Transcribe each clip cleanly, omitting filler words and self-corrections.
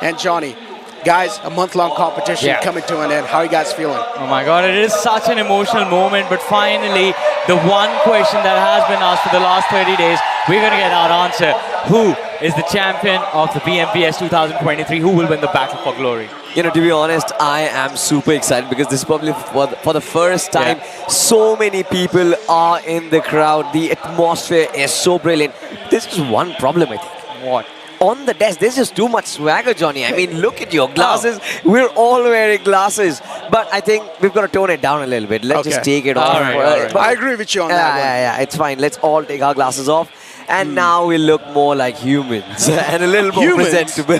and Johnny. Guys, a month-long competition coming to an end. How are you guys feeling? Oh my God, it is such an emotional moment, but finally, the one question that has been asked for the last 30 days, we're going to get our answer. Who is the champion of the BMPS 2023? Who will win the Battle for Glory? You know, to be honest, I am super excited because this is probably for the first time, so many people are in the crowd. The atmosphere is so brilliant. There's just one problem, I think. What? On the desk, there's just too much swagger, Johnny. I mean, look at your glasses. We're all wearing glasses. But I think we've got to tone it down a little bit. Let's just take it off. All right. I agree with you on that one. Yeah, it's fine. Let's all take our glasses off. And now we look more like humans and a little more presentable.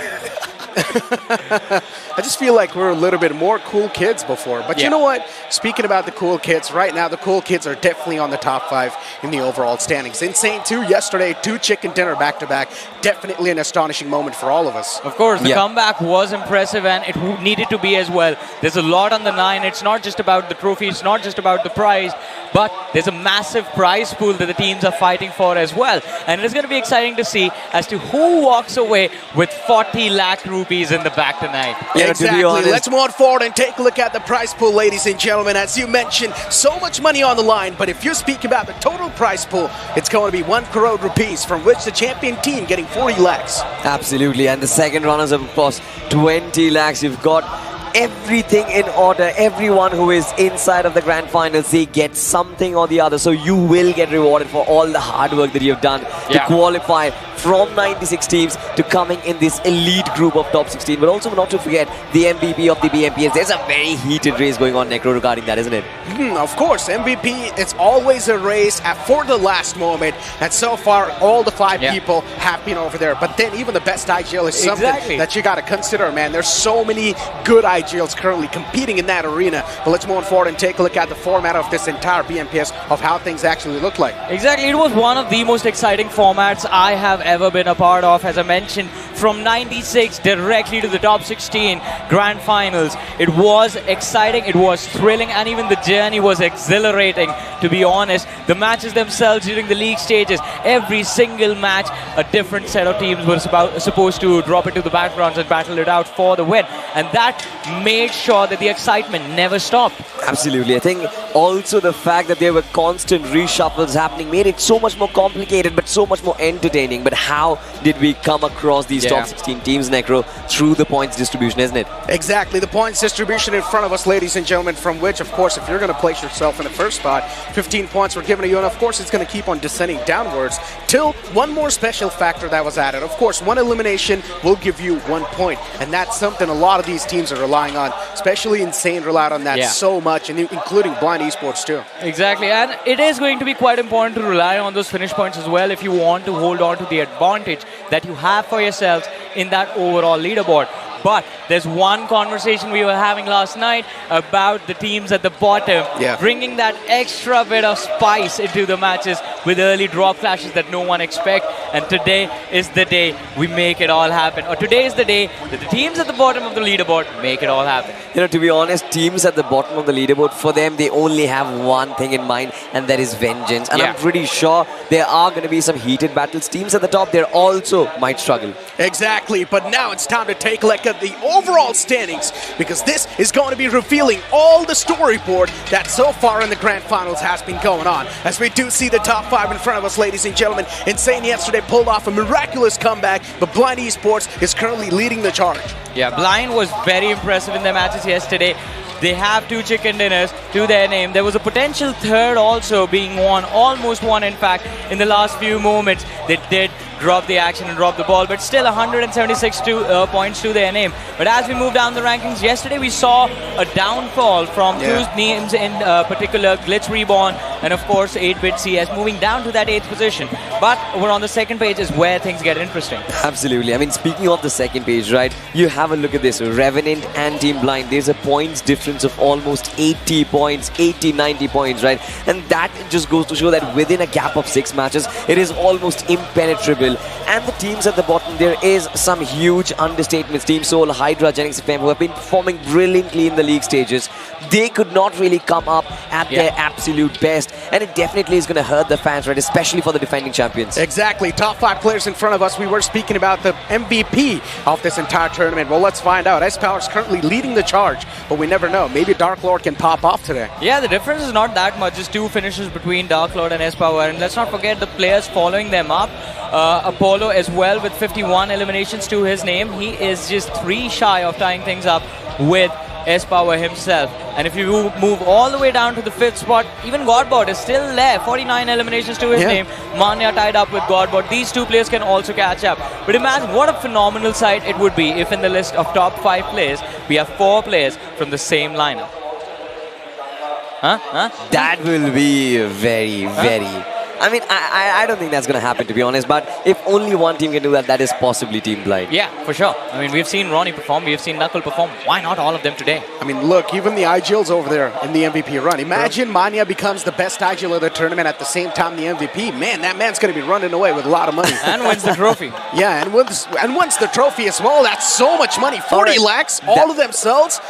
I just feel like we're a little bit more cool kids before. But you know what? Speaking about the cool kids, right now the cool kids are definitely on the top 5 in the overall standings. Insane too. Yesterday, 2 chicken dinner back-to-back. Definitely an astonishing moment for all of us. Of course, the comeback was impressive and it needed to be as well. There's a lot on the line. It's not just about the trophy. It's not just about the prize. But there's a massive prize pool that the teams are fighting for as well. And it is going to be exciting to see as to who walks away with 40 lakh rupees in the bag tonight. Exactly. Let's move forward and take a look at the prize pool, ladies and gentlemen. As you mentioned, so much money on the line. But if you speak about the total prize pool, it's going to be 1 crore rupees, from which the champion team getting 40 lakhs. Absolutely. And the second runners, of course, 20 lakhs. You've got everything in order. Everyone who is inside of the grand finals, they get something or the other. So you will get rewarded for all the hard work that you've done to qualify from 96 teams to coming in this elite group of top 16. But also not to forget the MVP of the BMPS. There's a very heated race going on, Necro, regarding that, isn't it? Of course, MVP, it's always a race for the last moment. And so far, all the 5 people have been over there. But then even the best IGL is something that you got to consider, man. There's so many good IGLs currently competing in that arena. But let's move forward and take a look at the format of this entire BMPS, of how things actually look like. Exactly. It was one of the most exciting formats I have ever been a part of. As I mentioned, from 96 directly to the top 16 grand finals. It was exciting, it was thrilling, and even the journey was exhilarating, to be honest. The matches themselves during the league stages, every single match, a different set of teams were supposed to drop into the battlegrounds and battle it out for the win. And that made sure that the excitement never stopped. Absolutely. I think also the fact that there were constant reshuffles happening made it so much more complicated, but so much more entertaining. But how did we come across these top 16 teams, Necro? Through the points distribution, isn't it? Exactly. The points distribution in front of us, ladies and gentlemen, from which, of course, if you're going to place yourself in the first spot, 15 points were given to you, and of course it's going to keep on descending downwards till one more special factor that was added. Of course, one elimination will give you 1 point, and that's something a lot of these teams are relying on, especially Insane relied on that so much, and including Blind Esports too. Exactly, and it is going to be quite important to rely on those finish points as well if you want to hold on to the advantage that you have for yourselves in that overall leaderboard. But there's one conversation we were having last night about the teams at the bottom, bringing that extra bit of spice into the matches with early drop clashes that no one expects. And today is the day we make it all happen. Or today is the day that the teams at the bottom of the leaderboard make it all happen. You know, to be honest, teams at the bottom of the leaderboard, for them, they only have one thing in mind, and that is vengeance. And I'm pretty sure there are going to be some heated battles. Teams at the top, they also might struggle. Exactly, but now it's time to take a look at the overall standings, because this is going to be revealing all the storyboard that so far in the grand finals has been going on. As we do see the top 5 in front of us, ladies and gentlemen. Insane yesterday pulled off a miraculous comeback, but Blind Esports is currently leading the charge. Yeah, Blind was very impressive in their matches yesterday. They have 2 chicken dinners to their name. There was a potential third also being won, almost won in fact, in the last few moments. They did drop the action and drop the ball, but still 176 points to their name. But as we move down the rankings, yesterday we saw a downfall from 2 names in particular, Glitch Reborn and of course 8-Bit CS, moving down to that 8th position. But we're on the second page is where things get interesting. Absolutely. I mean, speaking of the second page, right, you have a look at this. Revenant and Team Blind, there's a points difference of almost 80 points, 80, 90 points, right? And that just goes to show that within a gap of 6 matches, it is almost impenetrable middle. And the teams at the bottom, there is some huge understatements. Team Soul, Hydra, Genix FM, who have been performing brilliantly in the league stages. They could not really come up at their absolute best. And it definitely is going to hurt the fans, right? Especially for the defending champions. Exactly. Top 5 players in front of us. We were speaking about the MVP of this entire tournament. Well, let's find out. S-Power is currently leading the charge, but we never know. Maybe Dark Lord can pop off today. Yeah, the difference is not that much. Just 2 finishes between Dark Lord and S-Power. And let's not forget the players following them up. Apollo as well with 51 eliminations to his name. He is just 3 shy of tying things up with S-Power himself. And if you move all the way down to the 5th spot, even Godbot is still there. 49 eliminations to his name. Manya tied up with Godbot. These 2 players can also catch up. But imagine what a phenomenal sight it would be if in the list of top 5 players, we have 4 players from the same lineup. That will be very, very... I mean, I don't think that's going to happen, to be honest. But if only one team can do that, that is possibly Team Blind. Yeah, for sure. I mean, we've seen Ronnie perform. We've seen Knuckle perform. Why not all of them today? I mean, look, even the IGL's over there in the MVP run. Imagine Manya becomes the best IGL of the tournament at the same time the MVP. Man, that man's going to be running away with a lot of money. And wins the trophy. Yeah, and wins the trophy as well. That's so much money. 40 lakhs, all of themselves.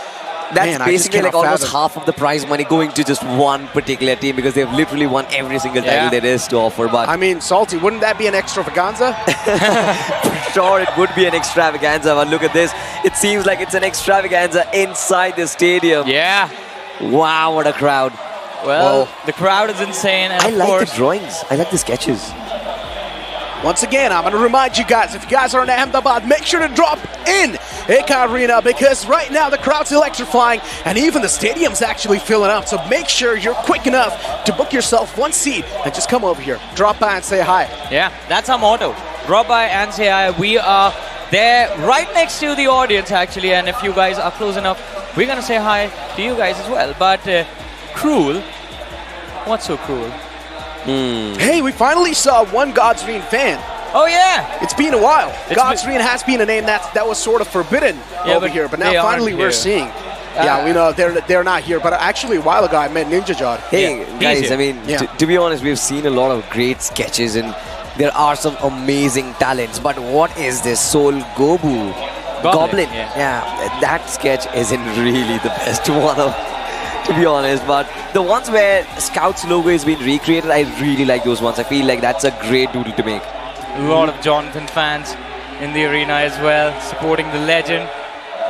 That's basically like almost half of the prize money going to just one particular team because they've literally won every single title there is to offer. But I mean, Salty, wouldn't that be an extravaganza? For sure, it would be an extravaganza. But look at this. It seems like it's an extravaganza inside the stadium. Yeah. Wow, what a crowd. Well, the crowd is insane. And I like the drawings. I like the sketches. Once again, I'm going to remind you guys, if you guys are in Ahmedabad, make sure to drop in Eka Arena because right now the crowd's electrifying and even the stadium's actually filling up. So make sure you're quick enough to book yourself 1 seat and just come over here, drop by and say hi. Yeah, that's our motto. Drop by and say hi. We are there right next to the audience actually, and if you guys are close enough, we're going to say hi to you guys as well. But cruel? What's so cruel? Hey, we finally saw one Godsreen fan. Oh yeah! It's been a while. Godsreen has been a name that was sort of forbidden over here, but now finally we're seeing. Yeah, we know they're not here, but actually a while ago I met Ninja Jod. Hey guys, I mean, to be honest, we've seen a lot of great sketches and there are some amazing talents. But what is this Soul Gobu? Goblin. Yeah, that sketch isn't really the best one of. To be honest, but the ones where Scout's logo has been recreated, I really like those ones. I feel like that's a great doodle to make. A lot of Jonathan fans in the arena as well, supporting the legend.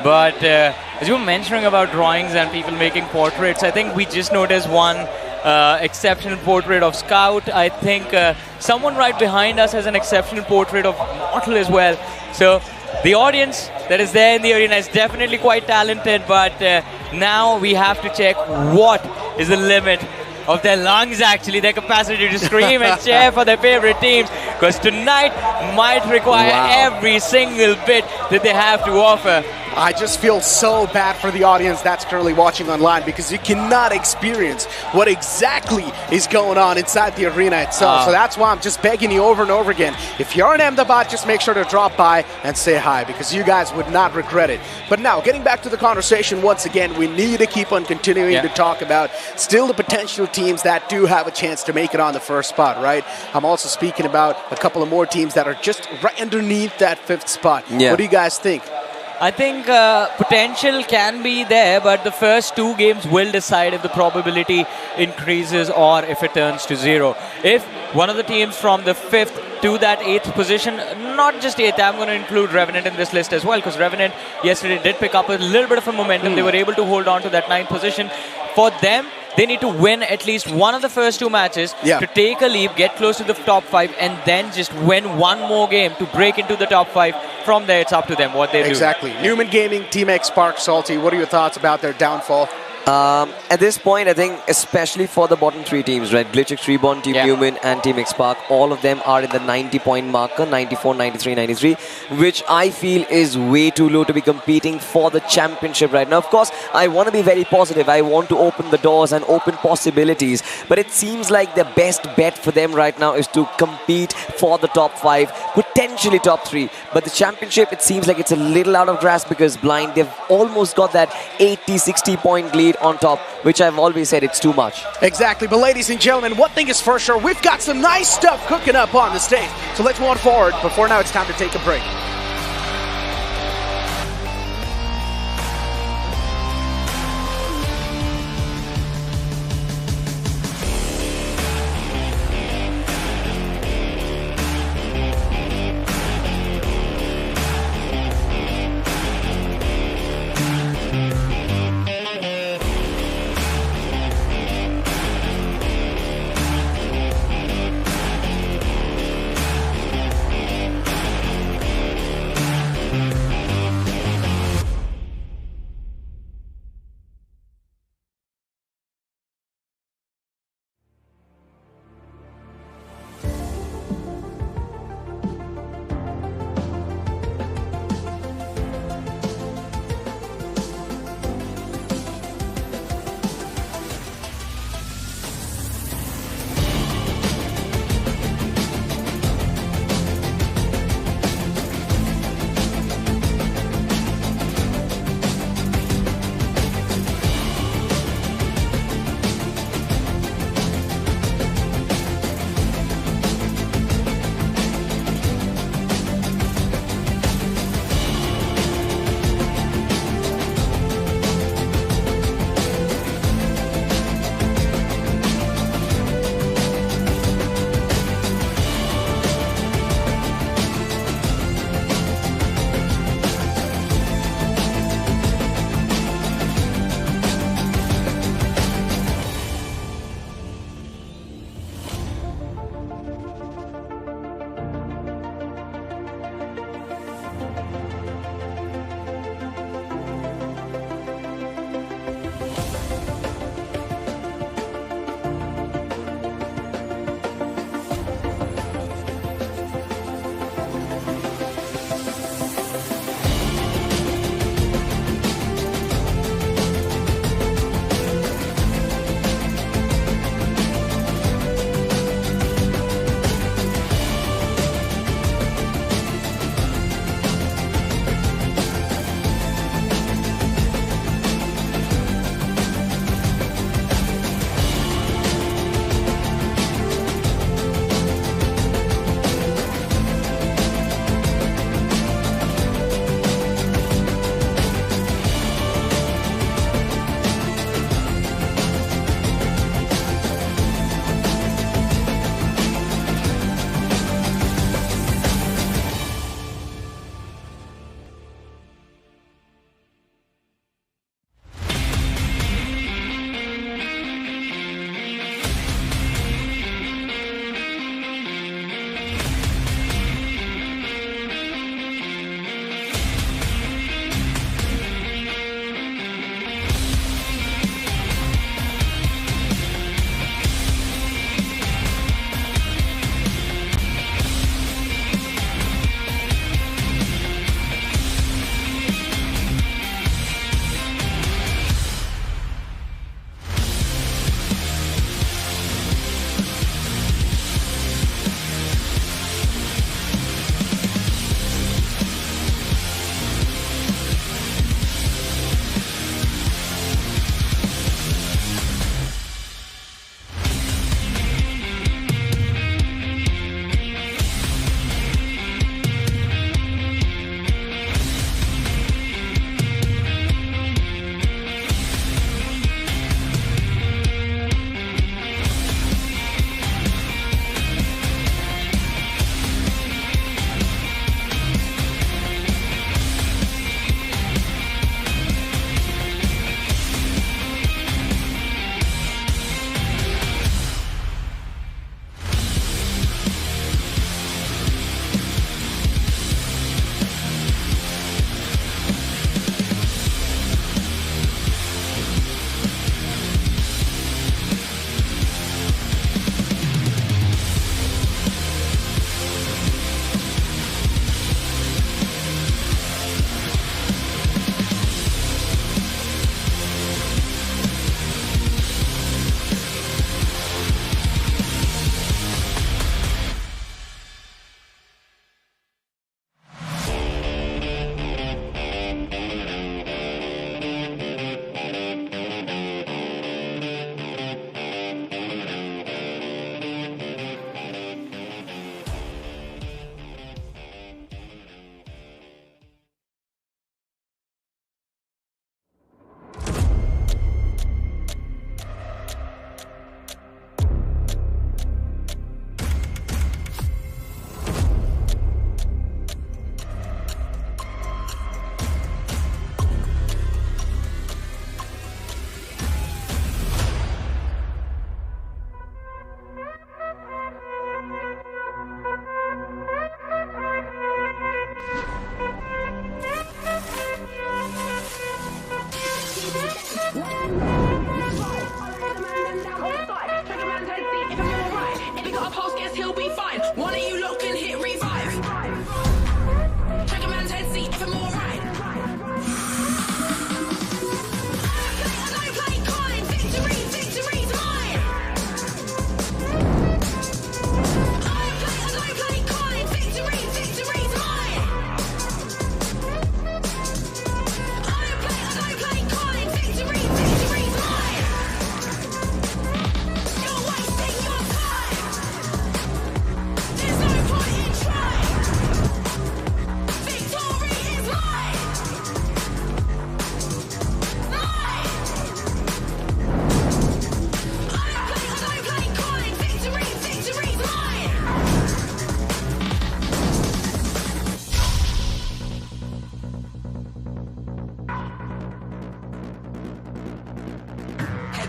But as you were mentioning about drawings and people making portraits, I think we just noticed one exceptional portrait of Scout. I think someone right behind us has an exceptional portrait of Mortal as well. So the audience that is there in the arena is definitely quite talented, but now we have to check what is the limit of their lungs, actually, their capacity to scream and cheer for their favorite teams, because tonight might require every single bit that they have to offer. I just feel so bad for the audience that's currently watching online because you cannot experience what exactly is going on inside the arena itself. So that's why I'm just begging you over and over again. If you're in Ahmedabad, just make sure to drop by and say hi because you guys would not regret it. But now, getting back to the conversation once again, we need to keep on continuing to talk about still the potential teams that do have a chance to make it on the first spot, right? I'm also speaking about a couple of more teams that are just right underneath that 5th spot. What do you guys think? I think potential can be there, but the first 2 games will decide if the probability increases or if it turns to 0. If one of the teams from the 5th to that 8th position, not just 8th, I'm going to include Revenant in this list as well, because Revenant yesterday did pick up a little bit of a momentum. They were able to hold on to that 9th position. For them, they need to win at least one of the first 2 matches to take a leap, get close to the top 5, and then just win one more game to break into the top 5. From there, it's up to them what they do. Exactly. Newman Gaming, Team X Spark, Salty, what are your thoughts about their downfall? At this point, I think, especially for the bottom 3 teams, right? Glitchix, Reborn, Team Newman, and Team X-Spark, all of them are in the 90-point marker, 94, 93, 93, which I feel is way too low to be competing for the championship right now. Of course, I want to be very positive. I want to open the doors and open possibilities, but it seems like the best bet for them right now is to compete for the top 5, potentially top 3. But the championship, it seems like it's a little out of grasp because Blind, they've almost got that 80-60 point lead speed on top, which I've always said it's too much. Exactly, but ladies and gentlemen, one thing is for sure, we've got some nice stuff cooking up on the stage. So let's move on forward, but for now it's time to take a break.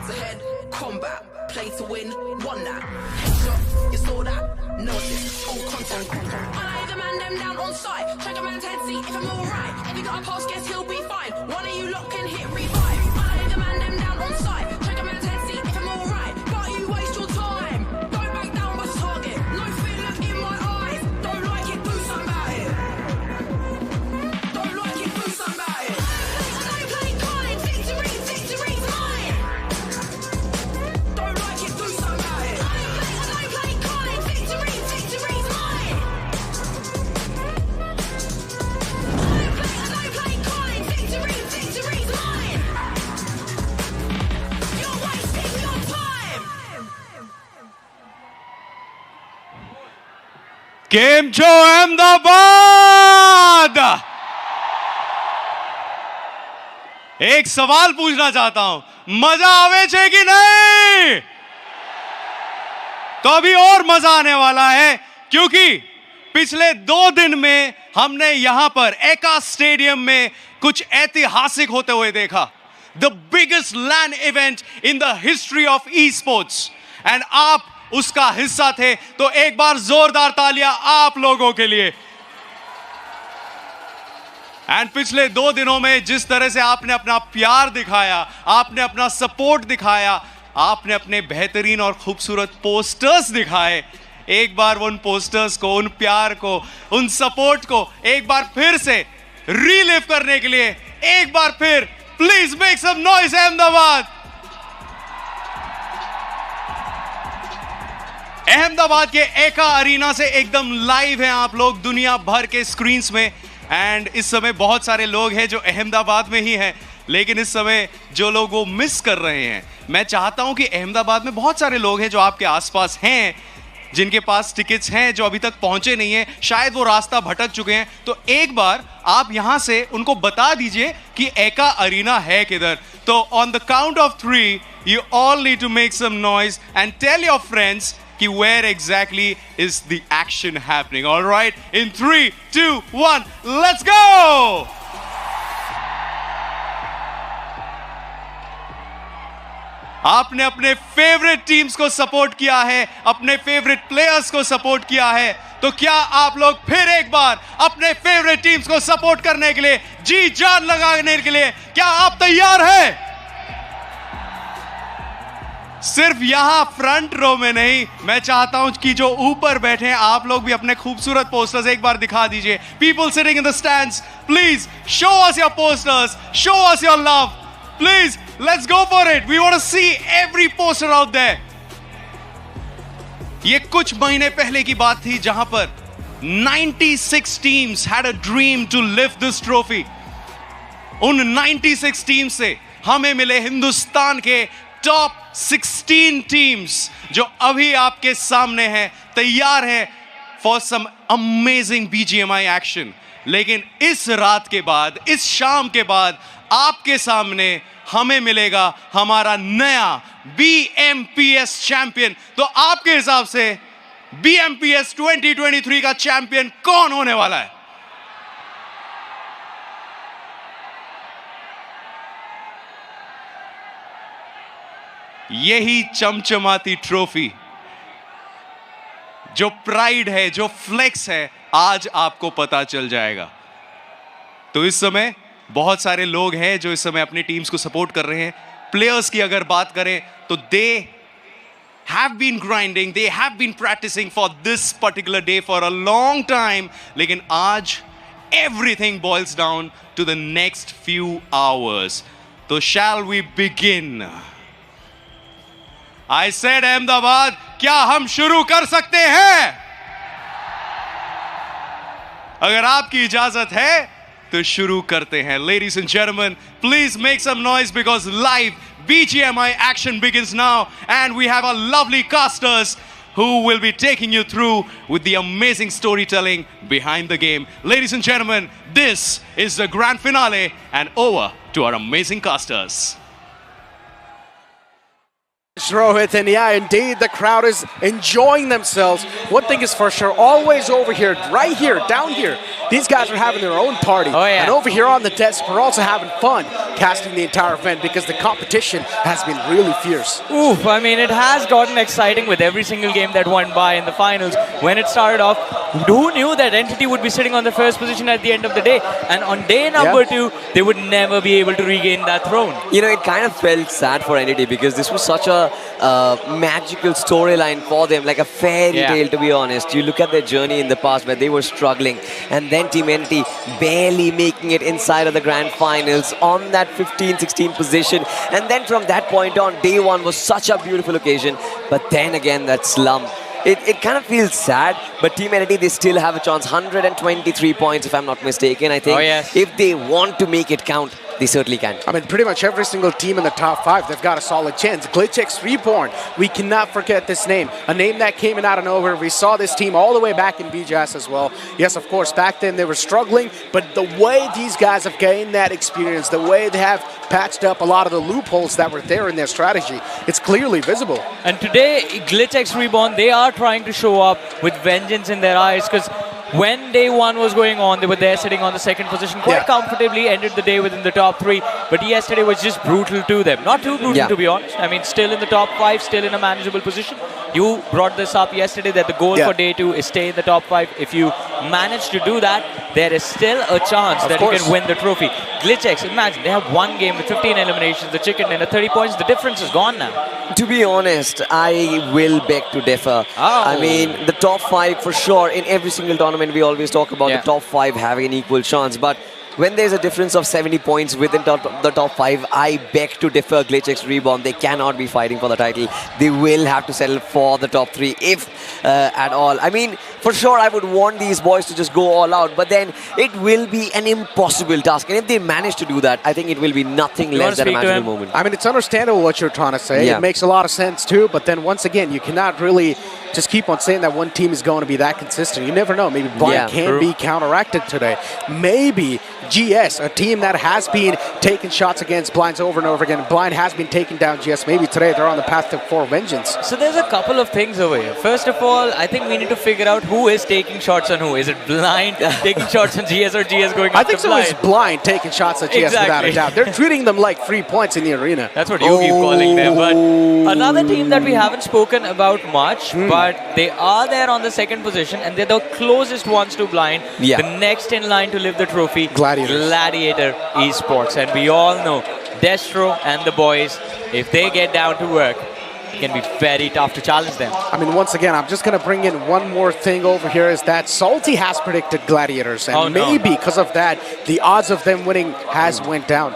heads ahead, combat, play to win, won that. Headshot, you saw that, no assist, all contact. I lay the man them down on site, check a man's head, see if I'm alright. If you got a pulse, guess he'll be fine. One of you lot can hit revive. I lay the man them down on site, check a man's head, see if I'm alright. But you waste your time, go back down, what's the target? No fear, look in my eyes, don't like it, do something about it. Don't like it, do something about it. I play kind, victory, victory's mine. Don't like it, do something about it. I play kind, victory, victory's mine. I play kind, victory, victory's mine. You're wasting your time. કેમ છો अहमदाबाद? एक सवाल पूछना चाहता हूं, मजा आवे छे कि नहीं? तो अभी और मजा आने वाला है, क्योंकि पिछले 2 दिन में हमने यहां पर एका स्टेडियम में कुछ ऐतिहासिक होते हुए देखा. The biggest land event in the history of e sports, and आप उसका हिस्सा थे. तो एक बार जोरदार तालियां आप लोगों के लिए. एंड पिछले 2 दिनों में जिस तरह से आपने अपना प्यार दिखाया, आपने अपना सपोर्ट दिखाया, आपने अपने बेहतरीन और खूबसूरत पोस्टर्स दिखाए, एक बार उन पोस्टर्स को, उन प्यार को, उन सपोर्ट को एक बार फिर से रीलिव करने के लिए एक बार फिर please make some noise Ahmedabad. Ahmedabad के एका अरीना से एकदम लाइव हैं आप लोग दुनिया भर के स्क्रीन्स में. एंड इस समय बहुत सारे लोग हैं जो अहमदाबाद में ही हैं, लेकिन इस समय जो लोग वो मिस कर रहे हैं. मैं चाहता हूं कि अहमदाबाद में बहुत सारे लोग हैं जो आपके आसपास हैं, जिनके पास टिकट्स हैं, जो अभी तक पहुंचे नहीं हैं, शायद वो रास्ता भटक चुके हैं. तो एक बार आप यहां से उनको बता दीजिए कि एका अरीना है किधर. तो on the count of 3 you all need to make some noise and tell your friends कि where exactly is the action happening. All right, in 3, 2, 1, let's go. आपने अपने फेवरेट टीम्स को सपोर्ट किया है, अपने फेवरेट प्लेयर्स को support किया है, तो क्या आप लोग फिर एक बार अपने फेवरेट टीम्स को सपोर्ट करने के लिए, जी जान लगाने के लिए, क्या आप तैयार हैं? सिर्फ यहां फ्रंट रो में नहीं, मैं चाहता हूं कि जो ऊपर बैठे हैं आप लोग भी अपने खूबसूरत पोस्टर्स एक बार दिखा दीजिए. People sitting in the stands, please show us your posters, show us your love. Please let's go for it. We want to see every poster out there. ये कुछ महीने पहले की बात थी जहां पर 96 teams had a dream to lift this trophy. उन 96 टीम से हमें मिले हिंदुस्तान के टॉप 16 टीम्स जो अभी आपके सामने हैं, तैयार हैं for some amazing BGMI action. लेकिन इस रात के बाद, इस शाम के बाद आपके सामने हमें मिलेगा हमारा नया BMPS चैंपियन. तो आपके हिसाब से BMPS 2023 का चैंपियन कौन होने वाला है? यही चमचमाती ट्रॉफी, जो प्राइड है, जो फ्लेक्स है, आज आपको पता चल जाएगा. तो इस समय बहुत सारे लोग हैं जो इस समय अपनी टीम्स को सपोर्ट कर रहे हैं. प्लेयर्स की अगर बात करें तो they have been grinding, they have been practicing for this particular day for a long time. लेकिन आज everything boils down to the next few hours. तो shall we begin? I said Ahmedabad, क्या हम शुरू कर सकते हैं? अगर आपकी इजाजत है तो शुरू करते हैं. Ladies and gentlemen, please make some noise because live BGMI action begins now, and we have our lovely casters who will be taking you through with the amazing storytelling behind the game. Ladies and gentlemen, this is the grand finale, and over to our amazing casters. Rohit, and yeah, indeed, the crowd is enjoying themselves. One thing is for sure, always over here, right here, down here, these guys are having their own party. Oh, yeah. And over here on the desk, we're also having fun casting the entire event because the competition has been really fierce. Oof, I mean, it has gotten exciting with every single game that went by in the finals. When it started off, who knew that Entity would be sitting on the first position at the end of the day? And on day number 2, they would never be able to regain that throne. You know, it kind of felt sad for Entity because this was such a magical storyline for them, like a fairy tale, to be honest. You look at their journey in the past where they were struggling, and then Team Entity barely making it inside of the grand finals on that 15-16 position. And then from that point on, day 1 was such a beautiful occasion. But then again, that slump. It kind of feels sad, but Team Entity, they still have a chance. 123 points, if I'm not mistaken. I think if they want to make it count, they certainly can. I mean, pretty much every single team in the top 5, they've got a solid chance. GlitchX Reborn, we cannot forget this name. A name that came in out of nowhere. We saw this team all the way back in BJS as well. Yes, of course, back then they were struggling, but the way these guys have gained that experience, the way they have patched up a lot of the loopholes that were there in their strategy, it's clearly visible. And today, GlitchX Reborn, they are trying to show up with vengeance in their eyes, because when day 1 was going on, they were there sitting on the second position quite comfortably, ended the day within the top 3. But yesterday was just brutal to them. Not too brutal, to be honest. I mean, still in the top 5, still in a manageable position. You brought this up yesterday that the goal for day 2 is stay in the top 5. If you manage to do that, there is still a chance that you can win the trophy. GlitchX, imagine, they have one game with 15 eliminations, the chicken dinner, 30 points. The difference is gone now. To be honest, I will beg to differ. I mean, the top 5 for sure. In every single tournament, we always talk about the top 5 having an equal chance. But when there's a difference of 70 points within the top 5, I beg to differ. GlitchX Reborn, they cannot be fighting for the title. They will have to settle for the top 3, if at all. I mean, for sure, I would want these boys to just go all out, but then it will be an impossible task. And if they manage to do that, I think it will be nothing less than a magical moment. I mean, it's understandable what you're trying to say. It makes a lot of sense too, but then once again, you cannot really just keep on saying that one team is going to be that consistent. You never know. Maybe Blind can be counteracted today. Maybe GS, a team that has been taking shots against Blinds over and over again. Blind has been taking down GS. Maybe today they're on the path for vengeance. So there's a couple of things over here. First of all, I think we need to figure out who is taking shots on who. Is it Blind taking shots on GS or GS going I think so. It's Blind taking shots at GS without a doubt. They're treating them like free points in the arena. That's what you keep calling them. But another team that we haven't spoken about much, but they are there on the second position, and they're the closest ones to Blind. The next in line to lift the trophy, Gladiator Esports. And we all know Destro and the boys, if they get down to work, it can be very tough to challenge them. I mean, once again, I'm just going to bring in one more thing over here, is that Salty has predicted Gladiators, and maybe because of that, the odds of them winning has went down.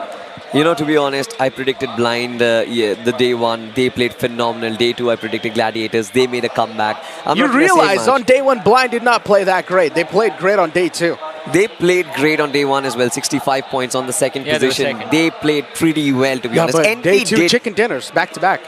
You know, to be honest, I predicted Blind the day 1. They played phenomenal. Day 2, I predicted Gladiators. They made a comeback. You realize on day 1, Blind did not play that great. They played great on day 2. They played great on day 1 as well. 65 points on the second position. They played pretty well, to be honest. But day 2, chicken dinners, back to back.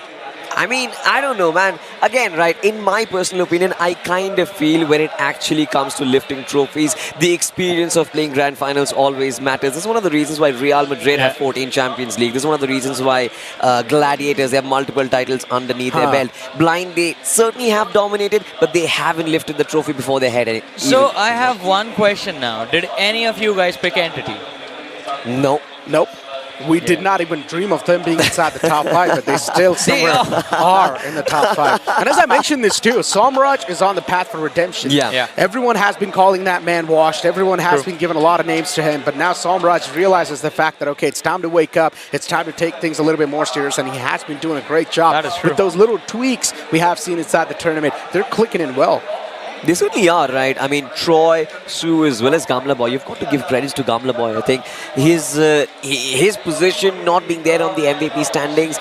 I mean, I don't know, man. Again, right, in my personal opinion, I kind of feel when it actually comes to lifting trophies, the experience of playing grand finals always matters. This is one of the reasons why Real Madrid have 14 Champions League. This is one of the reasons why Gladiators, they have multiple titles underneath their belt. Blind, they certainly have dominated, but they haven't lifted the trophy before their head. So I have one question now. Did any of you guys pick Entity? No. Nope. We did not even dream of them being inside the top 5, but they still somewhere are in the top 5. And as I mentioned this too, Somraj is on the path for redemption. Everyone has been calling that man washed. Everyone has been giving a lot of names to him. But now Somraj realizes the fact that, okay, it's time to wake up. It's time to take things a little bit more serious. And he has been doing a great job. With those little tweaks we have seen inside the tournament, they're clicking in well. They certainly are, right? I mean, Troy, Sue, as well as Gamla Boy. You've got to give credits to Gamla Boy. I think his position not being there on the MVP standings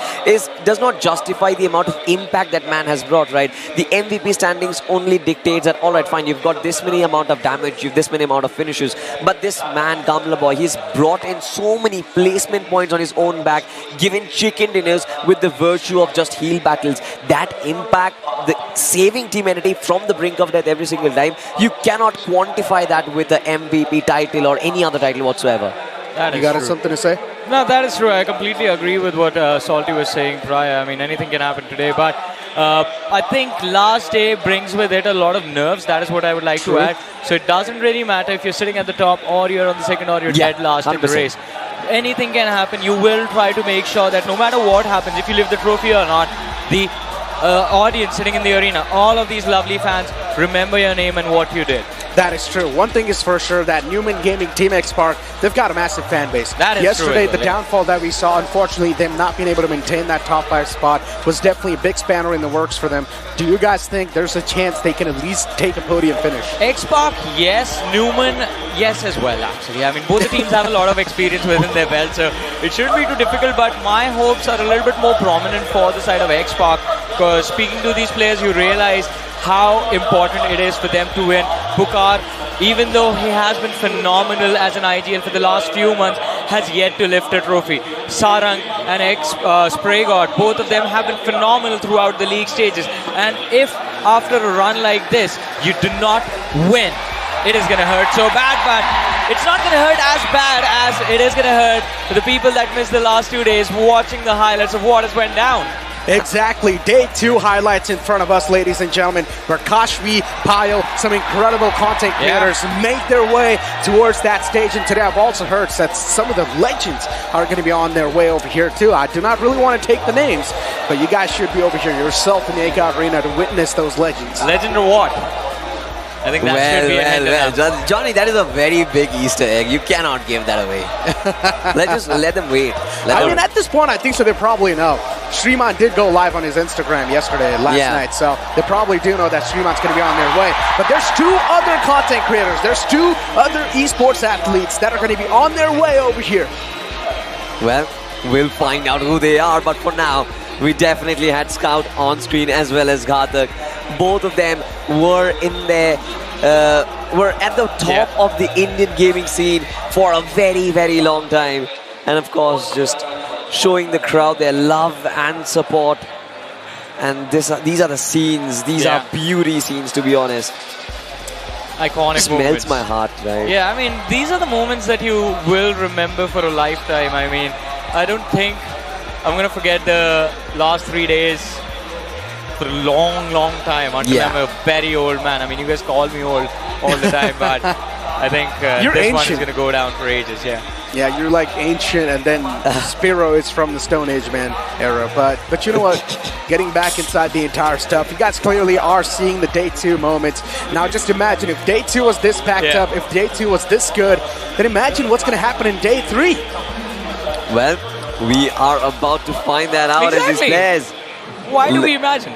does not justify the amount of impact that man has brought, right? The MVP standings only dictates that, all right, fine, you've got this many amount of damage, you've this many amount of finishes. But this man, Gamla Boy, he's brought in so many placement points on his own back, given chicken dinners with the virtue of just heal battles. That impact, the saving Team Entity from the brink of death every single time, you cannot quantify that with the MVP title or any other title whatsoever. That You is got true. something to say? No, that is true. I completely agree with what Salty was saying prior. I mean, anything can happen today. But I think last day brings with it a lot of nerves. That is what I would like to add. So it doesn't really matter if you're sitting at the top or you're on the second or you're dead last in the 100%. race. Anything can happen. You will try to make sure that no matter what happens, if you lift the trophy or not, the audience sitting in the arena, all of these lovely fans, remember your name and what you did. That is true. One thing is for sure that Newman Gaming Team X Park, they've got a massive fan base. That is Yesterday, true. the downfall that we saw, unfortunately, them not being able to maintain that top 5 spot was definitely a big spanner in the works for them. Do you guys think there's a chance they can at least take a podium finish? X-Park, yes. Newman, yes as well, actually. I mean, both the teams have a lot of experience within their belt, so it shouldn't be too difficult, but my hopes are a little bit more prominent for the side of X-Park, because speaking to these players, you realize how important it is for them to win. Pukar, even though he has been phenomenal as an IGL for the last few months, has yet to lift a trophy. Sarang and Spray God, both of them have been phenomenal throughout the league stages. And if after a run like this, you do not win, it is going to hurt so bad, but it's not going to hurt as bad as it is going to hurt for the people that missed the last 2 days watching the highlights of what has went down. Exactly. Day 2 highlights in front of us, ladies and gentlemen, where Kashvi, Pyle, some incredible content creators made their way towards that stage. And today I've also heard that some of the legends are going to be on their way over here too. I do not really want to take the names, but you guys should be over here yourself in the ACOG Arena to witness those legends. Legend or what? I think that should be a hint. Johnny, that is a very big Easter egg. You cannot give that away. let them wait. I mean, at this point, I think so. They probably know. Shriman did go live on his Instagram last night, so they probably do know that Shriman's going to be on their way. But there's 2 other content creators. There's 2 other esports athletes that are going to be on their way over here. Well, we'll find out who they are, but for now, we definitely had Scout on screen as well as Ghatak. Both of them were in their were at the top of the Indian gaming scene for a very, very long time. And of course, just showing the crowd their love and support. And these are the scenes. These are beauty scenes, to be honest. Iconic This moments. melts my heart, right? Yeah, I mean, these are the moments that you will remember for a lifetime. I mean, I don't think I'm going to forget the last 3 days for a long, long time until I'm a very old man. I mean, you guys call me old all the time, but I think this one is going to go down for ages, Yeah, you're like ancient, and then Spiro is from the Stone Age Man era. But you know what? Getting back inside the entire stuff, you guys clearly are seeing the Day 2 moments. Now just imagine if Day 2 was this packed up, if Day 2 was this good, then imagine what's going to happen in Day 3. Well, we are about to find that out as these players. Why do we imagine?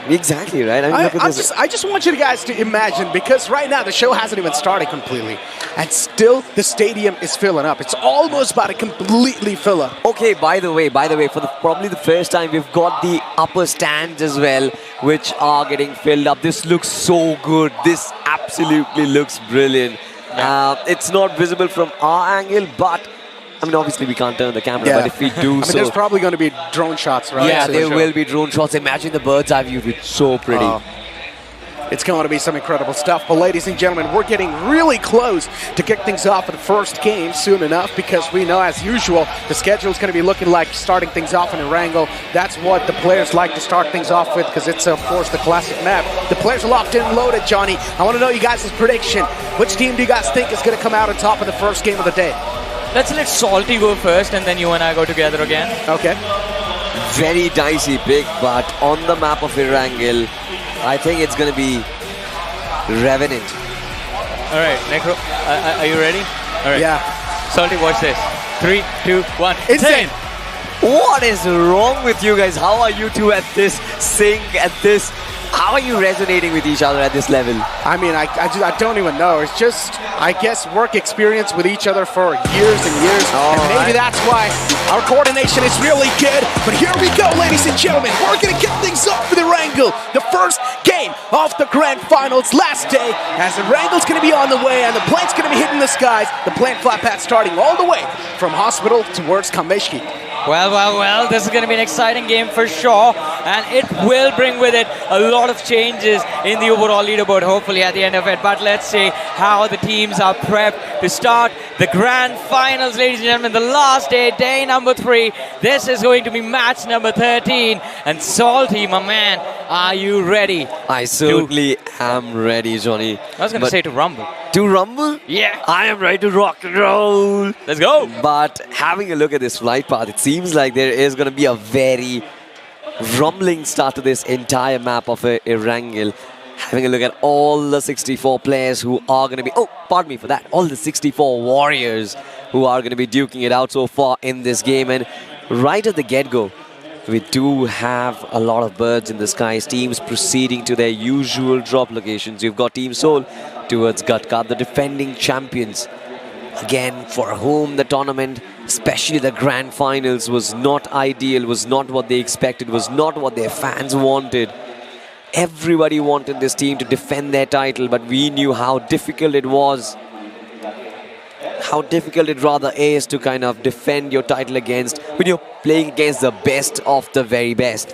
Exactly, right? I mean, look at this. I just want you guys to imagine, because right now the show hasn't even started completely, and still the stadium is filling up. It's almost about to completely fill up. Okay, by the way, for probably the first time, we've got the upper stands as well, which are getting filled up. This looks so good. This absolutely looks brilliant. It's not visible from our angle, but I mean, obviously we can't turn the camera, but if we do so... there's probably going to be drone shots, right? Yeah, there will be drone shots. Imagine the bird's eye view. It's so pretty. It's going to be some incredible stuff. But ladies and gentlemen, we're getting really close to kick things off in the first game soon enough, because we know, as usual, the schedule is going to be looking like starting things off in Erangel. That's what the players like to start things off with, because it's, of course, the classic map. The players are locked in and loaded, Johnny. I want to know you guys' prediction. Which team do you guys think is going to come out on top of the first game of the day? Let's let Salty go first, and then you and I go together again. Okay. Very dicey pick, but on the map of Erangel, I think it's going to be Revenant. All right, Necro, are you ready? All right. Yeah. Salty, watch this. 3, 2, 1. Insane. What is wrong with you guys? How are you two at this sync, at this? How are you resonating with each other at this level? I mean, I don't even know. It's just, I guess, work experience with each other for years and years. And maybe that's why our coordination is really good. But here we go, ladies and gentlemen. We're going to kick things off with Erangel. The first game of the Grand Finals last day, as Erangel's going to be on the way and the plane's going to be hitting the skies. The plane flight path starting all the way from Hospital towards Kameshki. Well, this is going to be an exciting game for sure, and it will bring with it a lot of changes in the overall leaderboard, hopefully at the end of it. But let's see how the teams are prepped to start the grand finals, ladies and gentlemen. The last day number 3. This is going to be match number 13. And Salty, my man, are you ready? I certainly am ready, Johnny. I was going to say to rumble. To rumble? Yeah. I am ready to rock and roll. Let's go. But having a look at this flight path, it seems like there is going to be a very rumbling start to this entire map of Erangel. Having a look at all the 64 players who are going to be... Oh, pardon me for that. All the 64 warriors who are going to be duking it out so far in this game. And right at the get-go, we do have a lot of birds in the skies. Teams proceeding to their usual drop locations. You've got Team Seoul towards Gatka, the defending champions. Again, for whom the tournament, especially the grand finals, was not ideal, was not what they expected, was not what their fans wanted. Everybody wanted this team to defend their title, but we knew how difficult it was. How difficult it rather is to kind of defend your title against when you're playing against the best of the very best.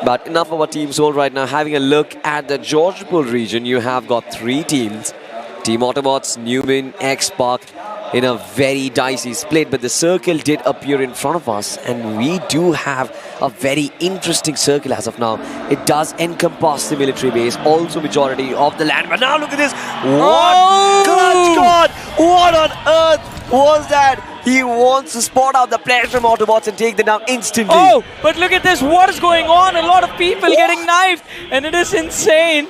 But enough about Team Seoul right now. Having a look at the Georgepur region, you have got 3 teams. Team Autobots, Newman, X-Park in a very dicey split, but the circle did appear in front of us, and we do have a very interesting circle as of now. It does encompass the military base, also majority of the land. But now look at this. What? Clutch God! What on earth was that? He wants to spot out the players from Autobots and take them down instantly. Oh, but look at this. What is going on? A lot of people getting knifed, and it is insane.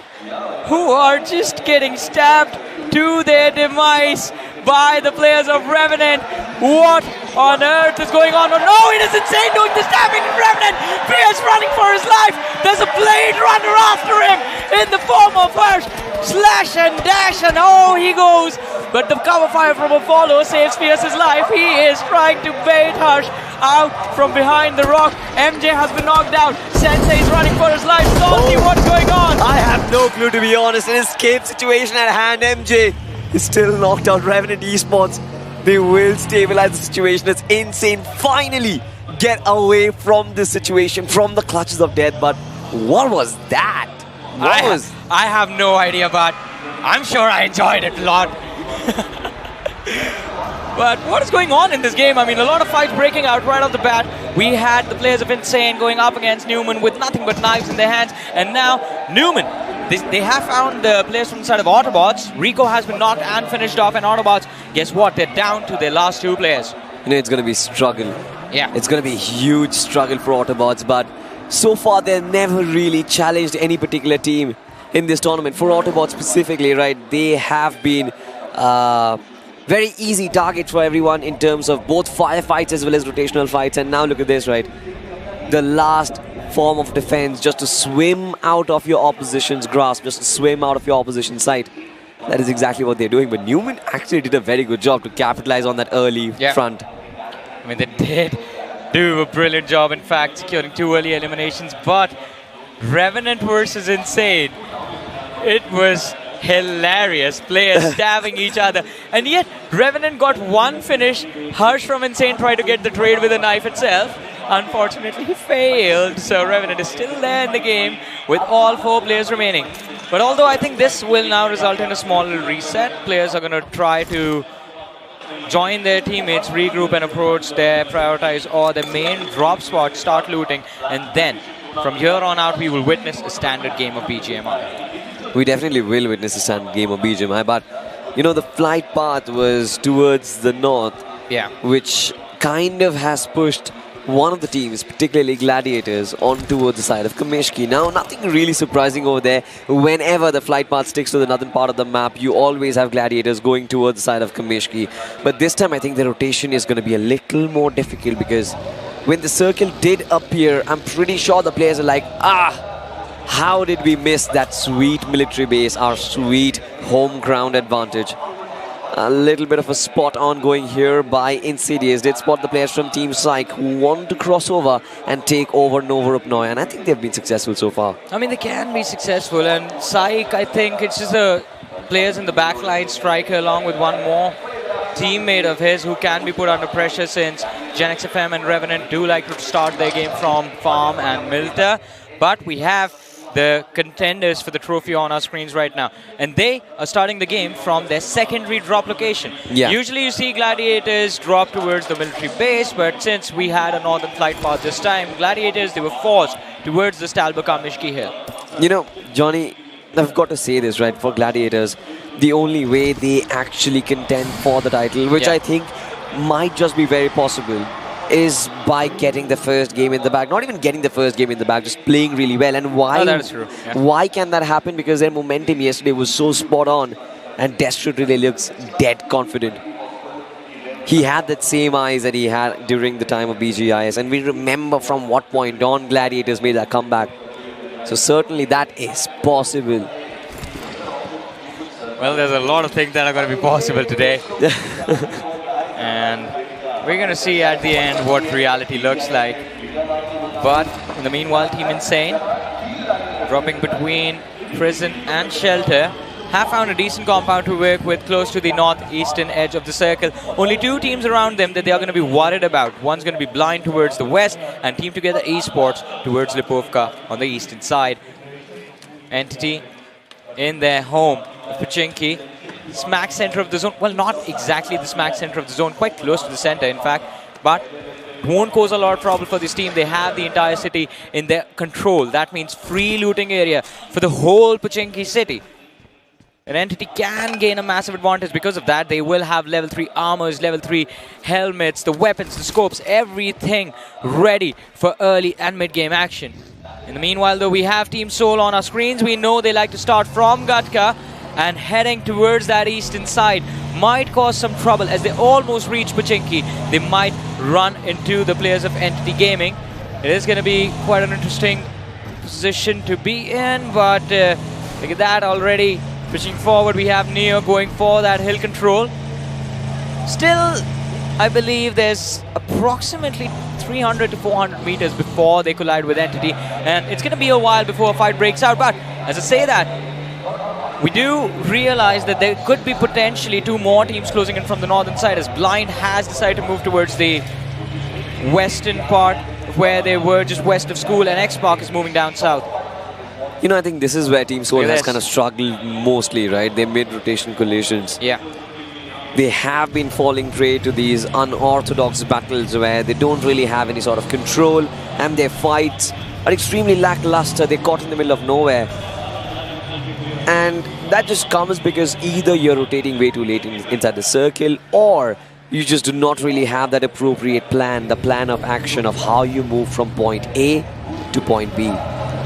Who are just getting stabbed to their demise by the players of Revenant. What on earth is going on? Oh no, it is insane doing the stabbing to Revenant. PS running for his life. There's a Blade Runner after him in the form of Harsh. Slash and dash, and oh, he goes. But the cover fire from Apollo saves Pierce's life. He is trying to bait Harsh out from behind the rock. MJ has been knocked out. Sensei is running for his life. Salty, what's going on? I have no clue, to be honest. An escape situation at hand. MJ is still knocked out. Revenant Esports, they will stabilize the situation. It's insane. Finally get away from this situation, from the clutches of death. But what was that? I have no idea, but I'm sure I enjoyed it a lot. But what is going on in this game? I mean, a lot of fights breaking out right off the bat. We had the players of Insane going up against Newman with nothing but knives in their hands. And now Newman, they have found the players from the side of Autobots. Rico has been knocked and finished off, and Autobots, guess what? They're down to their last 2 players. You know, it's going to be struggle. Yeah. It's going to be a huge struggle for Autobots, but so far they've never really challenged any particular team in this tournament. For Autobots specifically, right, they have been very easy targets for everyone in terms of both firefights as well as rotational fights. And now look at this, right? The last form of defense, just to swim out of your opposition's grasp, just to swim out of your opposition's sight. That is exactly what they're doing. But Newman actually did a very good job to capitalize on that early front. I mean, they did do a brilliant job, in fact, securing 2 early eliminations. But Revenant versus Insane, it was hilarious. Players stabbing each other. And yet, Revenant got 1 finish. Harsh from Insane tried to get the trade with a knife itself. Unfortunately, he failed. So Revenant is still there in the game with all 4 players remaining. But although I think this will now result in a small reset, players are going to try to join their teammates, regroup and approach their prioritize or their main drop spot, start looting, and then from here on out we will witness a standard game of BGMI. We definitely will witness a standard game of BGMI, but you know, the flight path was towards the north, which kind of has pushed one of the teams, particularly Gladiators, on towards the side of Kameshki. Now, nothing really surprising over there. Whenever the flight path sticks to the northern part of the map, you always have Gladiators going towards the side of Kameshki. But this time, I think the rotation is going to be a little more difficult, because when the circle did appear, I'm pretty sure the players are like, how did we miss that sweet military base, our sweet home ground advantage? A little bit of a spot on going here by Insidious. Did spot the players from Team Psych who want to cross over and take over Nova Upnoy, and I think they've been successful so far. I mean, they can be successful, and Psych, I think it's just the players in the back line, Striker along with one more. teammate of his who can be put under pressure, since Gen XFM and Revenant do like to start their game from farm and Milta. But we have the contenders for the trophy on our screens right now, and they are starting the game from their secondary drop location. Usually you see Gladiators drop towards the military base, but since we had a northern flight path this time, Gladiators, they were forced towards the Stalbaka Mishki Hill. You know, Johnny, I've got to say this, right? For Gladiators, the only way they actually contend for the title, which I think might just be very possible, is by getting the first game in the bag. Not even getting the first game in the bag, just playing really well. And why? That is true. Why can that happen? Because their momentum yesterday was so spot on, and Destro really looks dead confident. He had that same eyes that he had during the time of BGIS, and we remember from what point on Gladiators made that comeback. So certainly that is possible. Well, there's a lot of things that are going to be possible today. And we're going to see at the end what reality looks like. But in the meanwhile, Team Insane, dropping between prison and shelter, have found a decent compound to work with close to the northeastern edge of the circle. Only two teams around them that they are going to be worried about. One's going to be Blind towards the west, and Team Together Esports towards Lipovka on the eastern side. Entity in their home of Pachinki, smack center of the zone. Well, not exactly the smack center of the zone, quite close to the center, in fact, but won't cause a lot of trouble for this team. They have the entire city in their control. That means free looting area for the whole Pachinki city. An Entity can gain a massive advantage because of that. They will have level 3 armors, level 3 helmets, the weapons, the scopes, everything ready for early and mid-game action. In the meanwhile, though, we have Team Soul on our screens. We know they like to start from Gatka, and heading towards that eastern side might cause some trouble as they almost reach Pachinki. They might run into the players of Entity Gaming. It is going to be quite an interesting position to be in, but look at that already. Pushing forward, we have Neo going for that hill control. Still, I believe there's approximately 300 to 400 meters before they collide with Entity, and it's going to be a while before a fight breaks out. But as I say that, we do realize that there could be potentially two more teams closing in from the northern side, as Blind has decided to move towards the western part where they were just west of school, and X-Park is moving down south. You know, I think this is where Team Soul has kind of struggled mostly, right? They made rotation collisions. Yeah. They have been falling prey to these unorthodox battles where they don't really have any sort of control, and their fights are extremely lackluster. They're caught in the middle of nowhere. And that just comes because either you're rotating way too late inside the circle, or you just do not really have that appropriate plan, the plan of action of how you move from point A to point B.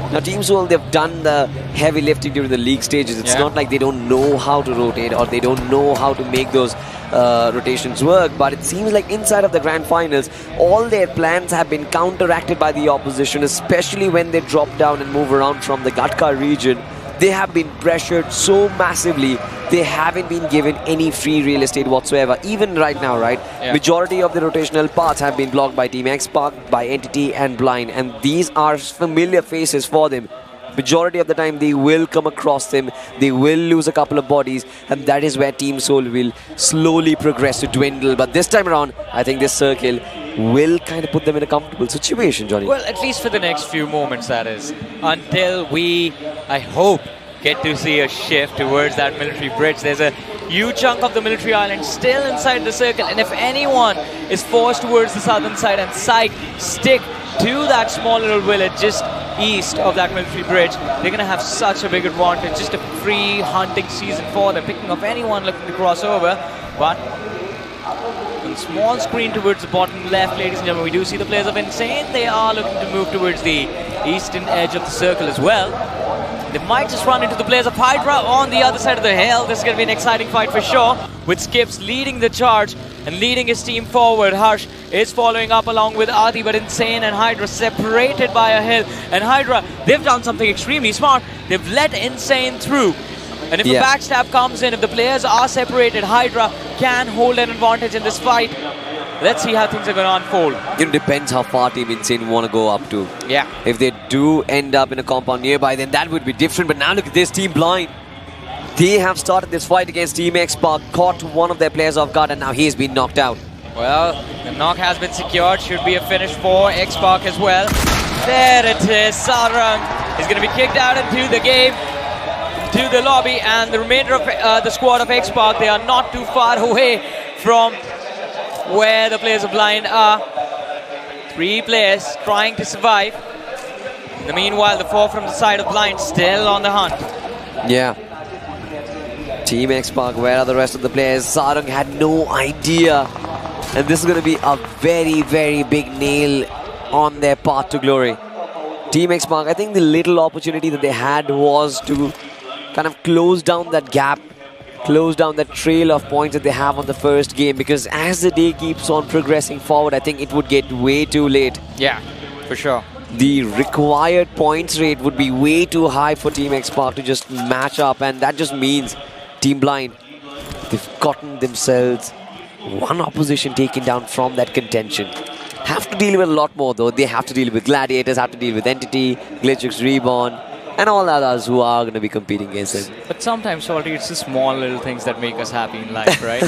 Now, Team Soul, they've done the heavy lifting during the league stages. It's not like they don't know how to rotate or they don't know how to make those rotations work, but it seems like inside of the grand finals, all their plans have been counteracted by the opposition, especially when they drop down and move around from the Gatka region. They have been pressured so massively, they haven't been given any free real estate whatsoever. Even right now, right? Yeah. Majority of the rotational paths have been blocked by Team X-Park, by Entity and Blind, and these are familiar faces for them. Majority of the time, they will come across them, they will lose a couple of bodies, and that is where Team Soul will slowly progress to dwindle. But this time around, I think this circle will kind of put them in a comfortable situation, Johnny. Well, at least for the next few moments, that is. Until we, I hope, get to see a shift towards that military bridge. There's a huge chunk of the military island still inside the circle, and if anyone is forced towards the southern side and stick to that small little village just east of that military bridge, they're going to have such a big advantage. Just a free hunting season for them, picking up anyone looking to cross over. But on the small screen towards the bottom left, ladies and gentlemen, we do see the players of Insane. They are looking to move towards the eastern edge of the circle as well. They might just run into the players of Hydra on the other side of the hill. This is going to be an exciting fight for sure, with Skips leading the charge and leading his team forward. Harsh is following up along with Adi, but Insane and Hydra separated by a hill. And Hydra, they've done something extremely smart. They've let Insane through. And if a backstab comes in, if the players are separated, Hydra can hold an advantage in this fight. Let's see how things are going to unfold. It depends how far Team Insane want to go up to. Yeah. If they do end up in a compound nearby, then that would be different. But now look at this, Team Blind. They have started this fight against Team X Park, caught one of their players off guard, and now he's been knocked out. Well, the knock has been secured. Should be a finish for X-Park as well. There it is. Sarang is going to be kicked out into the game, to the lobby, and the remainder of the squad of X-Park, they are not too far away from where the players of Blind are. 3 players trying to survive. In the meanwhile, the 4 from the side of Blind still on the hunt. Yeah. Team X Park, where are the rest of the players? Sarang had no idea. And this is going to be a very, very big nail on their path to glory. Team X Park, I think the little opportunity that they had was to kind of close down that gap, close down that trail of points that they have on the first game, because as the day keeps on progressing forward, I think it would get way too late. Yeah, for sure. The required points rate would be way too high for Team X Park to just match up, and that just means Team Blind, they've gotten themselves one opposition taken down from that contention. Have to deal with a lot more though. They have to deal with Gladiators, have to deal with Entity, Glitchix Reborn, and all others who are going to be competing against them. But sometimes, Salty, it's the small little things that make us happy in life, right?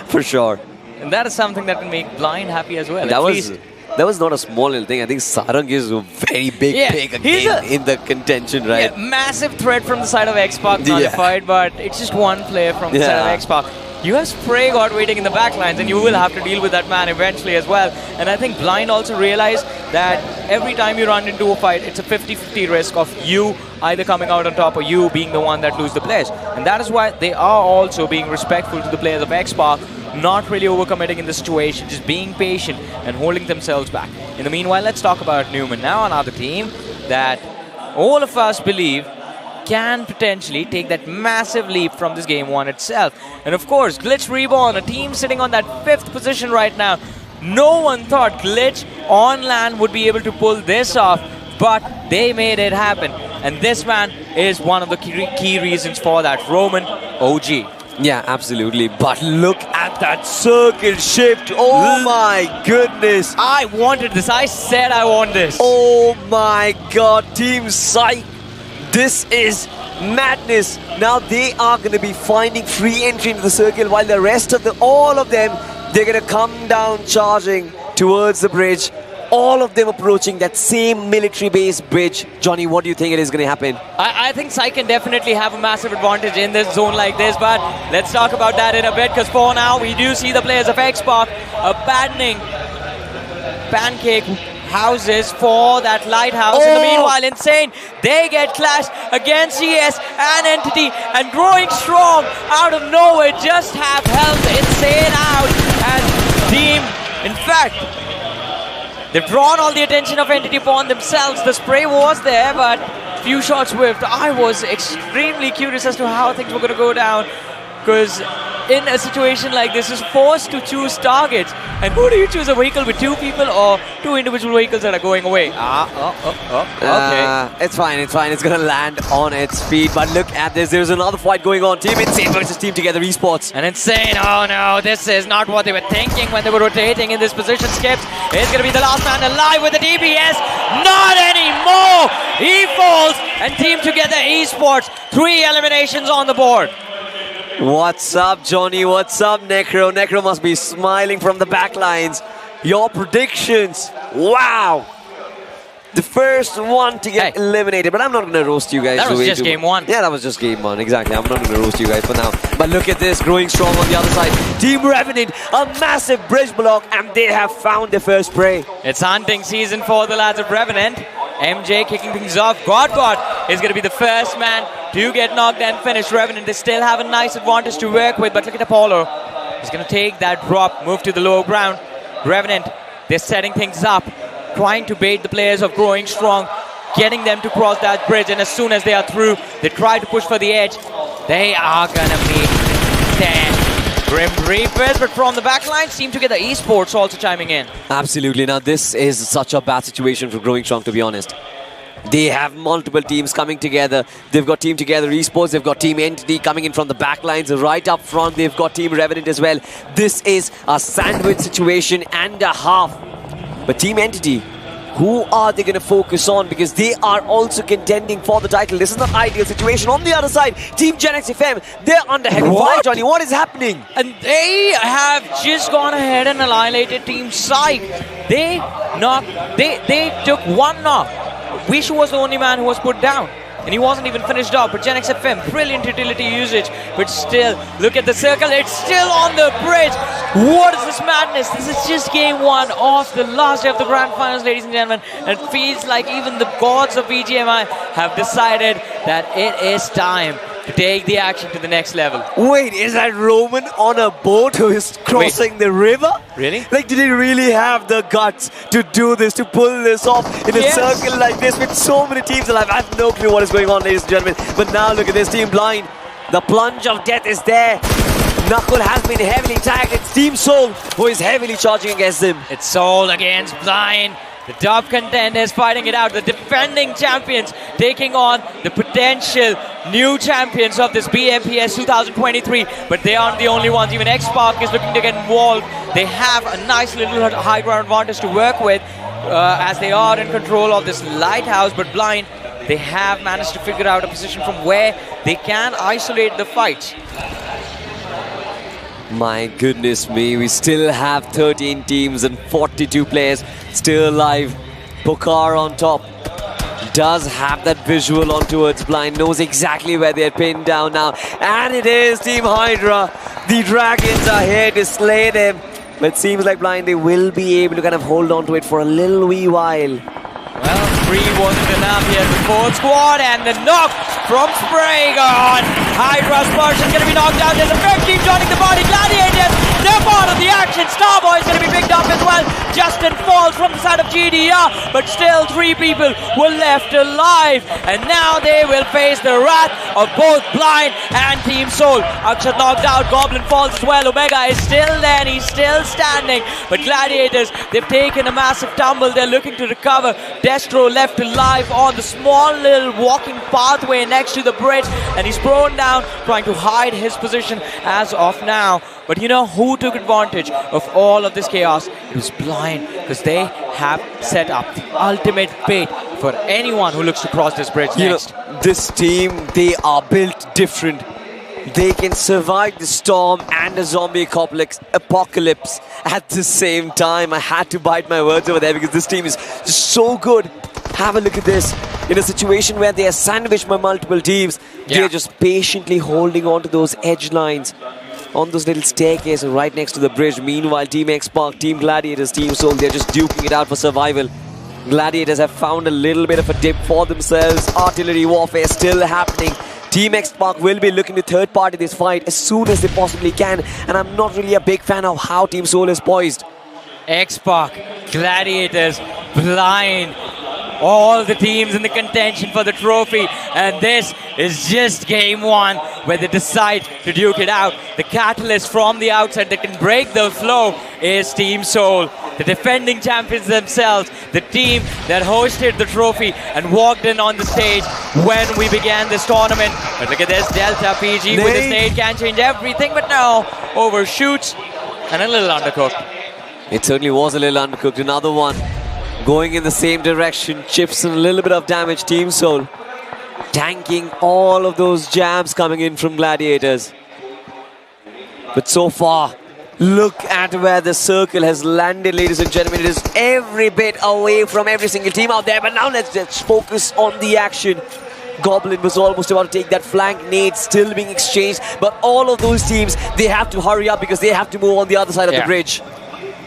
For sure. And that is something that will make Blind happy as well. That was not a small little thing. I think Sarang is a very big pick again in the contention, right? Yeah, massive threat from the side of X-Park nullified, but it's just one player from the side of X-Park. You have Spray God waiting in the back lines, and you will have to deal with that man eventually as well. And I think Blind also realized that every time you run into a fight, it's a 50-50 risk of you either coming out on top or you being the one that loses the players. And that is why they are also being respectful to the players of X-Park, not really overcommitting in the situation, just being patient and holding themselves back. In the meanwhile, let's talk about Newman. Now another team that all of us believe can potentially take that massive leap from this game 1 itself. And of course, Glitch Reborn, a team sitting on that 5th position right now. No one thought Glitch on LAN would be able to pull this off, but they made it happen. And this man is one of the key reasons for that. Roman OG. Yeah, absolutely. But look at that circle shift. Oh my goodness. I wanted this. I said I want this. Oh my god, Team Psych. This is madness. Now they are going to be finding free entry into the circle, while the rest of all of them, they're going to come down charging towards the bridge. All of them approaching that same military base bridge. Johnny, what do you think it is going to happen? I think Sai can definitely have a massive advantage in this zone like this, but let's talk about that in a bit, because for now we do see the players of X-Park abandoning pancake houses for that lighthouse. In the meanwhile, Insane, they get clashed against CS and Entity, and Growing Strong out of nowhere just have helped Insane out, and Team, in fact, they've drawn all the attention of Entity upon themselves. The spray was there, but few shots whiffed. I was extremely curious as to how things were going to go down, because in a situation like this, is forced to choose targets. And who do you choose, a vehicle with 2 people or 2 individual vehicles that are going away? Okay. It's fine, it's fine. It's going to land on its feet. But look at this. There's another fight going on. Team Insane versus Team Together Esports. And Insane, oh no, this is not what they were thinking when they were rotating in this position. Skips is going to be the last man alive with the DPS. Not anymore! He falls, and Team Together Esports, 3 eliminations on the board. What's up, Johnny? What's up, Necro? Necro must be smiling from the back lines. Your predictions. Wow. The first one to get eliminated. But I'm not going to roast you guys. That was just game 1. Yeah, that was just game 1. Exactly. I'm not going to roast you guys for now. But look at this. Growing Strong on the other side. Team Revenant, a massive bridge block. And they have found their first prey. It's hunting season for the lads of Revenant. MJ kicking things off. God is going to be the first man to get knocked and finish. Revenant, they still have a nice advantage to work with, but look at Apollo. He's going to take that drop, move to the lower ground. Revenant, they're setting things up, trying to bait the players of Growing Strong, getting them to cross that bridge, and as soon as they are through, they try to push for the edge. They are going to meet them. Grim Reapers, but from the back line, Team Together Esports also chiming in. Absolutely. Now, this is such a bad situation for Growing Strong, to be honest. They have multiple teams coming together. They've got Team Together Esports, they've got Team Entity coming in from the back lines. Right up front, they've got Team Revenant as well. This is a sandwich situation and a half. But Team Entity, Who are they going to focus on? Because they are also contending for the title. This is not ideal situation. On the other side, Team Gen X FM, they're under heavy fire, Johnny. What is happening? And they have just gone ahead and annihilated Team Psych. They took one knock. Vishu was the only man who was put down. And he wasn't even finished off. But Gen X FM, brilliant utility usage. But still, look at the circle. It's still on the bridge. What is this madness? This is just game one of the last day of the Grand Finals, ladies and gentlemen. And it feels like even the gods of BGMI have decided that it is time to take the action to the next level. Wait, is that Roman on a boat who is crossing the river? Really? Like, did he really have the guts to do this, to pull this off in a circle like this with so many teams alive? I have no clue what is going on, ladies and gentlemen. But now look at this Team Blind. The plunge of death is there. Knuckle has been heavily tagged. It's Team Soul who is heavily charging against him. It's Soul against Blind. The top contenders fighting it out. The defending champions taking on the potential new champions of this BMPS 2023. But they aren't the only ones. Even X-Park is looking to get involved. They have a nice little high ground advantage to work with as they are in control of this lighthouse. But Blind, they have managed to figure out a position from where they can isolate the fight. My goodness me, we still have 13 teams and 42 players still alive. Pokar on top does have that visual on towards Blind, knows exactly where they're pinned down now. And it is Team Hydra. The Dragons are here to slay them. But it seems like Blind, they will be able to kind of hold on to it for a little wee while. Well, 3 wasn't enough here. The 4th squad and the knock from Spragon. Hydra's Sparsh is going to be knocked out. There's a 15 joining the body. Gladiators, they're part of the action. Starboy is going to be picked up as well. Justin falls from the side of GDR, but still 3 people were left alive. And now they will face the wrath of both Blind and Team Soul. Akshat knocked out. Goblin falls as well. Omega is still there and he's still standing. But Gladiators, they've taken a massive tumble. They're looking to recover. Destro left alive on the small little walking pathway next to the bridge, and he's prone down, trying to hide his position as of now. But you know who took advantage of all of this chaos? It was Blind, because they have set up the ultimate bait for anyone who looks to cross this bridge next. Know, this team, they are built different. They can survive the storm and a zombie apocalypse at the same time. I had to bite my words over there because this team is just so good. Have a look at this. In a situation where they are sandwiched by multiple teams, they're just patiently holding on to those edge lines on those little staircases right next to the bridge. Meanwhile, Team X-Park, Team Gladiators, Team Soul, they're just duking it out for survival. Gladiators have found a little bit of a dip for themselves. Artillery warfare still happening. Team X-Park will be looking to third party this fight as soon as they possibly can, and I'm not really a big fan of how Team Soul is poised. X-Park, Gladiators, Blind, all the teams in the contention for the trophy, and this is just game one where they decide to duke it out. The catalyst from the outside that can break the flow is Team Soul, the defending champions themselves, the team that hosted the trophy and walked in on the stage when we began this tournament. But look at this, Delta PG with the stage can change everything, but no, overshoots and a little undercooked. It certainly was a little undercooked. Another one going in the same direction, chips and a little bit of damage. Team Soul tanking all of those jabs coming in from Gladiators. But so far, look at where the circle has landed, ladies and gentlemen. It is every bit away from every single team out there. But now let's just focus on the action. Goblin was almost about to take that flank nade, still being exchanged. But all of those teams, they have to hurry up because they have to move on the other side of the bridge.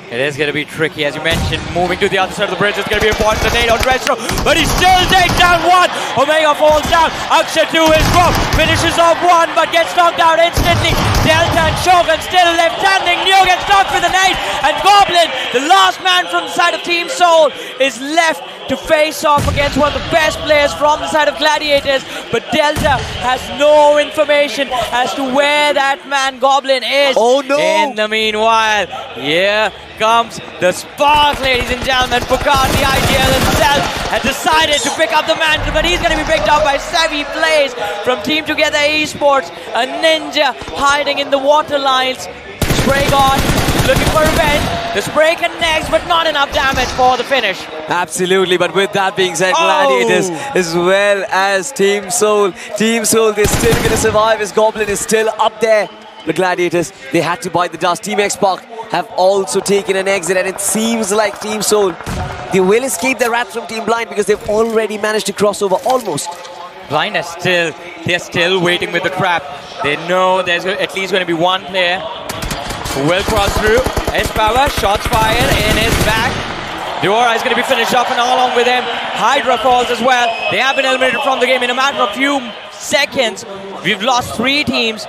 It is going to be tricky, as you mentioned. Moving to the other side of the bridge is going to be important to nade on Destro, but he still takes down one. Omega falls down. Aksha 2 is dropped. Finishes off one, but gets knocked out instantly. Delta and Shogun still left standing. Neo gets knocked with a nade, and Goblin, the last man from the side of Team Soul, is left to face off against one of the best players from the side of Gladiators. But Delta has no information as to where that man Goblin is. Oh no! In the meanwhile, comes the spark, ladies and gentlemen. Pokar, the IGL himself, has decided to pick up the mantle, but he's going to be picked up by Savvy Plays from Team Together Esports. A ninja hiding in the water lines. Spragon looking for revenge. The spray connects, but not enough damage for the finish. Absolutely, but with that being said, Gladiators as well as Team Soul, they're still going to survive as Goblin is still up there. The Gladiators, they had to bite the dust. Team X-Pac have also taken an exit, and it seems like Team Soul, they will escape the wrath from Team Blind because they've already managed to cross over almost. Blind they're still waiting with the trap. They know there's at least going to be one player who will cross through. S-Power, shots fired in his back. Deora is going to be finished off, and along with him, Hydra falls as well. They have been eliminated from the game in a matter of few seconds. We've lost 3 teams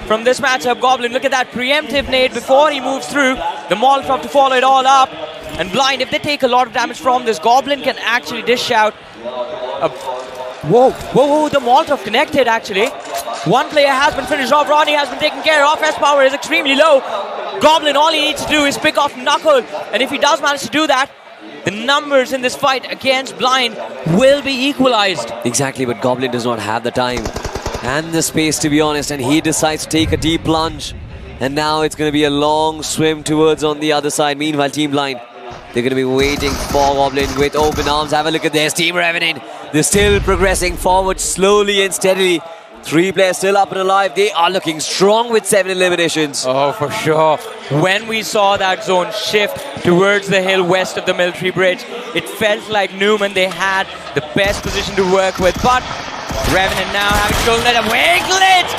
from this matchup. Goblin, look at that preemptive nade before he moves through. The Molotov to follow it all up. And Blind, if they take a lot of damage from this, Goblin can actually dish out a... Whoa, the Molotov connected actually. One player has been finished off, Ronnie has been taken care of, S-Power is extremely low. Goblin, all he needs to do is pick off Knuckle, and if he does manage to do that, the numbers in this fight against Blind will be equalized. Exactly, but Goblin does not have the time and the space, to be honest, and he decides to take a deep plunge. And now it's going to be a long swim towards on the other side. Meanwhile, Team Blind, they're going to be waiting for Goblin with open arms. Have a look at this, Team Revenant. They're still progressing forward slowly and steadily. 3 players still up and alive. They are looking strong with 7 eliminations. Oh, for sure. When we saw that zone shift towards the hill west of the military bridge, it felt like Newman, they had the best position to work with. But Revenant now having stolen it. Wiglet!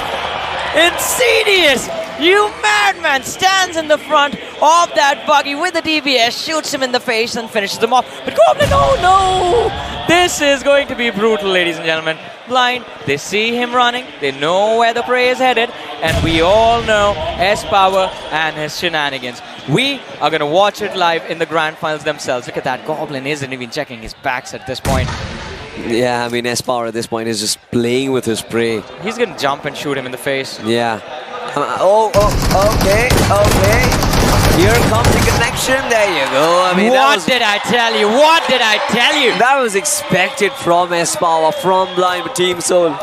Insidious! You madman! Stands in the front of that buggy with the DBS, shoots him in the face and finishes him off. But Goblin, oh no! This is going to be brutal, ladies and gentlemen. Blind, they see him running, they know where the prey is headed, and we all know S-Power and his shenanigans. We are going to watch it live in the grand finals themselves. Look at that, Goblin isn't even checking his backs at this point. Yeah, I mean, S-Power at this point is just playing with his prey. He's going to jump and shoot him in the face. Yeah. Okay. Here comes the connection. There you go. I mean, what did I tell you? What did I tell you? That was expected from S-Power, from Blind Team Soul.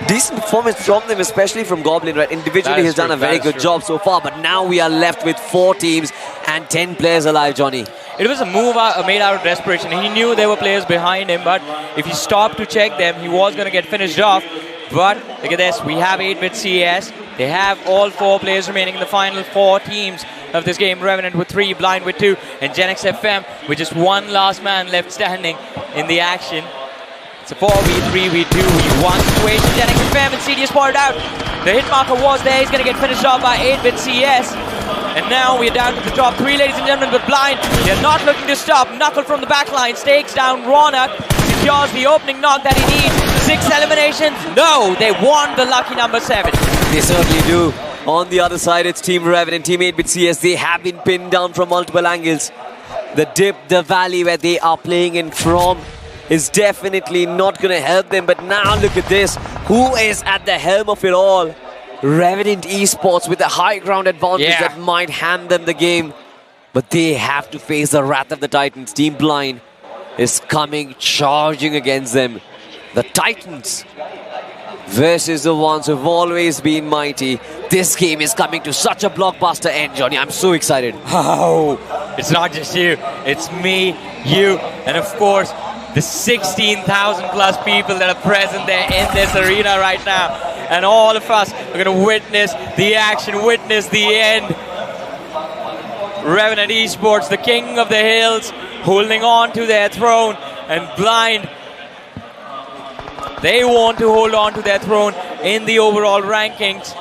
Decent performance from them, especially from Goblin, right? Individually, he's done a very good job so far, but now we are left with 4 teams and 10 players alive, Johnny. It was a move made out of desperation. He knew there were players behind him, but if he stopped to check them, he was going to get finished off. But look at this, we have 8-bit CES. They have all 4 players remaining in the final 4 teams of this game. Revenant with 3, Blind with 2, and Genx FM with just 1 last man left standing in the action. It's a 4v3v2v1 situation. Genx FM and CD is spotted out. The hit marker was there. He's going to get finished off by 8-bit CS. And now we're down to the top 3, ladies and gentlemen, but Blind, they're not looking to stop. Knuckle from the back line stakes down Ronak, secures the opening knock that he needs. 6 eliminations. No, they won the lucky number 7. They certainly do. On the other side, it's Team Revenant, Team 8-bit CS. They have been pinned down from multiple angles. The dip, the valley where they are playing in from is definitely not going to help them. But now look at this. Who is at the helm of it all? Revenant Esports with a high ground advantage that might hand them the game. But they have to face the wrath of the Titans. Team Blind is coming, charging against them. The Titans versus the ones who've always been mighty. This game is coming to such a blockbuster end, Johnny. I'm so excited. Oh, it's not just you. It's me, you, and of course, the 16,000 plus people that are present there in this arena right now. And all of us are going to witness the action, witness the end. Revenant Esports, the king of the hills, holding on to their throne, and Blind, they want to hold on to their throne in the overall rankings.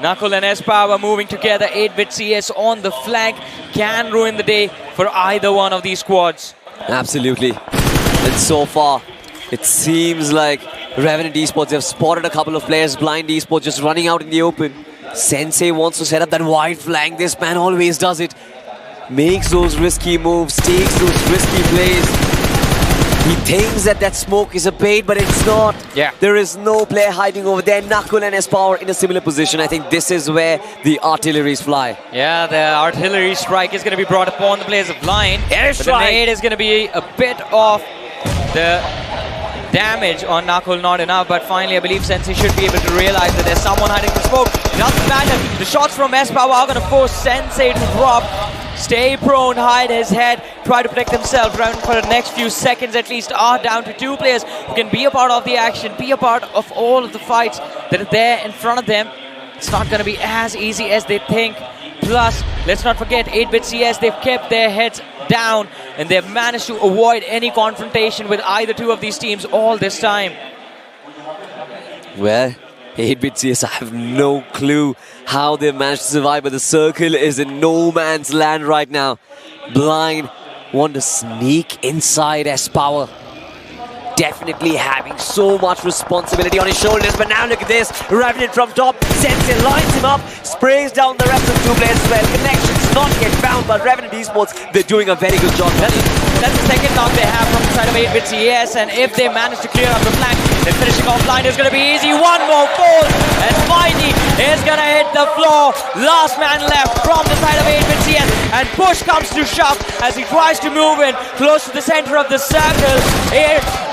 Knuckle and S-Power moving together, 8-bit CS on the flank can ruin the day for either one of these squads. Absolutely. And so far, it seems like Revenant Esports have spotted a couple of players. Blind Esports just running out in the open. Sensei wants to set up that wide flank. This man always does it. Makes those risky moves, takes those risky plays. He thinks that that smoke is a bait, but it's not. Yeah. There is no player hiding over there. Knuckle and S-Power in a similar position. I think this is where the artilleries fly. Yeah, the artillery strike is going to be brought upon the players of Blind. But the nade is going to be a bit of the damage on Knuckle, not enough. But finally, I believe Sensei should be able to realize that there's someone hiding in the smoke. Doesn't matter. The shots from S-Power are going to force Sensei to drop. stay prone, hide his head, try to protect themselves around for the next few seconds at least. Are down to 2 players who can be a part of the action, be a part of all of the fights that are there in front of them. It's not going to be as easy as they think. Plus, let's not forget 8-bit CS, they've kept their heads down and they've managed to avoid any confrontation with either two of these teams all this time. Well, 8-bit CS, I have no clue how they managed to survive, but the circle is in no man's land right now. Blind want to sneak inside S-Power. Definitely having so much responsibility on his shoulders, but now look at this. Revenant from top, Sensei lines him up, sprays down the rest of the 2 players as well. Connections not yet found, but Revenant Esports, they're doing a very good job. That's the second knock they have from the side of 8-bit CS, and if they manage to clear up the flank, then finishing off Blind is going to be easy. One more fall, and Mighty is going to hit the floor. Last man left from the side of 8-bit CS, and push comes to shove as he tries to move in close to the center of the circle.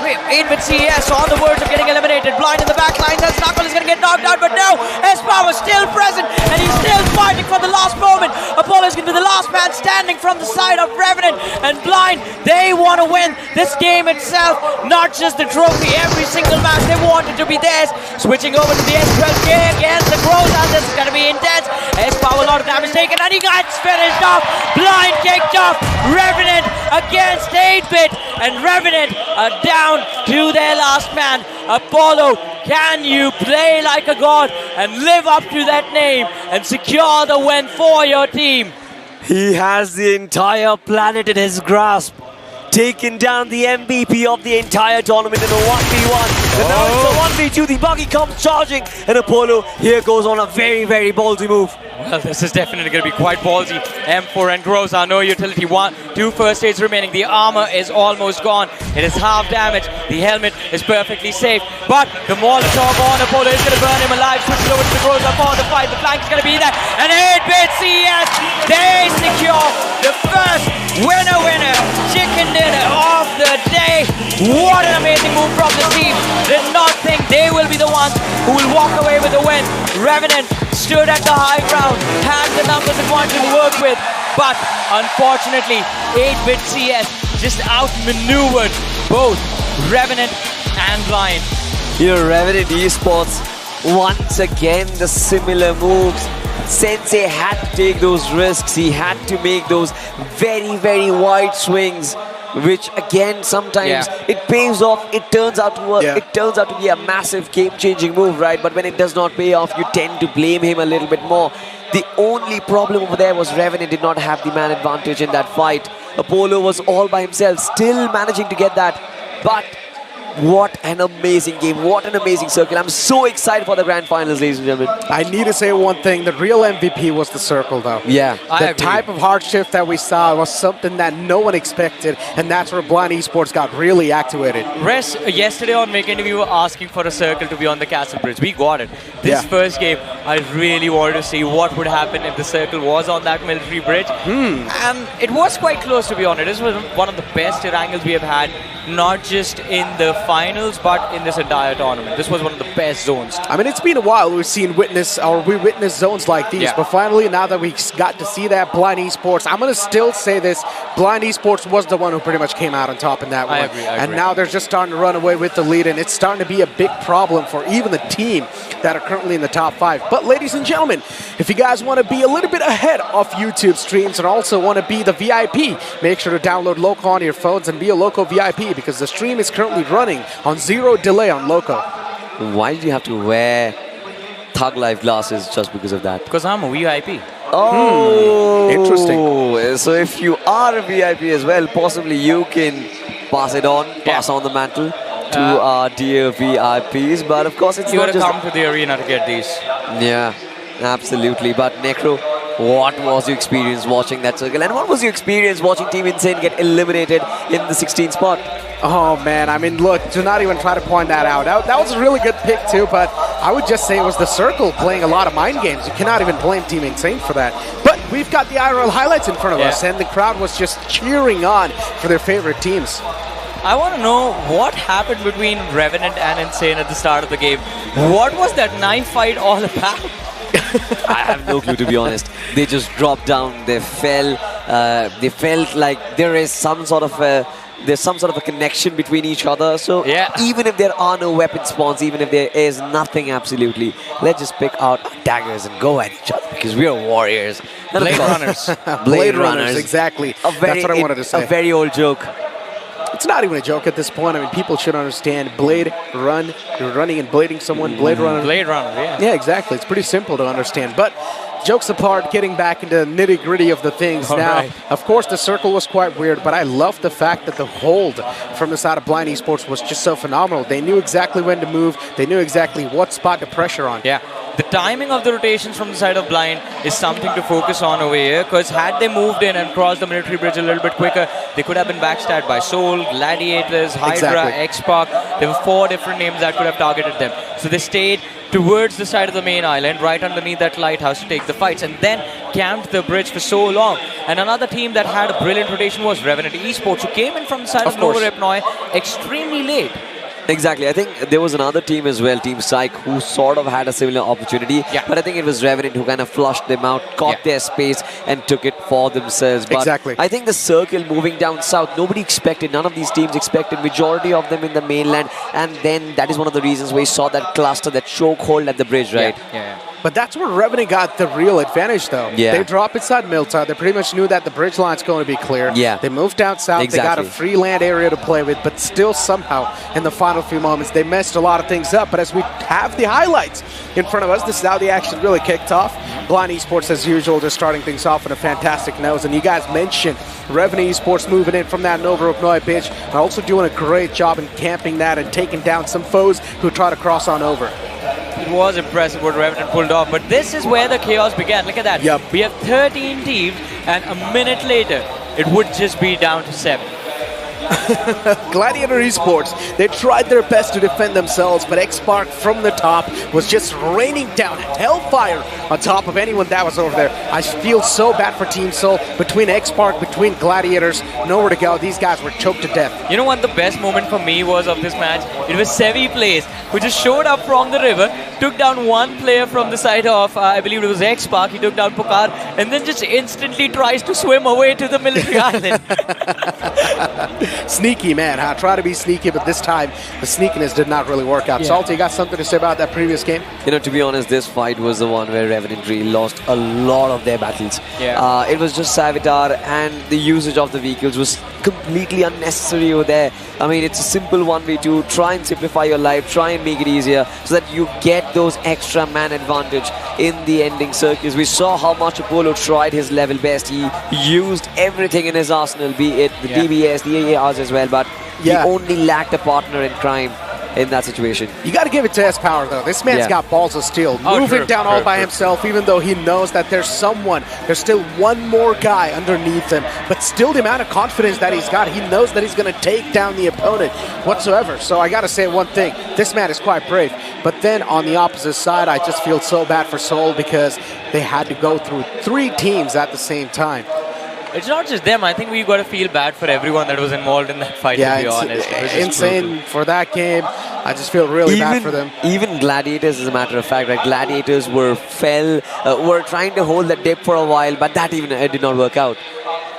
8-bit CS on the verge of getting eliminated. Blind in the back line, that's Knuckle is going to get knocked out, but no, S-Power still present, and he's still fighting for the last moment. Apollo is going to be the last man standing from the side of Revenant, and Blind, they want to win this game itself, not just the trophy. Every single match they want it to be theirs. Switching over to the S12K against the Groza, this is going to be intense. S-Power, a lot of damage taken, and he gets finished off. Blind kicked off. Revenant against 8-bit, and Revenant are down to their last man. Apollo, can you play like a god and live up to that name and secure the win for your team? He has the entire planet in his grasp. Taking down the MVP of the entire tournament in a 1v1. And now it's a 1v2. The buggy comes charging. And Apollo here goes on a very, very ballsy move. Well, this is definitely going to be quite ballsy. M4 and Groza, no utility. 2 first aids remaining. The armor is almost gone. It is half damage. The helmet is perfectly safe. But the Molotov on Apollo is going to burn him alive. Switches over to the Groza for the fight. The flank is going to be there. And 8-bit CS, they secure the first winner chicken dinner of the day. What an amazing move from the team. Did not think they will be the ones who will walk away with the win. Revenant stood at the high ground, had the numbers it wanted to work with, but unfortunately 8-bit CS just outmaneuvered both Revenant and Blind. Here Revenant Esports, once again the similar moves. Sensei had to take those risks. He had to make those very, very wide swings, which again sometimes it pays off. It turns out to be a massive game-changing move, right? But when it does not pay off, you tend to blame him a little bit more. The only problem over there was Revenant did not have the man advantage in that fight. Apollo was all by himself, still managing to get that. But what an amazing game, what an amazing circle. I'm so excited for the grand finals, ladies and gentlemen. I need to say one thing, the real MVP was the circle though. Yeah. The type of hardship that we saw was something that no one expected, and that's where Blind Esports got really activated. Res, yesterday on Weekend we were asking for a circle to be on the Castle Bridge. We got it. This first game, I really wanted to see what would happen if the circle was on that military bridge. And it was quite close, to be honest. This was one of the best angles we have had, not just in the finals, but in this entire tournament. This was one of the best zones. I mean, it's been a while we witnessed zones like these, but finally, now that we got to see that, Blind Esports, I'm going to still say this, Blind Esports was the one who pretty much came out on top in that one. I agree. And now they're just starting to run away with the lead, and it's starting to be a big problem for even the team that are currently in the top 5. But ladies and gentlemen, if you guys want to be a little bit ahead of YouTube streams and also want to be the VIP, make sure to download Loco on your phones and be a Loco VIP, because the stream is currently running on 0 delay on Loco. Why did you have to wear Thug Life glasses just because of that? Because I'm a VIP. Oh, interesting. So if you are a VIP as well, possibly you can pass on the mantle to our dear VIPs. But of course, it's you not gotta just come to the arena to get these. Yeah, absolutely. But Necro, what was your experience watching that circle? And what was your experience watching Team Insane get eliminated in the 16th spot? Oh man, I mean, look, do not even try to point that out. That was a really good pick too, but I would just say it was the circle playing a lot of mind games. You cannot even blame Team Insane for that. But we've got the IRL highlights in front of us, and the crowd was just cheering on for their favorite teams. I want to know what happened between Revenant and Insane at the start of the game. What was that knife fight all about? I have no clue, to be honest. They just dropped down, they fell, They felt like there's some sort of a connection between each other. So even if there are no weapon spawns, even if there is nothing absolutely, let's just pick out our daggers and go at each other because we are warriors. Blade runners. Blade runners, exactly. That's what I wanted to say. A very old joke. It's not even a joke at this point. I mean, people should understand blade, run, you're running and blading someone, blade runner. Blade runner, yeah. Yeah, exactly. It's pretty simple to understand. But jokes apart, getting back into the nitty-gritty of the things now. Of course, the circle was quite weird, but I love the fact that the hold from the side of Blind Esports was just so phenomenal. They knew exactly when to move. They knew exactly what spot to pressure on. Yeah. The timing of the rotations from the side of Blind is something to focus on over here, because had they moved in and crossed the military bridge a little bit quicker, they could have been backstabbed by Soul, Gladiators, Hydra, X-Pac. There were 4 different names that could have targeted them. So they stayed towards the side of the main island, right underneath that lighthouse to take the fights, and then camped the bridge for so long. And another team that had a brilliant rotation was Revenant Esports, who came in from the side of Nova Repnoi extremely late. Exactly. I think there was another team as well, Team Psych, who sort of had a similar opportunity. But I think it was Revenant who kind of flushed them out, caught their space, and took it for themselves. But I think the circle moving down south, nobody expected, none of these teams expected, majority of them in the mainland. And then that is one of the reasons we saw that cluster, that chokehold at the bridge, right? Yeah. But that's where Revenant got the real advantage, though. They drop inside Milta. They pretty much knew that the bridge line's going to be clear. They moved down south. They got a free land area to play with, but still somehow in the final few moments, they messed a lot of things up. But as we have the highlights in front of us, this is how the action really kicked off. Blind Esports, as usual, just starting things off on a fantastic nose. And you guys mentioned Revenant Esports moving in from that Nova Repnoi pitch and also doing a great job in camping that and taking down some foes who try to cross on over. It was impressive what Revenant pulled off, but this is where the chaos began. Look at that. We have 13 teams, and a minute later, it would just be down to 7. Gladiator Esports, they tried their best to defend themselves, but X-Pac from the top was just raining down hellfire on top of anyone that was over there. I feel so bad for Team Soul. Between X-Pac, between Gladiators, nowhere to go. These guys were choked to death. You know what the best moment for me was of this match? It was Sevi Place, who just showed up from the river, took down one player from the side of, I believe it was X-Pac, he took down Pokar, and then just instantly tries to swim away to the military island. Sneaky, man. I try to be sneaky, but this time the sneakiness did not really work out. Salty, you got something to say about that previous game? You know, to be honest, this fight was the one where Revenant really lost a lot of their battles. It was just Savitar, and the usage of the vehicles was completely unnecessary over there. I mean, it's a simple 1v2. Try and simplify your life. Try and make it easier so that you get those extra man advantage in the ending circles. We saw how much Apollo tried his level best. He used everything in his arsenal, be it the DBS, the AARs as well, but he only lacked a partner in crime in that situation. You got to give it to S-Power, though. This man's got balls of steel. Moving down all by himself, even though he knows that there's still one more guy underneath him, but still the amount of confidence that he's got, he knows that he's going to take down the opponent whatsoever. So I got to say one thing, this man is quite brave. But then on the opposite side, I just feel so bad for Seoul because they had to go through 3 teams at the same time. It's not just them. I think we got to feel bad for everyone that was involved in that fight, to be honest. It's insane for that game. I just feel really bad for them. Even Gladiators, as a matter of fact, right? Gladiators were trying to hold that dip for a while, but that even did not work out.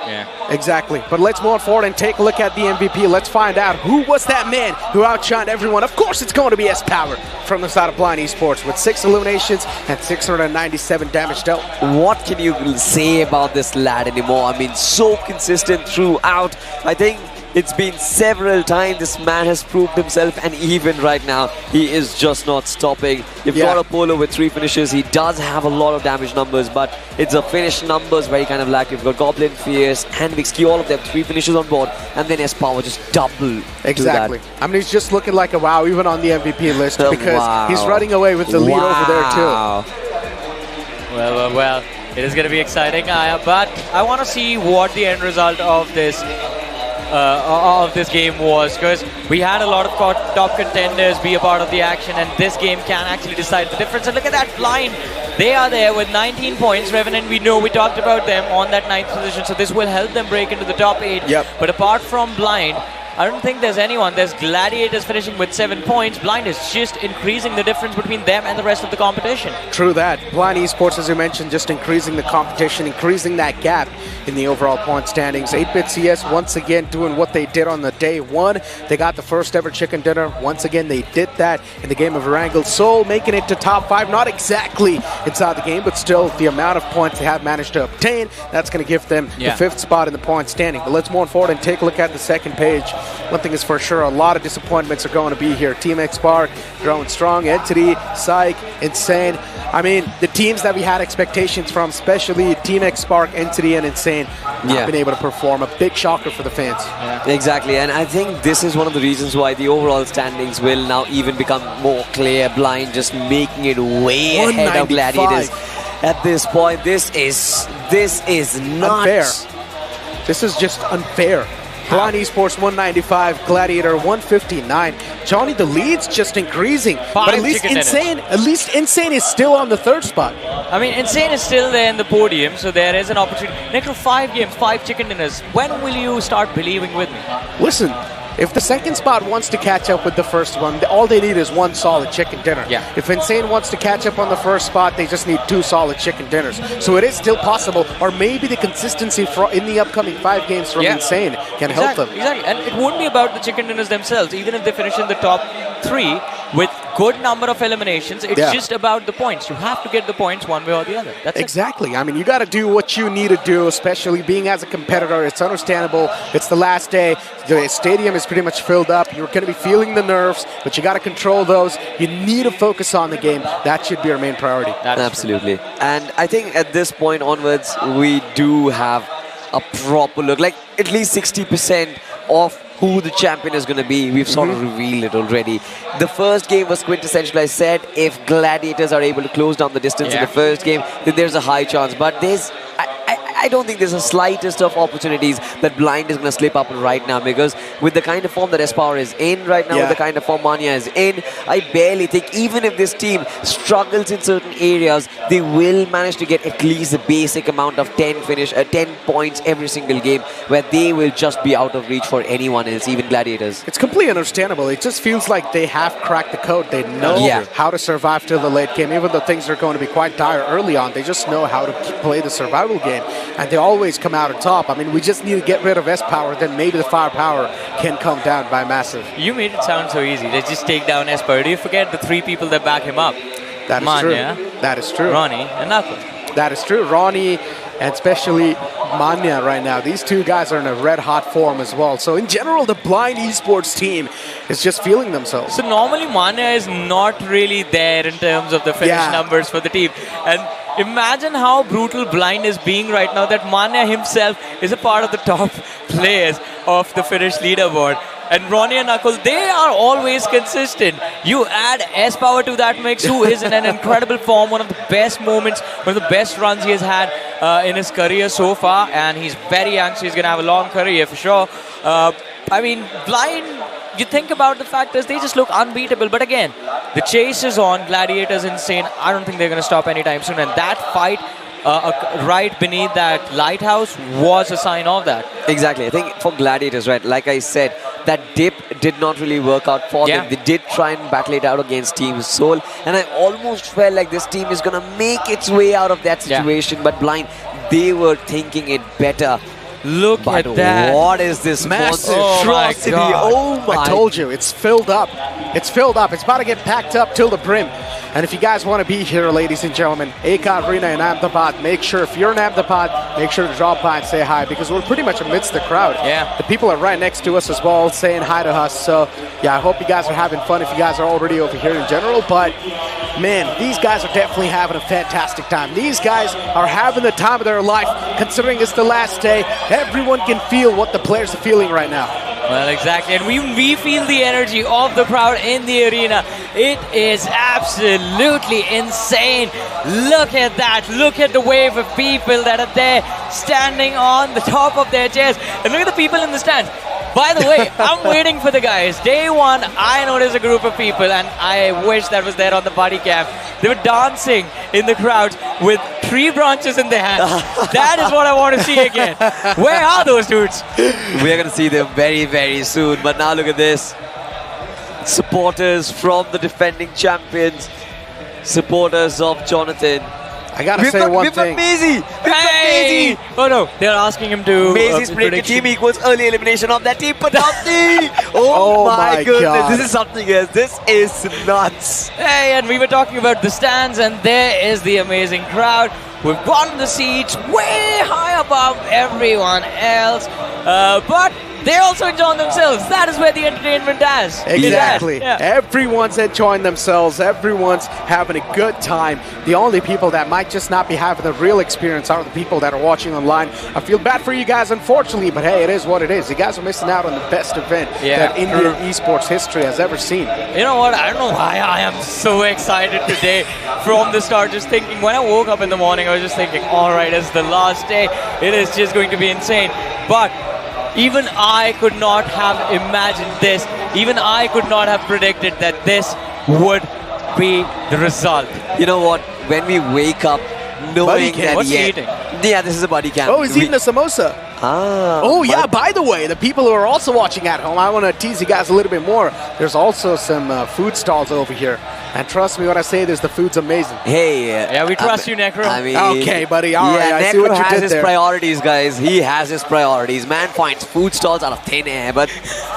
Yeah, exactly. But let's move forward and take a look at the MVP. Let's find out who was that man who outshined everyone. Of course, it's going to be S-Power from the side of Blind Esports with 6 eliminations and 697 damage dealt. What can you say about this lad anymore? I mean, so consistent throughout. I think it's been several times this man has proved himself, and even right now, he is just not stopping. You've got Apollo with 3 finishes. He does have a lot of damage numbers, but it's the finish numbers where he kind of lack. You've got Goblin, Fierce, and Vixky, all of them 3 finishes on board, and then S-Power just double. Exactly. I mean, he's just looking like a wow, even on the MVP list, because he's running away with the lead over there, too. Well, it is going to be exciting, but I want to see what the end result of this game was, because we had a lot of top contenders be a part of the action, and this game can actually decide the difference. And look at that, Blind. They are there with 19 points. Revenant, we talked about them on that 9th position, so this will help them break into the top 8. But apart from Blind, I don't think there's anyone. There's Gladiators finishing with 7 points. Blind is just increasing the difference between them and the rest of the competition. True that. Blind Esports, as you mentioned, just increasing the competition, increasing that gap in the overall point standings. 8-Bit CS once again doing what they did on the day one. They got the first ever chicken dinner. Once again, they did that in the game of Erangel Seoul, making it to top 5. Not exactly inside the game, but still the amount of points they have managed to obtain, that's going to give them the 5th spot in the point standing. But let's move forward and take a look at the second page. One thing is for sure, a lot of disappointments are going to be here. Team X Spark growing strong, Entity, Psych, Insane. I mean, the teams that we had expectations from, especially Team X Spark, Entity, and Insane, not been able to perform. A big shocker for the fans. Exactly, and I think this is one of the reasons why the overall standings will now even become more clear. Blind just making it way ahead of Gladiators at this point. This is nuts. Unfair. This is just unfair. Blind Esports 195, Gladiator 159. Johnny, the lead's just increasing. But at least Insane is still on the 3rd spot. I mean, Insane is still there in the podium, so there is an opportunity. Necro, 5 games, 5 chicken dinners. When will you start believing with me? Listen, if the second spot wants to catch up with the first one, all they need is 1 solid chicken dinner. If Insane wants to catch up on the first spot, they just need 2 solid chicken dinners. So it is still possible, or maybe the consistency in the upcoming 5 games from Insane can help them. Exactly, and it won't be about the chicken dinners themselves. Even if they finish in the top 3 with good number of eliminations, it's just about the points. You have to get the points one way or the other. That's exactly. I mean, you got to do what you need to do, especially being as a competitor. It's understandable. It's the last day. The stadium is pretty much filled up. You're going to be feeling the nerves, but you got to control those. You need to focus on the game. That should be our main priority. Absolutely. And I think at this point onwards, we do have a proper look, like at least 60% of who the champion is going to be. We've sort of revealed it already. The first game was quintessential. I said if Gladiators are able to close down the distance in the first game, then there's a high chance. But I don't think there's the slightest of opportunities that Blind is going to slip up right now, because with the kind of form that Espoir is in right now, with the kind of form Mania is in, I barely think even if this team struggles in certain areas, they will manage to get at least the basic amount of 10 points every single game, where they will just be out of reach for anyone else, even Gladiators. It's completely understandable. It just feels like they have cracked the code. They know how to survive till the late game, even though things are going to be quite dire early on. They just know how to play the survival game. And they always come out on top. I mean, we just need to get rid of S-Power, then maybe the firepower can come down by massive. You made it sound so easy. They just take down S-Power. Do you forget the 3 people that back him up? That is Manya, true. That is true. Ronnie and Knuckle. That is true. Ronnie and especially Manya right now. These 2 guys are in a red-hot form as well. So in general, the Blind Esports team is just feeling themselves. So normally Manya is not really there in terms of the finish numbers for the team. And imagine how brutal Blind is being right now, that Manya himself is a part of the top players of the Finnish leaderboard. And Ronnie and Knuckle, they are always consistent. You add S-Power to that mix, who is in an incredible form, one of the best moments, one of the best runs he has had in his career so far, and he's very young, so he's going to have a long career for sure. I mean, Blind, you think about the factors, they just look unbeatable. But again, the chase is on. Gladiators Insane. I don't think they're going to stop anytime soon. And that fight right beneath that lighthouse was a sign of that. Exactly. I think for Gladiators, right, like I said, that dip did not really work out for them. They did try and battle it out against Team Seoul. And I almost felt like this team is going to make its way out of that situation. But Blind, they were thinking it better. Look at that. What is this massive monstrosity? Oh my. I told you, it's filled up. It's filled up. It's about to get packed up till the brim. And if you guys want to be here, ladies and gentlemen, Eka Arena in Ahmedabad, make sure, if you're in Ahmedabad, make sure to drop by and say hi, because we're pretty much amidst the crowd. The people are right next to us as well, saying hi to us. So, yeah, I hope you guys are having fun if you guys are already over here in general. But, man, these guys are definitely having a fantastic time. These guys are having the time of their life, considering it's the last day. Everyone can feel what the players are feeling right now. Well, exactly. And we feel the energy of the crowd in the arena. It is absolutely insane. Look at that. Look at the wave of people that are there standing on the top of their chairs. And look at the people in the stands. By the way, I'm waiting for the guys. Day one, I noticed a group of people, and I wish that was there on the body cam. They were dancing in the crowd with tree branches in their hands. That is what I want to see again. Where are those dudes? We're going to see them very, very soon. But now look at this. Supporters from the defending champions. Supporters of Jonathan. I gotta say one we've thing. got Maisie. We've got Maisie. Oh no, they're asking him to. Maisie's predicted prediction. team equals early elimination of that team, but not me. Oh, my goodness. God. This is something else. This is nuts. Hey, and we were talking about the stands, and there is the amazing crowd. We've gotten the seats way high above everyone else, but they're also enjoying themselves. That is where the entertainment is. Exactly. Yeah. Everyone's enjoying themselves. Everyone's having a good time. The only people that might just not be having the real experience are the people that are watching online. I feel bad for you guys, unfortunately, but hey, it is what it is. You guys are missing out on the best event that Indian esports history has ever seen. You know what? I don't know why I am so excited today from the start. Just thinking, when I woke up in the morning, I was just thinking, all right, it's the last day. It is just going to be insane. But even I could not have imagined this. Even I could not have predicted that this would be the result. You know what? When we wake up knowing that What's he eating? Yeah, this is a buddy camp. Oh, he's eating a samosa. Oh, yeah, by the way, the people who are also watching at home, I want to tease you guys a little bit more. There's also some food stalls over here. And trust me when I say this, the food's amazing. Hey. Yeah, we trust you, Necro. I mean, okay, buddy. All right, I Necro see what you has did his there. priorities, guys. He has his priorities. Man finds food stalls out of thin air. But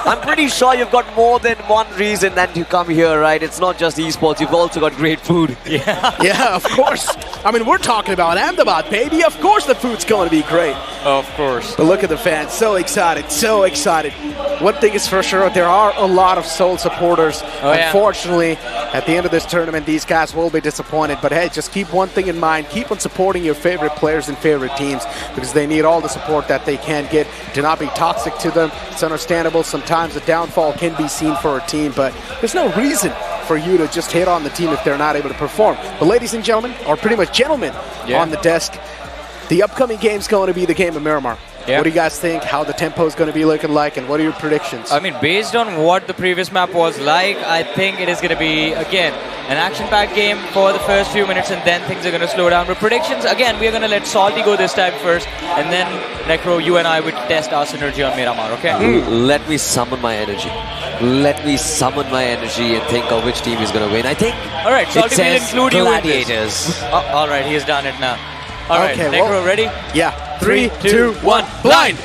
I'm pretty sure you've got more than one reason that you come here, right? It's not just esports. You've also got great food. Yeah, of course. I mean, we're talking about Ahmedabad, baby. Of course the food's going to be great. Of course. But look at the fans. So excited. So excited. One thing is for sure, there are a lot of Seoul supporters. Unfortunately, at the end of this tournament, these guys will be disappointed. But hey, just keep one thing in mind. Keep on supporting your favorite players and favorite teams because they need all the support that they can get. Do not be toxic to them. It's understandable. Sometimes a downfall can be seen for a team, but there's no reason for you to just hate on the team if they're not able to perform. But ladies and gentlemen, or pretty much gentlemen on the desk, the upcoming game is going to be the game of Miramar. Yeah. What do you guys think? How the tempo is going to be looking like, and what are your predictions? I mean, based on what the previous map was like, I think it is going to be, again, an action-packed game for the first few minutes, and then things are going to slow down. But predictions, again, we are going to let Salty go this time first, and then, Necro, you and I would test our synergy on Miramar, okay? Let me summon my energy. Let me summon my energy and think of which team is going to win. I think all right, Salty will include you in this. Gladiators. All right, he has done it now. All right, Okay, Necro, well, ready? Yeah. 3, 2, 2, 1, blind!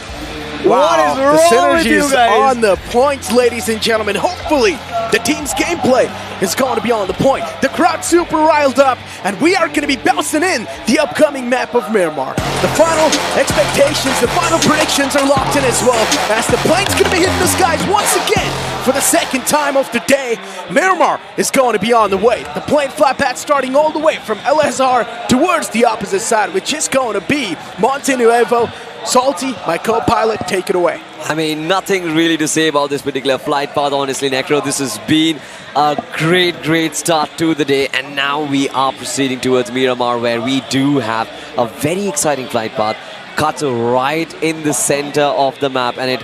What is the wrong synergy with you is guys? on the points, ladies and gentlemen. Hopefully, the team's gameplay is going to be on the point. The crowd's super riled up, and we are going to be bouncing in the upcoming map of Miramar. The final expectations, the final predictions are locked in as well, as the plane's going to be hitting the skies once again for the second time of the day. Miramar is going to be on the way. The plane flat path starting all the way from El Azhar towards the opposite side, which is going to be Monte Nuevo. Salty, my co-pilot, take it away. I mean, nothing really to say about this particular flight path, honestly, Necro. This has been a great start to the day, and now we are proceeding towards Miramar, where we do have a very exciting flight path. Cuts right in the center of the map, and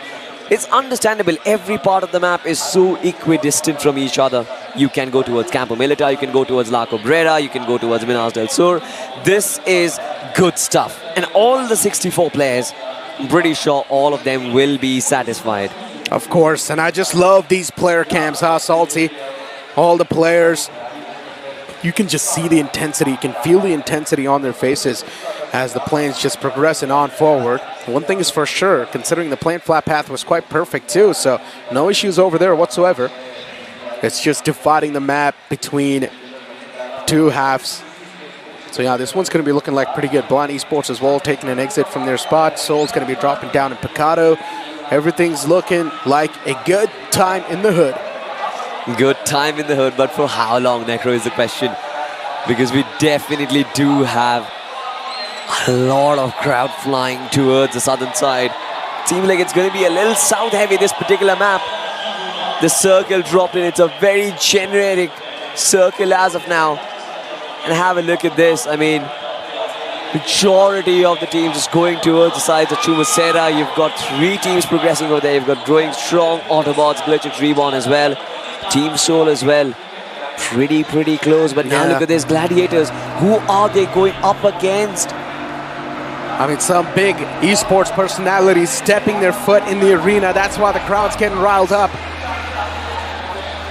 it's understandable. Every part of the map is so equidistant from each other. You can go towards Campo Militar, you can go towards La Cabrera, you can go towards Minas del Sur. This is good stuff. And all the 64 players, I'm pretty sure all of them will be satisfied. Of course, and I just love these player cams, huh, Salty? All the players, you can just see the intensity, you can feel the intensity on their faces as the plane's just progressing on forward. One thing is for sure, considering the plane flat path was quite perfect too, so no issues over there whatsoever. It's just dividing the map between two halves. So yeah, this one's going to be looking like pretty good. Blind Esports as well, taking an exit from their spot. Seoul's going to be dropping down in Picado. Everything's looking like a good time in the hood. Good time in the hood, but for how long, Necro, is the question. Because we definitely do have a lot of crowd flying towards the southern side. Seems like it's going to be a little south heavy, this particular map. The circle dropped in. It's a very generic circle as of now. And have a look at this. I mean, majority of the teams is going towards the sides of Chumacera. You've got 3 teams progressing over there. You've got Growing Strong, Autobots, Glitchix, Reborn as well. Team Soul as well. pretty close. But now look at these Gladiators. Who are they going up against? I mean, some big esports personalities stepping their foot in the arena. That's why the crowd's getting riled up.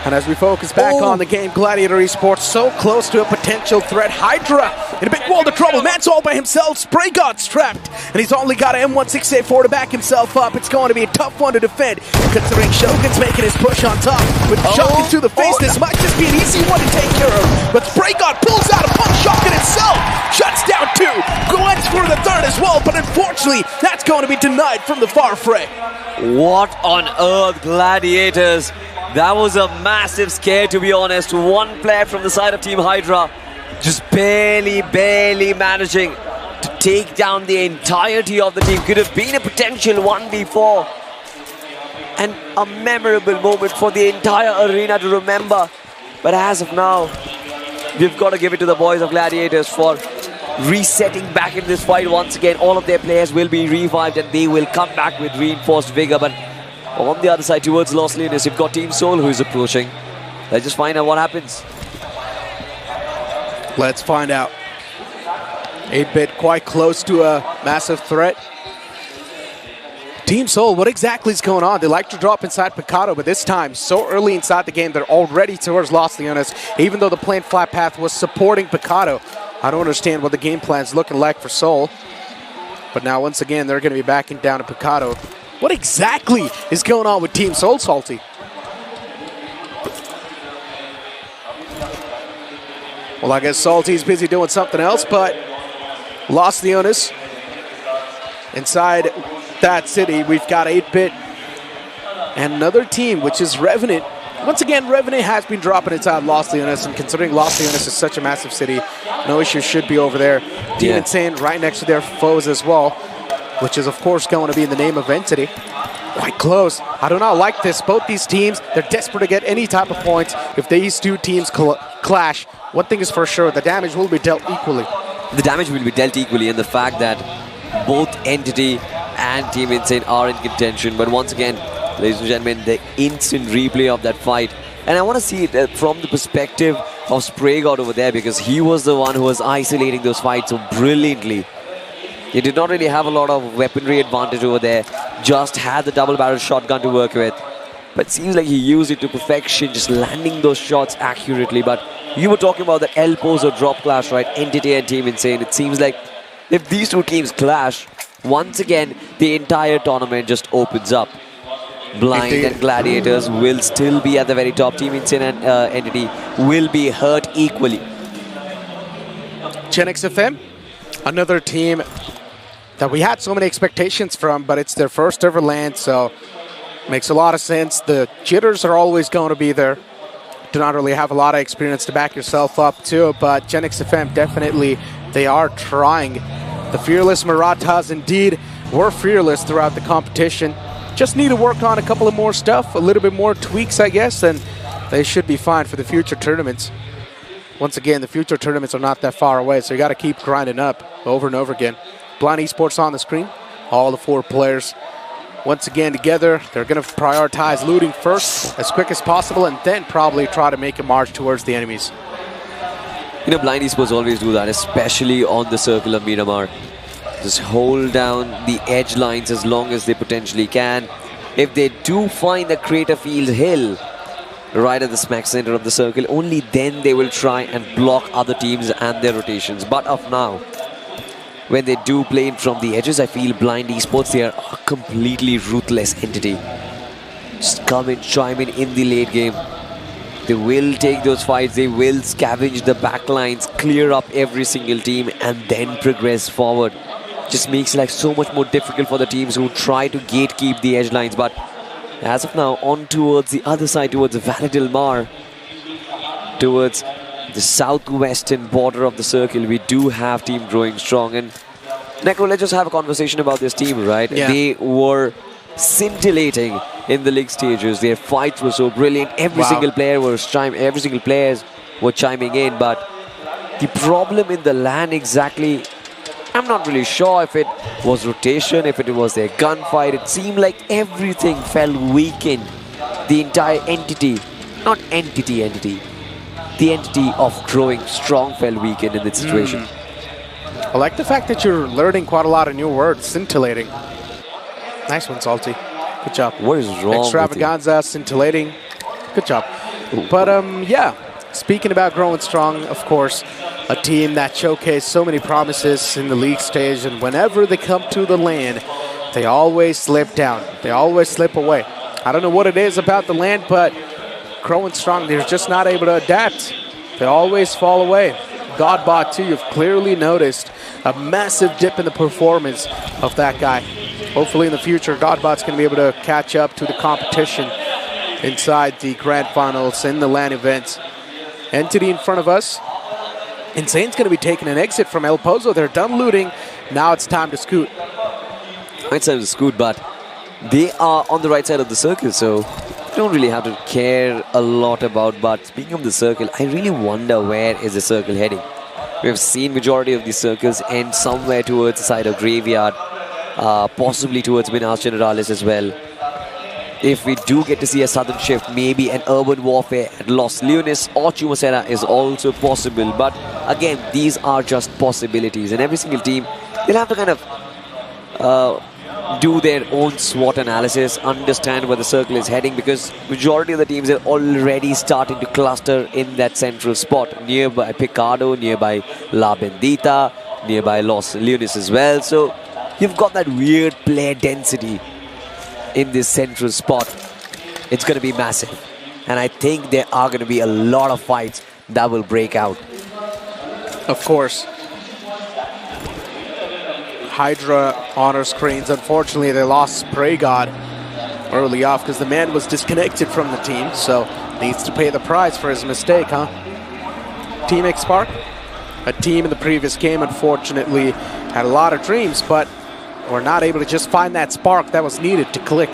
And as we focus back on the game, Gladiator Esports so close to a potential threat. Hydra in a big world of trouble. Man's all by himself. Spray God's trapped. And he's only got an M1684 to back himself up. It's going to be a tough one to defend, considering Shogun's making his push on top. With Shogun to the face, this might just be an easy one to take care of. But Spray God pulls out a punch. Shogun himself shuts down two. Going for the third as well, but unfortunately, that's going to be denied from the far fray. What on earth, Gladiators? That was a massive scare, to be honest. One player from the side of Team Hydra just barely managing to take down the entirety of the team. Could have been a potential 1v4 and a memorable moment for the entire arena to remember. But as of now, we've got to give it to the boys of Gladiators for resetting back in this fight once again. All of their players will be revived and they will come back with reinforced vigor. But on the other side, towards Los Leones, you've got Team Soul who is approaching. Let's just find out what happens. Let's find out. 8-bit quite close to a massive threat. Team Soul, what exactly is going on? They like to drop inside Picado, but this time, so early inside the game, they're already towards Los Leones, even though the planned flat path was supporting Picado. I don't understand what the game plan's looking like for Soul. But now, once again, they're going to be backing down to Picado. What exactly is going on with Team Soul, Salty? Well, I guess Salty's busy doing something else, but Los Leones inside that city. We've got 8-bit and another team, which is Revenant. Once again, Revenant has been dropping inside Los Leones, and considering Los Leones is such a massive city, no issue should be over there. Team Insane right next to their foes as well, which is, of course, going to be in the name of Entity. Quite close. I do not like this. Both these teams, they're desperate to get any type of points. If these two teams clash, one thing is for sure, the damage will be dealt equally. The damage will be dealt equally, and the fact that both Entity and Team Insane are in contention. But once again, ladies and gentlemen, the instant replay of that fight. And I want to see it from the perspective of Spray God over there, because he was the one who was isolating those fights so brilliantly. He did not really have a lot of weaponry advantage over there, just had the double-barrel shotgun to work with. But it seems like he used it to perfection, just landing those shots accurately. But you were talking about the El Pozo drop clash, right? Entity and Team Insane. It seems like if these two teams clash, once again, the entire tournament just opens up. Blind and Gladiators will still be at the very top. Team Insane and Entity will be hurt equally. Gen X FM, another team that we had so many expectations from, but it's their first ever land, so makes a lot of sense. The jitters are always going to be there. Do not really have a lot of experience to back yourself up too, but Gen X FM definitely, they are trying. The fearless Marathas indeed were fearless throughout the competition. Just need to work on a couple of more stuff, a little bit more tweaks, I guess, and they should be fine for the future tournaments. Once again, the future tournaments are not that far away, so you got to keep grinding up over and over again. Blind Esports on the screen. All the four players once again together. They're going to prioritize looting first as quick as possible, and then probably try to make a march towards the enemies. You know, Blind Esports always do that, especially on the circle of Miramar. Just hold down the edge lines as long as they potentially can. If they do find the Crater Field Hill right at the smack center of the circle, only then they will try and block other teams and their rotations. But of now, when they do play in from the edges, I feel Blind Esports, they are a completely ruthless entity. Just come and chime in the late game. They will take those fights, they will scavenge the backlines, clear up every single team, and then progress forward. Just makes life so much more difficult for the teams who try to gatekeep the edge lines. But as of now, on towards the other side, towards Vanadil Mar, towards the southwestern border of the circle, we do have Team Growing Strong. And Necro, let's just have a conversation about this team, right? Yeah. They were scintillating in the league stages. Their fights were so brilliant. Every single player was every single players were chiming in. But the problem in the LAN exactly, I'm not really sure if it was rotation, if it was their gunfight. It seemed like everything fell weakened. The entire entity, not entity. the entity of growing strong felt weakened in this situation. I like the fact that you're learning quite a lot of new words. Scintillating. Nice one, Salty. Good job. What is wrong Extravaganza, scintillating. Good job. But yeah, speaking about growing strong, of course, a team that showcased so many promises in the league stage, and whenever they come to the LAN, they always slip down. They always slip away. I don't know what it is about the LAN, but growing strong, they're just not able to adapt. They always fall away. Godbot too, you've clearly noticed a massive dip in the performance of that guy. Hopefully in the future, Godbot's going to be able to catch up to the competition inside the grand finals in the LAN events. Entity in front of us. Insane's going to be taking an exit from El Pozo. They're done looting. Now it's time to scoot. It's time to scoot, but they are on the right side of the circle, so you don't really have to care a lot about. But speaking of the circle, I really wonder where is the circle heading. We have seen majority of these circles end somewhere towards the side of Graveyard, possibly towards Minas Generalis as well. If we do get to see a southern shift, maybe an urban warfare at Los Leones or Chumacera is also possible. But again, these are just possibilities, and every single team, they'll have to kind of do their own SWOT analysis, understand where the circle is heading, because majority of the teams are already starting to cluster in that central spot, nearby Picado, nearby La Bendita, nearby Los Leones as well. So you've got that weird player density in this central spot. It's going to be massive, and I think there are going to be a lot of fights that will break out. Of course. Hydra honor screens. Unfortunately, they lost Spray God early off because the man was disconnected from the team, so needs to pay the price for his mistake, huh? Team X Spark, a team in the previous game, unfortunately, had a lot of dreams, but were not able to just find that spark that was needed to click.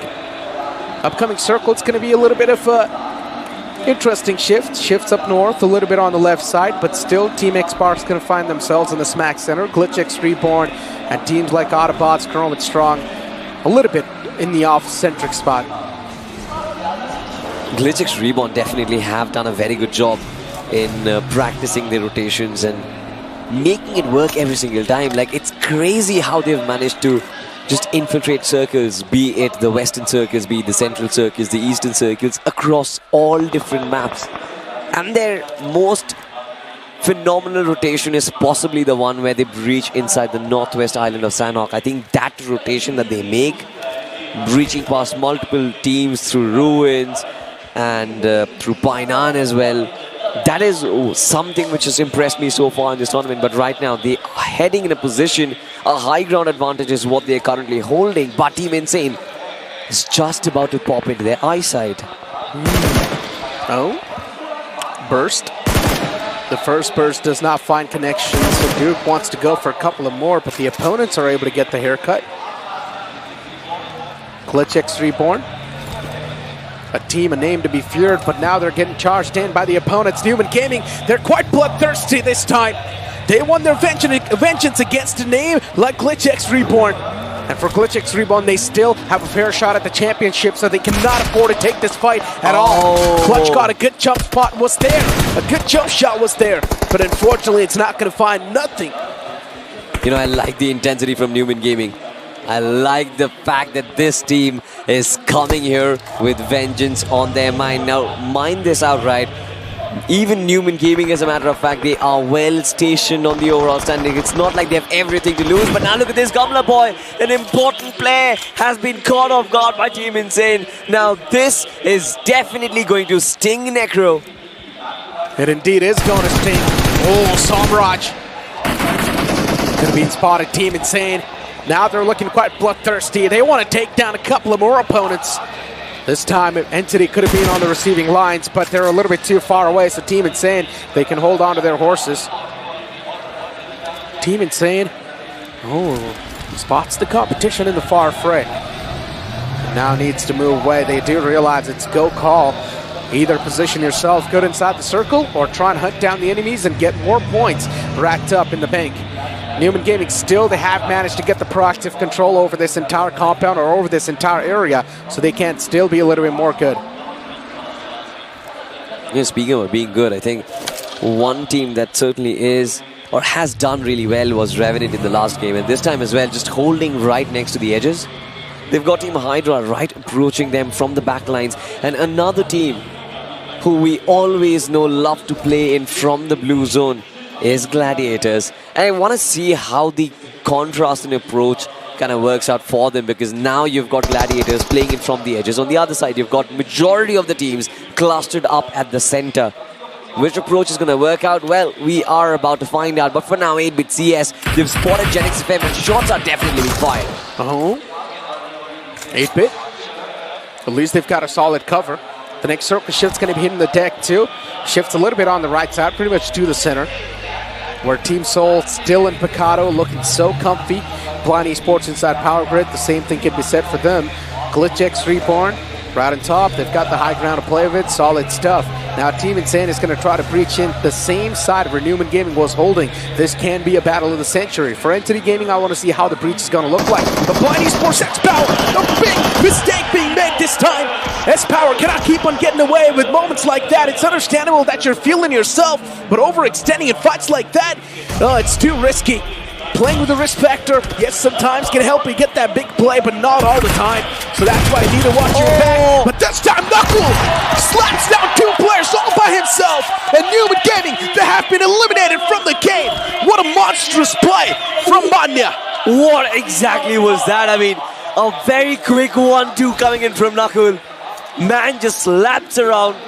Upcoming circle, it's going to be a little bit of a interesting shift. Shifts up north, a little bit on the left side, but still Team X Spark's going to find themselves in the smack center. Glitch X Reborn and teams like Autobots, Chrome and Strong, a little bit in the off-centric spot. Glitch X Reborn definitely have done a very good job in practicing their rotations and making it work every single time. Like, it's crazy how they've managed to just infiltrate circles, be it the western circles, be it the central circles, the eastern circles, across all different maps. And their most phenomenal rotation is possibly the one where they breach inside the northwest island of Sanhok. I think that rotation that they make, breaching past multiple teams through ruins and through Painan as well, that is something which has impressed me so far in this tournament. But right now, they are heading in a position, a high ground advantage is what they are currently holding. But Team Insane is just about to pop into their eyesight. Oh, burst. The first burst does not find connection, so Duke wants to go for a couple of more, but the opponents are able to get the haircut. Glitch X Reborn. A team, a name to be feared, but now they're getting charged in by the opponents. Newman Gaming, they're quite bloodthirsty this time. They won their vengeance against a name like Glitch X Reborn. And for Glitch X Reborn, they still have a fair shot at the championship, so they cannot afford to take this fight at all. Clutch got a good jump spot, was there. A good jump shot was there, but unfortunately, it's not going to find nothing. You know, I like the intensity from Newman Gaming. I like the fact that this team is coming here with vengeance on their mind. Now, mind this out, right? Even Newman Gaming, as a matter of fact, they are well stationed on the overall standing. It's not like they have everything to lose. But now look at this, Gamla Boy. An important player has been caught off guard by Team Insane. Now, this is definitely going to sting Necro. It indeed is going to sting. Oh, Somraj. Going to be spotted, Team Insane. Now they're looking quite bloodthirsty. They want to take down a couple of more opponents. This time, Entity could have been on the receiving lines, but they're a little bit too far away, so Team Insane, they can hold on to their horses. Team Insane, spots the competition in the far fray. Now needs to move away. They do realize it's go call. Either position yourself good inside the circle or try and hunt down the enemies and get more points racked up in the bank. Newman Gaming still, they have managed to get the proactive control over this entire compound or over this entire area, so they can still be a little bit more good. Yeah, speaking of being good, I think one team that certainly is or has done really well was Revenant in the last game, and this time as well, just holding right next to the edges. They've got Team Hydra right approaching them from the back lines, and another team who we always know love to play in from the blue zone is Gladiators. And I want to see how the contrast in approach kind of works out for them, because now you've got Gladiators playing in from the edges. On the other side, you've got majority of the teams clustered up at the center. Which approach is going to work out? Well, we are about to find out. But for now, 8-bit CS, they've spotted Genix FM and shots are definitely being fired. 8-bit. At least they've got a solid cover. The next circle shift's going to be hitting the deck too. Shifts a little bit on the right side, pretty much to the center. Where Team Soul still in Picado, looking so comfy. Blind Esports inside Power Grid, the same thing can be said for them. Glitch X Reborn, right on top. They've got the high ground to play with, solid stuff. Now Team Insane is going to try to breach in the same side where Newman Gaming was holding. This can be a battle of the century. For Entity Gaming, I want to see how the breach is going to look like. But Blind Esports S-Power, a big mistake being made this time. S-Power cannot keep on getting away with moments like that. It's understandable that you're feeling yourself, but overextending in fights like that, it's too risky. Playing with the risk factor, yes, sometimes can help you get that big play, but not all the time. So that's why you need to watch your back. But this time, Knuckle slaps down 2 players all by himself. And Newman Gaming, they have been eliminated from the game. What a monstrous play from Manya. What exactly was that? I mean, a very quick 1-2 coming in from Knuckle. Man just slaps around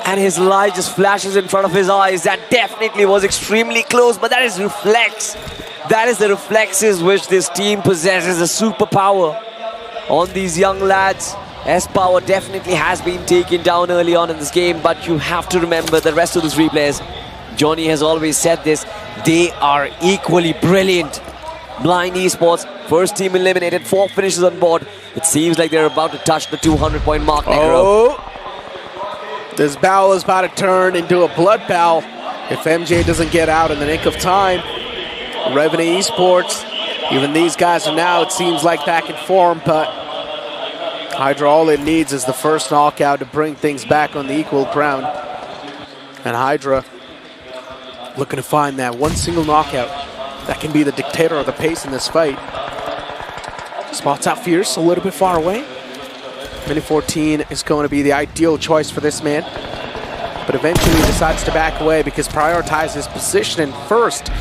and his light just flashes in front of his eyes. That definitely was extremely close, but that is reflex. That is the reflexes which this team possesses, a superpower on these young lads. S-Power definitely has been taken down early on in this game, but you have to remember the rest of the 3 players. Johnny has always said this, they are equally brilliant. Blind Esports, first team eliminated, 4 finishes on board. It seems like they're about to touch the 200-point mark. This battle is about to turn into a blood battle if MJ doesn't get out in the nick of time. Revenant Esports, even these guys are now, it seems like, back in form, but Hydra, all it needs is the first knockout to bring things back on the equal ground. And Hydra looking to find that one single knockout that can be the dictator of the pace in this fight. Spots out Fierce a little bit far away. Mini 14 is going to be the ideal choice for this man, but eventually he decides to back away because prioritize his position first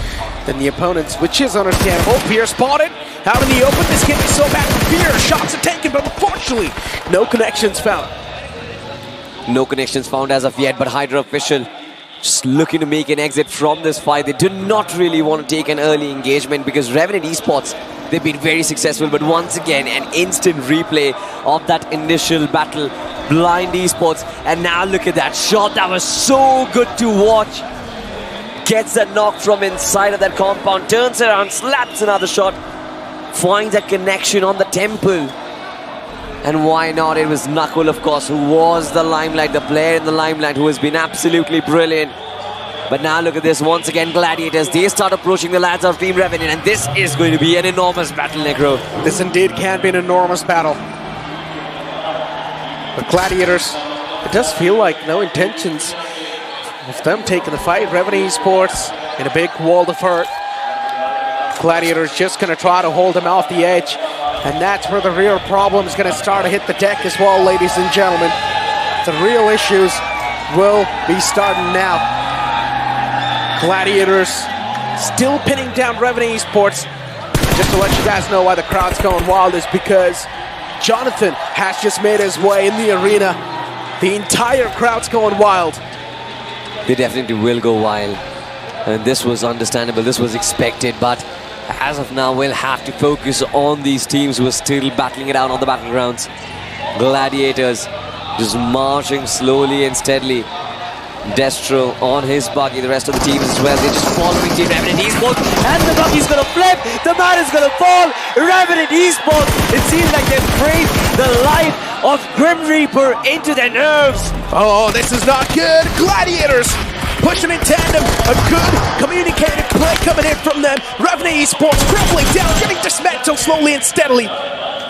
than the opponents, which is understandable. Fierce spotted out in the open. This can be so bad for Fierce. Shots are taken, but unfortunately, no connections found. No connections found as of yet, but Hydra official just looking to make an exit from this fight. They do not really want to take an early engagement because Revenant Esports, they've been very successful, but once again, an instant replay of that initial battle. Blind Esports, and now look at that shot. That was so good to watch. Gets that knock from inside of that compound, turns around, slaps another shot, finds a connection on the temple. And why not? It was Knuckle, of course, who was the limelight, the player in the limelight, who has been absolutely brilliant. But now look at this, once again, Gladiators, they start approaching the lads of Team Revenant, and this is going to be an enormous battle, Necro. This indeed can be an enormous battle. But Gladiators, it does feel like no intentions of them taking the fight. Revenant Esports in a big wall of hurt. Gladiators just going to try to hold them off the edge. And that's where the real problem is going to start to hit the deck as well, ladies and gentlemen. The real issues will be starting now. Gladiators still pinning down Revenant Esports. Just to let you guys know why the crowd's going wild is because Jonathan has just made his way in the arena. The entire crowd's going wild. They definitely will go wild. And this was understandable, this was expected, but as of now, we'll have to focus on these teams who are still battling it out on the battlegrounds. Gladiators just marching slowly and steadily. Destro on his buggy, the rest of the teams as well. They're just following Team Revenant Esports, and the buggy's gonna flip, the man is gonna fall. Revenant Esports, it seems like they've breathed the life of Grim Reaper into their nerves. Oh, this is not good. Gladiators pushing in tandem. A good communicated play coming in from them. Revenant Esports crippling down, getting dismantled slowly and steadily.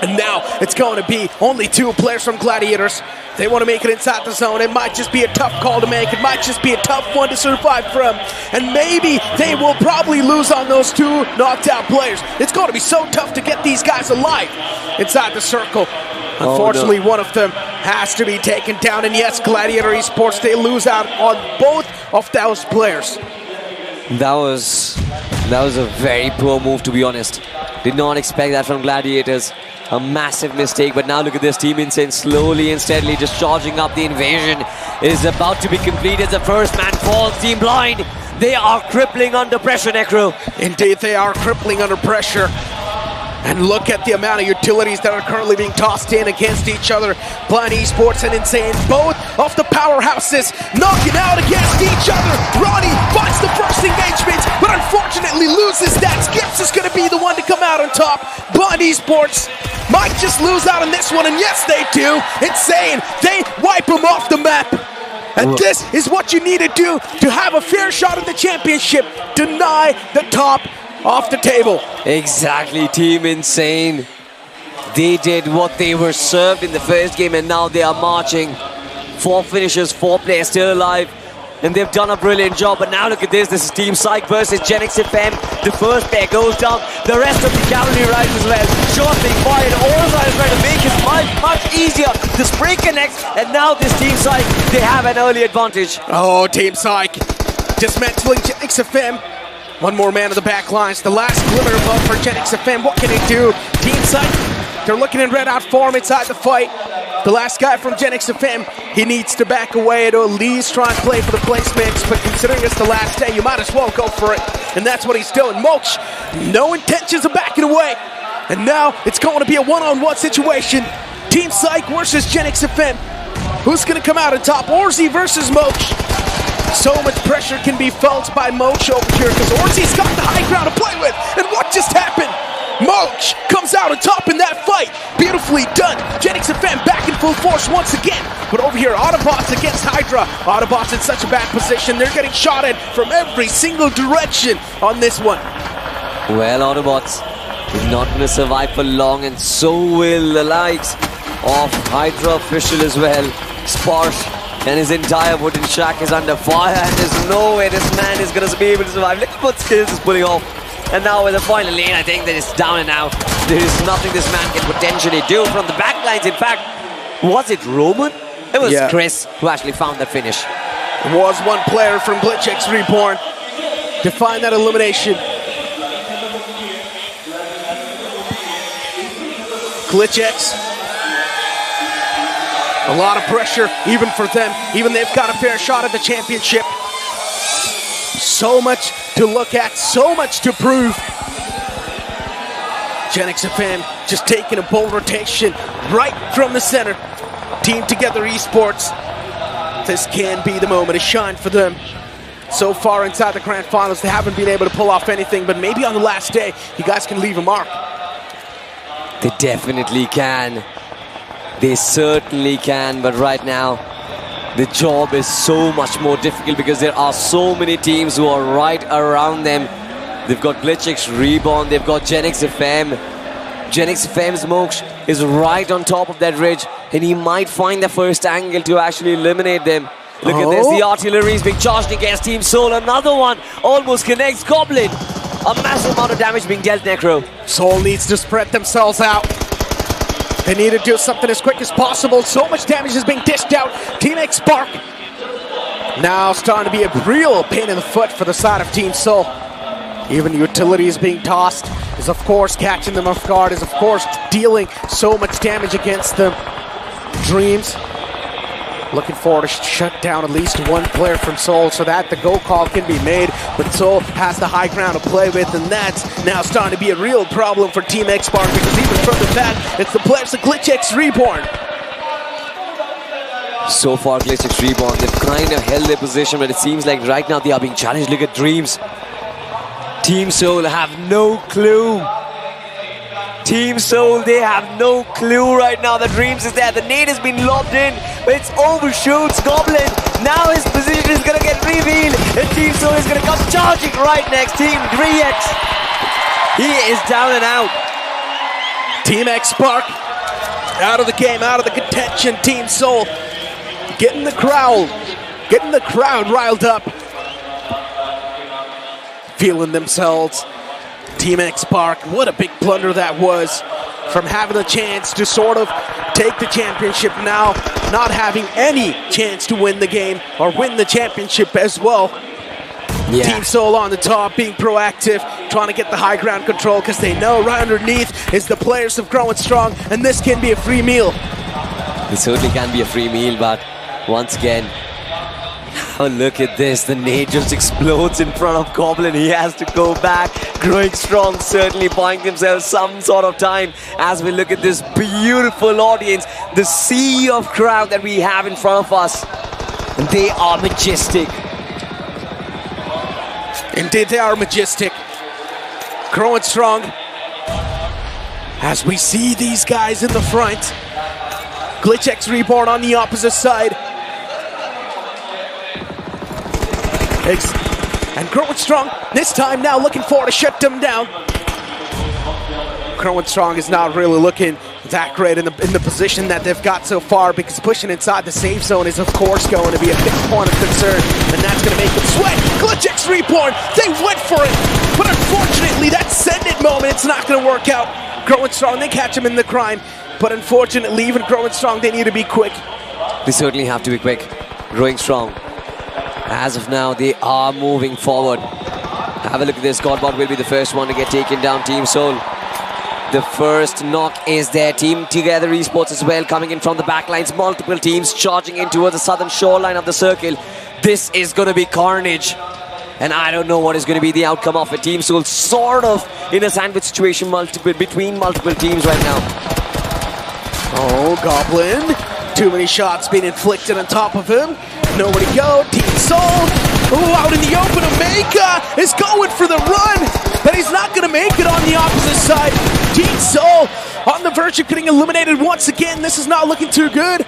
And now it's going to be only 2 players from Gladiators. They want to make it inside the zone. It might just be a tough call to make. It might just be a tough one to survive from. And maybe they will probably lose on those 2 knocked out players. It's going to be so tough to get these guys alive inside the circle. Unfortunately, one of them has to be taken down. And yes, Gladiator Esports, they lose out on both of those players. That was a very poor move, to be honest. Did not expect that from Gladiators. A massive mistake, but now look at this. Team Insane slowly and steadily just charging up. The invasion is about to be complete as the first man falls. Team Blind, they are crippling under pressure, Necro. Indeed, they are crippling under pressure. And look at the amount of utilities that are currently being tossed in against each other. Blind Esports and Insane, both of the powerhouses, knocking out against each other. Ronnie finds the first engagement, but unfortunately loses that. Skips is going to be the one to come out on top. Blind Esports might just lose out on this one, and yes, they do. Insane, they wipe them off the map. And this is what you need to do to have a fair shot at the championship. Deny the top off the table. Exactly, Team Insane. They did what they were served in the first game, and now they are marching. 4 finishers, 4 players still alive, and they've done a brilliant job. But now look at this. This is Team Psych versus Genix FM. The first pair goes down. The rest of the cavalry rise as well. Shots being fired. Orza is trying to make his life much easier. The spray connects, and now this Team Psych, they have an early advantage. Oh, Team Psych dismantling Genix FM. One more man of the back lines. The last glimmer of hope for Genix FM. What can they do? Team Psych, they're looking in red out form inside the fight. The last guy from Genix FM, he needs to back away to at least try and play for the placements, but considering it's the last day, you might as well go for it. And that's what he's doing. Moch, no intentions of backing away. And now it's going to be a one-on-one situation. Team Psych versus Genix FM. Who's going to come out on top? Orzi versus Moch. So much pressure can be felt by Moch over here because Orzi's got the high ground to play with. And what just happened? Moch comes out on top in that fight. Beautifully done. Genix FM back in full force once again. But over here, Autobots against Hydra. Autobots in such a bad position. They're getting shot at from every single direction on this one. Well, Autobots is not going to survive for long, and so will the likes of Hydra Official as well. Sparsh and his entire wooden shack is under fire, and there's no way this man is going to be able to survive. Look at what Skills is pulling off. And now with the final lane, I think that it's down and out. There is nothing this man can potentially do from the back lines. In fact, was it Roman? It was Chris who actually found that finish. It was one player from GlitchX Reborn to find that elimination. GlitchX. A lot of pressure, even for them. Even they've got a fair shot at the championship. So much to look at, so much to prove. Genix FM just taking a bold rotation right from the center. Team Together Esports. This can be the moment to shine for them. So far inside the grand finals, they haven't been able to pull off anything, but maybe on the last day, you guys can leave a mark. They definitely can. They certainly can, but right now, the job is so much more difficult because there are so many teams who are right around them. They've got GlitchX Reborn, they've got Genix FM. Genix FM's Mox is right on top of that ridge, and he might find the first angle to actually eliminate them. Look at this, the artillery is being charged against Team Soul. Another one almost connects Goblin. A massive amount of damage being dealt, Necro. Soul needs to spread themselves out. They need to do something as quick as possible. So much damage is being dished out. Team X Spark now starting to be a real pain in the foot for the side of Team Soul. Even utilities being tossed is of course catching them off guard, is of course dealing so much damage against them. Dreams looking forward to shut down at least one player from Soul so that the go call can be made, but Soul has the high ground to play with, and that's now starting to be a real problem for Team X-Spark because even further back, it's the players of GlitchX Reborn. So far, GlitchX Reborn, they've kind of held their position, but it seems like right now they are being challenged. Look at Dreams. Team Soul have no clue. Team Soul, they have no clue right now that Dreams is there. The nade has been lobbed in, but it's overshoots Goblin. Now his position is going to get revealed, and Team Soul is going to come charging right next. Team 3X, he is down and out. Team X Spark out of the game, out of the contention. Team Soul getting the crowd riled up, feeling themselves. Team X Spark, what a big blunder that was, from having a chance to sort of take the championship, now not having any chance to win the game or win the championship as well. Yeah. Team Soul on the top, being proactive, trying to get the high ground control, because they know right underneath is the players of Growing Strong, and this can be a free meal. It certainly can be a free meal, but once again, oh, look at this. The nade just explodes in front of Goblin. He has to go back. Growing Strong certainly buying themselves some sort of time as we look at this beautiful audience, the sea of crowd that we have in front of us. They are majestic. Indeed, they are majestic. Growing Strong, as we see these guys in the front. Glitch X Reborn on the opposite side. And Growing Strong, this time now looking forward to shut them down. Growing Strong is not really looking that great in the position that they've got so far, because pushing inside the safe zone is of course going to be a big point of concern, and that's going to make them sweat. Glitch X Reborn, they went for it, but unfortunately that send it moment, it's not going to work out. Growing Strong, they catch him in the crime, but unfortunately even Growing Strong, they need to be quick. They certainly have to be quick. Growing Strong, as of now, they are moving forward. Have a look at this. Godbot will be the first one to get taken down. Team Soul, the first knock is there. Team Together Esports as well, coming in from the backlines. Multiple teams charging in towards the southern shoreline of the circle. This is going to be carnage, and I don't know what is going to be the outcome of it. Team Soul sort of in a sandwich situation between multiple teams right now. Oh, Goblin. Too many shots being inflicted on top of him. Nowhere to go. Team Soul. Ooh, out in the open. Omega is going for the run, but he's not going to make it on the opposite side. Team Soul on the verge of getting eliminated once again. This is not looking too good.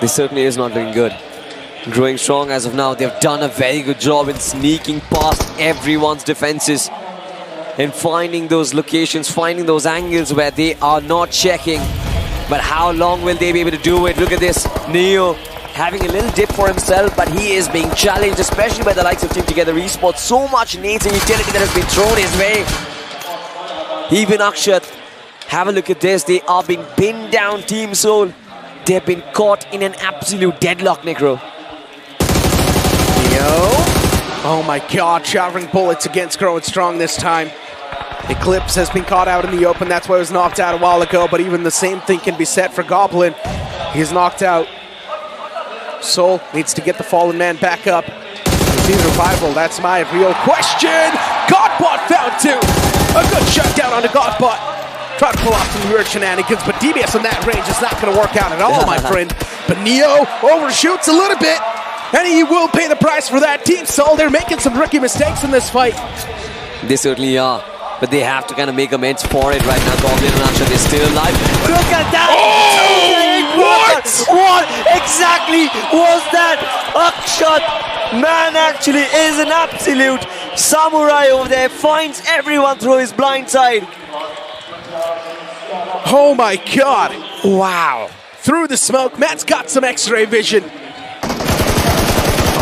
This certainly is not looking good. Growing Strong, as of now, they've done a very good job in sneaking past everyone's defenses and finding those locations, finding those angles where they are not checking. But how long will they be able to do it? Look at this. Neo having a little dip for himself, but he is being challenged, especially by the likes of Team Together Esports. So much nades and utility that has been thrown his way. Even Akshat, have a look at this. They are being pinned down, Team Soul. They've been caught in an absolute deadlock, Necro. Neo. Oh my god, showering bullets against Growing Strong this time. Eclipse has been caught out in the open. That's why he was knocked out a while ago, but even the same thing can be said for Goblin. He's knocked out. Soul needs to get the fallen man back up. Is he revival? That's my real question. Godbot found two. A good shutdown on the Godbot. Trying to pull off some weird shenanigans, but DBS on that range is not going to work out at all, my friend. But Neo overshoots a little bit, and he will pay the price for that. Team Soul, they're making some rookie mistakes in this fight. They certainly are, but they have to kind of make amends for it right now. Goblin and Akshat is still alive. Look at that! Oh! What exactly was that? Akshat, man, actually is an absolute samurai over there. Finds everyone through his blind side. Oh my god. Wow. Through the smoke, Matt's got some x-ray vision.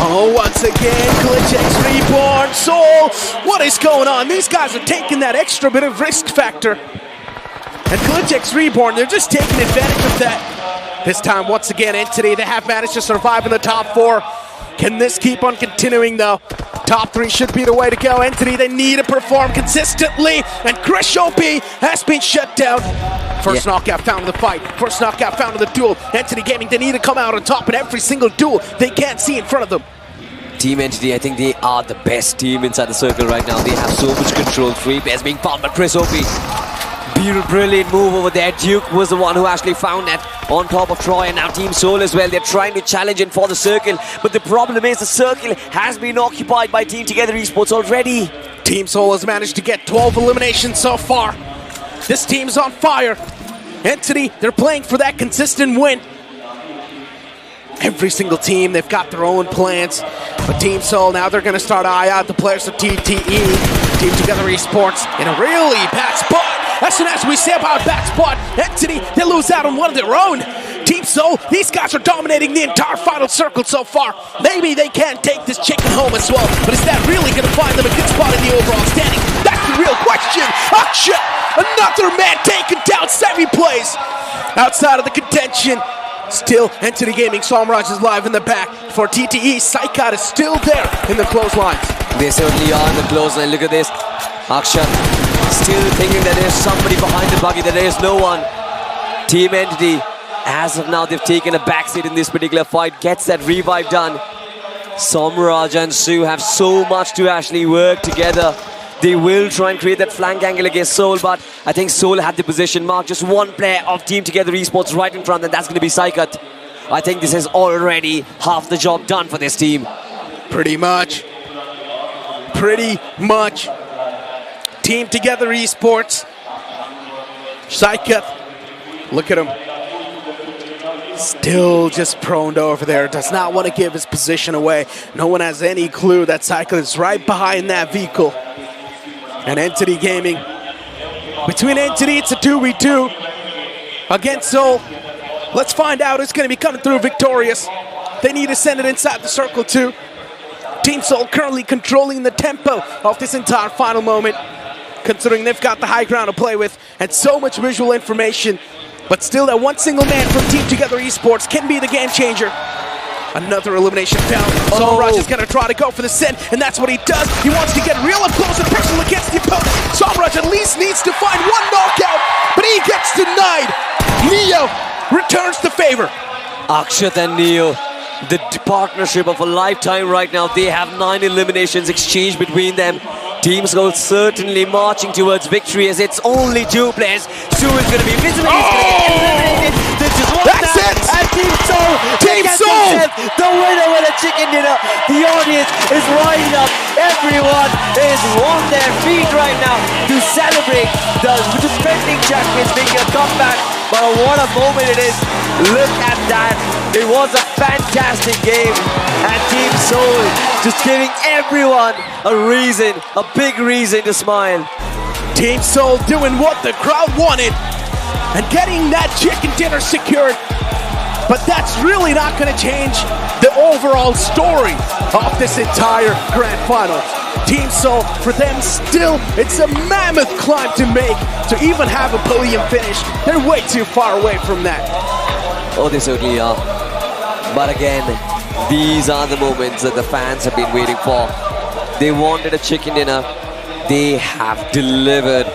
Oh, once again, Glitch X Reborn. Soul, what is going on? These guys are taking that extra bit of risk factor. And Glitch X Reborn, they're just taking advantage of that. This time, once again, Entity, they have managed to survive in the top four. Can this keep on continuing, though? Top three should be the way to go. Entity, they need to perform consistently. And Chris OP has been shut down. First knockout found in the fight. First knockout found in the duel. Entity Gaming, they need to come out on top in every single duel they can't see in front of them. Team Entity, I think they are the best team inside the circle right now. They have so much control. 3 players being found by Chris OP. Brilliant move over there. Duke was the one who actually found that on top of Troy, and now Team Soul as well. They're trying to challenge in for the circle, but the problem is the circle has been occupied by Team Together Esports already. Team Soul has managed to get 12 eliminations so far. This team's on fire. Entity, they're playing for that consistent win. Every single team, they've got their own plans. But Team Soul, now they're going to start to eye out the players of TTE. Team Together Esports in a really bad spot. As soon as we say about back spot, Entity, they lose out on one of their own. Team Soul, these guys are dominating the entire final circle so far. Maybe they can take this chicken home as well, but is that really going to find them a good spot in the overall standing? That's the real question. Akshat, another man taken down, semi-plays. Outside of the contention, still Entity Gaming, Somraj is live in the back. For TTE, Psychot is still there in the clotheslines. They certainly are in the clothesline. Look at this. Akshat still thinking that there's somebody behind the buggy, that there is no one. Team Entity, as of now, they've taken a backseat in this particular fight. Gets that revive done. Somraj and Sue have so much to actually work together. They will try and create that flank angle against Soul, but I think Soul had the position marked. Just one player of Team Together Esports right in front, and that's going to be Psychot. I think this is already half the job done for this team. Pretty much. Pretty much. Team Together Esports. Psychot, look at him. Still just prone over there. Does not want to give his position away. No one has any clue that Psychot is right behind that vehicle. And Entity Gaming. Between Entity, it's a 2v2 against Soul. Let's find out who's going to be coming through victorious. They need to send it inside the circle too. Team Soul currently controlling the tempo of this entire final moment, considering they've got the high ground to play with and so much visual information. But still, that one single man from Team Together Esports can be the game changer. Another elimination down. Somraj is going to try to go for the send, and that's what he does. He wants to get real up close and personal against the opponent. Somraj at least needs to find one knockout, but he gets denied. Neo returns the favor. Akshat and Neo, the partnership of a lifetime right now. They have 9 eliminations exchanged between them. Team Soul certainly marching towards victory as it's only 2 players. Sue is going to be visible. He's going to get eliminated. There's just one That's down. it! And Team Soul, Team Soul! the winner with a chicken dinner. The audience is lining up. Everyone is on their feet right now to celebrate the defending champions making a comeback. But what a moment it is. Look at that. It was a fantastic game. And Team Soul just giving everyone a reason, a big reason to smile. Team Soul doing what the crowd wanted and getting that chicken dinner secured. But that's really not going to change the overall story of this entire grand final. Team Soul, for them still, it's a mammoth climb to make to even have a podium finish. They're way too far away from that. Oh, they certainly are. But again, these are the moments that the fans have been waiting for. They wanted a chicken dinner. They have delivered.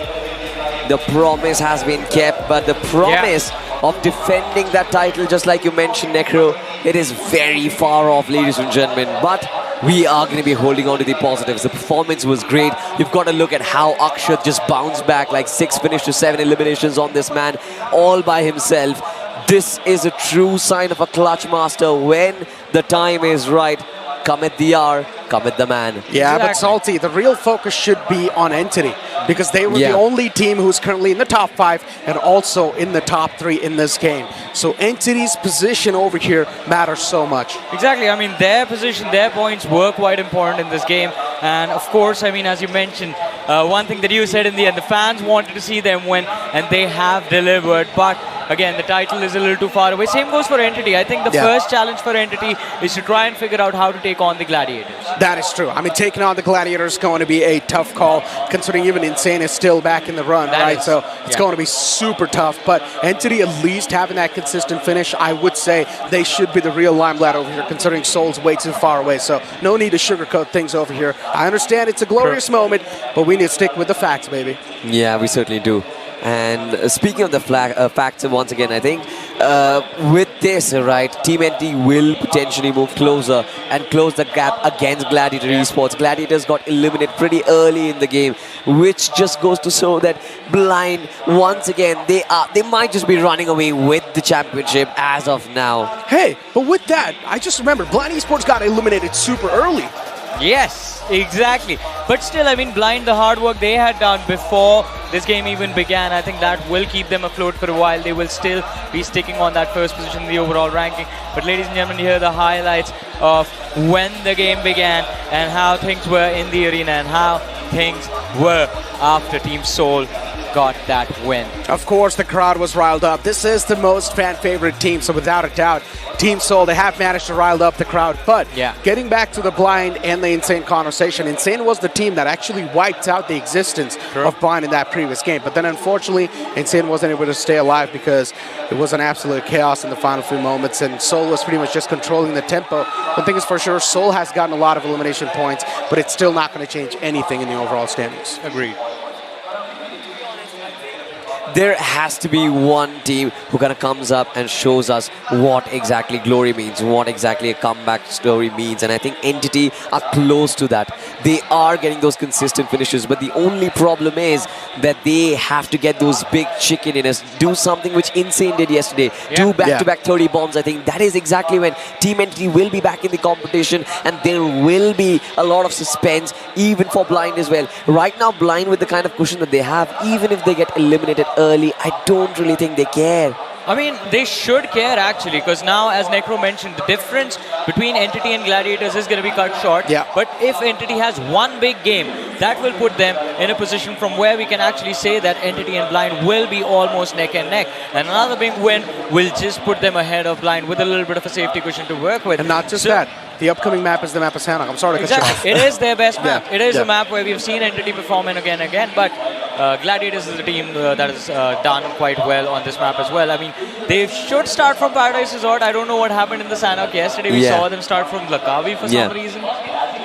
The promise has been kept, but the promise of defending that title, just like you mentioned, Necro, it is very far off, ladies and gentlemen. But we are going to be holding on to the positives. The performance was great. You've got to look at how Akshat just bounced back, like 6 finish to 7 eliminations on this man, all by himself. This is a true sign of a clutch master. When the time is right, cometh the hour, cometh the man. Yeah, but Salty, the real focus should be on Entity, because they were the only team who's currently in the top 5 and also in the top 3 in this game. So Entity's position over here matters so much. Exactly. I mean, their position, their points were quite important in this game. And of course, I mean, as you mentioned, one thing that you said in the end, the fans wanted to see them win, and they have delivered. But again, the title is a little too far away. Same goes for Entity. I think the first challenge for Entity is to try and figure out how to take on the Gladiators. That is true. I mean, taking on the Gladiators is going to be a tough call, considering even Insane is still back in the run, right? So it's going to be super tough. But Entity at least having that consistent finish, I would say they should be the real limelight over here, considering Soul's way too far away. So no need to sugarcoat things over here. I understand it's a glorious moment, but we need to stick with the facts, baby. Yeah, we certainly do. And speaking of the facts, once again, I think with this, right, Team Entity will potentially move closer and close the gap against Gladiator Esports. Gladiators got eliminated pretty early in the game, which just goes to show that Blind, once again, they might just be running away with the championship as of now. Hey, but with that, I just remember Blind Esports got eliminated super early. Yes, exactly. But still, I mean, Blind, the hard work they had done before this game even began, I think that will keep them afloat for a while. They will still be sticking on that first position in the overall ranking. But ladies and gentlemen, here are the highlights of when the game began and how things were in the arena and how things were after Team Soul got that win. Of course, the crowd was riled up. This is the most fan-favorite team, so without a doubt, Team Seoul, they have managed to rile up the crowd. But getting back to the Blind and the Insane conversation, Insane was the team that actually wiped out the existence of Blind in that previous game. But then, unfortunately, Insane wasn't able to stay alive because it was an absolute chaos in the final few moments, and Seoul was pretty much just controlling the tempo. One thing is for sure, Seoul has gotten a lot of elimination points, but it's still not going to change anything in the overall standings. Agreed. There has to be one team who kind of comes up and shows us what exactly glory means, what exactly a comeback story means. And I think Entity are close to that. They are getting those consistent finishes, but the only problem is that they have to get those big chicken inners, do something which Insane did yesterday. Do back-to-back 30 bombs. I think that is exactly when Team Entity will be back in the competition, and there will be a lot of suspense, even for Blind as well. Right now, Blind, with the kind of cushion that they have, even if they get eliminated early, I don't really think they care. I mean, they should care actually, because now, as Necro mentioned, the difference between Entity and Gladiators is going to be cut short. Yeah. But if Entity has one big game, that will put them in a position from where we can actually say that Entity and Blind will be almost neck and neck. And another big win will just put them ahead of Blind with a little bit of a safety cushion to work with. And not just that. The upcoming map is the map of Sanok. I'm sorry to cut you off. It is their best map. Yeah. It is a map where we've seen Entity perform in again and again, but Gladiators is a team that has done quite well on this map as well. I mean, they should start from Paradise Resort. I don't know what happened in the Sanok yesterday. We saw them start from Lakavi for some reason.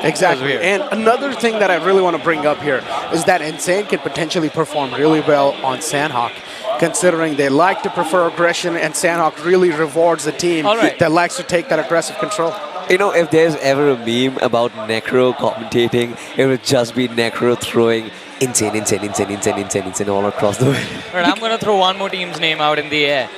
Exactly. And another thing that I really want to bring up here is that Insane can potentially perform really well on Sandhawk, considering they like to prefer aggression, and Sandhawk really rewards the team that likes to take that aggressive control. You know, if there's ever a meme about Necro commentating, it would just be Necro throwing insane all across the way. Right, I'm going to throw one more team's name out in the air.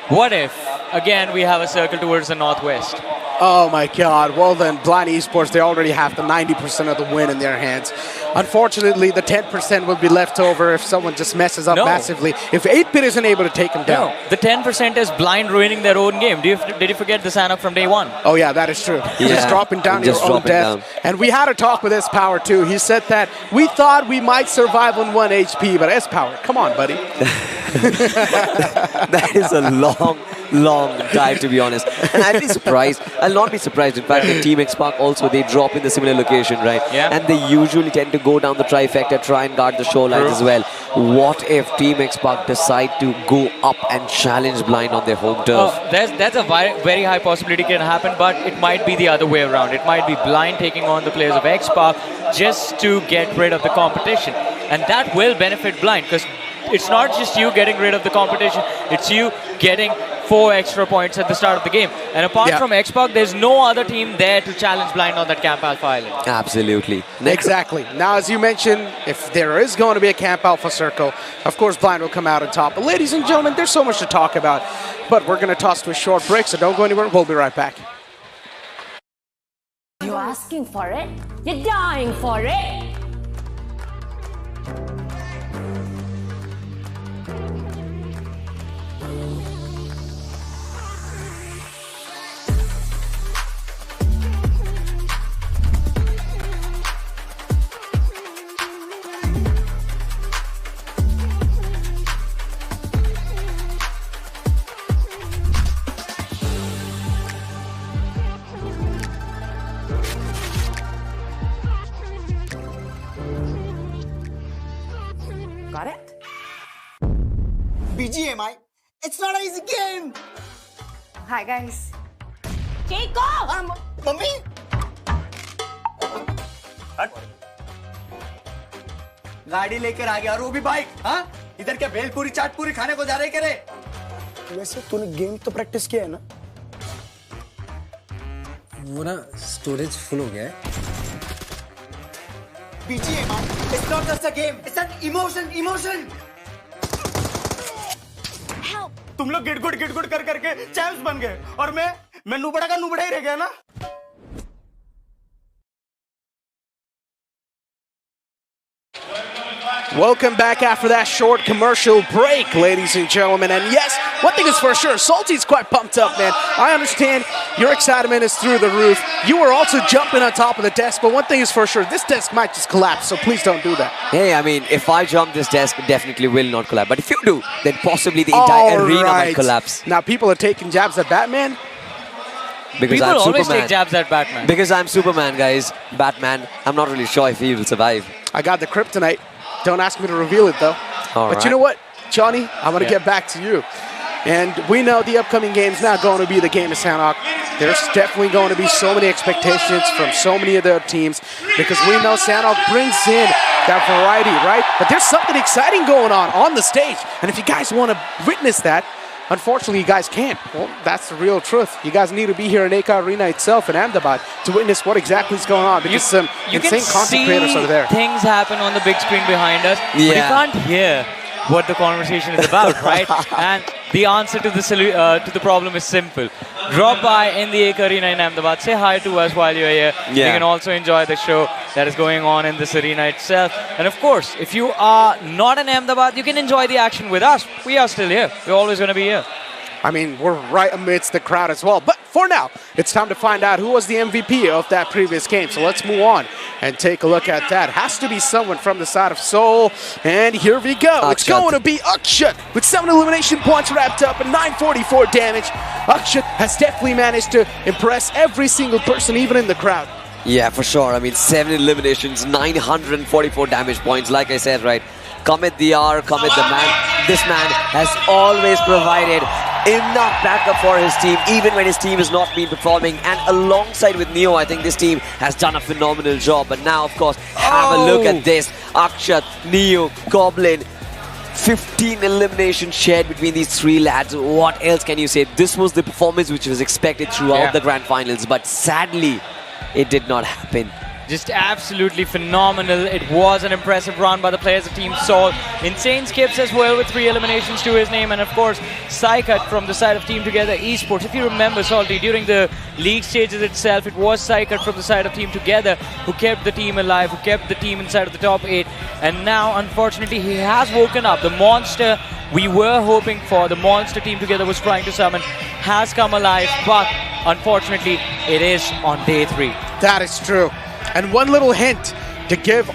What if, again, we have a circle towards the northwest? Oh my God. Well then, Blind Esports, they already have the 90% of the win in their hands. Unfortunately, the 10% will be left over if someone just messes up massively. If 8-Bit isn't able to take them down. The 10% is Blind ruining their own game. Did you forget the Sanok from day one? Oh yeah, that is true. Just dropping down your own death. And we had a talk with S-Power too. He said that we thought we might survive on 1 HP, but S-Power, come on, buddy. That is a long dive, to be honest. And I'd be surprised. I'll not be surprised. In fact, in Team X Park also, they drop in the similar location, right? Yeah. And they usually tend to go down the trifecta, try and guard the shorelines as well. What if Team X Park decide to go up and challenge Blind on their home turf? That's a very high possibility can happen, but it might be the other way around. It might be Blind taking on the players of X Park just to get rid of the competition. And that will benefit Blind, because it's not just you getting rid of the competition, it's you getting 4 extra points at the start of the game. And apart from X-Pac, there's no other team there to challenge Blind on that Camp Alpha Island. Absolutely. Exactly. Now, as you mentioned, if there is going to be a Camp Alpha circle, of course, Blind will come out on top. But ladies and gentlemen, there's so much to talk about. But we're going to toss to a short break, so don't go anywhere. We'll be right back. You're asking for it? You're dying for it? Got it? BGMI, it's not an easy game. Hi guys. Chico! Mummy? गाड़ी लेकर आ गया और वो भी bike, हाँ? इधर क्या भेलपूरी चाट पूरी खाने को जा रहे करे? वैसे तूने गेम तो प्रैक्टिस किया है ना? वो ना स्टोरेज फुल हो गया है। BGMI, it's not just a game, it's an emotion. Help! तुम लोग गिड़गुड़ कर करके चैंप्स बन गए और मैं नुबड़ा का नुबड़ा ही रह गया ना? Welcome back after that short commercial break, ladies and gentlemen. And yes, one thing is for sure, Salty's quite pumped up, man. I understand your excitement is through the roof. You were also jumping on top of the desk, but one thing is for sure, this desk might just collapse, so please don't do that. Hey, I mean, if I jump this desk, it definitely will not collapse. But if you do, then possibly the entire arena might collapse. Now people are taking jabs at Batman. Because People I'm always Superman. take jabs at Batman. Because I'm Superman, guys. Batman, I'm not really sure if he will survive. I got the kryptonite. Don't ask me to reveal it, though. But you know what, Johnny? I'm going to get back to you. And we know the upcoming game's not going to be the game of Sanhok. There's definitely going to be so many expectations from so many of their teams because we know Sanhok brings in that variety, right? But there's something exciting going on the stage. And if you guys want to witness that, unfortunately, you guys can't. Well, that's the real truth. You guys need to be here in AK Arena itself in Ahmedabad to witness what exactly is going on because some insane content creators are there. Things happen on the big screen behind us, but you can't hear what the conversation is about, right? And the answer to the problem is simple. Drop by in the AK Arena in Ahmedabad. Say hi to us while you're here. You can also enjoy the show that is going on in this arena itself. And of course, if you are not in Ahmedabad, you can enjoy the action with us. We are still here. We're always going to be here. I mean, we're right amidst the crowd as well. But for now, it's time to find out who was the MVP of that previous game. So let's move on and take a look at that. Has to be someone from the side of Seoul. And here we go. Akshat. It's going to be Akshat with 7 elimination points wrapped up and 944 damage. Akshat has definitely managed to impress every single person, even in the crowd. Yeah, for sure. I mean, 7 eliminations, 944 damage points. Like I said, right? Commit the hour, commit the man. This man has always provided enough backup for his team, even when his team has not been performing. And alongside with Neo, I think this team has done a phenomenal job. But now, of course, have a look at this. Akshat, Neo, Goblin. 15 eliminations shared between these three lads. What else can you say? This was the performance which was expected throughout the grand finals. But sadly, it did not happen. Just absolutely phenomenal. It was an impressive run by the players of Team Seoul. Insane skips as well with 3 eliminations to his name. And of course, Saikat from the side of Team Together Esports. If you remember, Salty, during the league stages itself, it was Saikat from the side of Team Together who kept the team alive, who kept the team inside of the top 8. And now, unfortunately, he has woken up. The monster we were hoping for, the monster Team Together was trying to summon, has come alive. But unfortunately, it is on day 3. That is true. And one little hint to give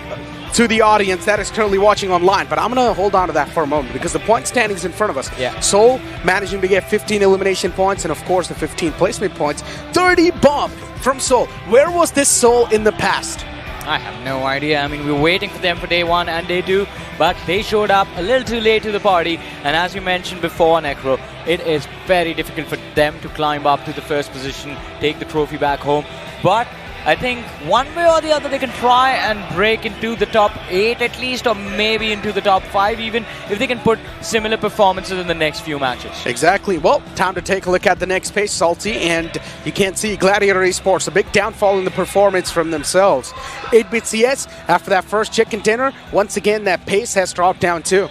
to the audience that is currently watching online, but I'm going to hold on to that for a moment because the point standings in front of us. Seoul managing to get 15 elimination points and, of course, the 15 placement points. 30 bomb from Seoul. Where was this Seoul in the past? I have no idea. I mean, we were waiting for them for day 1 and day 2, but they showed up a little too late to the party. And as you mentioned before, Necro, it is very difficult for them to climb up to the first position, take the trophy back home. But I think one way or the other they can try and break into the top 8 at least, or maybe into the top 5 even, if they can put similar performances in the next few matches. Exactly. Well, time to take a look at the next page, Salty, and you can't see Gladiator Esports, a big downfall in the performance from themselves. 8-bit CS, after that first chicken dinner, once again that pace has dropped down too.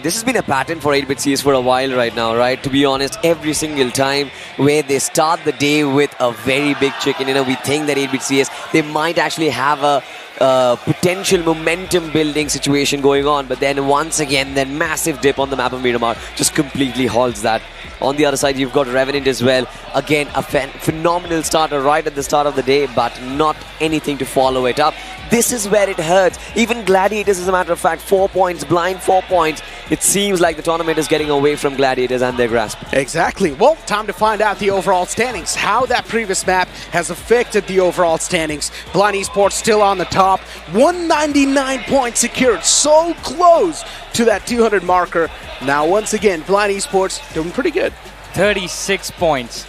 This has been a pattern for 8-bit CS for a while right now, right? To be honest, every single time where they start the day with a very big chicken dinner, we think that 8-bit CS, they might actually have a potential momentum building situation going on, but then once again, that massive dip on the map of Miramar just completely halts that. On the other side, you've got Revenant as well. Again, a phenomenal starter right at the start of the day, but not anything to follow it up. This is where it hurts. Even Gladiators, as a matter of fact, 4 points, blind 4 points. It seems like the tournament is getting away from Gladiators and their grasp. Exactly. Well, time to find out the overall standings, how that previous map has affected the overall standings. Blind Esports still on the top, 199 points secured, so close to that 200 marker. Now, once again, Blind Esports doing pretty good. 36 points.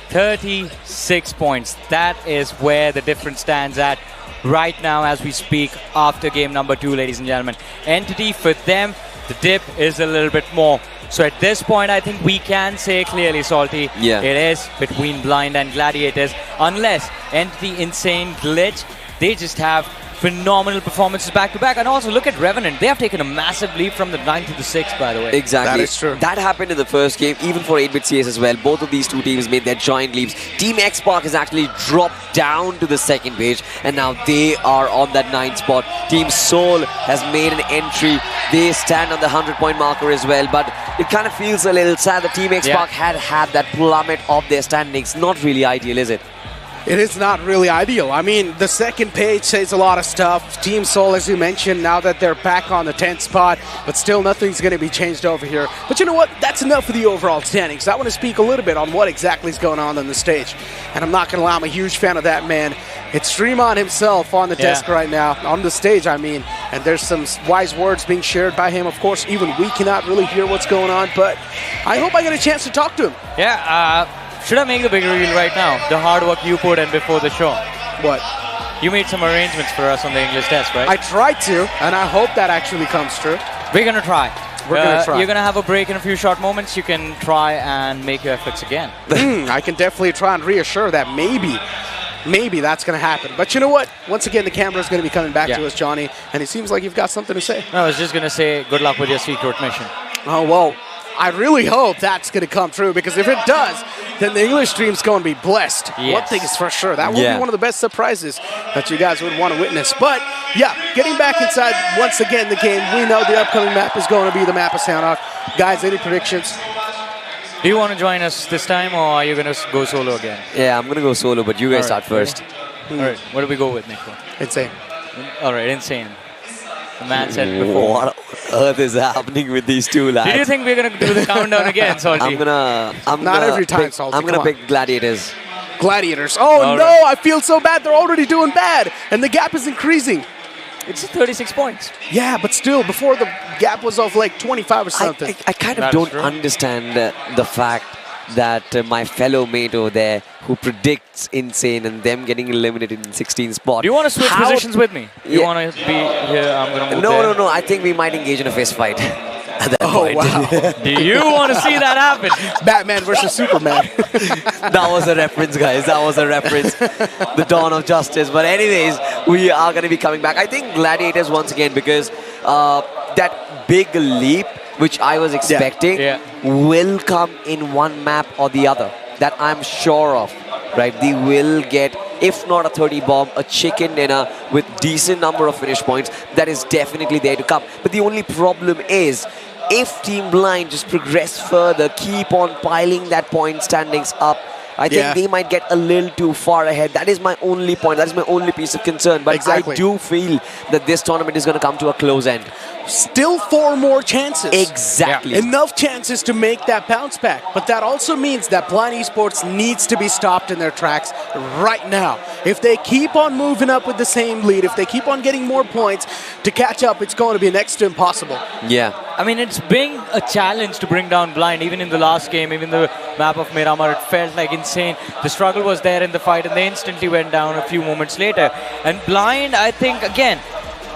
36 points. That is where the difference stands at right now as we speak after game number 2, ladies and gentlemen. Entity, for them, the dip is a little bit more. So at this point, I think we can say clearly, Salty, it is between Blind and Gladiators. Unless Entity Insane Glitch, they just have phenomenal performances back to back. And also look at Revenant. They have taken a massive leap from the 9th to the 6th, by the way. Exactly. That is true. That happened in the first game, even for 8-bit CS as well. Both of these two teams made their giant leaps. Team X-Park has actually dropped down to the second page, and now they are on that 9th spot. Team Seoul has made an entry. They stand on the 100-point marker as well, but it kind of feels a little sad that Team X-Park had that plummet of their standings. Not really ideal, is it? It is not really ideal. I mean, the second page says a lot of stuff. Team Seoul, as you mentioned, now that they're back on the 10th spot, but still nothing's going to be changed over here. But you know what? That's enough for the overall standings. I want to speak a little bit on what exactly is going on the stage. And I'm not going to lie, I'm a huge fan of that man. It's Streamon himself on the desk right now, on the stage, I mean. And there's some wise words being shared by him. Of course, even we cannot really hear what's going on, but I hope I get a chance to talk to him. Yeah, should I make the big reveal right now? The hard work you put in before the show. What? You made some arrangements for us on the English desk, right? I tried to, and I hope that actually comes true. We're going to try. We're going to try. You're going to have a break in a few short moments. You can try and make your efforts again. I can definitely try and reassure that maybe that's going to happen. But you know what? Once again, the camera is going to be coming back to us, Johnny, and it seems like you've got something to say. I was just going to say good luck with your secret mission. Oh, well, I really hope that's going to come true, because if it does, then the English stream's going to be blessed. Yes. One thing is for sure. That will be one of the best surprises that you guys would want to witness. But, yeah, getting back inside once again the game, we know the upcoming map is going to be the map of Soundhawk. Guys, any predictions? Do you want to join us this time, or are you going to go solo again? Yeah, I'm going to go solo, but you guys start first. All right, what do we go with, Nico? Insane. All right, insane. The man said before. What on earth is happening with these two lads? Did you think we're going to do the countdown again, Salty? I'm Not every time, pick, Salty. I'm gonna pick Gladiators. Gladiators. Oh, no, I feel so bad. They're already doing bad, and the gap is increasing. It's 36 points. Yeah, but still, before the gap was of like 25 or something. I kind of don't understand the fact that my fellow mate over there who predicts insane and them getting eliminated in 16 spot. Do you want to switch positions with me? You want to be here? I'm going to move there. No. I think we might engage in a fist fight at that point. Wow. Do you want to see that happen? Batman versus Superman. That was a reference, guys. That was a reference. The dawn of justice. But anyways, we are going to be coming back. I think Gladiators once again, because that big leap which I was expecting will come in one map or the other. That I'm sure of, right? They will get, if not a 30 bomb, a chicken dinner with decent number of finish points. That is definitely there to come. But the only problem is, if Team Blind just progress further, keep on piling that point standings up, I think they might get a little too far ahead. That is my only point. That is my only piece of concern. But I do feel that this tournament is going to come to a close end. Still 4 more chances. Exactly. Enough chances to make that bounce back. But that also means that Blind Esports needs to be stopped in their tracks right now. If they keep on moving up with the same lead, if they keep on getting more points to catch up, it's going to be next to impossible. Yeah. I mean, it's been a challenge to bring down Blind. Even in the last game, even the map of Miramar, it felt like insane. The struggle was there in the fight, and they instantly went down a few moments later. And Blind, I think, again,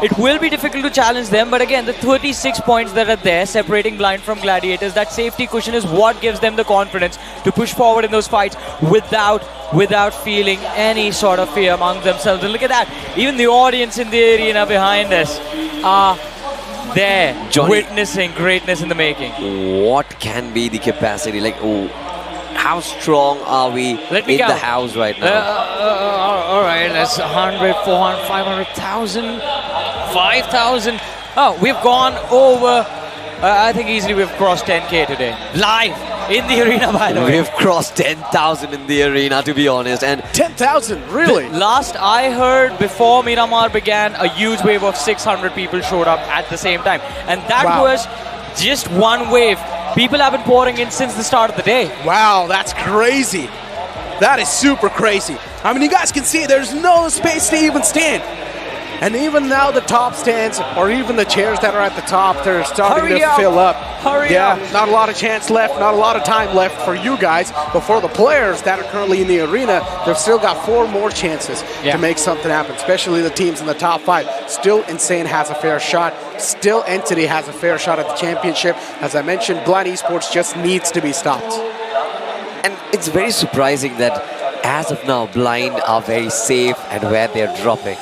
it will be difficult to challenge them, but again, the 36 points that are there separating Blind from Gladiators, that safety cushion is what gives them the confidence to push forward in those fights without feeling any sort of fear among themselves. And look at that, even the audience in the arena behind us are there, Johnny, witnessing greatness in the making. What can be the capacity? Like, how strong are we in the house right now? All right, that's 100, 400, 500,000, 5,000. Oh, we've gone over, I think easily we've crossed 10K today. Live in the arena, by the way. We've crossed 10,000 in the arena, to be honest. And 10,000, really? Last I heard, before Miramar began, a huge wave of 600 people showed up at the same time. And that was just one wave. People have been pouring in since the start of the day. Wow, that's crazy. That is super crazy. I mean, you guys can see there's no space to even stand. And even now the top stands, or even the chairs that are at the top, they're starting to fill up. Hurry up. Not a lot of chance left, not a lot of time left for you guys. But for the players that are currently in the arena, they've still got 4 more chances to make something happen, especially the teams in the top 5. Still Insane has a fair shot. Still Entity has a fair shot at the championship. As I mentioned, Blind Esports just needs to be stopped. And it's very surprising that as of now, Blind are very safe at where they're dropping.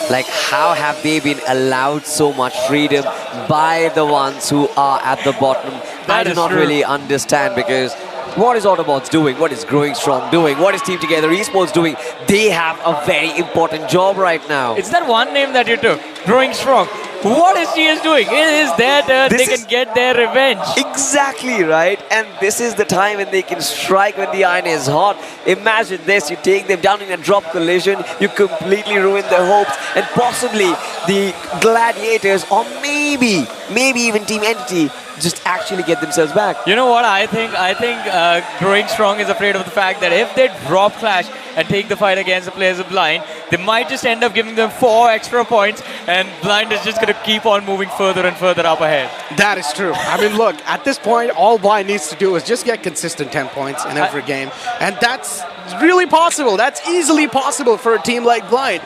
Like, how have they been allowed so much freedom by the ones who are at the bottom? I do not really understand, because what is Autobots doing? What is Growing Strong doing? What is Team Together Esports doing? They have a very important job right now. It's that one name that you took, Growing Strong. What is CS doing? It is their turn. They can get their revenge. Exactly, right? And this is the time when they can strike when the iron is hot. Imagine this, you take them down in a drop collision, you completely ruin their hopes, and possibly the Gladiators, or maybe even Team Entity, just actually get themselves back. You know what I think? I think Growing Strong is afraid of the fact that if they drop Clash and take the fight against the players of Blind, they might just end up giving them 4 extra points, and Blind is just going to keep on moving further and further up ahead. That is true. I mean, look, at this point, all Blind needs to do is just get consistent 10 points in every game, and that's really possible. That's easily possible for a team like Blind.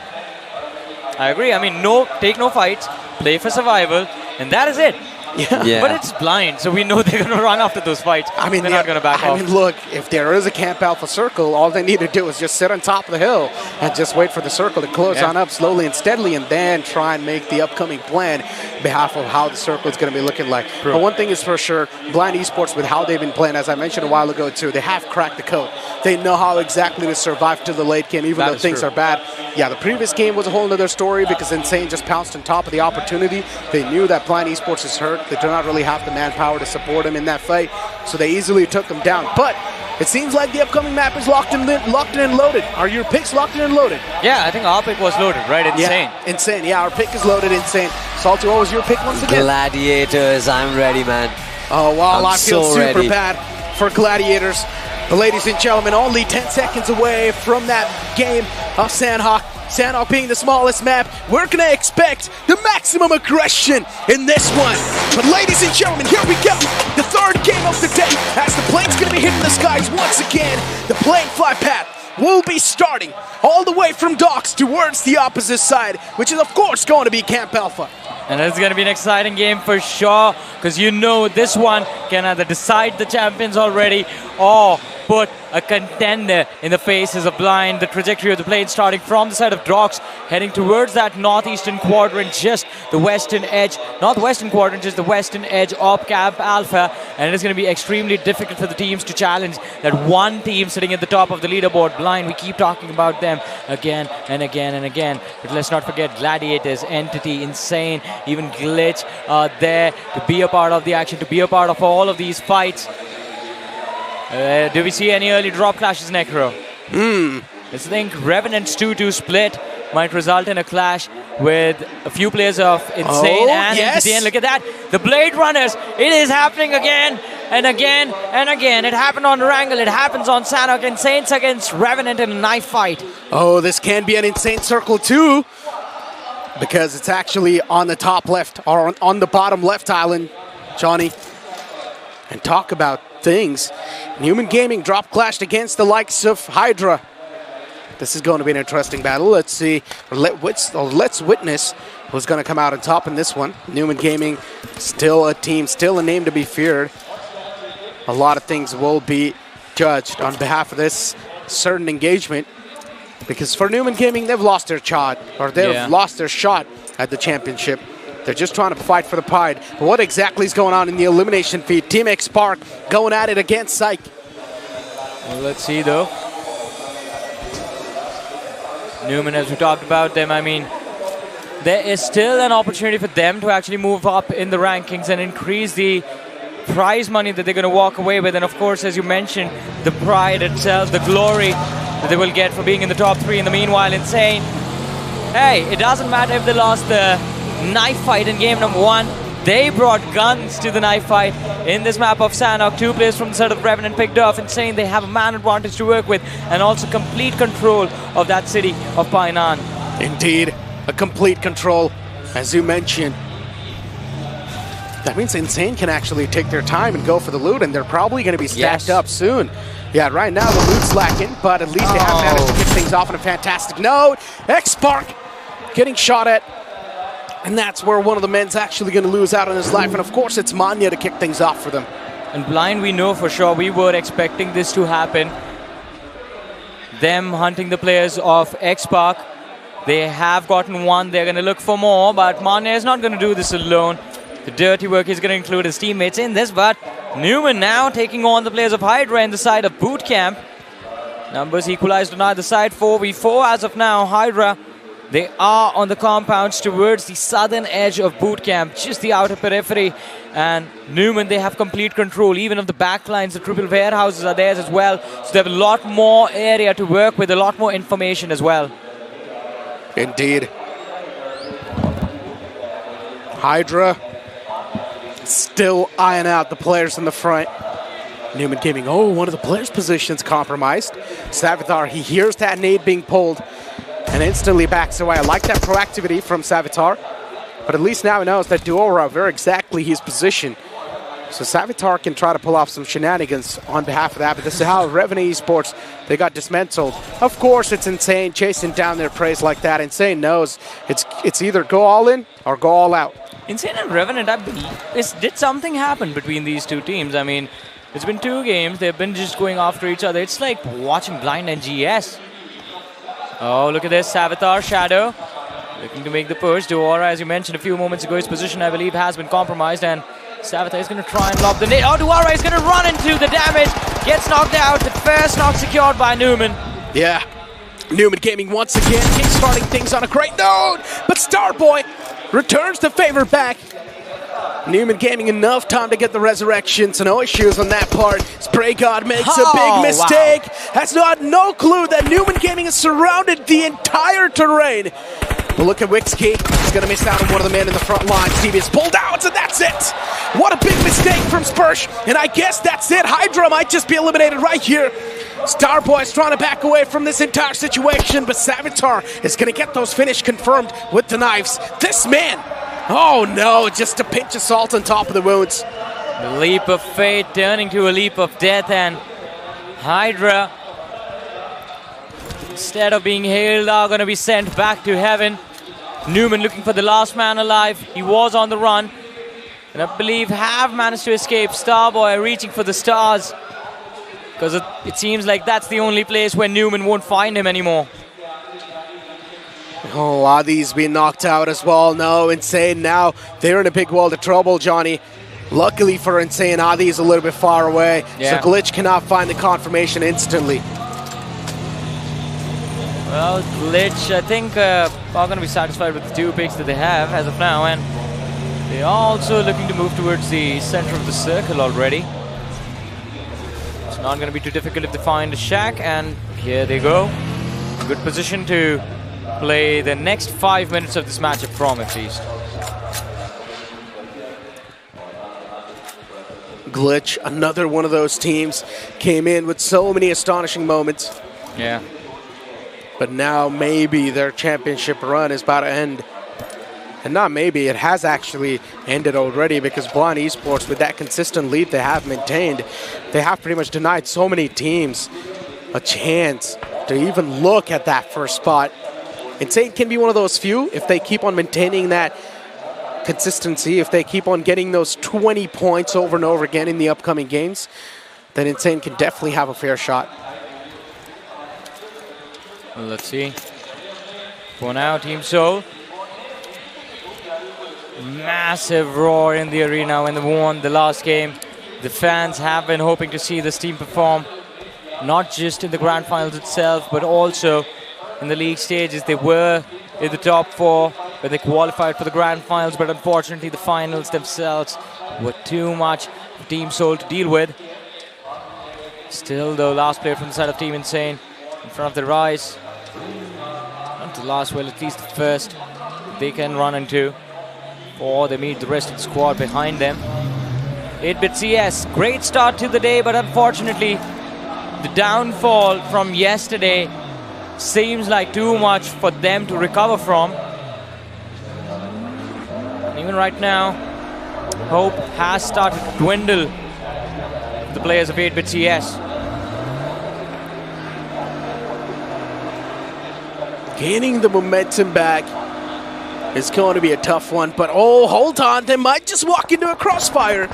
I agree. I mean, take no fights, play for survival, and that is it. Yeah. But it's Blind, so we know they're going to run after those fights. I mean, they're not going to back off. I mean, look, if there is a Camp Alpha circle, all they need to do is just sit on top of the hill and just wait for the circle to close on up slowly and steadily, and then try and make the upcoming plan on behalf of how the circle is going to be looking like. True. But one thing is for sure, Blind Esports, with how they've been playing, as I mentioned a while ago too, they have cracked the code. They know how exactly to survive to the late game, even though things are bad. Yeah, the previous game was a whole other story because Insane just pounced on top of the opportunity. They knew that Blind Esports is hurt. They do not really have the manpower to support him in that fight, so they easily took him down. But it seems like the upcoming map is locked in and loaded. Are your picks locked in and loaded? Yeah, I think our pick was loaded, right? Insane. Yeah, Insane. Yeah, our pick is loaded. Insane. Salty, what was your pick once again? Gladiators, I'm ready, man. Oh, wow, I feel so super ready. bad for Gladiators. But ladies and gentlemen, only 10 seconds away from that game of Sandhawk. Sandhawk being the smallest map, we're going to expect the maximum aggression in this one. But ladies and gentlemen, here we go. The third game of the day as the plane's going to be hitting the skies once again. The plane fly path will be starting all the way from docks towards the opposite side, which is, of course, going to be Camp Alpha. And it's going to be an exciting game for sure, because you know this one can either decide the champions already or put a contender in the faces of Blind. The trajectory of the plane starting from the side of Drox, heading towards that northeastern quadrant, just the western edge, not the western quadrant, just the western edge of Camp Alpha. And it's going to be extremely difficult for the teams to challenge that one team sitting at the top of the leaderboard, Blind. We keep talking about them again and again and again. But let's not forget Gladiators, Entity, Insane, even Glitch are there to be a part of the action, to be a part of all of these fights. Do we see any early drop clashes, Necro? I think Revenant's 2-2 split might result in a clash with a few players of Insane and Entity. And look at that, the Blade Runners. It is happening again and again and again. It happened on Wrangle, it happens on Sandhawk. Insane against Revenant in a knife fight. Oh, this can be an Insane circle too, because it's actually on the top left, or on the bottom left island, Johnny. And talk about things. Newman Gaming drop clashed against the likes of Hydra. This is going to be an interesting battle. Let's see, let's witness who's going to come out on top in this one. Newman Gaming, still a team, still a name to be feared. A lot of things will be judged on behalf of this certain engagement, because for Newman Gaming, they've lost their shot, or they've lost their shot at the championship. They're just trying to fight for the pride. But what exactly is going on in the elimination feed? Team X Spark going at it against Psych. Well, let's see though. Newman, as we talked about them, I mean, there is still an opportunity for them to actually move up in the rankings and increase the prize money that they're going to walk away with. And of course, as you mentioned, the pride itself, the glory that they will get for being in the top 3. In the meanwhile, Insane, hey, it doesn't matter if they lost the knife fight in game number 1. They brought guns to the knife fight in this map of Sandhawk. 2 players from the side of Revenant picked off. Insane, they have a man advantage to work with, and also complete control of that city of Painan. Indeed, a complete control, as you mentioned. That means Insane can actually take their time and go for the loot, and they're probably going to be stacked up soon. Yeah, right now the loot's lacking, but at least they have managed to get things off on a fantastic note. X-Spark getting shot at. And that's where one of the men's actually going to lose out on his life. And of course, it's Manya to kick things off for them. And Blind, we know for sure, we were expecting this to happen. Them hunting the players of X-Spark. They have gotten one. They're going to look for more, but Mane is not going to do this alone. The dirty work is going to include his teammates in this, but Newman now taking on the players of Hydra in the side of Boot Camp. Numbers equalized on either side, 4v4 as of now. Hydra, they are on the compounds towards the southern edge of Boot Camp, just the outer periphery. And Newman, they have complete control, even of the backlines. The triple warehouses are theirs as well. So they have a lot more area to work with, a lot more information as well. Indeed. Hydra still eyeing out the players in the front. Newman Gaming, one of the players' positions compromised. Savitar, he hears that nade being pulled and instantly backs away. I like that proactivity from Savitar, but at least now he knows that Duora, where exactly his position. So Savitar can try to pull off some shenanigans on behalf of that, but this is how Revenue Esports, they got dismantled. Of course, it's Insane chasing down their praise like that. Insane knows it's either go all in or go all out. Insane and Revenant, I believe, did something happen between these two teams? I mean, it's been 2 games. They've been just going after each other. It's like watching Blind and GS. Oh, look at this. Savitar, Shadow, looking to make the push. Duora, as you mentioned a few moments ago, his position, I believe, has been compromised, and Savitar is going to try and lob the nade. Oh, Duora is going to run into the damage. Gets knocked out. The first knock secured by Newman. Yeah. Newman Gaming once again kickstarting things on a great note, but Starboy returns the favor back. Newman Gaming enough time to get the resurrection, so no issues on that part. Spray God makes a big mistake. Wow. Has no clue that Newman Gaming has surrounded the entire terrain. But look at Wixkey. He's going to miss out on one of the men in the front line. Stevie is pulled out, and that's it. What a big mistake from Spursh. And I guess that's it. Hydra might just be eliminated right here. Starboy is trying to back away from this entire situation, but Savitar is going to get those finish confirmed with the knives. This man, oh no, just a pinch of salt on top of the wounds. The leap of fate turning to a leap of death, and Hydra, instead of being hailed, are going to be sent back to heaven. Newman looking for the last man alive. He was on the run, and I believe have managed to escape. Starboy reaching for the stars, because it seems like that's the only place where Newman won't find him anymore. Oh, Adi's been knocked out as well. No, Insane now, they're in a big world of trouble, Johnny. Luckily for Insane, Adi is a little bit far away, so Glitch cannot find the confirmation instantly. Well, Glitch, I think, are going to be satisfied with the 2 picks that they have as of now, and they are also looking to move towards the center of the circle already. It's not going to be too difficult if they find a shack, and here they go. Good position to play the next 5 minutes of this matchup from, at least. Glitch, another one of those teams, came in with so many astonishing moments. Yeah. But now maybe their championship run is about to end. And not maybe, it has actually ended already, because Blind Esports, with that consistent lead they have maintained, they have pretty much denied so many teams a chance to even look at that first spot. Insane can be one of those few, if they keep on maintaining that consistency, if they keep on getting those 20 points over and over again in the upcoming games, then Insane can definitely have a fair shot. Well, let's see. For now, Team Soul. Massive roar in the arena when they won the last game. The fans have been hoping to see this team perform, not just in the grand finals itself, but also in the league stages. They were in the top 4 when they qualified for the grand finals, but unfortunately the finals themselves were too much for Team Soul to deal with. Still, though, last player from the side of Team Insane in front of the rise. Not the last, well, at least the first they can run into, or they meet the rest of the squad behind them. 8BitCS, great start to the day, but unfortunately the downfall from yesterday seems like too much for them to recover from. And even right now, hope has started to dwindle for the players of 8BitCS. Gaining the momentum back is going to be a tough one, but oh, hold on, they might just walk into a crossfire.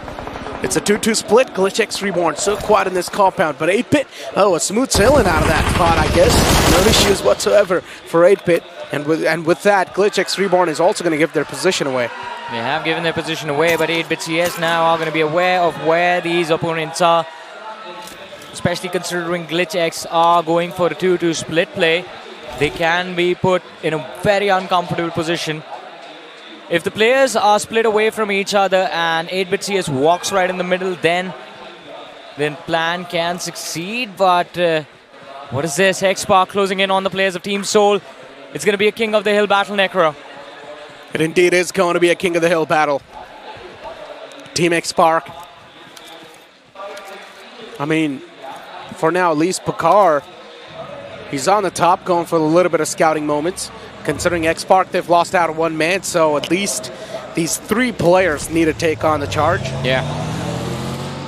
It's a 2-2 split. Glitch X Reborn so quiet in this compound, but 8-Bit, a Smooth Reborn so quiet in this compound, but 8-Bit, a smooth sailing out of that spot, I guess. No issues whatsoever for 8-Bit, and with that, Glitch X Reborn is also going to give their position away. They have given their position away, but 8-Bit CS now are going to be aware of where these opponents are, especially considering Glitch X are going for a 2-2 split play. They can be put in a very uncomfortable position. If the players are split away from each other and 8-Bit CS walks right in the middle, then plan can succeed. But what is this? X-Spark closing in on the players of Team Soul. It's going to be a King of the Hill battle, Necro. It indeed is going to be a King of the Hill battle. Team X-Spark. I mean, for now, at least Pakar, he's on the top, going for a little bit of scouting moments. Considering X-Spark, they've lost out of one man, so at least these 3 players need to take on the charge. Yeah.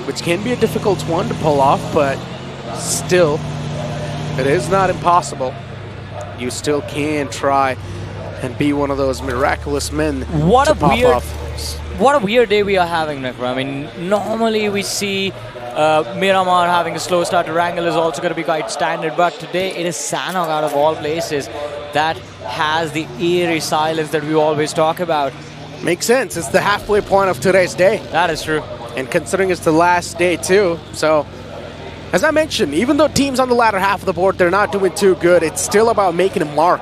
Which can be a difficult one to pull off, but still, it is not impossible. You still can try and be one of those miraculous men to pop off. What a weird day we are having, Necro. I mean, normally we see Miramar having a slow start to Wrangle is also going to be quite standard, but today it is Sanhok out of all places that has the eerie silence that we always talk about. Makes sense. It's the halfway point of today's day. That is true. And considering it's the last day too, so as I mentioned, even though teams on the latter half of the board, they're not doing too good, it's still about making a mark.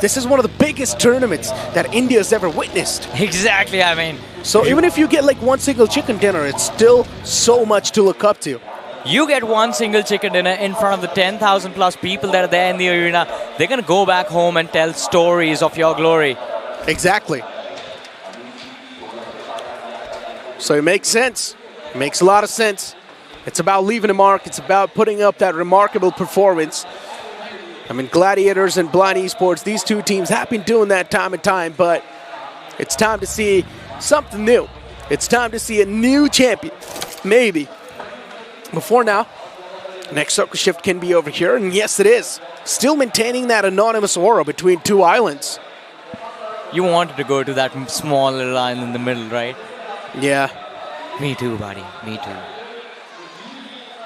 This is one of the biggest tournaments that India's ever witnessed. Exactly, I mean. So even if you get like one single chicken dinner, it's still so much to look up to. You get one single chicken dinner in front of the 10,000 plus people that are there in the arena. They're going to go back home and tell stories of your glory. Exactly. So it makes sense. It makes a lot of sense. It's about leaving a mark. It's about putting up that remarkable performance. I mean, Gladiators and Blind Esports, these 2 teams have been doing that time and time, but it's time to see something new. It's time to see a new champion, maybe. Before now, next circle shift can be over here, and yes, it is. Still maintaining that anonymous aura between 2 islands. You wanted to go to that small little island in the middle, right? Yeah. Me too, buddy. Me too.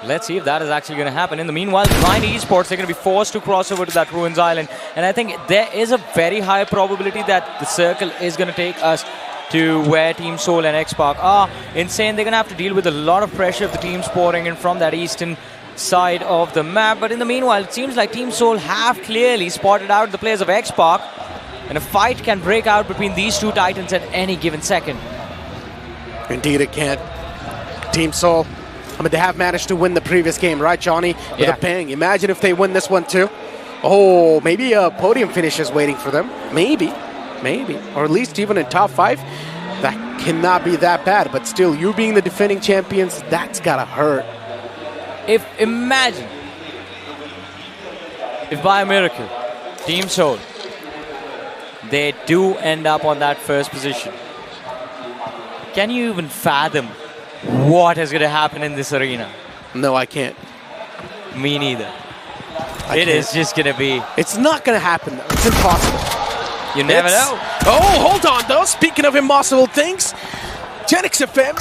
Let's see if that is actually going to happen. In the meanwhile, Blind Esports, they're going to be forced to cross over to that Ruins Island. And I think there is a very high probability that the circle is going to take us to where Team Soul and X-Spark are. Insane. They're going to have to deal with a lot of pressure of the teams pouring in from that eastern side of the map. But in the meanwhile, it seems like Team Soul have clearly spotted out the players of X-Spark. And a fight can break out between these 2 titans at any given second. Indeed it can. Team Soul, I mean, they have managed to win the previous game, right, Johnny? With a bang. Imagine if they win this one too. Oh, maybe a podium finish is waiting for them. Maybe. Or at least even in top 5. That cannot be that bad. But still, you being the defending champions, that's gotta hurt. Imagine if by a miracle, Team Soul, they do end up on that first position. Can you even fathom what is going to happen in this arena? No, I can't. Me neither. It is just going to be... It's not going to happen, though. It's impossible. You never know. Oh, hold on, though. Speaking of impossible things, Genix FM,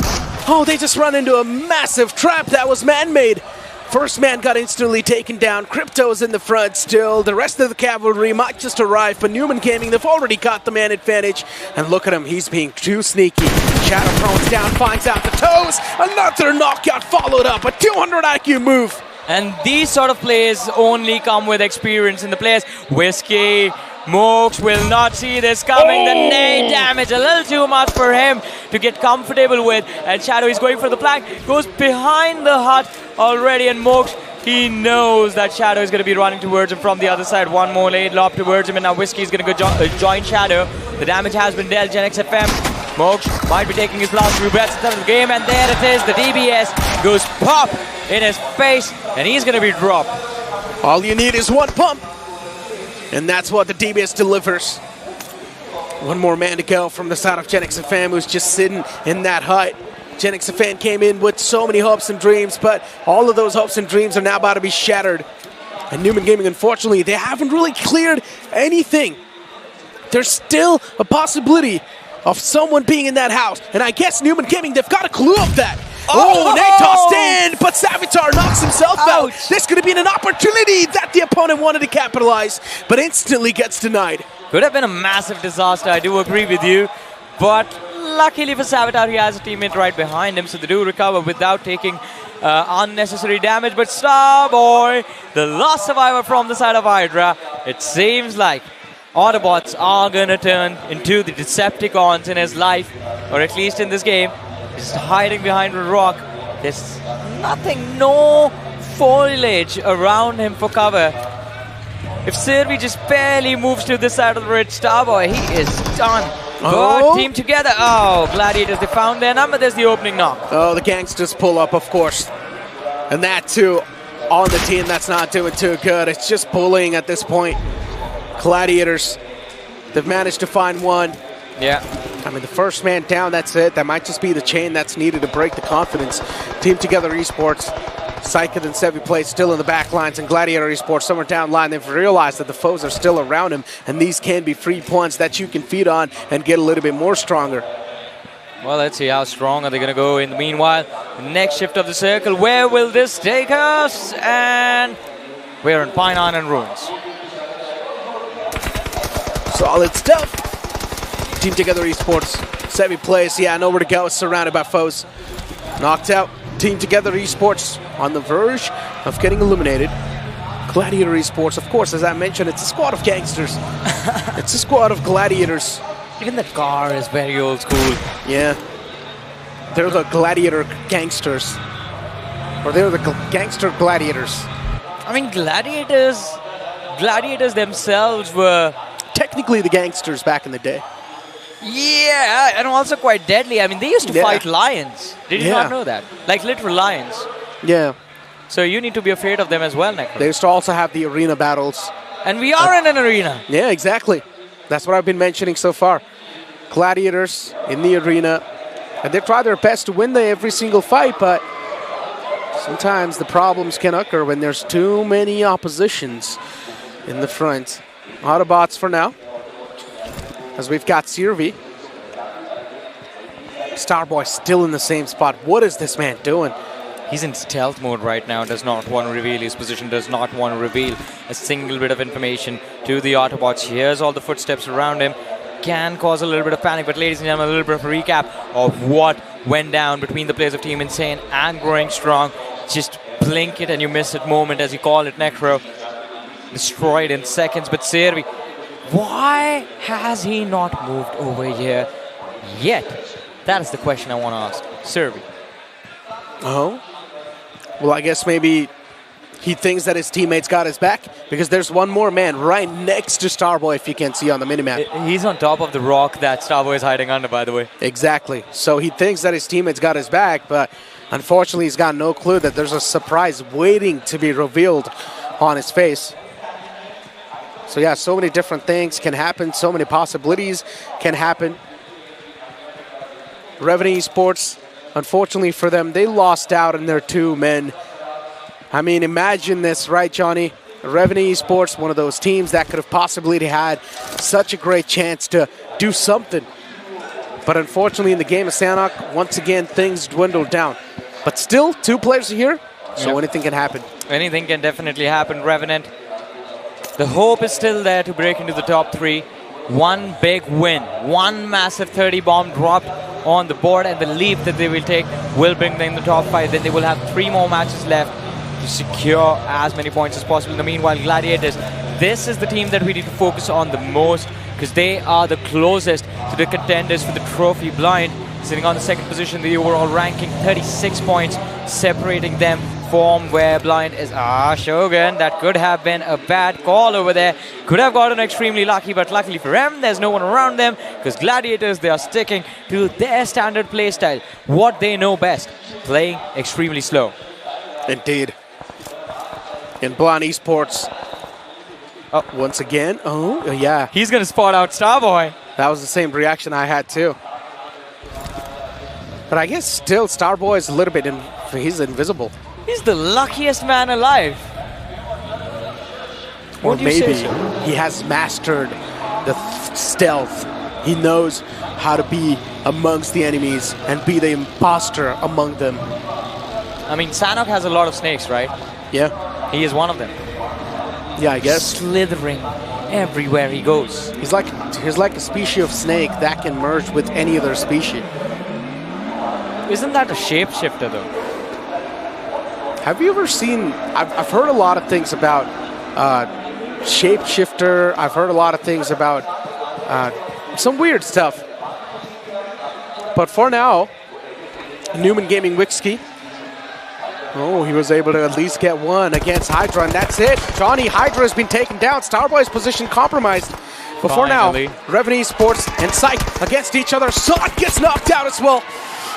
oh, they just run into a massive trap that was man-made. First man got instantly taken down. Crypto is in the front still. The rest of the cavalry might just arrive, but Newman Gaming, they've already got the man advantage. And look at him, he's being too sneaky. Shadow throws down, finds out the toes. Another knockout followed up, a 200 IQ move. And these sort of plays only come with experience in the players. Whiskey, Mooks will not see this coming. The nade damage, a little too much for him to get comfortable with. And Shadow is going for the flank, goes behind the hut already. And Mooks, he knows that Shadow is going to be running towards him from the other side. One more late lob towards him, and now Whiskey is going to go join Shadow. The damage has been dealt. Genix FM, Mooks might be taking his last few breaths instead of the game. And there it is. The DBS goes pop in his face, and he's going to be dropped. All you need is one pump. And that's what the DBS delivers. One more man to go from the side of Genix FM, who's just sitting in that hut. Genix FM came in with so many hopes and dreams, but all of those hopes and dreams are now about to be shattered. And Newman Gaming, unfortunately, they haven't really cleared anything. There's still a possibility of someone being in that house. And I guess Newman Gaming, they've got a clue of that. Oh, Nate tossed in, but Savitar knocks himself out. Ouch. This could have been an opportunity that the opponent wanted to capitalize, but instantly gets denied. Could have been a massive disaster, I do agree with you. But luckily for Savitar, he has a teammate right behind him, so they do recover without taking unnecessary damage. But Starboy, the last survivor from the side of Hydra, it seems like Autobots are going to turn into the Decepticons in his life, or at least in this game. He's hiding behind a rock. There's nothing, no foliage around him for cover. If Sirvi just barely moves to this side of the ridge, Starboy, he is done. But team together. Oh, Gladiators, they found their number. There's the opening knock. Oh, the gangsters pull up, of course. And that, too, on the team that's not doing too good. It's just bullying at this point. Gladiators, they've managed to find one. Yeah. I mean, the first man down, that's it. That might just be the chain that's needed to break the confidence. Team Together Esports, Psychic and Sevi play still in the back lines, and Gladiator Esports somewhere down line. They've realized that the foes are still around him, and these can be free points that you can feed on and get a little bit more stronger. Well, let's see how strong are they going to go in the meanwhile. Next shift of the circle, where will this take us? And we're in Pine Island Ruins. Solid stuff. Team Together Esports, Sevi plays, yeah, nowhere to go, surrounded by foes. Knocked out. Team Together Esports on the verge of getting eliminated. Gladiator Esports, of course, as I mentioned, it's a squad of gangsters. It's a squad of gladiators. Even the car is very old school. Yeah. They're the gladiator gangsters. Or they're the gangster gladiators. I mean, gladiators themselves were technically the gangsters back in the day. Yeah, and also quite deadly. I mean, they used to fight lions. Did you not know that? Like literal lions. Yeah. So you need to be afraid of them as well, Necro. They used to also have the arena battles. And we are in an arena. Yeah, exactly. That's what I've been mentioning so far. Gladiators in the arena. And they try their best to win every single fight, but sometimes the problems can occur when there's too many oppositions in the front. Autobots for now. As we've got Sirvi. Starboy still in the same spot. What is this man doing? He's in stealth mode right now, does not want to reveal his position, does not want to reveal a single bit of information to the Autobots. Here's all the footsteps around him. Can cause a little bit of panic, but ladies and gentlemen, a little bit of a recap of what went down between the players of Team Insane and Growing Strong. Just blink it and you miss it moment, as you call it, Necro. Destroyed in seconds, but Sirvi, why has he not moved over here yet? That is the question I want to ask. Sirvi. Oh? Well, I guess maybe he thinks that his teammates got his back, because there's one more man right next to Starboy, if you can see on the minimap. He's on top of the rock that Starboy is hiding under, by the way. Exactly. So he thinks that his teammates got his back, but unfortunately he's got no clue that there's a surprise waiting to be revealed on his face. So yeah, so many different things can happen, so many possibilities can happen. Revenue Esports, unfortunately for them, they lost out on their two men. I mean, imagine this, right, Johnny? Revenue Esports, one of those teams that could have possibly had such a great chance to do something. But unfortunately, in the game of Sanhok, once again, things dwindled down. But still, two players are here, so anything can happen. Anything can definitely happen, Revenant. The hope is still there to break into the top three. One big win, one massive 30 bomb dropped on the board, and the leap that they will take will bring them in the top 5. Then they will have 3 more matches left to secure as many points as possible. In the meanwhile, Gladiators, this is the team that we need to focus on the most, because they are the closest to the contenders for the trophy. Blind sitting on the second position, the overall ranking, 36 points separating them from where Blind is. Shogun, that could have been a bad call over there. Could have gotten extremely lucky, but luckily for him, there's no one around them, because Gladiators, they are sticking to their standard play style, what they know best, playing extremely slow. Indeed. In Blind Esports, once again, yeah. He's going to spot out Starboy. That was the same reaction I had too. But I guess still Starboy is a little bit, he's invisible. He's the luckiest man alive. Or maybe he has mastered the stealth He knows how to be amongst the enemies and be the imposter among them. I mean, Sanok has a lot of snakes, right? Yeah. He is one of them. Yeah, I guess. Slithering everywhere he goes. He's like a species of snake that can merge with any other species. Isn't that a shapeshifter, though? Have you ever seen... I've heard a lot of things about shapeshifter. I've heard a lot of things about some weird stuff. But for now, Newman Gaming Wixkey. Oh, he was able to at least get one against Hydra, and that's it. Johnny Hydra has been taken down. Starboy's position compromised. Before now, Revenue Sports and Psych against each other. Sot gets knocked out as well.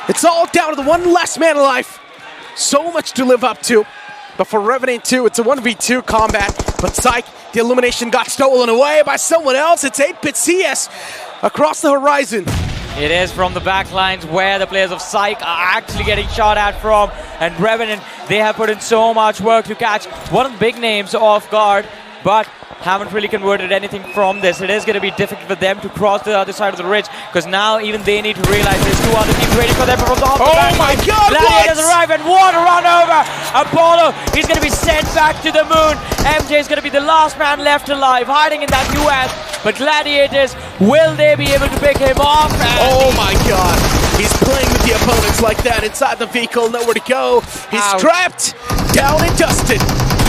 It's all down to the one last man alive. So much to live up to. But for Revenant 2, it's a 1v2 combat. But Psych, the illumination got stolen away by someone else. It's 8-Bit CS across the horizon. It is from the back lines where the players of Psych are actually getting shot at from. And Revenant, they have put in so much work to catch one of the big names off guard, but haven't really converted anything from this. It is going to be difficult for them to cross the other side of the ridge, because now even they need to realize there's two other teams waiting for them from the Oh my God! Gladiators arrive and what a run over! Apollo, he's going to be sent back to the moon. MJ is going to be the last man left alive, hiding in that US. But Gladiators, will they be able to pick him off? Oh my God! He's playing with the opponents like that inside the vehicle, nowhere to go. He's trapped, down and dusted.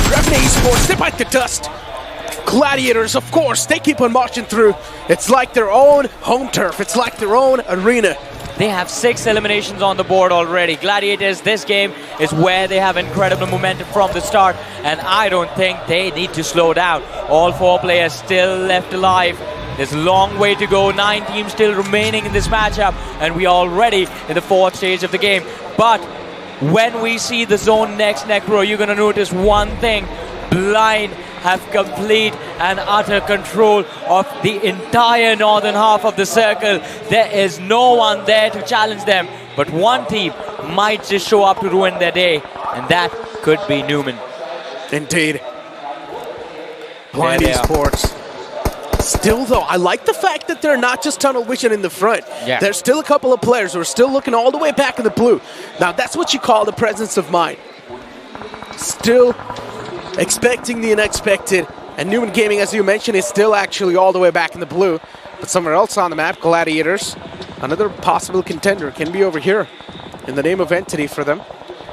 Revenue Esports, they bite the dust. Gladiators, of course, they keep on marching through. It's like their own home turf. It's like their own arena. They have 6 eliminations on the board already. Gladiators, this game is where they have incredible momentum from the start, and I don't think they need to slow down. All 4 players still left alive. There's a long way to go. 9 teams still remaining in this matchup, and we are already in the 4th stage of the game. But when we see the zone next, Necro, you're going to notice one thing. Blind have complete and utter control of the entire northern half of the circle. There is no one there to challenge them, but one team might just show up to ruin their day, and that could be Newman. Indeed. Blind Esports. Still though, I like the fact that they're not just tunnel vision in the front. Yeah. There's still a couple of players who are still looking all the way back in the blue. Now that's what you call the presence of mind. Still expecting the unexpected, and Newman Gaming, as you mentioned, is still actually all the way back in the blue. But somewhere else on the map, Gladiators, another possible contender, can be over here in the name of Entity for them.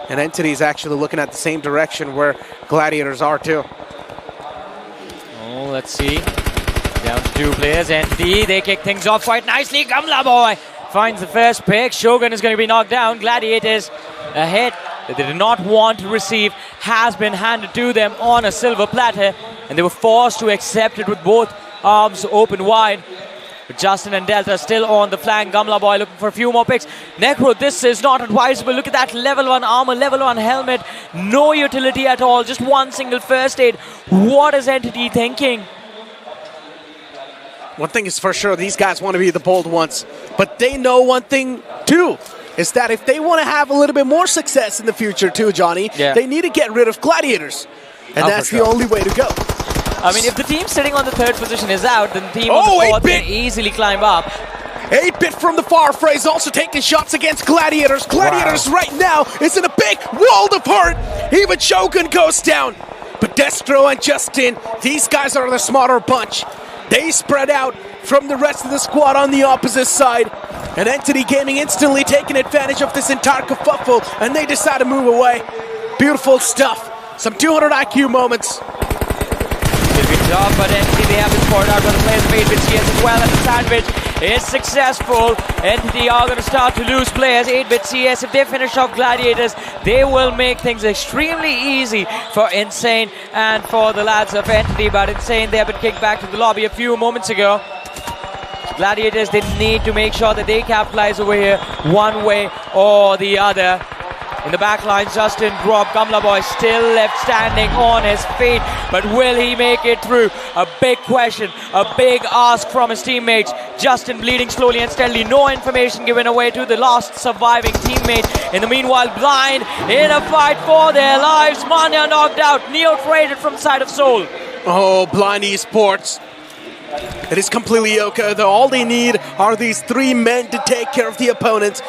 And Entity is actually looking at the same direction where Gladiators are too. Oh, let's see. Down to 2 players. Entity, they kick things off quite nicely. Gamla Boy finds the first pick. Shogun is going to be knocked down. Gladiators, a hit that they did not want to receive has been handed to them on a silver platter, and they were forced to accept it with both arms open wide. But Justin and Delta still on the flank. Gamla Boy looking for a few more picks. Necro, this is not advisable. Look at that level 1 armor, level 1 helmet. No utility at all, just one single first aid. What is Entity thinking? One thing is for sure, these guys want to be the bold ones. But they know one thing too, is that if they want to have a little bit more success in the future too, Johnny, they need to get rid of Gladiators. And that's the only way to go. I mean, if the team sitting on the 3rd position is out, then the team on the 4th can easily climb up. 8-Bit from the far phrase also taking shots against Gladiators. Gladiators right now is in a big world of hurt. Even Shogun goes down. But Destro and Justin, these guys are the smarter bunch. They spread out from the rest of the squad on the opposite side. And Entity Gaming instantly taking advantage of this entire kerfuffle, and they decide to move away. Beautiful stuff. Some 200 IQ moments. It'll be tough, but Entity, they have been scored out by the players of 8-Bit CS as well, and the sandwich is successful. Entity are going to start to lose players. 8-Bit CS, if they finish off Gladiators, they will make things extremely easy for Insane and for the lads of Entity. But Insane, they have been kicked back to the lobby a few moments ago. Gladiators, they need to make sure that they capitalize over here one way or the other. In the back line, Justin dropped. Gamla Boy still left standing on his feet, but will he make it through? A big question, a big ask from his teammates. Justin bleeding slowly and steadily. No information given away to the last surviving teammate. In the meanwhile, Blind in a fight for their lives. Manya knocked out. Neo traded from side of Soul. Oh, Blind Esports. It is completely okay, though. All they need are these 3 men to take care of the opponent,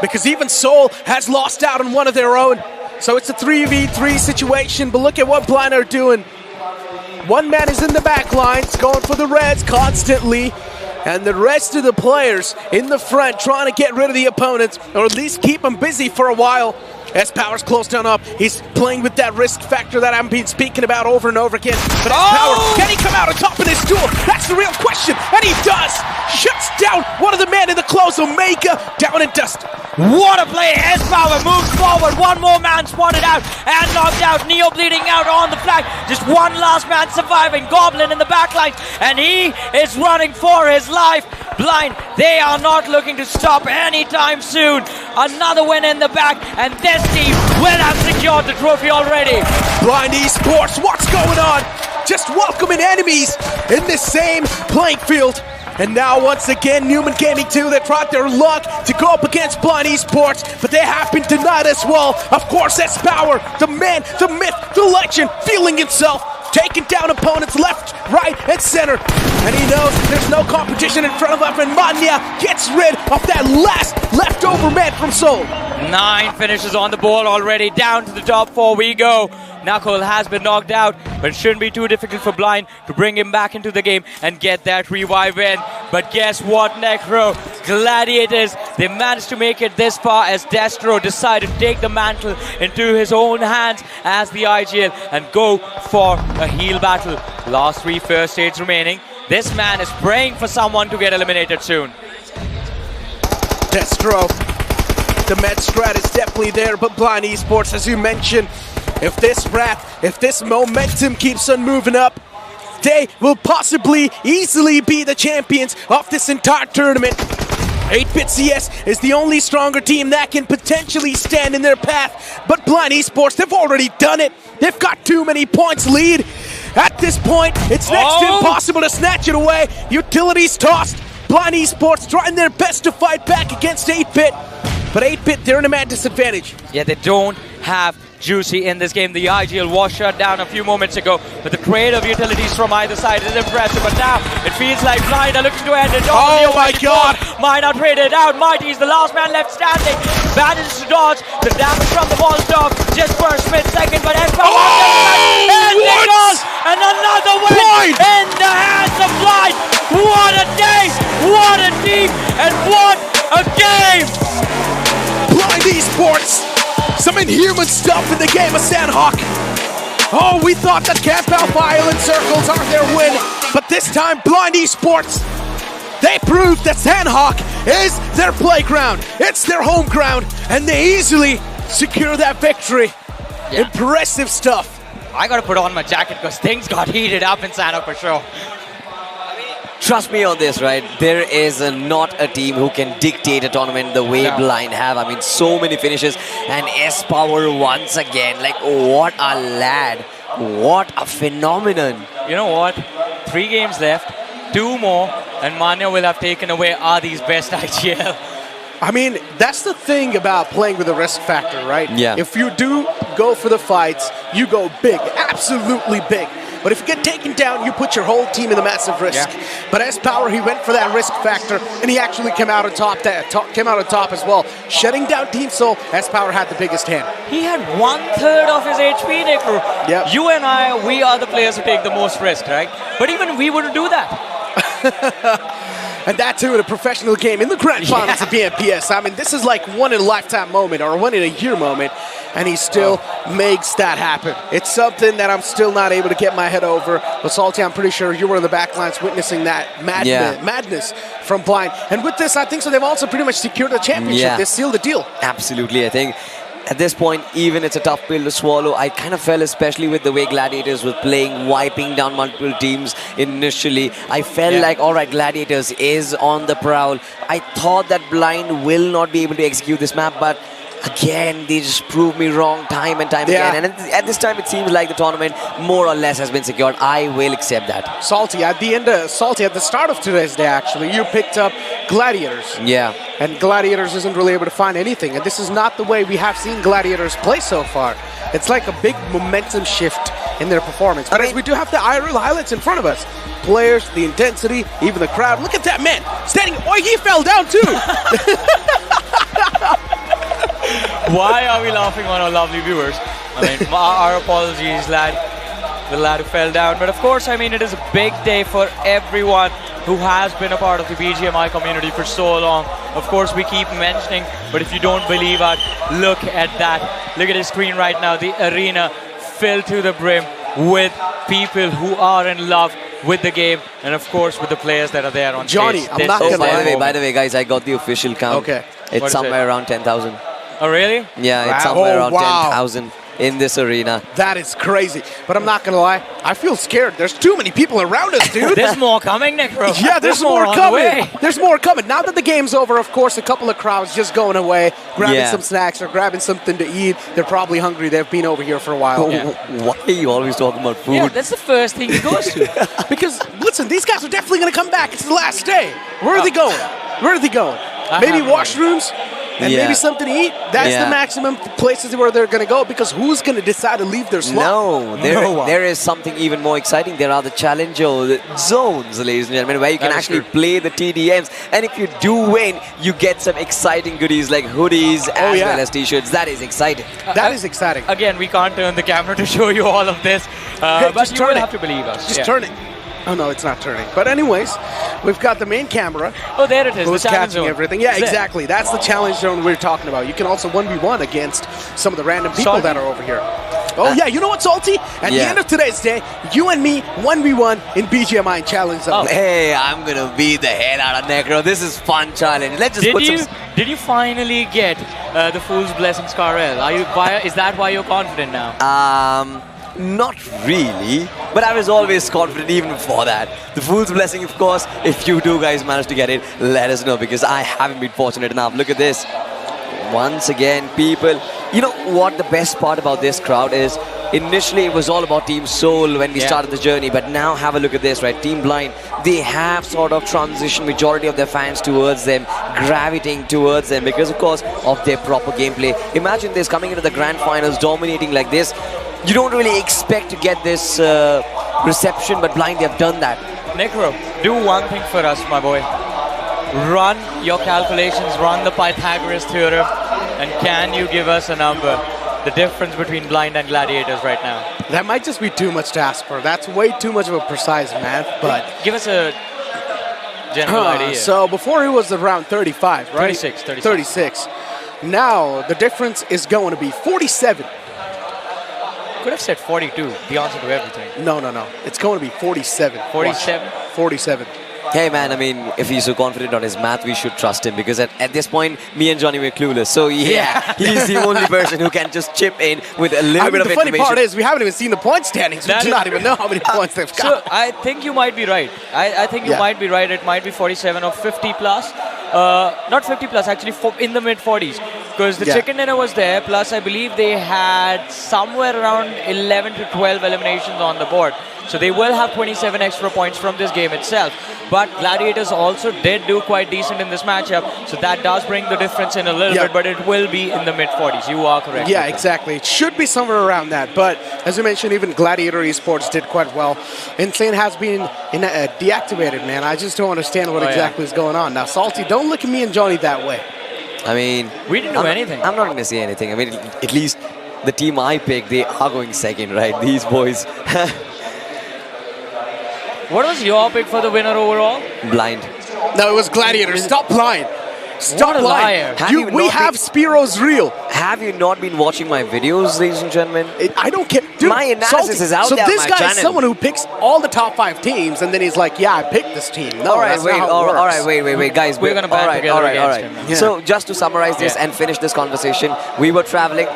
because even Seoul has lost out on one of their own. So it's a 3v3 situation, but look at what Blind are doing. One man is in the back lines, going for the reds constantly, and the rest of the players in the front trying to get rid of the opponents, or at least keep them busy for a while. As Power's close down up, he's playing with that risk factor that I've been speaking about over and over again. But Power, can he come out on top of this duel? That's the real question, and he does! Shuts down one of the men in the close, Omega, down in dust. What a play! S-Power moves forward. One more man spotted out and knocked out. Neo bleeding out on the flag. Just one last man surviving. Goblin in the backline, and he is running for his life. Blind, they are not looking to stop anytime soon. Another win in the back, and this team will have secured the trophy already. Blind Esports, what's going on? Just welcoming enemies in the same playing field. And now, once again, Newman Gaming 2, they tried their luck to go up against Blind Esports, but they have been denied as well. Of course, that's Power, the man, the myth, the legend, feeling himself, taking down opponents left, right, and center. And he knows there's no competition in front of him, and Manya gets rid of that last leftover man from Seoul. 9 finishes on the board already. Down to the top 4 we go. Knuckle has been knocked out, but it shouldn't be too difficult for Blind to bring him back into the game and get that revive win. But guess what, Necro? Gladiators, they managed to make it this far as Destro decided to take the mantle into his own hands as the IGL and go for a heal battle. Last 3 first stage remaining. This man is praying for someone to get eliminated soon. Destro, the med strat is definitely there, but Blind Esports, as you mentioned, if this momentum keeps on moving up, they will possibly easily be the champions of this entire tournament. 8-Bit CS is the only stronger team that can potentially stand in their path, but Blind Esports, they've already done it. They've got too many points lead. At this point, it's next to impossible to snatch it away. Utilities tossed. Blind Esports trying their best to fight back against 8-Bit, but 8-Bit, they're in a mad disadvantage. Yeah, they don't have Juicy in this game. The IGL was shut down a few moments ago, but the trade of utilities from either side is impressive. But now it feels like Blind are looking to end it. Oh my God! Might not traded out. Mighty is the last man left standing. Manages to dodge the damage from the Molotov just for a split second, but and another win Blind! in the hands of Blind. What a day! What a team! And what a game! Blind Esports! Some inhuman stuff in the game of Sandhawk. Oh, we thought that Camp Alpha Island Circles are their win, but this time Blind Esports, they proved that Sandhawk is their playground. It's their home ground, and they easily secure that victory. Yeah. Impressive stuff. I gotta put on my jacket because things got heated up in Sandhawk for sure. Trust me on this, right? There is not a team who can dictate a tournament the way Blind have. I mean, so many finishes. And S-Power once again. Like, what a lad. What a phenomenon. You know what? 3 games left. 2 more. And Manya will have taken away Adi's best IGL. I mean, that's the thing about playing with a risk factor, right? Yeah. If you do go for the fights, you go big. Absolutely big. But if you get taken down, you put your whole team in the massive risk. Yeah. But S-Power, he went for that risk factor, and he actually came out on top. Came out on top as well, shutting down Team Seoul. S-Power had the biggest hand. He had 1/3 of his HP, Necro. Yep. You and I, we are the players who take the most risk, right? But even we wouldn't do that. And that too in a professional game in the grand finals of BMPS. I mean, this is like one-in-a-lifetime moment or one-in-a-year moment, and he still makes that happen. It's something that I'm still not able to get my head over. But Salty, I'm pretty sure you were in the backlines witnessing that madness from Blind. And with this, I think so they've also pretty much secured the championship. Yeah. They sealed the deal. Absolutely, I think. At this point, even it's a tough pill to swallow. I kind of felt, especially with the way Gladiators were playing, wiping down multiple teams initially, I felt like, all right, Gladiators is on the prowl. I thought that Blind will not be able to execute this map, but again, they just proved me wrong time and time again. And at this time, it seems like the tournament more or less has been secured. I will accept that. Salty, at the start of today's day, actually, you picked up Gladiators. Yeah. And Gladiators isn't really able to find anything. And this is not the way we have seen Gladiators play so far. It's like a big momentum shift in their performance. But we do have the real highlights in front of us. Players, the intensity, even the crowd. Look at that man standing. Oh, he fell down too. Why are we laughing on our lovely viewers? I mean, our apologies, lad. The lad who fell down. But of course, I mean, it is a big day for everyone who has been a part of the BGMI community for so long. Of course, we keep mentioning, but if you don't believe us, look at that. Look at the screen right now. The arena filled to the brim with people who are in love with the game, and of course with the players that are there on Johnny, stage. I'm not gonna lie. By the way, guys, I got the official count. Okay. It's somewhere around 10,000. Oh, really? Yeah, it's somewhere around 10,000 in this arena. That is crazy. But I'm not going to lie, I feel scared. There's too many people around us, dude. There's more coming, Necro. Yeah, there's more coming. There's more coming. Now that the game's over, of course, a couple of crowds just going away, grabbing some snacks or grabbing something to eat. They're probably hungry. They've been over here for a while. Why are you always talking about food? Yeah, that's the first thing he goes to. Because, listen, these guys are definitely going to come back. It's the last day. Where are they going? Where are they going? Maybe washrooms? And maybe something to eat. That's the maximum places where they're going to go, because who's going to decide to leave their slot? No, there is something even more exciting. There are the challenger zones, ladies and gentlemen, where you can actually play the TDMs. And if you do win, you get some exciting goodies like hoodies as well as t-shirts. That is exciting. That is exciting. Again, we can't turn the camera to show you all of this, but you will have to believe us. Just turn it. Oh, no, it's not turning. But anyways, we've got the main camera. Oh, there it is. Who's the challenge catching zone. everything. Yeah, exactly. That's the challenge zone we're talking about. You can also 1v1 against some of the random people that are over here. Oh, yeah. You know what, Salty? At the end of today's day, you and me, 1v1 in BGMI challenge zone. Oh. Hey, I'm going to beat the hell out of Necro. This is fun challenge. Let's just Did you finally get the Fool's Blessing Scarrel? Is that why you're confident now? Not really, but I was always confident even before that. The Fool's Blessing, of course, if you do guys manage to get it, let us know, because I haven't been fortunate enough. Look at this. Once again, people, you know what the best part about this crowd is? Initially, it was all about Team Soul when we started the journey, but now have a look at this, right? Team Blind, they have sort of transitioned majority of their fans towards them, gravitating towards them because, of course, of their proper gameplay. Imagine this coming into the grand finals, dominating like this. You don't really expect to get this reception, but Blind, they've done that. Necro, do one thing for us, my boy. Run your calculations, run the Pythagoras theorem, and can you give us a number? The difference between Blind and Gladiators right now. That might just be too much to ask for. That's way too much of a precise math, but... Give us a general idea. So before it was around 35, right? 36. Now the difference is going to be 47. Could have said 42, the answer to everything. No. It's going to be 47. 47? 47. Hey man, I mean, if he's so confident on his math, we should trust him, because at this point, me and Johnny were clueless. So yeah, he's the only person who can just chip in with a little bit of information. The funny part is we haven't even seen the point standings. We do not even know how many points they've got. So I think you might be right. I think you might be right. It might be 47 or 50 plus. Not 50 plus, actually in the mid 40s. Because the chicken dinner was there, plus I believe they had somewhere around 11 to 12 eliminations on the board. So they will have 27 extra points from this game itself. But Gladiators also did do quite decent in this matchup. So that does bring the difference in a little bit, but it will be in the mid-40s. You are correct. Yeah, exactly. It should be somewhere around that. But as you mentioned, even Gladiator Esports did quite well. Insane has been deactivated, man. I just don't understand what exactly is going on. Now, Salty, don't look at me and Johnny that way. I mean... We didn't do anything. I'm not going to say anything. I mean, at least the team I picked, they are going second, right? These boys... What was your pick for the winner overall? Blind. No, it was Gladiator. Stop lying. Stop lying. We have Spiro's reel. Have you not been watching my videos, ladies and gentlemen? I don't care. Dude, my analysis is out there on my channel. So this guy is someone who picks all the top 5 teams, and then he's like, yeah, I picked this team. No, all right, wait, guys. We're going to band together against him. Yeah. So just to summarize this and finish this conversation, we were traveling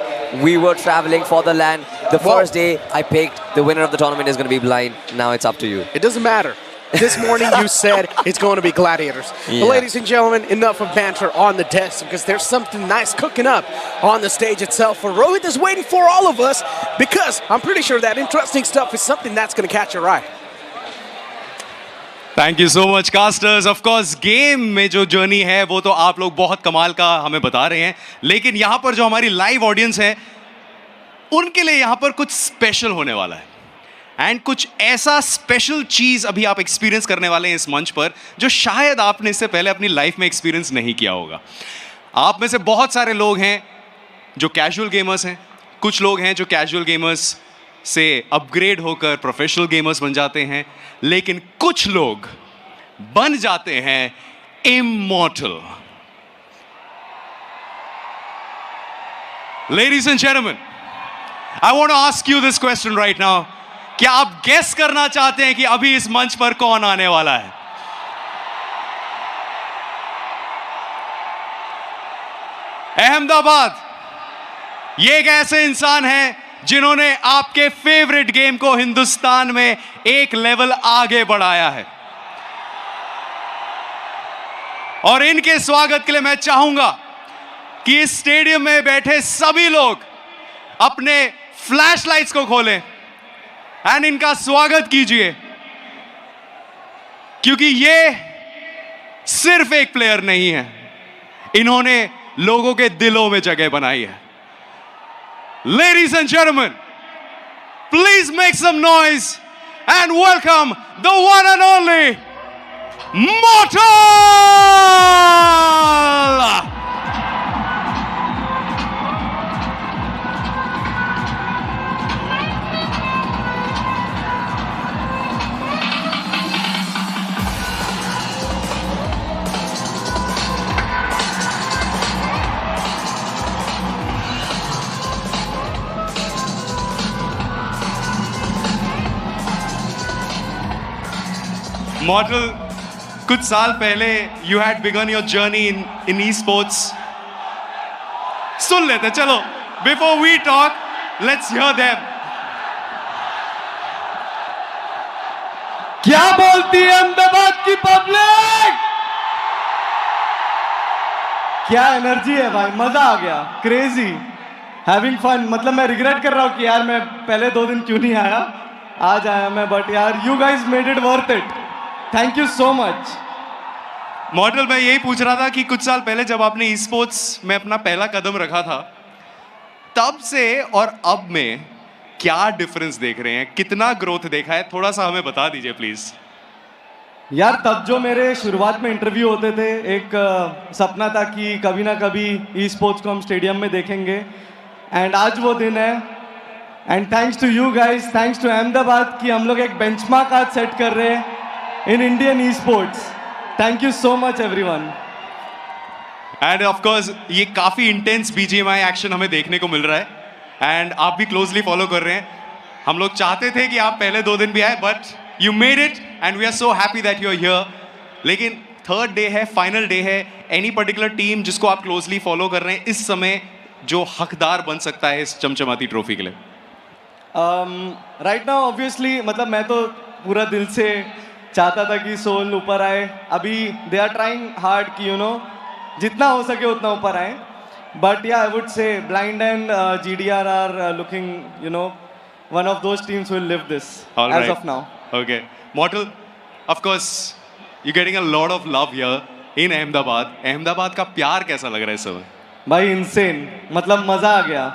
for the land. The first day I picked the winner of the tournament is going to be Blind. Now it's up to you. It doesn't matter. This morning you said it's going to be Gladiators. Yeah. But ladies and gentlemen, enough of banter on the desk, because there's something nice cooking up on the stage itself. For Rohit is waiting for all of us, because I'm pretty sure that interesting stuff is something that's going to catch your eye. Thank you so much casters. Of course game में जो journey है वो तो आप लोग बहुत कमाल का हमें बता रहे हैं, लेकिन यहाँ पर जो हमारी लाइव ऑडियंस है उनके लिए यहाँ पर कुछ स्पेशल होने वाला है. एंड कुछ ऐसा स्पेशल चीज अभी आप एक्सपीरियंस करने वाले हैं इस मंच पर जो शायद आपने इससे पहले अपनी लाइफ में एक्सपीरियंस नहीं किया होगा। आप में से बहुत सारे लोग हैं जो कैजुअल गेमर्स हैं, कुछ लोग हैं जो कैजुअल गेमर्स से अपग्रेड होकर प्रोफेशनल गेमर्स बन जाते हैं, लेकिन कुछ लोग बन जाते हैं immortal. Ladies and gentlemen, I want to ask you this question right now. क्या आप गेस करना चाहते हैं कि अभी इस मंच पर कौन आने वाला है? अहमदाबाद, ये एक ऐसे इंसान हैं जिन्होंने आपके फेवरेट गेम को हिंदुस्तान में एक लेवल आगे बढ़ाया है। और इनके स्वागत के लिए मैं चाहूंगा कि इस स्टेडियम में बैठे सभी लोग अपने फ्लैश लाइट्स को खोलें एंड इनका स्वागत कीजिए, क्योंकि ये सिर्फ एक प्लेयर नहीं है, इन्होंने लोगों के दिलों में जगह बनाई है। Ladies and gentlemen, please make some noise and welcome the one and only Mortal! Mortal, कुछ साल पहले you had begun your journey in e-sports. सुन लेते चलो, before we talk, let's hear them. क्या बोलती है अहमदाबाद की पब्लिक? क्या एनर्जी है भाई, मजा आ गया, क्रेजी, हैविंग फन। मतलब मैं रिग्रेट कर रहा हूँ कि यार मैं पहले 2 दिन क्यों नहीं आया, आज आया मैं, बट यार you guys made it worth it, thank you so much. Model, मैं यही पूछ रहा था कि कुछ साल पहले जब आपने ई स्पोर्ट्स में अपना पहला कदम रखा था, तब से और अब में क्या डिफरेंस देख रहे हैं, कितना ग्रोथ देखा है, थोड़ा सा हमें बता दीजिए प्लीज। यार तब जो मेरे शुरुआत में इंटरव्यू होते थे, एक सपना था कि कभी ना कभी ई स्पोर्ट्स को हम स्टेडियम में देखेंगे, एंड आज वो दिन है। And thanks to you guys, thanks to Ahmedabad कि हम लोग एक बेंचमार्क आज सेट कर रहे हैं in Indian esports. Thank you so much everyone. And of course ये काफी इंटेंस BGMI एक्शन हमें देखने को मिल रहा है एंड आप भी क्लोजली फॉलो कर रहे हैं। हम लोग चाहते थे कि आप पहले 2 दिन भी आए, but you made it and we are so happy that you are here. लेकिन 3rd डे है, फाइनल डे है, एनी पर्टिकुलर टीम जिसको आप क्लोजली फॉलो कर रहे हैं इस समय जो हकदार बन सकता है इस चमचमाती ट्रॉफी के लिए? राइट नाउ ऑब्वियसली मतलब मैं तो पूरा दिल से चाहता था कि सोल ऊपर आए। अभी दे आर ट्राइंग हार्ड कि यू नो जितना हो सके उतना ऊपर आए, but yeah I would say Blind and GDR are looking you know one of those teams will leave this as of now. Okay Mortal, of course you getting a lot of love here in Ahmedabad. Ahmedabad का प्यार कैसा लग रहा है इस समय? भाई insane, मतलब मजा आ गया।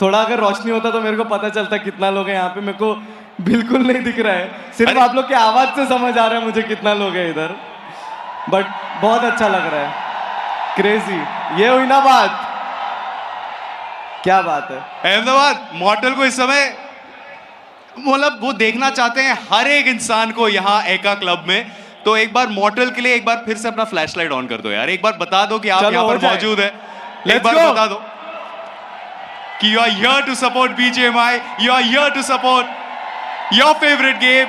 थोड़ा अगर रोशनी होता तो मेरे को पता चलता कितना लोग हैं यहाँ पे, मेरे को बिल्कुल नहीं दिख रहा है, सिर्फ आप लोग की आवाज से समझ आ रहा है मुझे कितना लोग हैं इधर, बट बहुत अच्छा लग रहा है, क्रेजी। ये हुई ना बात, क्या बात है। अहमदाबाद मॉडल को इस समय मतलब वो देखना चाहते हैं हर एक इंसान को यहाँ एका क्लब में, तो एक बार मॉडल के लिए एक बार फिर से अपना फ्लैशलाइट ऑन कर दो यार, एक बार बता दो कि आप यहाँ पर मौजूद है, एक बार बता दो कि you are here to support BGMI, you are here to support your favourite game.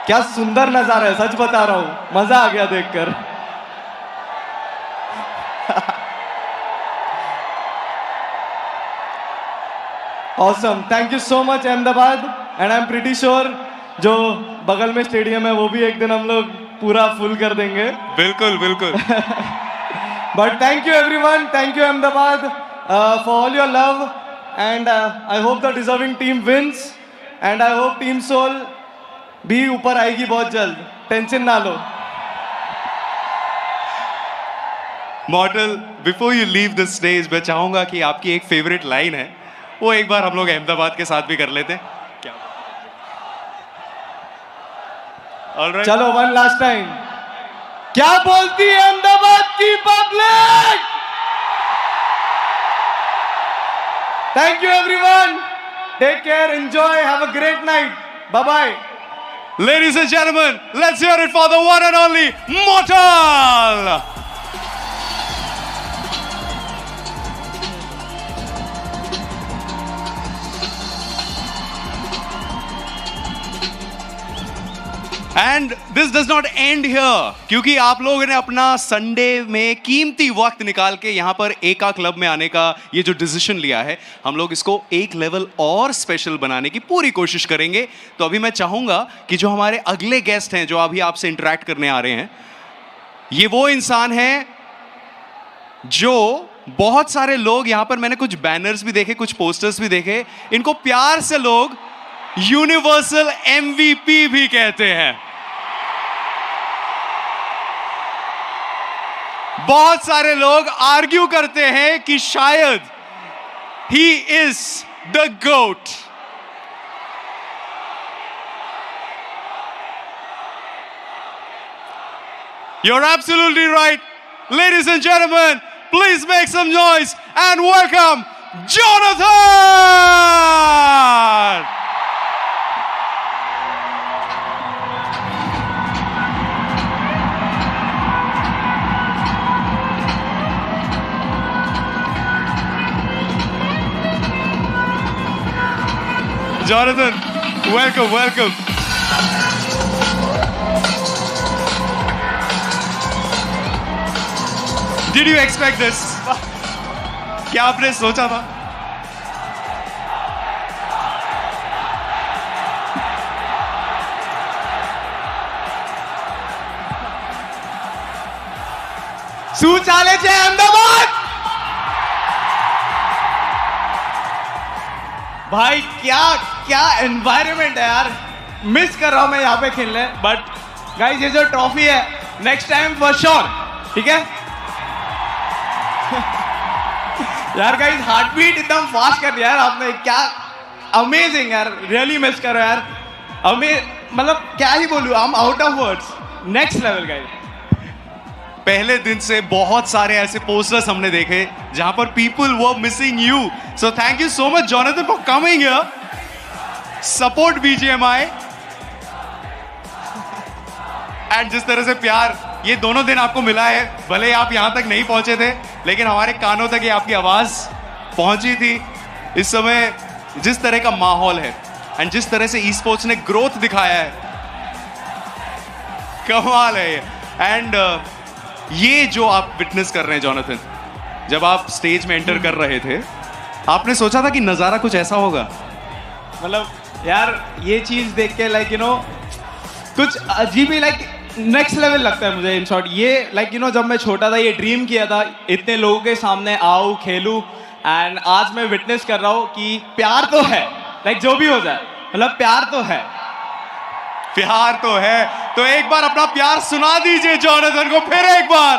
क्या सुंदर नजारा है, सच बता रहा हूं, मजा आ गया देखकर। Awesome, thank you so much Ahmedabad, and I am pretty sure जो बगल में स्टेडियम है वो भी एक दिन हम लोग पूरा फुल कर देंगे। बिल्कुल बिल्कुल। But thank you everyone, thank you Ahmedabad for all your love, and I hope the deserving team wins, and I hope team Soul भी ऊपर आएगी बहुत जल्द, टेंशन ना लो। Mortal, before you leave this stage मैं चाहूंगा कि आपकी एक फेवरेट लाइन है वो एक बार हम लोग अहमदाबाद के साथ भी कर लेते हैं क्या? Alright. चलो वन लास्ट टाइम, क्या बोलती है अहमदाबाद की public? Thank you everyone, take care, enjoy, have a great night, bye bye. Ladies and gentlemen, let's hear it for the one and only Mortal! And this does not end here, क्योंकि आप लोगों ने अपना Sunday में कीमती वक्त निकाल के यहाँ पर एका क्लब में आने का ये जो डिसीजन लिया है, हम लोग इसको एक लेवल और स्पेशल बनाने की पूरी कोशिश करेंगे. तो अभी मैं चाहूंगा कि जो हमारे अगले गेस्ट हैं, जो अभी आपसे इंटरेक्ट करने आ रहे हैं, ये वो इंसान हैं जो बहुत सारे लोग, यहाँ पर मैंने कुछ बैनर्स भी देखे, कुछ पोस्टर्स भी देखे, इनको प्यार से लोग यूनिवर्सल एमवीपी भी कहते हैं. बहुत सारे लोग आर्ग्यू करते हैं कि शायद he is the GOAT. You're absolutely right. Ladies and gentlemen, please make some noise and welcome Jonathan! Jonathan, welcome, welcome. Did you expect this? क्या आपने सोचा था? શું ચાલે છે અમદાવાદ? भाई क्या एनवायरनमेंट है यार, मिस कर रहा हूं मैं यहाँ पे खेलने. बट गाइस, ये जो ट्रॉफी है, नेक्स्ट टाइम फॉर श्योर, ठीक है? यार गाइस, हार्ट बीट एकदम फास्ट कर दिया यार आपने, क्या अमेजिंग यार, रियली मिस कर रहा यार. मतलब क्या ही बोलूं, I am out of words. Next level guys. पहले दिन से बहुत सारे ऐसे पोस्टर्स हमने देखे जहां पर people were missing you. So thank you so much Jonathan for coming here. Support BGMI. And जिस तरह से प्यार ये दोनों दिन आपको मिला है, भले ही आप यहां तक नहीं पहुंचे थे, लेकिन हमारे कानों तक ये आपकी आवाज पहुंची थी. इस समय जिस तरह का माहौल है एंड जिस तरह से ई स्पोर्ट्स ने ग्रोथ दिखाया है, कमाल है ये. एंड ये जो आप विटनेस कर रहे हैं जॉनथन, जब आप स्टेज में एंटर कर रहे थे, आपने सोचा था कि नजारा कुछ ऐसा होगा? मतलब यार, ये चीज देख के लाइक यू नो कुछ अजीब ही, लाइक नेक्स्ट लेवल लगता है मुझे. इन शॉर्ट ये लाइक यू नो, जब मैं छोटा था ये ड्रीम किया था इतने लोगों के सामने आऊं, खेलूं, एंड आज मैं विटनेस कर रहा हूं कि प्यार तो है, लाइक जो भी हो जाए, मतलब प्यार तो है. प्यार तो है. तो एक बार अपना प्यार सुना दीजिए जॉनथन को, फिर एक बार.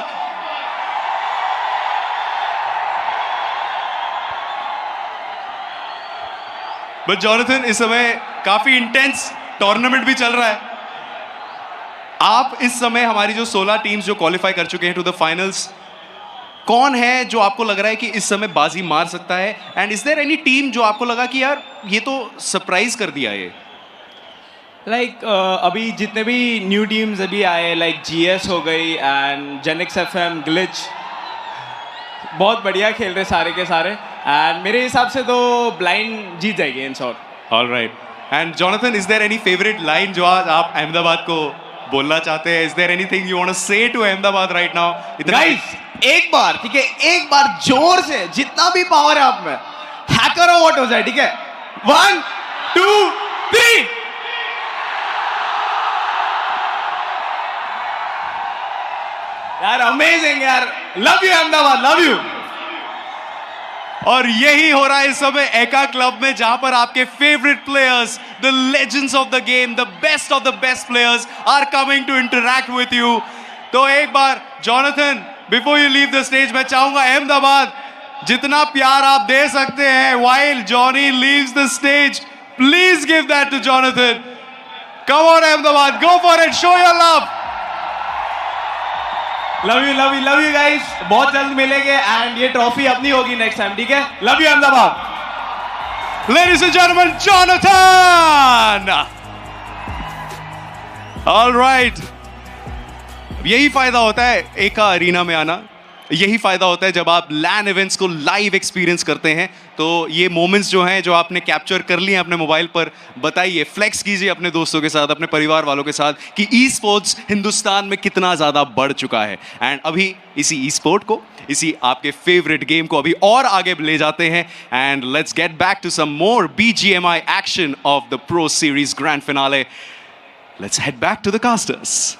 बट जॉनथन, इस समय काफी इंटेंस टूर्नामेंट भी चल रहा है. आप इस समय हमारी जो 16 टीम्स जो क्वालिफाई कर चुके हैं टू द फाइनल्स, कौन है जो आपको लग रहा है कि इस समय बाजी मार सकता है? And is there any team जो आपको लगा कि यार ये तो सरप्राइज कर दिया ये? लाइक अभी जितने भी न्यू टीम्स अभी आए, लाइक जीएस हो गई एंड जेनिक्स एफएम, ग्लिच, बहुत बढ़िया खेल रहे सारे के सारे. एंड मेरे हिसाब से तो ब्लाइंड जीत जाएगी in short. Alright. And Jonathan, is there any favourite line जो आज आप अहमदाबाद को बोलना चाहते हैं? Is there anything you want to say to Ahmedabad right now? Guys, एक बार, ठीक है, एक बार जोर से, जितना भी पावर है आप में, हैकर और व्हाट हो जाए, ठीक है? 1 2 3. यार अमेजिंग यार, love you Ahmedabad, love you. और यही हो रहा है इस समय एका क्लब में, जहां पर आपके favourite players, the legends of the game, the best of the best players are coming to interact with you. तो एक बार Jonathan, before you leave the stage, मैं चाहूंगा अहमदाबाद, जितना प्यार आप दे सकते हैं while Jonny leaves the stage, please give that to Jonathan. Come on, Ahmedabad. Go for it. Show your love. Love you guys. बहुत जल्द मिलेंगे एंड ये ट्रॉफी अपनी होगी नेक्स्ट टाइम. ठीक है. Love you Ahmedabad. Ladies and gentlemen, Jonathan! All right. यही फायदा होता है एका अरीना में आना. यही फायदा होता है जब आप लैन इवेंट्स को लाइव एक्सपीरियंस करते हैं. तो ये मोमेंट्स जो हैं जो आपने कैप्चर कर लिए अपने मोबाइल पर, बताइए, फ्लेक्स कीजिए अपने दोस्तों के साथ, अपने परिवार वालों के साथ कि ई स्पोर्ट्स हिंदुस्तान में कितना ज़्यादा बढ़ चुका है. एंड अभी इसी ई स्पोर्ट को, इसी आपके फेवरेट गेम को अभी और आगे ले जाते हैं. And let's get back to some more BGMI action of the pro series grand finale. Let's head back to the casters.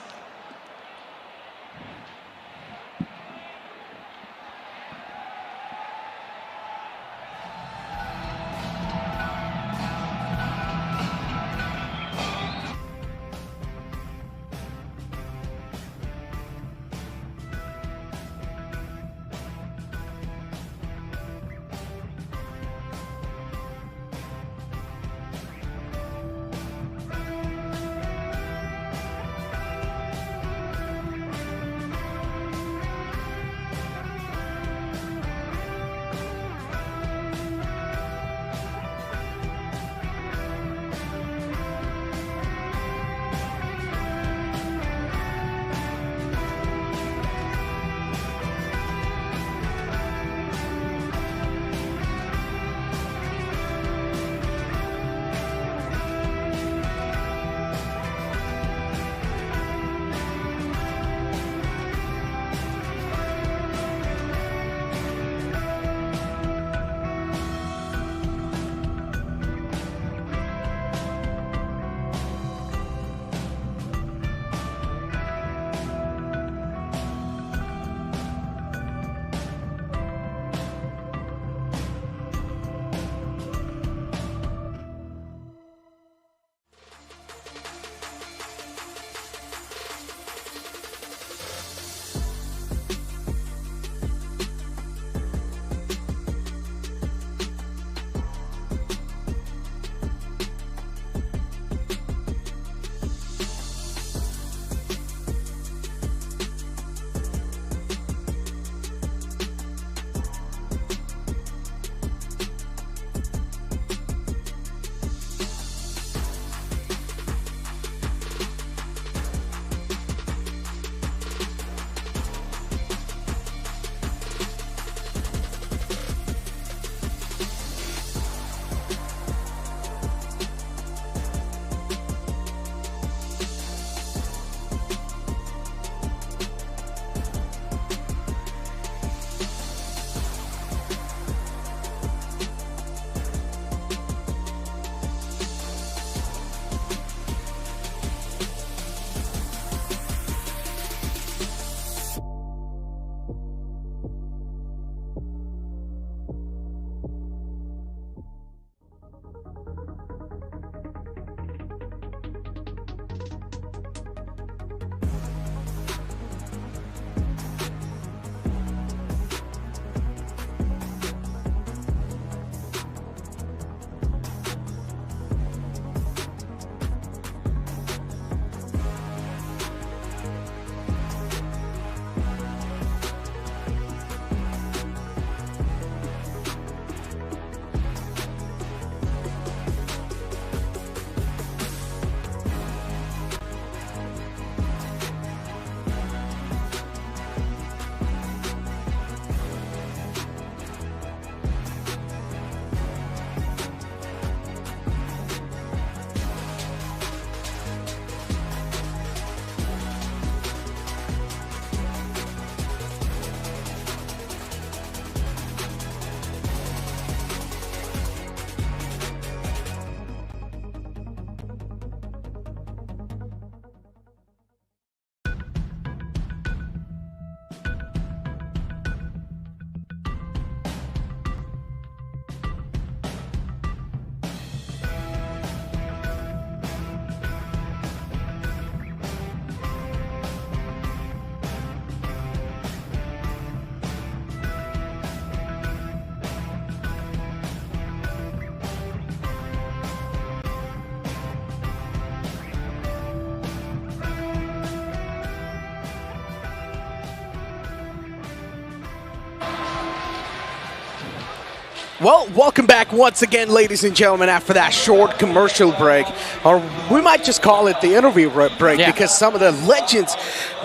Well, welcome back once again, ladies and gentlemen, after that short commercial break. Or we might just call it the interview break because some of the legends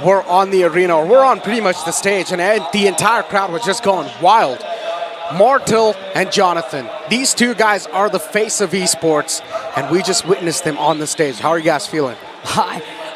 were on the arena, or were on pretty much the stage, and the entire crowd was just going wild. Martel and Jonathan, these two guys are the face of esports, and we just witnessed them on the stage. How are you guys feeling?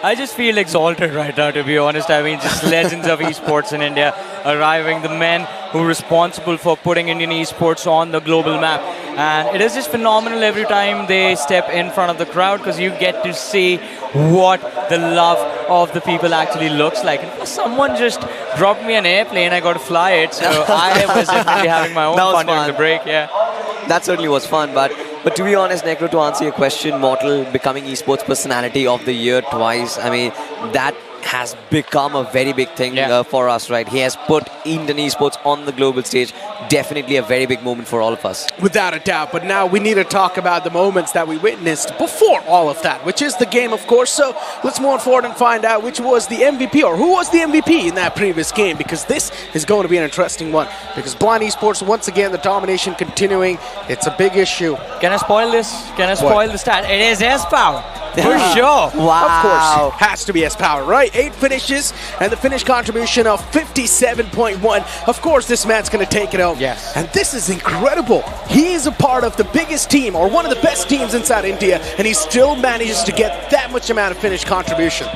I just feel exalted right now, to be honest. I mean, just legends of esports in India arriving, the men who are responsible for putting Indian esports on the global map. And it is just phenomenal every time they step in front of the crowd, because you get to see what the love of the people actually looks like. And someone just dropped me an airplane, I got to fly it, so I was definitely having my own fun during the break, That certainly was fun, but to be honest, Necro, to answer your question, Mortal becoming esports personality of the year twice, I mean, that has become a very big thing for us, right? He has put Indian esports on the global stage. Definitely a very big moment for all of us. Without a doubt. But now we need to talk about the moments that we witnessed before all of that, which is the game, of course. So let's move forward and find out which was the MVP, or who was the MVP in that previous game, because this is going to be an interesting one. Because Blind Esports, once again, the domination continuing. It's a big issue. Can I spoil this? Can I spoil the stat? It is S-Power. For sure. Wow. Of course. Has to be S-Power, right? 8 finishes and the finish contribution of 57.1. Of course, this man's going to take it home. Yes. And this is incredible. He is a part of the biggest team, or one of the best teams inside India, and he still manages to get that much amount of finish contribution.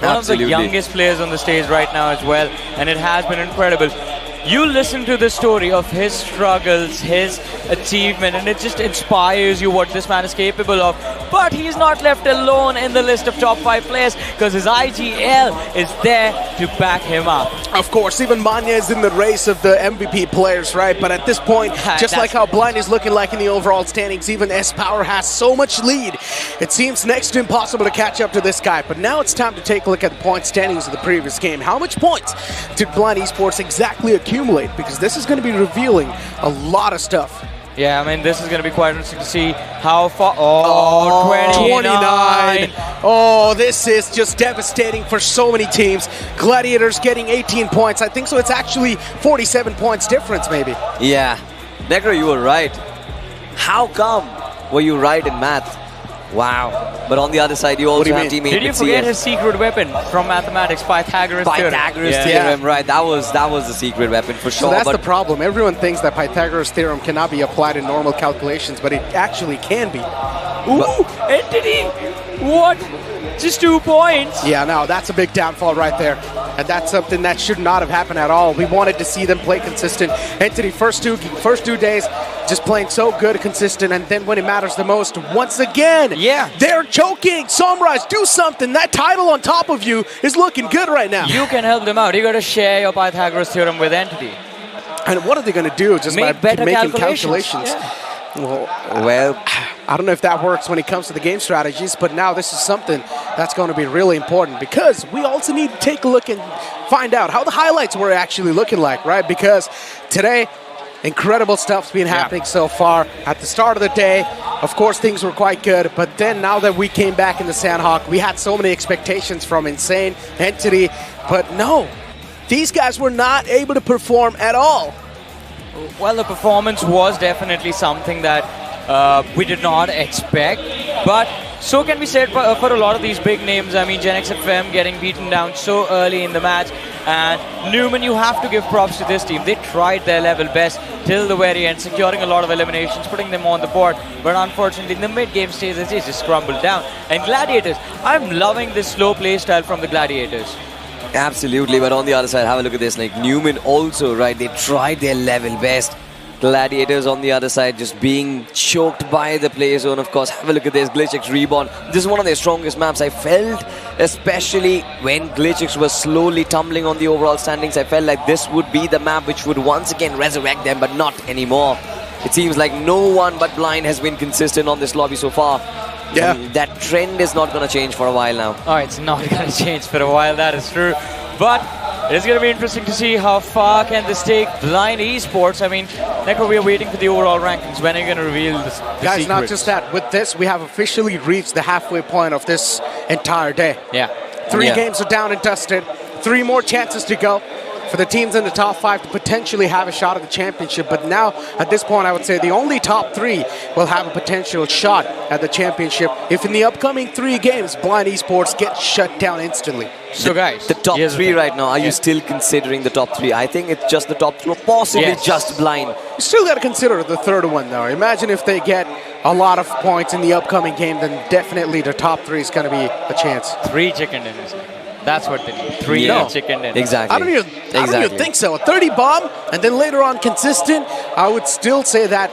One of the youngest players on the stage right now as well, and it has been incredible. You listen to the story of his struggles, his achievement, and it just inspires you what this man is capable of. But he's not left alone in the list of top 5 players, because his IGL is there to back him up. Of course, even Manya is in the race of the MVP players, right? But at this point, just like how Blind is looking like in the overall standings, even S-Power has so much lead. It seems next to impossible to catch up to this guy. But now it's time to take a look at the point standings of the previous game. How much points did Blind Esports exactly accumulate? Because this is going to be revealing a lot of stuff. Yeah, I mean, this is going to be quite interesting to see how far... Oh, 29. Oh, this is just devastating for so many teams. Gladiators getting 18 points. I think so. It's actually 47 points difference, maybe. Yeah. Necro, you were right. How come were you right in math? Wow. But on the other side, you also have teammate. Did you forget his secret weapon from mathematics, Pythagoras theorem? Pythagoras theorem, right. That was the secret weapon for sure. So that's the problem. Everyone thinks that Pythagoras theorem cannot be applied in normal calculations, but it actually can be. Ooh, Entity! What? Just 2 points? Yeah, no, that's a big downfall right there. And that's something that should not have happened at all. We wanted to see them play consistent. Entity, first two days, just playing so good, consistent, and then when it matters the most, once again, they're choking. Sunrise, do something. That title on top of you is looking good right now. You can help them out. You got to share your Pythagoras theorem with Entity. And what are they going to do just by making calculations? Yeah. Well, I don't know if that works when it comes to the game strategies, but now this is something that's going to be really important, because we also need to take a look and find out how the highlights were actually looking like, right? Because today, incredible stuff's been happening so far. At the start of the day, of course, things were quite good, but then now that we came back in the Sandhawk, we had so many expectations from Insane, Entity, but no, these guys were not able to perform at all. Well, the performance was definitely something that we did not expect, but so can be said for a lot of these big names. I mean, Gen XFM getting beaten down so early in the match, and Newman, you have to give props to this team. They tried their level best till the very end, securing a lot of eliminations, putting them on the board, but unfortunately in the mid-game stages they just crumbled down. And Gladiators, I'm loving this slow play style from the Gladiators. Absolutely, but on the other side, have a look at this. Like Newman also, right? They tried their level best. Gladiators on the other side just being choked by the play zone. Of course, have a look at this. Glitchix Reborn. This is one of their strongest maps. I felt, especially when Glitchix was slowly tumbling on the overall standings, I felt like this would be the map which would once again resurrect them, but not anymore. It seems like no one but Blind has been consistent on this lobby so far. Yeah. And that trend is not going to change for a while now. Oh, it's not going to change for a while, that is true. But it's going to be interesting to see how far can this take Blind Esports. I mean, Neko, we are waiting for the overall rankings. When are you going to reveal this? Guys, not just that. With this, we have officially reached the halfway point of this entire day. Yeah. 3 games are down and dusted. 3 more chances to go. for the teams in the top 5 to potentially have a shot at the championship. But now, at this point, I would say the only top 3 will have a potential shot at the championship if in the upcoming 3 games, Blind Esports gets shut down instantly. So guys, the top 3 right now, are you still considering the top 3? I think it's just the top 3, or possibly just Blind. You still got to consider the third one, though. Imagine if they get a lot of points in the upcoming game, then definitely the top 3 is going to be a chance. 3 chicken dinners. That's what they need. 3 chicken dinners. Exactly. I don't even think so. A 30 bomb, and then later on consistent, I would still say that.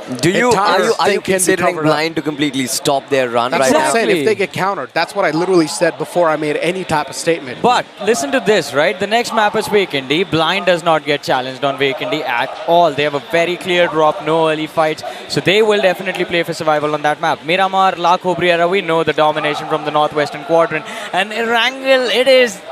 Are you considering Blind to completely stop their run That's right what now? I'm saying. If they get countered, that's what I literally said before I made any type of statement. But listen to this, right? The next map is Vacandy. Blind does not get challenged on Vacandy at all. They have a very clear drop, no early fights. So they will definitely play for survival on that map. Miramar, La Cobriera, we know the domination from the northwestern quadrant. And Erangel,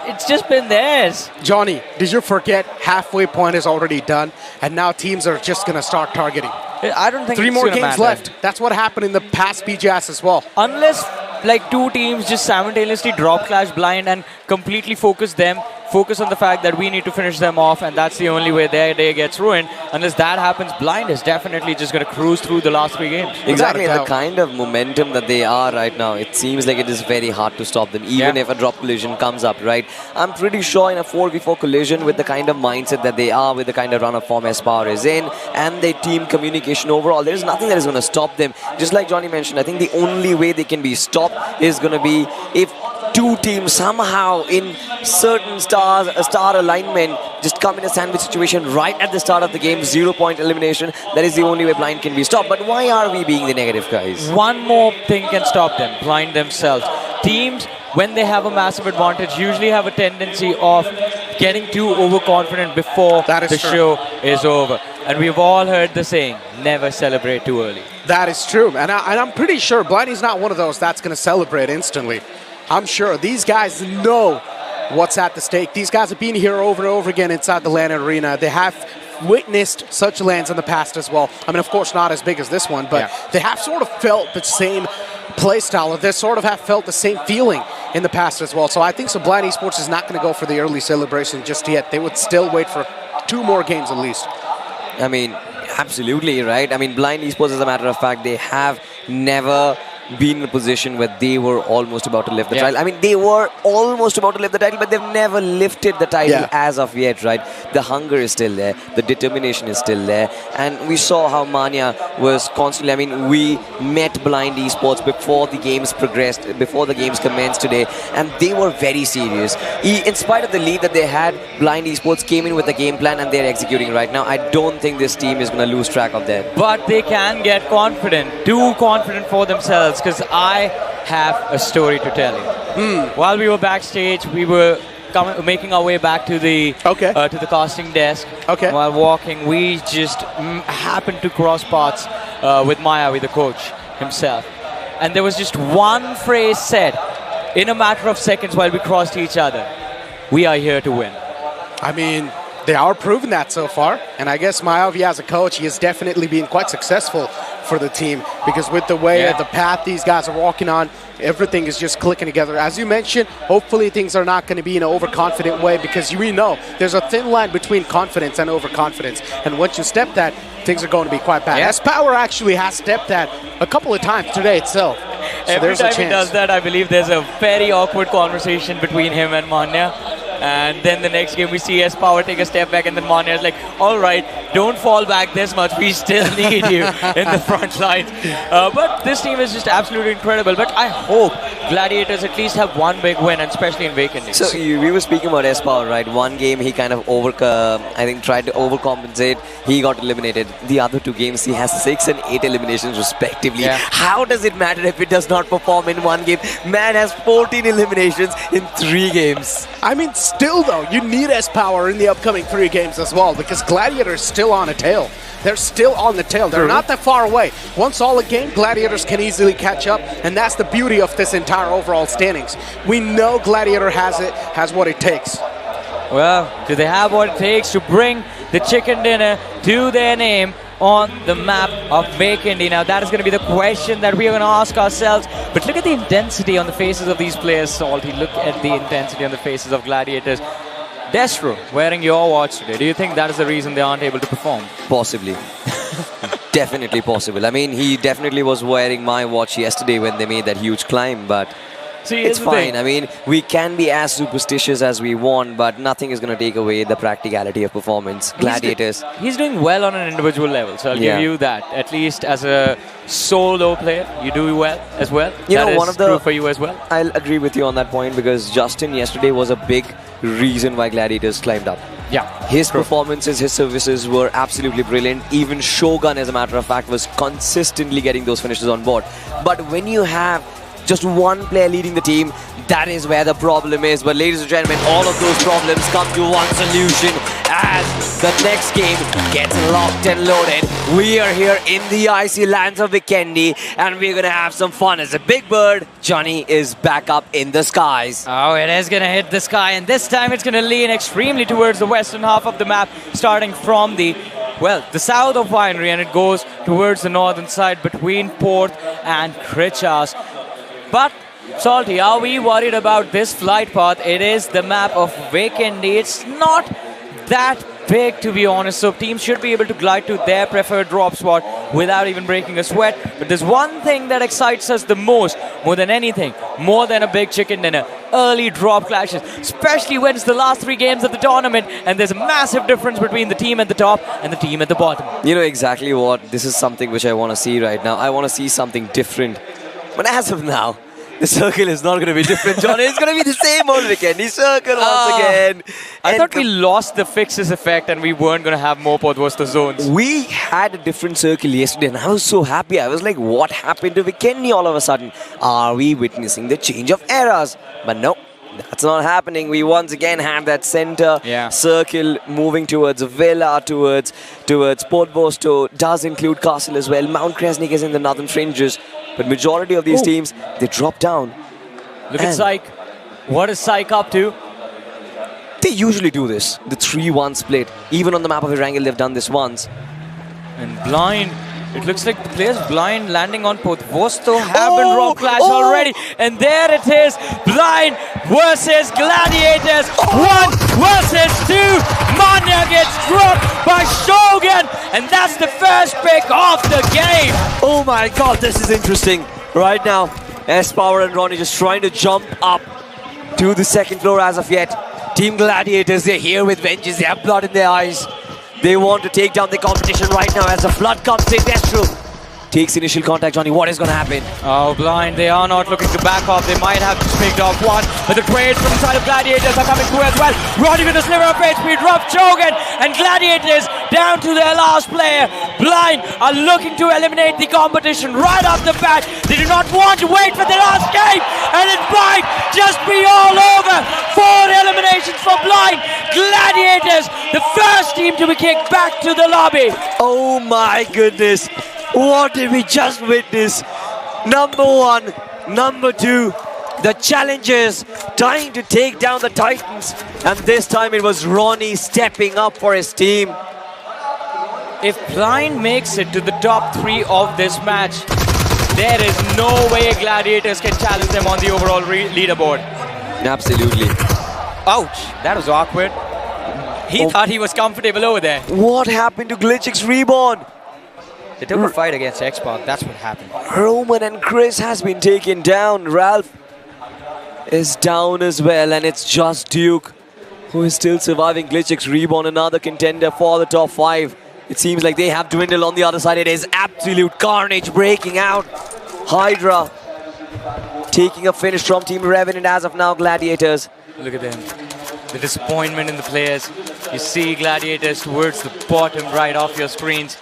it's just been theirs. Johnny, did you forget halfway point is already done, and now teams are just going to start targeting? I don't think 3 it's more gonna games matter. left. That's what happened in the past BGS as well. Unless like 2 teams just simultaneously drop clash Blind and completely focus on the fact that we need to finish them off, and that's the only way their day gets ruined. Unless that happens, Blind is definitely just going to cruise through the last 3 games. Exactly, the kind of momentum that they are right now, it seems like it is very hard to stop them, even if a drop collision comes up, right? I'm pretty sure in a 4v4 collision, with the kind of mindset that they are, with the kind of run of form S-Power is in, and their team communication overall, there is nothing that is going to stop them. Just like Johnny mentioned, I think the only way they can be stopped is going to be if 2 teams somehow in certain star alignment just come in a sandwich situation right at the start of the game, 0-point elimination. That is the only way Blind can be stopped. But why are we being the negative guys? One more thing can stop them, Blind themselves. Teams, when they have a massive advantage, usually have a tendency of getting too overconfident before the show is over. And we've all heard the saying, never celebrate too early. That is true. And I'm pretty sure Blindy's not one of those that's going to celebrate instantly. I'm sure these guys know what's at the stake. These guys have been here over and over again inside the LAN arena. They have witnessed such LANs in the past as well. I mean, of course, not as big as this one, but they have sort of felt the same play style. They sort of have felt the same feeling in the past as well. So I think Blind Esports is not going to go for the early celebration just yet. They would still wait for 2 more games at least. I mean, absolutely, right? I mean, Blind Esports, as a matter of fact, they have never been in a position where they were almost about to lift the title. I mean, they were almost about to lift the title, but they've never lifted the title as of yet, right? The hunger is still there. The determination is still there. And we saw how Manya was constantly, I mean, we met Blind Esports before the games progressed, before the games commenced today, and they were very serious. In spite of the lead that they had, Blind Esports came in with a game plan and they're executing right now. I don't think this team is going to lose track of that. But they can get confident, too confident for themselves, because I have a story to tell you. While we were backstage, we were making our way back to the to the casting desk. While walking, we just happened to cross paths with Maya, with the coach himself. And there was just one phrase said in a matter of seconds while we crossed each other. We are here to win. I mean, they are proving that so far. And I guess Mayavi, as a coach, he has definitely been quite successful for the team, because with the way the path these guys are walking on, everything is just clicking together. As you mentioned, hopefully things are not going to be in an overconfident way, because we know there's a thin line between confidence and overconfidence. And once you step that, things are going to be quite bad. S-Power actually has stepped that a couple of times today itself. So every time he does that, I believe there's a very awkward conversation between him and Manya. And then the next game we see S-Power take a step back, and then Manya is like, all right, don't fall back this much. We still need you in the front line. But this team is just absolutely incredible. But I hope Gladiators at least have one big win, and especially in Vacandy. So we were speaking about S-Power, right? One game he kind of tried to overcompensate. He got eliminated. The other 2 games he has 6 and 8 eliminations respectively. How does it matter if it does not perform in one game? Man has 14 eliminations in 3 games. I mean, still though, you need S-Power in the upcoming 3 games as well, because Gladiators still on a tail. They're still on the tail. They're not that far away. Once all a game, Gladiators can easily catch up, and that's the beauty of this entire overall standings. We know Gladiator has what it takes. Well, do they have what it takes to bring the chicken dinner to their name on the map of Vacandy? Now, that is going to be the question that we are going to ask ourselves. But look at the intensity on the faces of these players, Salty. Look at the intensity on the faces of Gladiators. Destro, wearing your watch today, do you think that is the reason they aren't able to perform? Possibly. Definitely possible. I mean, he definitely was wearing my watch yesterday when they made that huge climb, but See, it's fine. I mean, we can be as superstitious as we want, but nothing is going to take away the practicality of performance. Gladiators. He's doing well on an individual level, so I'll give you that. At least as a solo player, you do well as well. You that know, one is of the true for you as well. I'll agree with you on that point because Justin yesterday was a big reason why Gladiators climbed up. Yeah. His performances, his services were absolutely brilliant. Even Shogun, as a matter of fact, was consistently getting those finishes on board. But when you have just one player leading the team, that is where the problem is. But ladies and gentlemen, all of those problems come to one solution as the next game gets locked and loaded. We are here in the icy lands of Vikendi and we're going to have some fun. As a big bird, Johnny is back up in the skies. Oh, it is going to hit the sky, and this time it's going to lean extremely towards the western half of the map, starting from the south of Winery, and it goes towards the northern side between Port and Krichas. But Salty, are we worried about this flight path? It is the map of Vikendi. It's not that big, to be honest, so teams should be able to glide to their preferred drop spot without even breaking a sweat. But there's one thing that excites us the most, more than anything, more than a big chicken dinner: early drop clashes, especially when it's the last 3 games of the tournament and there's a massive difference between the team at the top and the team at the bottom. You know exactly what, this is something which I want to see right now. I want to see something different. But as of now, the circle is not going to be different, Johnny. It's going to be the same old Vikendi circle once again. I thought we lost the fixes effect and we weren't going to have more Podvosta zones. We had a different circle yesterday and I was so happy. I was like, what happened to Vikendi all of a sudden? Are we witnessing the change of eras? But no, that's not happening. We once again have that center circle moving towards Villa, towards Podvosto. Does include Castle as well. Mount Kresnik is in the northern fringes. But majority of these teams, they drop down. Look at Psych. What is Psych up to? They usually do this, the 3-1 split. Even on the map of Erangel, they've done this once. And Blind, it looks like the players Blind landing on Podvosto have been drop clash already. And there it is, Blind versus Gladiators, 1 versus 2. Manya gets dropped by Shogun, and that's the first pick of the game. Oh my god, this is interesting. Right now, S-Power and Ronnie just trying to jump up to the second floor as of yet. Team Gladiators, they're here with vengeance. They have blood in their eyes. They want to take down the competition right now as the flood comes in. That's true. Takes initial contact, Johnny. What is going to happen? Oh, Blind, they are not looking to back off. They might have just picked off one, but the trades from the side of Gladiators are coming through as well. Roddy with a sliver of HP, drop Shogun, and Gladiators down to their last player. Blind are looking to eliminate the competition right off the bat. They do not want to wait for the last game, and it might just be all over. 4 eliminations for Blind. Gladiators, the first team to be kicked back to the lobby. Oh my goodness. What did we just witness? Number 1, number 2, the challengers trying to take down the Titans. And this time it was Ronnie stepping up for his team. If Blind makes it to the top 3 of this match, there is no way Gladiators can challenge them on the overall leaderboard. Absolutely. Ouch, that was awkward. He thought he was comfortable over there. What happened to Glitchix Reborn? They took a fight against X-Pac, that's what happened. Roman and Chris has been taken down. Ralph is down as well, and it's just Duke who is still surviving. Glitchix Reborn, another contender for the top 5. It seems like they have dwindled on the other side. It is absolute carnage breaking out. Hydra taking a finish from Team Revenant as of now. Gladiators. Look at them. The disappointment in the players. You see Gladiators towards the bottom right of your screens.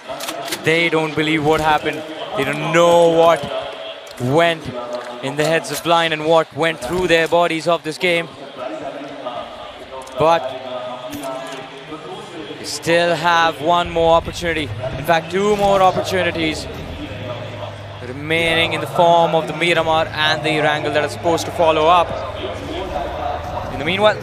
They don't believe what happened. They don't know what went in the heads of Blind and what went through their bodies of this game. But they still have one more opportunity. In fact, 2 more opportunities remaining in the form of the Miramar and the Erangel that are supposed to follow up. In the meanwhile,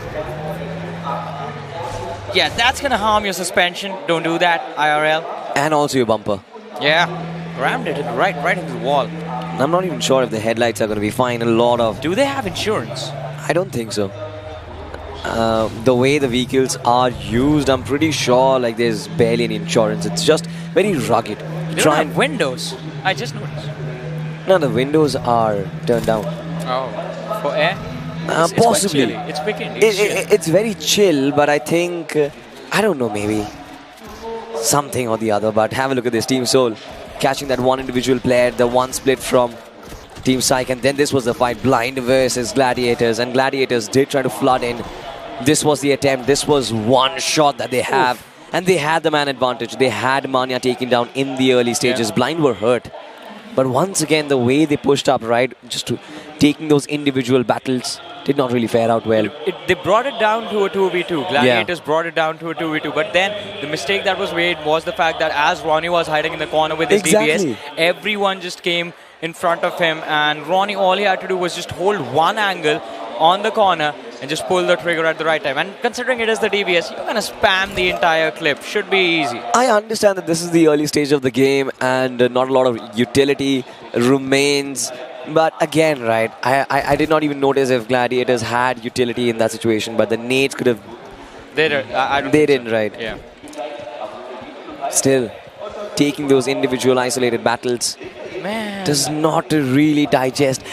yeah, that's going to harm your suspension. Don't do that, IRL. And also your bumper. Yeah, rammed it right into the wall. I'm not even sure if the headlights are going to be fine. A lot of... Do they have insurance? I don't think so. the way the vehicles are used, I'm pretty sure like there's barely any insurance. It's just very rugged. They don't have windows. I just noticed. No, the windows are turned down. Oh, for air? It's Possibly. quite chilly. It's picking. It's very chill, but I think, I don't know, maybe something or the other. But have a look at this. Team Soul catching that one individual player, the one split from Team Psych, and then this was the fight, Blind versus Gladiators, and Gladiators did try to flood in. This was the attempt. This was one shot that they have, and they had the man advantage. They had Manya taken down in the early stages. Blind were hurt. But once again, the way they pushed up, right, just to taking those individual battles did not really fare out well. They brought it down to a 2v2. Gladiators brought it down to a 2v2. But then the mistake that was made was the fact that as Ronnie was hiding in the corner with his DBS, everyone just came in front of him, and Ronnie, all he had to do was just hold one angle on the corner and just pull the trigger at the right time. And considering it is the DBS, you're going to spam the entire clip. Should be easy. I understand that this is the early stage of the game and not a lot of utility remains. But again, right, I did not even notice if Gladiators had utility in that situation, but the nades could have... They didn't, right? Yeah. Still, taking those individual isolated battles does not really digest.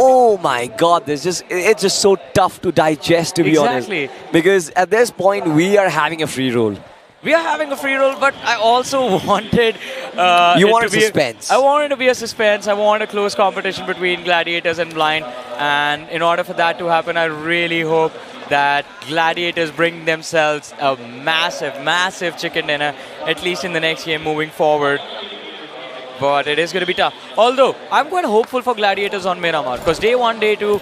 Oh my God, it's just so tough to digest, to be honest. Because at this point, we are having a free roll. We are having a free roll, but I also wanted... you wanted suspense. I wanted to be a suspense. I wanted a close competition between Gladiators and Blind. And in order for that to happen, I really hope that Gladiators bring themselves a massive, massive chicken dinner, at least in the next game moving forward. But it is going to be tough. Although, I'm quite hopeful for Gladiators on Miramar, because day 1, day 2,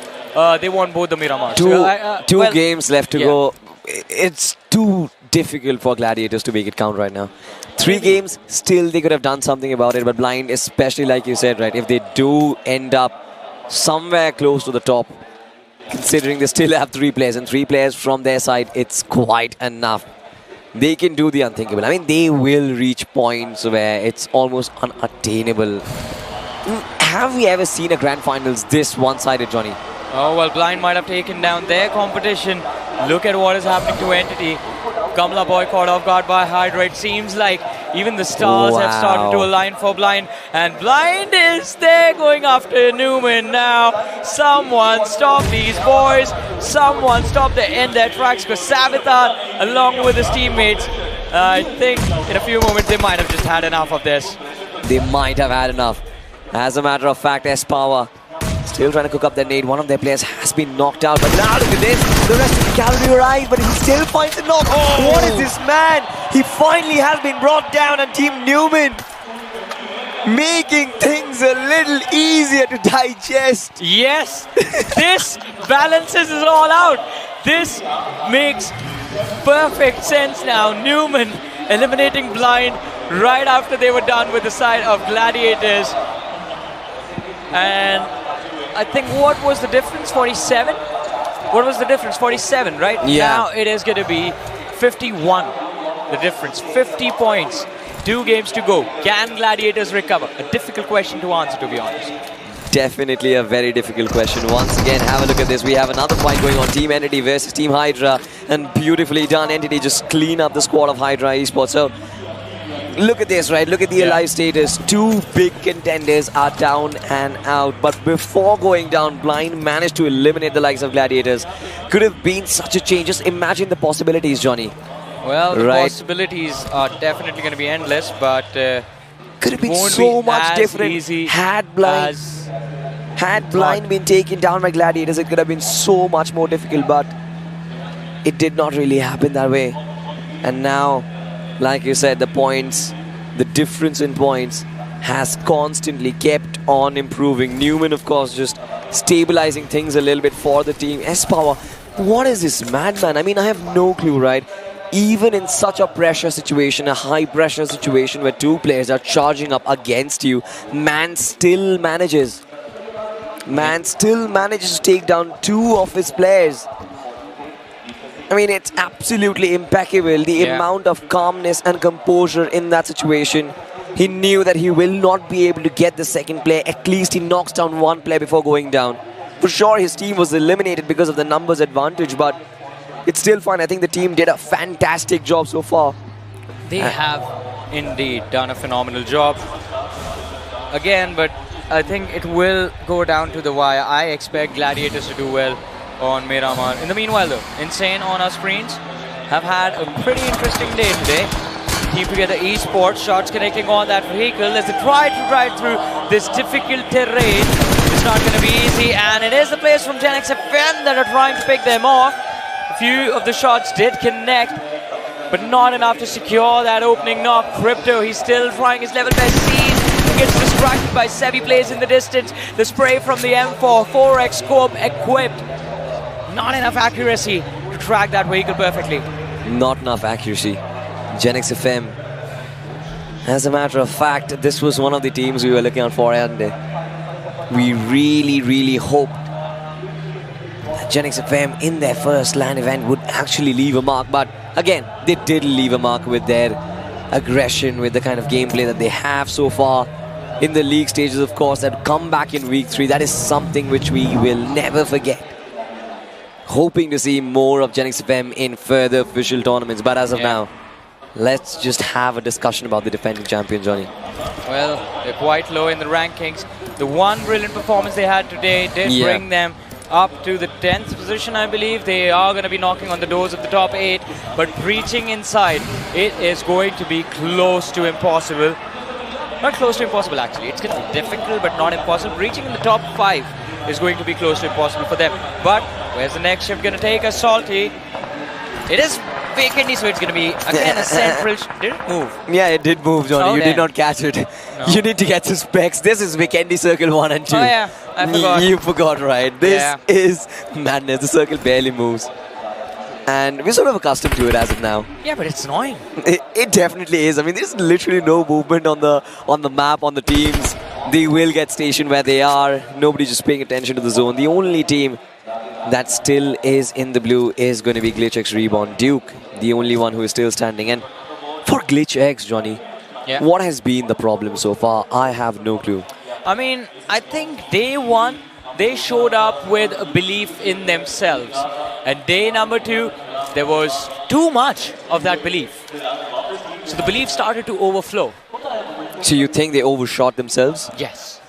they won both the Miramar. Two games left to go. It's too difficult for Gladiators to make it count right now. 3 games, still they could have done something about it. But Blind, especially like you said, right, if they do end up somewhere close to the top, considering they still have 3 players, and 3 players from their side, it's quite enough. They can do the unthinkable. I mean, they will reach points where it's almost unattainable. Have we ever seen a grand finals this one-sided, Johnny? Oh, well, Blind might have taken down their competition. Look at what is happening to Entity. Kamla Boy caught off guard by Hydra. It seems like even the stars have started to align for Blind. And Blind is there going after Newman now. Someone stop these boys. Someone stop the end their tracks, because Savitar, along with his teammates, I think in a few moments they might have just had enough of this. They might have had enough. As a matter of fact, S-Power still trying to cook up their nade. One of their players has been knocked out. But now look at this. The rest of the cavalry arrive, but he still finds a knock. Oh. What is this man? He finally has been brought down, and Team Newman making things a little easier to digest. Yes, this balances it all out. This makes perfect sense now. Newman eliminating Blind right after they were done with the side of Gladiators. And I think what was the difference? 47? What was the difference? 47, right? Yeah. Now it is going to be 51. The difference, 50 points. 2 games to go. Can Gladiators recover? A difficult question to answer, to be honest. Definitely a very difficult question. Once again, have a look at this. We have another fight going on. Team Entity versus Team Hydra. And beautifully done. Entity just clean up the squad of Hydra Esports. So, look at this, right? Look at the alive status. 2 big contenders are down and out. But before going down, Blind managed to eliminate the likes of Gladiators. Could have been such a change. Just imagine the possibilities, Johnny. Well, the possibilities are definitely going to be endless, but could have been so much different had Blind been taken down by Gladiators. It could have been so much more difficult, but it did not really happen that way. And now, like you said, the difference in points has constantly kept on improving. Newman, of course, just stabilizing things a little bit for the team. S-Power, what is this madman? I mean, I have no clue, right? Even in such a pressure situation, a high pressure situation where 2 players are charging up against you, man still manages to take down 2 of his players. I mean, it's absolutely impeccable, the amount of calmness and composure in that situation. He knew that he will not be able to get the second player. At least he knocks down 1 player before going down. For sure, his team was eliminated because of the numbers advantage, but it's still fine. I think the team did a fantastic job so far. They have indeed done a phenomenal job. Again, but I think it will go down to the wire. I expect Gladiators to do well on Miramar. In the meanwhile though, Insane on our screens have had a pretty interesting day today. Team Together Esports, shots connecting on that vehicle as they try to ride through this difficult terrain. It's not going to be easy, and it is the players from Gen X FM that are trying to pick them off. A few of the shots did connect, but not enough to secure that opening knock. Crypto, he's still trying his level best. He gets distracted by Sevi plays in the distance. The spray from the M4, 4x scope equipped. Not enough accuracy to track that vehicle perfectly. Not enough accuracy. Gen X FM. As a matter of fact, this was one of the teams we were looking out for, and we really hoped that Gen X FM in their first LAN event would actually leave a mark. But again, they did leave a mark with their aggression, with the kind of gameplay that they have so far in the league stages, of course, that come back in week 3. That is something which we will never forget. Hoping to see more of Gen X FM in further official tournaments, but as of now, let's just have a discussion about the defending champion, Johnny. Well, they're quite low in the rankings. The one brilliant performance they had today did bring them up to the 10th position, I believe. They are going to be knocking on the doors of the top 8, but breaching inside, it is going to be close to impossible. Not close to impossible, actually. It's going to be difficult, but not impossible. Breaching in the top 5 is going to be close to impossible for them. But where's the next shift going to take us, Salty? It is vacant, so it's going to be, again, a central... Did it move? Yeah, it did move, Johnny. You did not catch it. No. You need to get the specs. This is Vikendi Circle 1 and 2. Oh, yeah. I forgot. You forgot, right? This is madness. The circle barely moves. And we're sort of accustomed to it as of now. Yeah, but it's annoying. It definitely is. I mean, there's literally no movement on the map, on the teams. They will get stationed where they are. Nobody's just paying attention to the zone. The only team that still is in the blue is going to be Glitch X Reborn. Duke, the only one who is still standing. And for Glitch X, Johnny, what has been the problem so far? I have no clue. I mean, I think day 1, they showed up with a belief in themselves. And day number 2, there was too much of that belief. So the belief started to overflow. So you think they overshot themselves? Yes.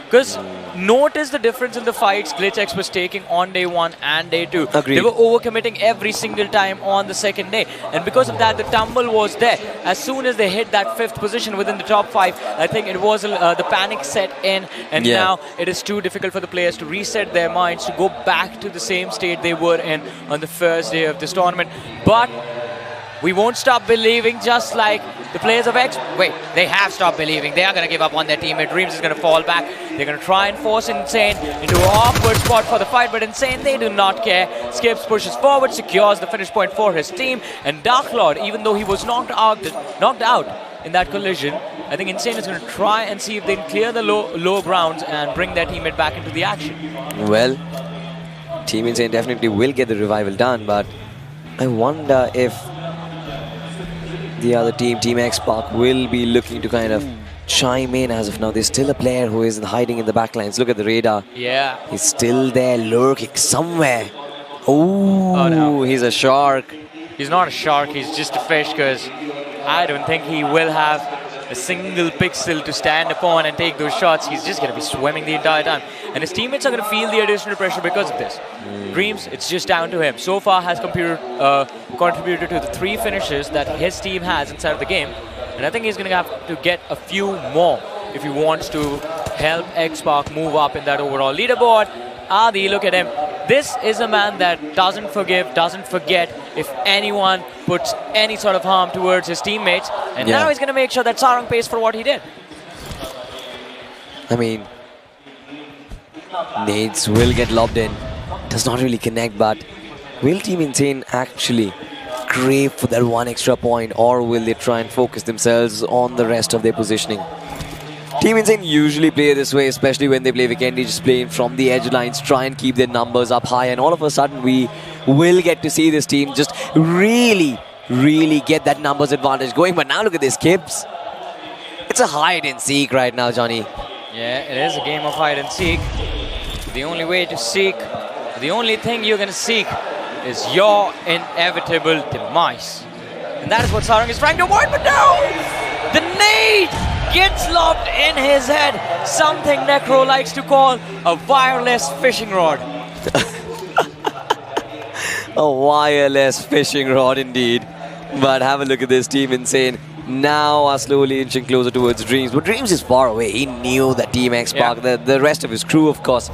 Because notice the difference in the fights Glitch X was taking on day 1 and day 2. Agreed. They were overcommitting every single time on the second day. And because of that, the tumble was there. As soon as they hit that 5th position within the top 5, I think it was the panic set in. And now it is too difficult for the players to reset their minds, to go back to the same state they were in on the first day of this tournament. But we won't stop believing, just like the players of X. Wait, they have stopped believing. They are going to give up on their teammate. Dreams is going to fall back. They're going to try and force Insane into an awkward spot for the fight, but Insane, they do not care. Skips, pushes forward, secures the finish point for his team. And Dark Lord, even though he was knocked out in that collision, I think Insane is going to try and see if they can clear the low grounds and bring their teammate back into the action. Well, Team Insane definitely will get the revival done, but I wonder if the other team, Team X Park, will be looking to kind of chime in as of now. There's still a player who is hiding in the backlines. Look at the radar. Yeah. He's still there, lurking somewhere. Oh no. He's a shark. He's not a shark, he's just a fish, because I don't think he will have a single pixel to stand upon and take those shots. He's just going to be swimming the entire time. And his teammates are going to feel the additional pressure because of this. Dreams, it's just down to him. So far has contributed to the 3 finishes that his team has inside of the game. And I think he's going to have to get a few more if he wants to help X-Park move up in that overall leaderboard. Adi, look at him. This is a man that doesn't forgive, doesn't forget if anyone puts any sort of harm towards his teammates. And now he's going to make sure that Sarang pays for what he did. I mean, nades will get lobbed in. Does not really connect, but will Team Insane actually crave for that 1 extra point, or will they try and focus themselves on the rest of their positioning? Team Insane usually play this way, especially when they play Vikendi, just playing from the edge lines, try and keep their numbers up high, and all of a sudden we will get to see this team just really get that numbers advantage going. But now look at this, Kibbs. It's a hide and seek right now, Johnny. Yeah, it is a game of hide and seek. The only way to seek, the only thing you're going to seek is your inevitable demise. And that is what Sarang is trying to avoid, but no! The nade gets locked in his head. Something Necro likes to call a wireless fishing rod. A wireless fishing rod indeed. But have a look at this Team Insane. Now are slowly inching closer towards Dreams. But Dreams is far away. He knew that Team X-Pac, the rest of his crew, of course,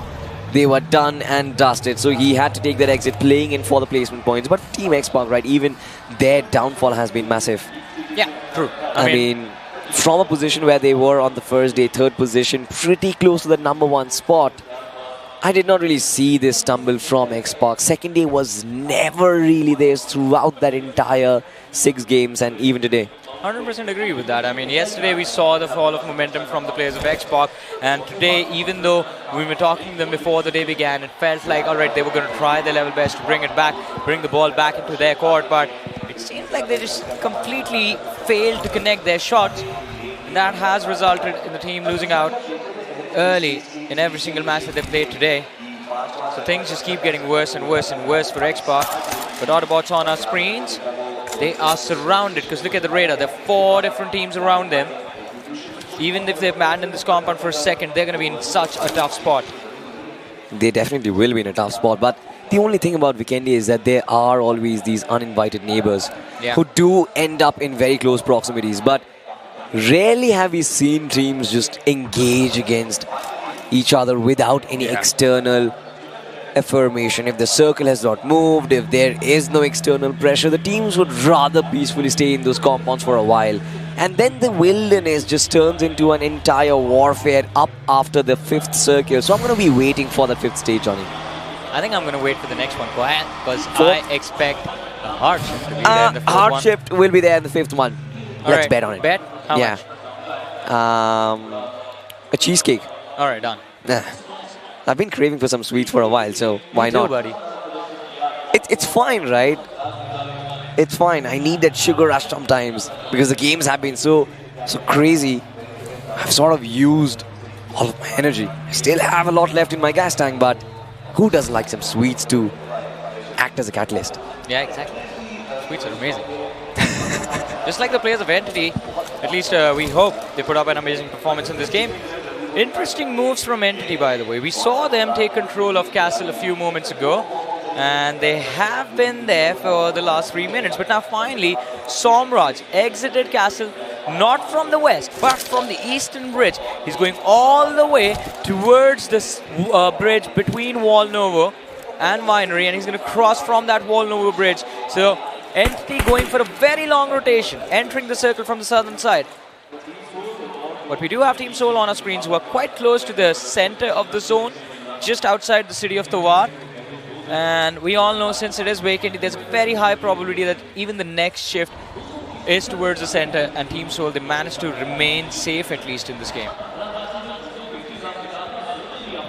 they were done and dusted. So he had to take that exit, playing in for the placement points. But Team X-Pac, right, even their downfall has been massive. Yeah, true. I mean, from a position where they were on the first day, third position, pretty close to the #1 spot, I did not really see this stumble from X-Pac. Second day was never really theirs throughout that entire 6 games and even today. 100% agree with that. I mean, yesterday we saw the fall of momentum from the players of X-Pac, and today, even though we were talking to them before the day began, it felt like, all right, they were going to try their level best to bring it back, bring the ball back into their court, but it seems like they just completely failed to connect their shots, and that has resulted in the team losing out early in every single match that they played today. So things just keep getting worse and worse and worse for X-Pac. But Autobots on our screens, they are surrounded, because look at the radar, there are 4 different teams around them. Even if they abandon this compound for a second, they're going to be in such a tough spot. They definitely will be in a tough spot, but the only thing about Vikendi is that there are always these uninvited neighbors who do end up in very close proximities, but rarely have we seen teams just engage against each other without any external affirmation. If the circle has not moved, if there is no external pressure, the teams would rather peacefully stay in those compounds for a while. And then the wilderness just turns into an entire warfare up after the 5th circle. So I'm going to be waiting for the 5th stage, Johnny. I think I'm going to wait for the next one, quiet, because I expect a hard shift to be there in the 5th one. Hard shift will be there in the 5th one. Let's bet on it. Bet? How much? A cheesecake. All right, done. I've been craving for some sweets for a while, so why not? Buddy. It's fine, right? It's fine. I need that sugar rush sometimes because the games have been so crazy. I've sort of used all of my energy. I still have a lot left in my gas tank, but who doesn't like some sweets to act as a catalyst? Yeah, exactly. Sweets are amazing. Just like the players of Entity, at least we hope they put up an amazing performance in this game. Interesting moves from Entity, by the way. We saw them take control of Castle a few moments ago, and they have been there for the last 3 minutes. But now finally, Somraj exited Castle, not from the west, but from the eastern bridge. He's going all the way towards this bridge between Wall Novo and Winery, and he's going to cross from that Wall Novo bridge. So Entity going for a very long rotation, entering the circle from the southern side. But we do have Team Soul on our screens who are quite close to the center of the zone, just outside the city of Tawar. And we all know, since it is vacant, there's a very high probability that even the next shift is towards the center, and Team Soul, they managed to remain safe at least in this game.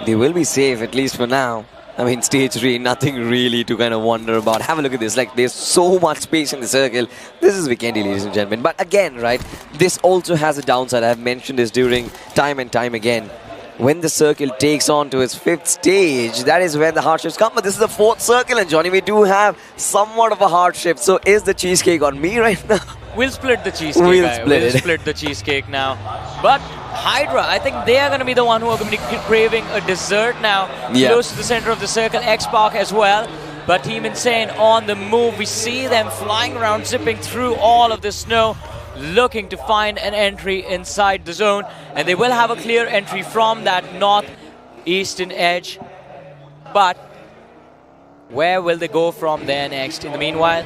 They will be safe, at least for now. I mean, stage 3, nothing really to kind of wonder about. Have a look at this. Like, there's so much space in the circle. This is Vikendi, ladies and gentlemen. But again, right, this also has a downside. I've mentioned this during time and time again. When the circle takes on to its 5th stage, that is when the hardships come. But this is the 4th circle, and Johnny, we do have somewhat of a hardship. So is the cheesecake on me right now? We'll split the cheesecake. We'll split the cheesecake now. But Hydra, I think they are going to be the one who are going to be craving a dessert now. Close to the center of the circle, X-Pac as well. But Team Insane on the move. We see them flying around, zipping through all of the snow, looking to find an entry inside the zone. And they will have a clear entry from that northeastern edge. But where will they go from there next? In the meanwhile,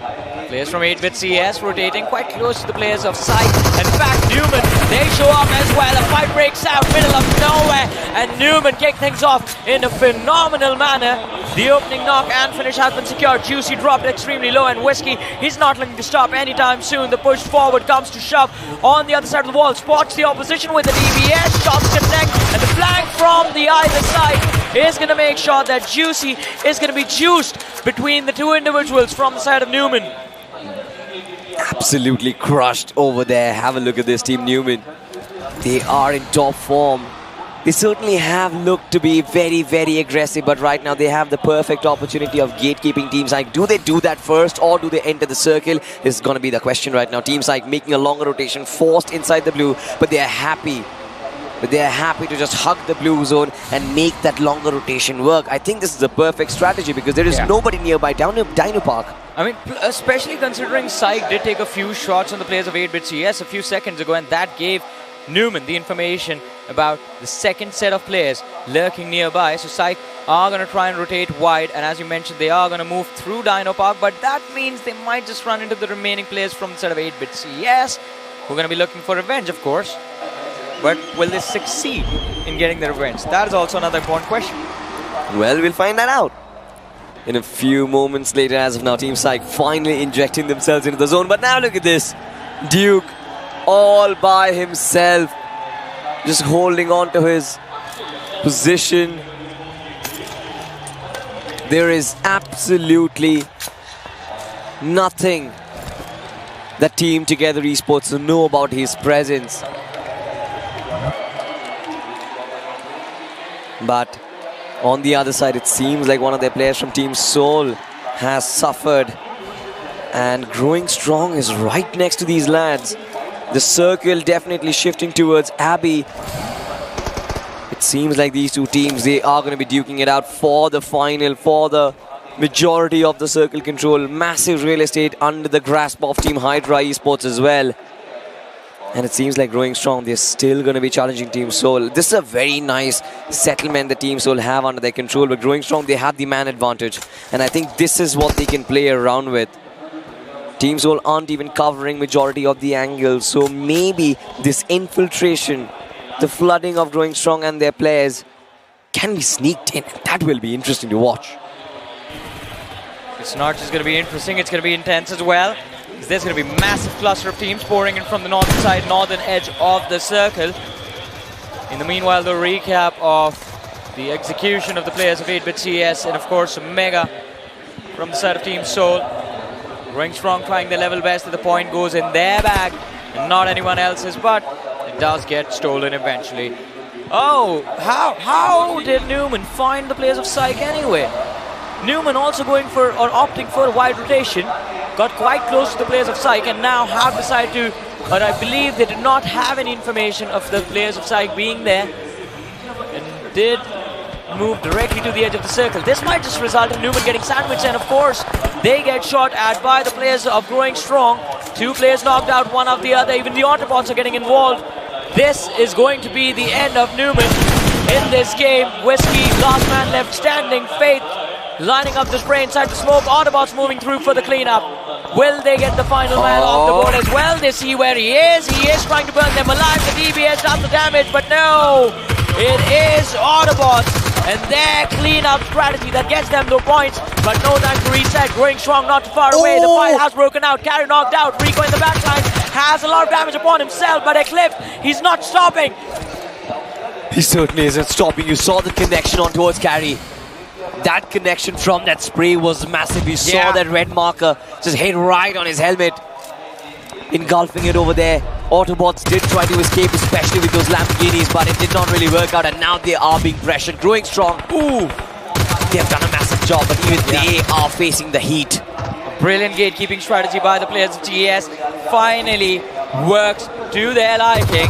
players from 8-bit CS rotating quite close to the players of Psych. In fact, Newman, they show up as well. A fight breaks out, middle of nowhere, and Newman kicked things off in a phenomenal manner. The opening knock and finish has been secured. Juicy dropped extremely low, and Whiskey, he's not looking to stop anytime soon. The push forward comes to shove on the other side of the wall. Spots the opposition with the DBS, shots connect, and the flank from the either side is going to make sure that Juicy is going to be juiced between the two individuals from the side of Newman. Absolutely crushed over there. Have a look at this Team Newman. They are in top form. They certainly have looked to be very, very aggressive, but right now they have the perfect opportunity of gatekeeping Team Psych. Do they do that first or do they enter the circle? This is going to be the question right now. Team Psych making a longer rotation, forced inside the blue, but they are happy. But they are happy to just hug the blue zone and make that longer rotation work. I think this is the perfect strategy because there is nobody nearby down Dino Park. I mean, especially considering Psych did take a few shots on the players of 8-bit CS a few seconds ago, and that gave Newman the information about the second set of players lurking nearby. So Psych are going to try and rotate wide, and as you mentioned, they are going to move through Dino Park, but that means they might just run into the remaining players from the set of 8-bit CS, who are going to be looking for revenge, of course. But will they succeed in getting the revenge? That is also another important question. Well, we'll find that out in a few moments later. As of now, Team Psych finally injecting themselves into the zone. But now look at this. Duke all by himself, just holding on to his position. There is absolutely nothing that Team Together Esports know about his presence. But on the other side, it seems like one of their players from Team Seoul has suffered. And Growing Strong is right next to these lads. The circle definitely shifting towards Abby. It seems like these two teams, they are going to be duking it out for the final, for the majority of the circle control. Massive real estate under the grasp of Team Hydra Esports as well. And it seems like Growing Strong, they're still going to be challenging Team Seoul. This is a very nice settlement that Team Seoul have under their control. But Growing Strong, they have the man advantage. And I think this is what they can play around with. Team Seoul aren't even covering majority of the angles. So maybe this infiltration, the flooding of Growing Strong and their players can be sneaked in. That will be interesting to watch. It's not just going to be interesting, it's going to be intense as well. There's going to be a massive cluster of teams pouring in from the northern side, northern edge of the circle. In the meanwhile, the recap of the execution of the players of 8-bit CS, and of course, Mega from the side of Team Seoul. Growing Strong trying their level best, that the point goes in their bag and not anyone else's, but it does get stolen eventually. Oh, how did Newman find the players of Psych anyway? Newman also going for, or opting for a wide rotation, got quite close to the players of Psych and now have decided to, or I believe they did not have any information of the players of Psych being there and did move directly to the edge of the circle. This might just result in Newman getting sandwiched, and of course they get shot at by the players of Growing Strong. Two players knocked out, one of the other, even the Autobots are getting involved. This is going to be the end of Newman in this game. Whiskey, last man left standing, Faith lining up the spray inside the smoke. Autobots moving through for the cleanup. Will they get the final man off the board as well? They see where he is. He is trying to burn them alive. The DBS does the damage, but no! It is Autobots and their cleanup strategy that gets them the points, but no time to reset. Growing Strong not too far away. The fight has broken out. Carry knocked out. Rico in the backline has a lot of damage upon himself, but Eclipse, he's not stopping. He certainly isn't stopping. You saw the connection on towards Carry. That connection from that spray was massive. We saw that red marker just hit right on his helmet, engulfing it over there. Autobots did try to escape, especially with those Lamborghinis, but it did not really work out, and now they are being pressured. Growing Strong, they have done a massive job, but even they are facing the heat. Brilliant gatekeeping strategy by the players of GS finally works to their liking.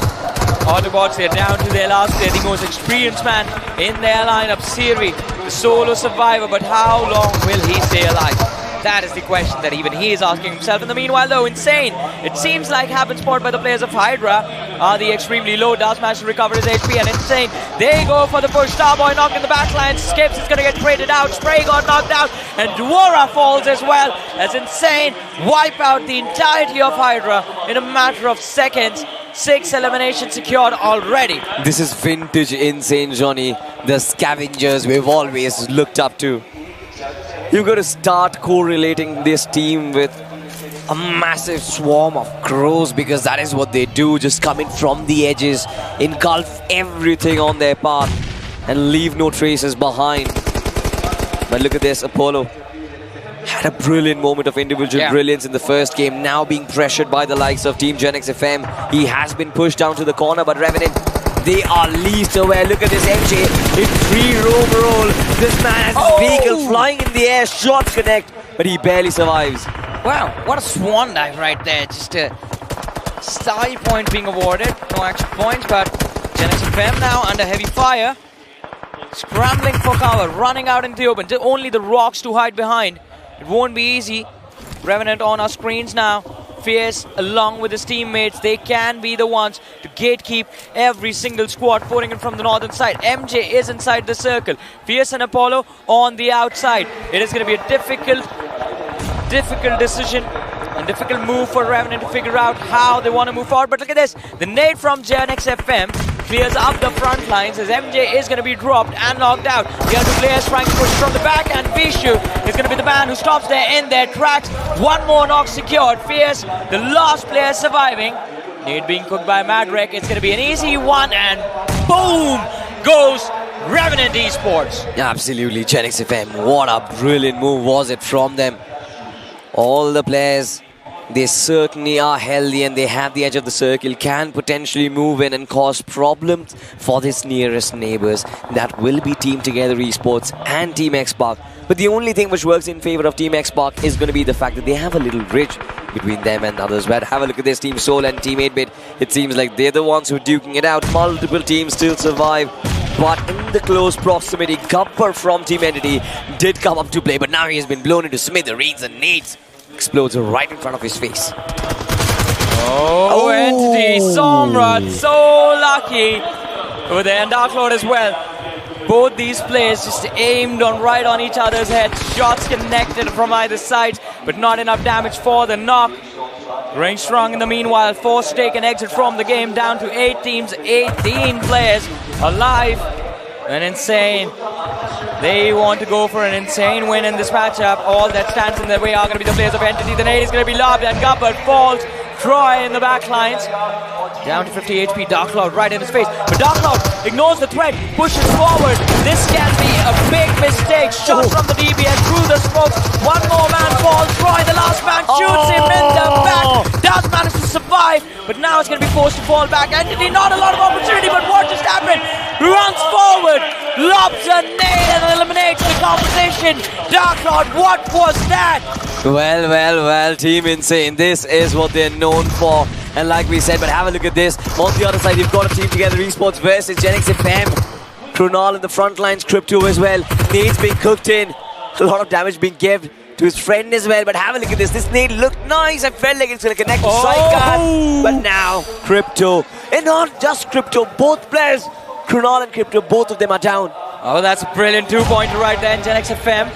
Autobots, they're down to their last player, the most experienced man in their lineup, Siri, the solo survivor, but how long will he stay alive? That is the question that even he is asking himself. In the meanwhile, though, Insane, it seems like have been spotted by the players of Hydra, are the extremely low. Does manage to recover his HP, and Insane, they go for the push. Starboy knocked in the backline, skips, is going to get traded out. Spray got knocked out, and Dwora falls as well, as Insane wipe out the entirety of Hydra in a matter of seconds. 6 eliminations secured already. This is vintage Insane, Johnny. The scavengers we've always looked up to. You've got to start correlating this team with a massive swarm of crows, because that is what they do, just come in from the edges, engulf everything on their path and leave no traces behind. But look at this, Apollo had a brilliant moment of individual brilliance in the first game, now being pressured by the likes of Team Gen X FM. He has been pushed down to the corner, but Revenant They are least aware. Look at this MJ in 3-roam roll. This man has his vehicle flying in the air. Shots connect, but he barely survives. Wow, what a swan dive right there. Just a style point being awarded. No extra points, but Genex FM now under heavy fire. Scrambling for cover, running out into the open. Only the rocks to hide behind. It won't be easy. Revenant on our screens now. Fierce along with his teammates. They can be the ones to gatekeep every single squad pouring in from the northern side. MJ is inside the circle. Fierce and Apollo on the outside. It is going to be a difficult decision and difficult move for Revenant to figure out how they want to move forward. But look at this. The nade from Genex FM clears up the front lines as MJ is going to be dropped and knocked out. The other players trying to push from the back, and Vishu is going to be the man who stops there in their tracks. One more knock secured. Fierce, the last player surviving. Nade being cooked by Madrek. It's going to be an easy one, and boom goes Revenant Esports. Absolutely, Genex FM. What a brilliant move was it from them. All the players, they certainly are healthy and they have the edge of the circle, can potentially move in and cause problems for this nearest neighbors. That will be Team Together Esports and Team X-Park. But the only thing which works in favor of Team X-Park is going to be the fact that they have a little bridge between them and others. But have a look at this, Team Soul and Team 8-Bit. It seems like they're the ones who are duking it out. Multiple teams still survive. But in the close proximity, Gabbar from Team Entity did come up to play. But now he has been blown into smithereens and nades explodes right in front of his face. Oh, Entity, Somrat, so lucky over there, and Dark Lord as well. Both these players just aimed right on each other's heads. Shots connected from either side, but not enough damage for the knock. Range strong in the meanwhile, forced to take an exit from the game, down to 8 teams, 18 players alive. And Insane, they want to go for an insane win in this matchup. All that stands in their way are going to be the players of Entity. The nade is going to be lobbed and Gabbar falls. Troy in the back lines. Down to 50 HP, Dark Cloud right in his face. But Dark Cloud ignores the threat, pushes forward. This can be a big mistake. Shot from the DBS through the smoke. One more man falls. Troy, the last man, shoots him in the back. Does manage to survive, but now it's going to be forced to fall back. Entity, not a lot of opportunity, but what just happened? Runs forward, lobs a nade and eliminates the competition. Dark Cloud, what was that? Well, Team Insane. This is what they're known for. And like we said, but have a look at this. On the other side, you've got a Team Together Esports versus Genex FM. Krunal in the front lines, Crypto as well. Nades being cooked in. A lot of damage being given to his friend as well. But have a look at this. This nade looked nice. I felt like it's going to connect to Sidecard. But now, Crypto. And not just Crypto, both players. Krunal and Crypto, both of them are down. Oh, that's a brilliant 2-pointer right there in Genex FM.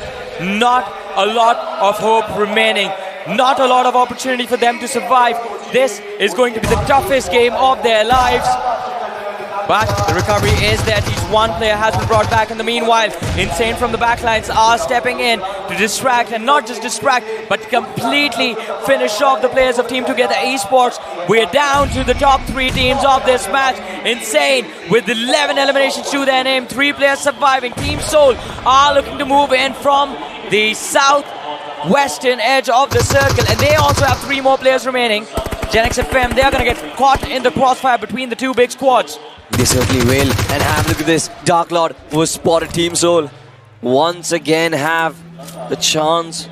Not a lot of hope remaining. Not a lot of opportunity for them to survive. This is going to be the toughest game of their lives. But the recovery is there. At least one player has been brought back in the meanwhile. Insane from the backlines are stepping in to distract, and not just distract, but completely finish off the players of Team Together Esports. We're down to the top 3 teams of this match. Insane with 11 eliminations to their name. 3 players surviving. Team Soul are looking to move in from the southwestern edge of the circle, and they also have 3 more players remaining. Genex FM, they are going to get caught in the crossfire between the 2 big squads. They certainly will. And have a look at this. Dark Lord was spotted. Team Soul once again have the chance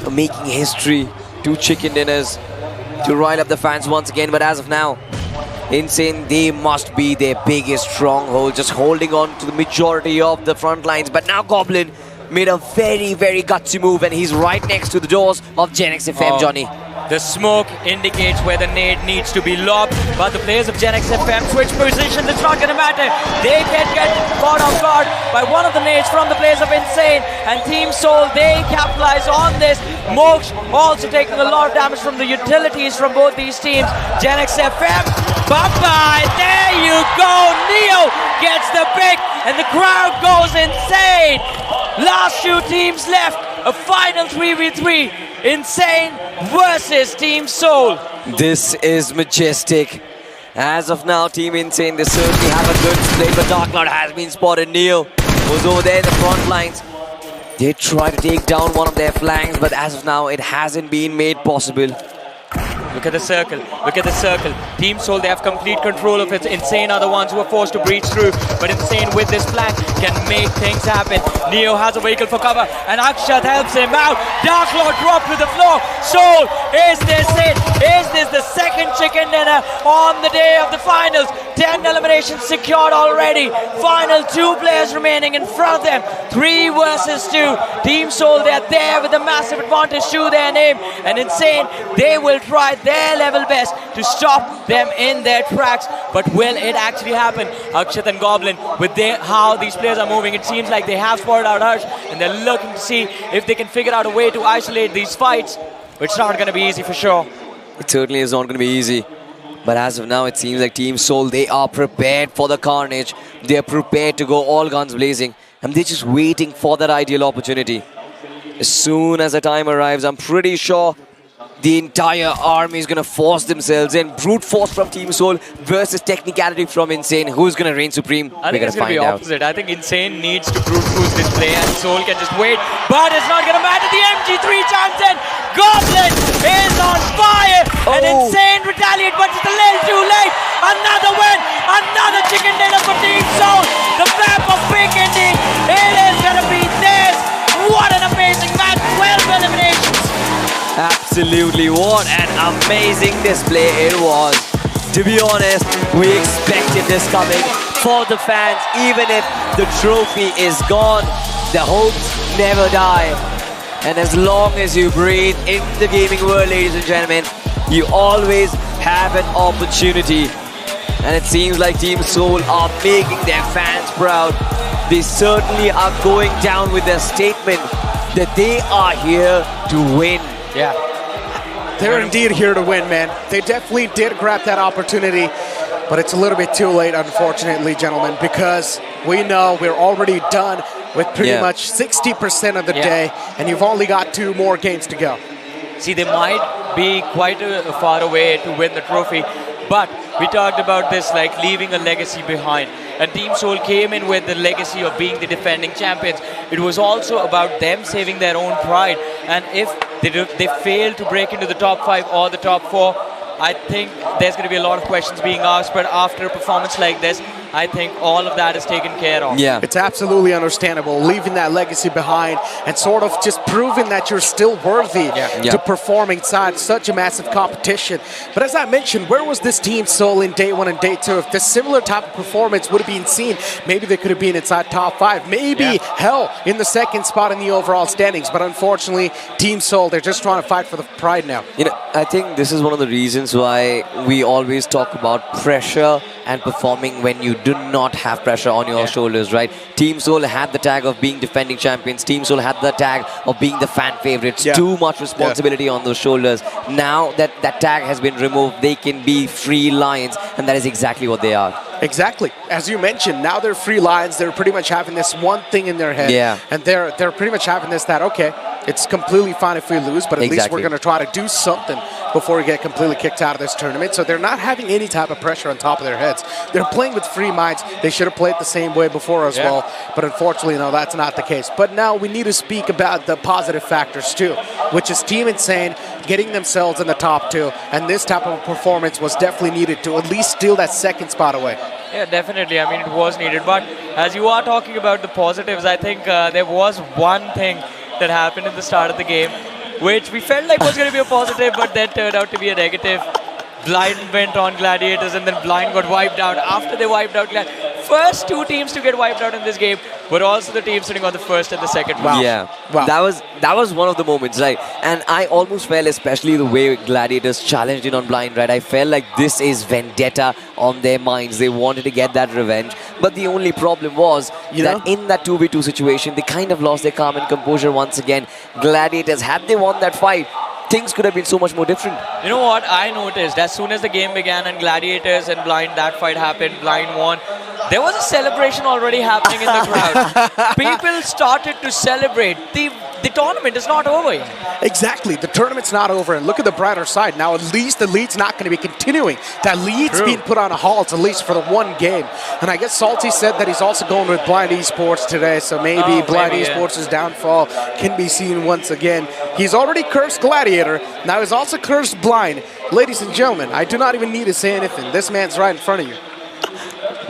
of making history. 2 chicken dinners to rile up the fans once again. But as of now, Insane, they must be their biggest stronghold, just holding on to the majority of the front lines. But now Goblin made a very, very gutsy move, and he's right next to the doors of Genex FM, Johnny. The smoke indicates where the nade needs to be lobbed, but the players of Genex FM switch positions. It's not going to matter. They can get caught off guard by one of the nades from the players of Insane, and Team Soul, they capitalize on this. Mox also taking a lot of damage from the utilities from both these teams. Genex FM, bye-bye. There you go. Neo gets the pick, and the crowd goes insane. Last 2 teams left. A final 3v3. Insane versus Team Soul. This is majestic. As of now, Team Insane, they certainly have a good split, but Dark Lord has been spotted. Neo was over there in the front lines. They tried to take down one of their flanks, but as of now, it hasn't been made possible. Look at the circle. Look at the circle. Team Soul, they have complete control of it. Insane are the ones who are forced to breach through. But Insane with this flank can make things happen. Neo has a vehicle for cover. And Akshat helps him out. Dark Lord dropped to the floor. Soul, is this it? Is this the second chicken dinner on the day of the finals? 10 eliminations secured already. Final 2 players remaining in front of them. 3 versus 2. Team Soul, they're there with a massive advantage to their name. And Insane, they will try their level best to stop them in their tracks. But will it actually happen? Akshat and Goblin, with how these players are moving, it seems like they have spotted out Harsh, and they're looking to see if they can figure out a way to isolate these fights. But it's not going to be easy for sure. It certainly is not going to be easy. But as of now, it seems like Team Soul, they are prepared for the carnage. They are prepared to go all guns blazing. And they're just waiting for that ideal opportunity. As soon as the time arrives, I'm pretty sure the entire army is going to force themselves in. Brute force from Team Soul versus technicality from Insane. Who's going to reign supreme? I think it's going to be opposite. I think Insane needs to brute force this play and Soul can just wait. But it's not going to matter. The MG3 chimes in. Goblin is on fire. And Insane retaliate, but it's a little too late. Another win. Another chicken dinner for Team Soul. The map of Big Indy. It is going to be theirs. What an amazing match. 12 eliminations. Absolutely, what an amazing display it was. To be honest, we expected this coming for the fans. Even if the trophy is gone, the hopes never die. And as long as you breathe in the gaming world, ladies and gentlemen, you always have an opportunity. And it seems like Team Soul are making their fans proud. They certainly are going down with their statement that they are here to win. Yeah. They're indeed here to win, man. They definitely did grab that opportunity, but it's a little bit too late, unfortunately, gentlemen, because we know we're already done with pretty much 60% of the day, and you've only got 2 more games to go. See, they might be quite far away to win the trophy, but we talked about this, like leaving a legacy behind. And Team Soul came in with the legacy of being the defending champions. It was also about them saving their own pride. And if they fail to break into the top 5 or the top 4, I think there's going to be a lot of questions being asked. But after a performance like this, I think all of that is taken care of. Yeah. It's absolutely understandable, leaving that legacy behind and sort of just proving that you're still worthy to perform inside such a massive competition. But as I mentioned, where was this Team Soul in day 1 and day 2? If this similar type of performance would have been seen, maybe they could have been inside top 5, maybe hell in the 2nd spot in the overall standings. But unfortunately, Team Soul, they're just trying to fight for the pride now. You know, I think this is one of the reasons why we always talk about pressure and performing when you do not have pressure on your shoulders, right? Team Soul had the tag of being defending champions. Team Soul had the tag of being the fan favorites. Too much responsibility on those shoulders. Now that that tag has been removed, they can be free lions, and that is exactly what they are. Exactly. As you mentioned, now they're free lions. They're pretty much having this one thing in their head. Yeah. And they're pretty much having this that, okay, it's completely fine if we lose, but at least we're going to try to do something before we get completely kicked out of this tournament. So they're not having any type of pressure on top of their heads. They're playing with free minds. They should have played the same way before as well. But unfortunately, no, that's not the case. But now we need to speak about the positive factors too, which is Team Insane getting themselves in the top 2. And this type of performance was definitely needed to at least steal that 2nd spot away. Yeah, definitely. I mean, it was needed. But as you are talking about the positives, I think there was one thing that happened in the start of the game, which we felt like was going to be a positive, but then turned out to be a negative. Blind went on Gladiators, and then Blind got wiped out. After they wiped out first 2 teams to get wiped out in this game were also the teams sitting on the 1st and the 2nd. Wow. Yeah, wow. That was one of the moments, right? And I almost felt, especially the way Gladiators challenged in on Blind, right? I felt like this is vendetta on their minds. They wanted to get that revenge. But the only problem was that in that 2v2 situation, they kind of lost their calm and composure once again. Gladiators, had they won that fight, things could have been so much more different. You know what I noticed? As soon as the game began and Gladiators and Blind, that fight happened, Blind won, there was a celebration already happening in the crowd. People started to celebrate. The the tournament is not over yet. Exactly. The tournament's not over. And look at the brighter side. Now, at least the lead's not going to be continuing. That lead's being put on a halt, at least for the one game. And I guess Salty said that he's also going with Blind Esports today. So maybe Blind Esports' downfall can be seen once again. He's already cursed Gladiator. Now he's also cursed Blind. Ladies and gentlemen, I do not even need to say anything. This man's right in front of you.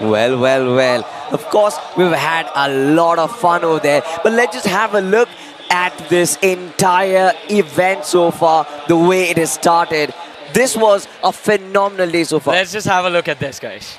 Well, well, well. Of course, we've had a lot of fun over there. But let's just have a look at this entire event so far, the way it has started. This was a phenomenal day so far. Let's just have a look at this, guys.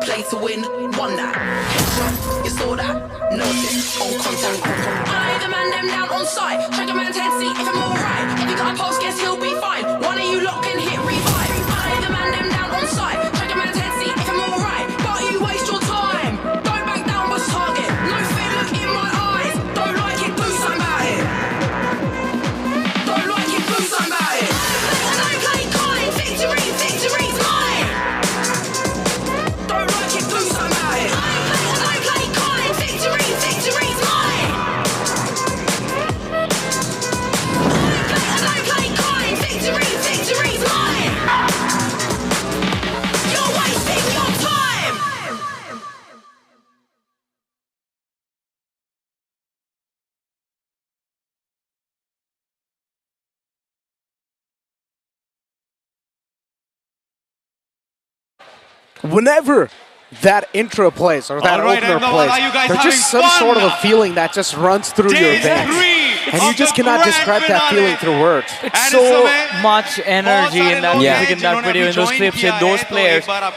Play to win, won that. Headshot, you saw that. Notice, on contact. I lay the man them down on sight. Check a man's head, see if I'm alright. If you got a pulse, guess he'll be fine. One of you lot can hit revive. I lay the man them down on sight. Check a man's head, see if I'm alright. But you waste your time. Don't back down, what's target? No fear, look in my eyes. Don't like it, do something about it. Don't like it, do something about it. I don't play kind. Victory, victory's mine. Don't like it, do something about it. I don't play kind. Victory, victory's mine. I don't play kind. Victory, victory's mine. You're wasting your time. Whenever that intro plays or that Alright, opener and plays, are you guys there's just some having sort of a fun? feeling that just runs through your Day veins. 3 And you of just the cannot grand describe that finale. feeling through words. It's And so इस समय much energy in that Yeah. music, in that video, in those clips, in those players. I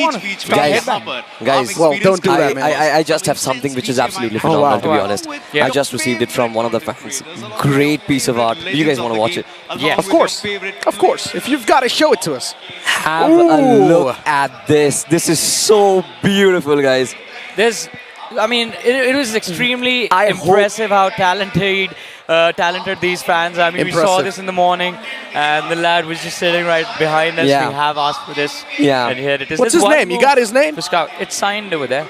wanna- Guys, guys, Well, don't do that, man. I just have something which is absolutely phenomenal, to be honest. Yeah. I just received it from one of the fans. Great piece of art. You guys want to watch it? Yeah. Of course. Of course. If you've got to show it to us. Have a look at this. This is so beautiful, guys. I mean, it was extremely I impressive how talented these fans are. I mean, we saw Impressive. this in the morning, and the lad was just sitting right behind us. Yeah. We have asked for this, Yeah. and here it is. What's There's his one name? You move got his name? to scout. It's signed over there.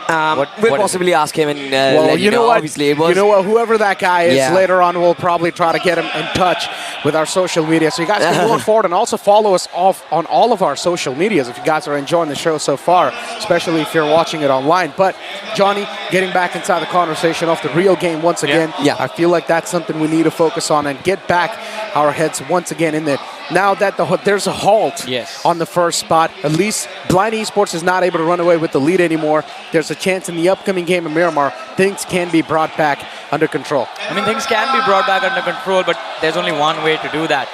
We'll what is possibly ask him and Well, let you know what? Obviously, it was. You know what? Whoever that guy is, Yeah. later on we'll probably try to get him in touch with our social media. So you guys can go forward and also follow us off on all of our social medias if you guys are enjoying the show so far, especially if you're watching it online. But Johnny, getting back inside the conversation of the real game once again, Yeah. I feel like that's something we need to focus on and get back our heads once again in there. Now that there's a halt on the first spot, at least Blind Esports is not able to run away with the lead anymore. There's a chance in the upcoming game of Miramar, things can be brought back under control. I mean, things can be brought back under control, but there's only one way to do that.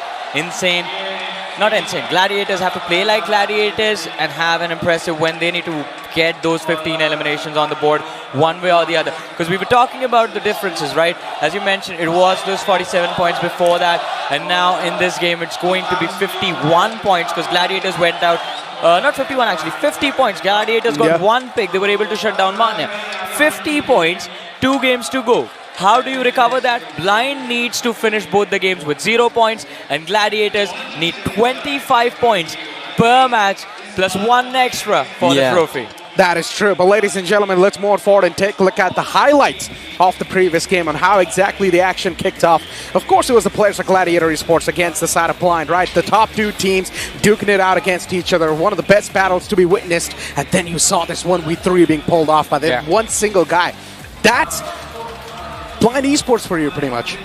Not insane. Gladiators have to play like gladiators and have an impressive when they need to get those 15 eliminations on the board one way or the other. Because we were talking about the differences, right? As you mentioned, it was those 47 points before that, and now in this game it's going to be 51 points because Gladiators went out. Not 51 actually, 50 points. Gladiators got one pick. They were able to shut down Mania. 50 points, 2 games to go. How do you recover that? Blind needs to finish both the games with 0 points, and Gladiators need 25 points per match plus 1 extra for the trophy. That is true. But ladies and gentlemen, let's move forward and take a look at the highlights of the previous game on how exactly the action kicked off. Of course, it was the players of Gladiator Esports against the side of Blind, right? The top two teams duking it out against each other. One of the best battles to be witnessed. And then you saw this 1v3 being pulled off by one single guy. That's Blind Esports for you, pretty much.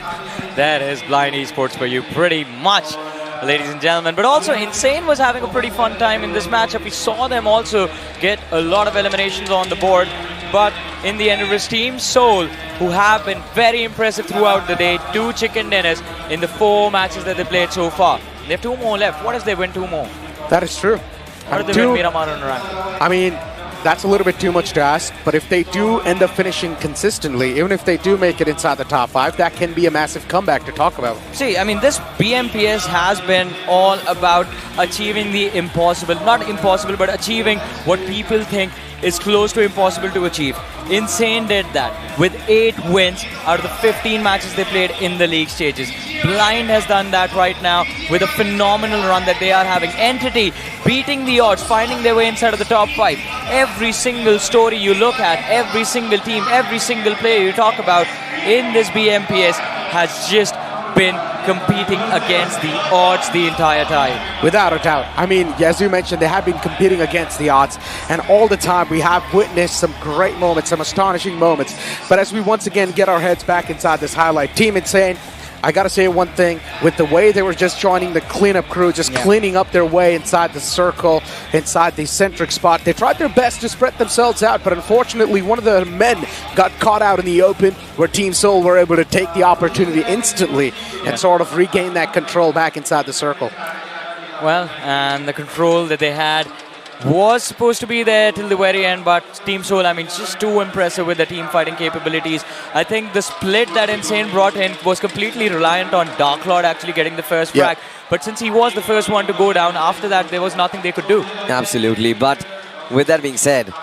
That is Blind Esports for you, pretty much, ladies and gentlemen. But also, Insane was having a pretty fun time in this matchup. We saw them also get a lot of eliminations on the board. But in the end, it was Team Soul, who have been very impressive throughout the day. 2 chicken dinners in the 4 matches that they played so far. They have 2 more left. What if they win 2 more? That is true. How did they win Miramar and Rang? I mean, that's a little bit too much to ask, but if they do end up finishing consistently, even if they do make it inside the top 5, that can be a massive comeback to talk about. See, I mean, this BMPS has been all about achieving the impossible. Not impossible, but achieving what people think is close to impossible to achieve. Insane did that with 8 wins out of the 15 matches they played in the league stages. Blind has done that right now with a phenomenal run that they are having. Entity beating the odds, finding their way inside of the top 5. Every single story you look at, every single team, every single player you talk about in this BMPS has just been competing against the odds the entire time. Without a doubt. I mean, as you mentioned, they have been competing against the odds, and all the time we have witnessed some great moments, some astonishing moments. But as we once again get our heads back inside this highlight, Team Insane, I gotta say one thing, with the way they were just joining the cleanup crew, just cleaning up their way inside the circle, inside the centric spot, they tried their best to spread themselves out, but unfortunately one of the men got caught out in the open, where Team Soul were able to take the opportunity instantly and sort of regain that control back inside the circle. Well, and the control that they had was supposed to be there till the very end, but Team Soul, I mean, just too impressive with the team fighting capabilities. I think the split that Insane brought in was completely reliant on Dark Lord actually getting the first frag. But since he was the first one to go down, after that there was nothing they could do. Absolutely. But with that being said,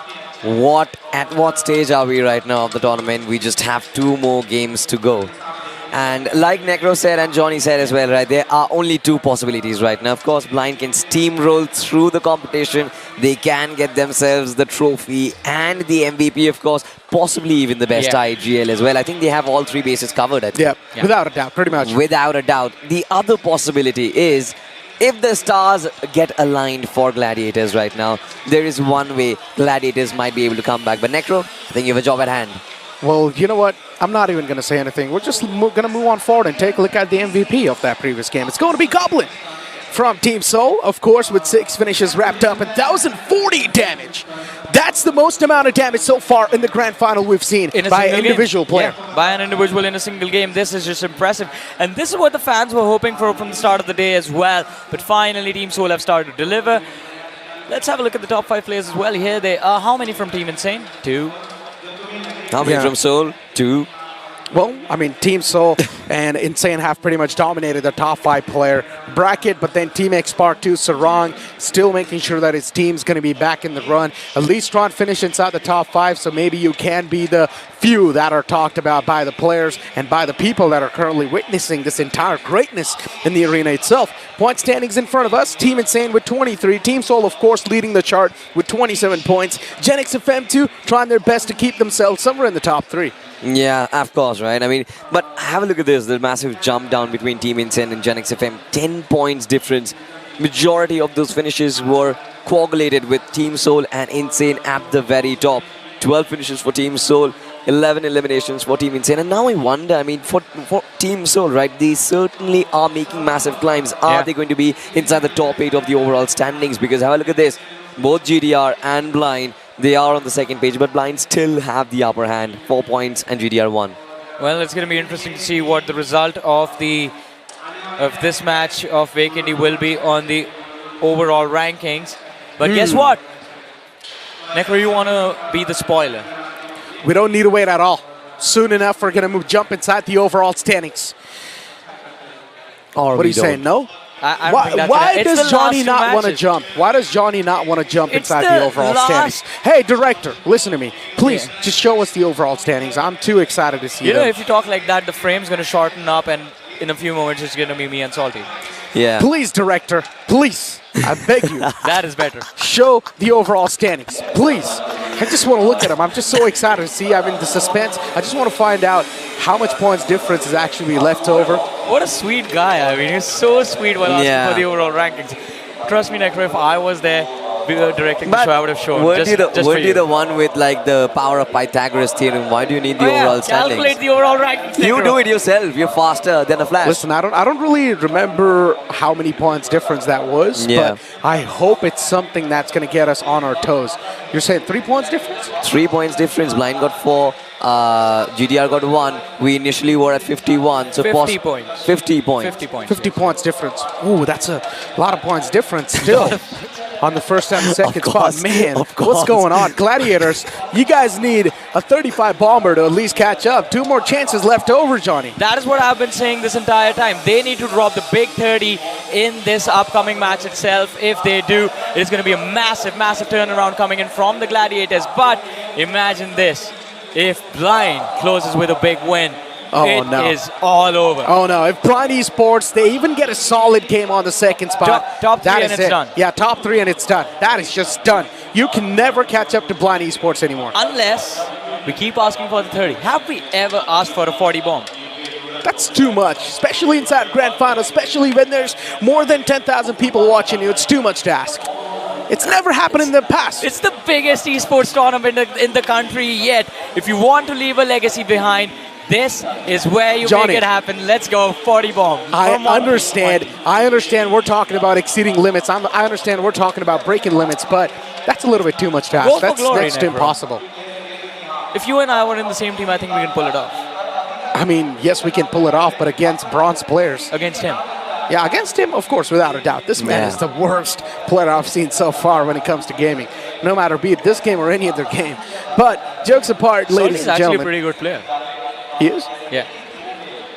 at what stage are we right now of the tournament? We just have 2 more games to go. And like Necro said and Johnny said as well, right, there are only 2 possibilities right now. Of course, Blind can steamroll through the competition. They can get themselves the trophy and the MVP, of course, possibly even the best IGL as well. I think they have all 3 bases covered, I think. Yeah, without a doubt, pretty much. Without a doubt. The other possibility is, if the stars get aligned for Gladiators right now, there is one way Gladiators might be able to come back. But Necro, I think you have a job at hand. Well, you know what? I'm not even going to say anything. We're just going to move on forward and take a look at the MVP of that previous game. It's going to be Goblin from Team Soul, of course, with 6 finishes wrapped up and 1,040 damage. That's the most amount of damage so far in the grand final we've seen by an individual player. Yeah, by an individual in a single game. This is just impressive. And this is what the fans were hoping for from the start of the day as well. But finally, Team Soul have started to deliver. Let's have a look at the top 5 players as well. Here they are. How many from Team Insane? 2. How many from Soul? 2. Well, I mean, Team Soul and Insane have pretty much dominated the top 5 player bracket, but then Team X Spark 2, Sarang, still making sure that his team's going to be back in the run. At least trying to finish inside the top 5, so maybe you can be the few that are talked about by the players and by the people that are currently witnessing this entire greatness in the arena itself. Point standings in front of us, Team Insane with 23, Team Soul, of course, leading the chart with 27 points. Gen X FM2 trying their best to keep themselves somewhere in the top 3. Yeah, of course, right? I mean, but have a look at this, the massive jump down between Team Insane and Gen X FM. 10 points difference. Majority of those finishes were coagulated with Team Soul and Insane at the very top. 12 finishes for Team Soul, 11 eliminations for Team Insane. And now I wonder, I mean, for Team Soul, right, they certainly are making massive climbs. Are they going to be inside the top 8 of the overall standings? Because have a look at this, both GDR and Blind, they are on the second page, but Blind still have the upper hand, 4 points and GDR 1. Well, it's going to be interesting to see what the result of this match of Vacandy will be on the overall rankings. But guess what? Necro, you want to be the spoiler? We don't need to wait at all. Soon enough, we're going to jump inside the overall standings. Or what are you saying? No? Why does Johnny not want to jump? Why does Johnny not want to jump inside the overall standings? Hey, director, listen to me. Please, just show us the overall standings. I'm too excited to see them. You know, them. if you talk like that, the frame's going to shorten up, and in a few moments, it's going to be me and Salty. Yeah. Please, director, please. I beg you. That is better. Show the overall standings, please. I just want to look at him. I'm just so excited to see. I mean, the suspense. I just want to find out how much points difference is actually left over. What a sweet guy. I mean, he's so sweet while asking for the overall rankings. Trust me, Necro, if I was there directing the show, I would have shown. Weren't you the one with like the power of Pythagoras theorem? Why do you need the overall standings? Calculate the overall rankings. You do it yourself. You're faster than a flash. Listen, I don't really remember how many points difference that was, but I hope it's something that's going to get us on our toes. You're saying 3 points difference? 3 points difference. Blind got 4. GDR got 1. We initially were at 51. So 50 points. 50 points. 50 points. 50 points difference. Ooh, that's a lot of points difference still. On the first and the second spot. Man, what's going on? Gladiators, you guys need a 35 bomber to at least catch up. 2 more chances left over, Johnny. That is what I've been saying this entire time. They need to drop the big 30 in this upcoming match itself. If they do, it's going to be a massive, massive turnaround coming in from the Gladiators. But imagine this. If Blind closes with a big win, it is all over. Oh no, if Blind Esports, they even get a solid game on the second spot. Top 3 and it's done. Yeah, top 3 and it's done. That is just done. You can never catch up to Blind Esports anymore. Unless we keep asking for the 30. Have we ever asked for a 40 bomb? That's too much, especially inside Grand Final, especially when there's more than 10,000 people watching you. It's too much to ask. It's never happened in the past. It's the biggest esports tournament in the country yet. If you want to leave a legacy behind, this is where you make it happen. Let's go, 40 bomb. I understand we're talking about exceeding limits. I understand we're talking about breaking limits, but that's a little bit too much to ask. That's next to impossible. If you and I were in the same team, I think we can pull it off. I mean, yes, we can pull it off, but against bronze players. Against him. Yeah, against him, of course, without a doubt. This man is the worst player I've seen so far when it comes to gaming. No matter be it this game or any other game. But jokes apart, ladies and gentlemen. He's actually a pretty good player. He is? Yeah.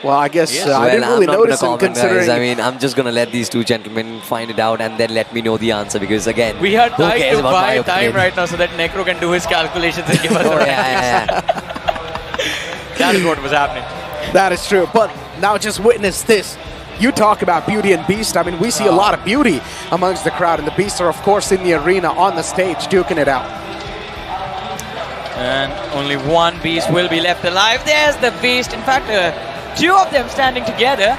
Well, I guess I didn't really notice him considering. I mean, I'm just going to let these two gentlemen find it out and then let me know the answer because, again, we are trying to buy time right now so that Necro can do his calculations and give us the That is what was happening. That is true. But now just witness this. You talk about beauty and beast. I mean, we see a lot of beauty amongst the crowd, and the beasts are, of course, in the arena on the stage, duking it out. And only one beast will be left alive. There's the beast. In fact, 2 of them standing together.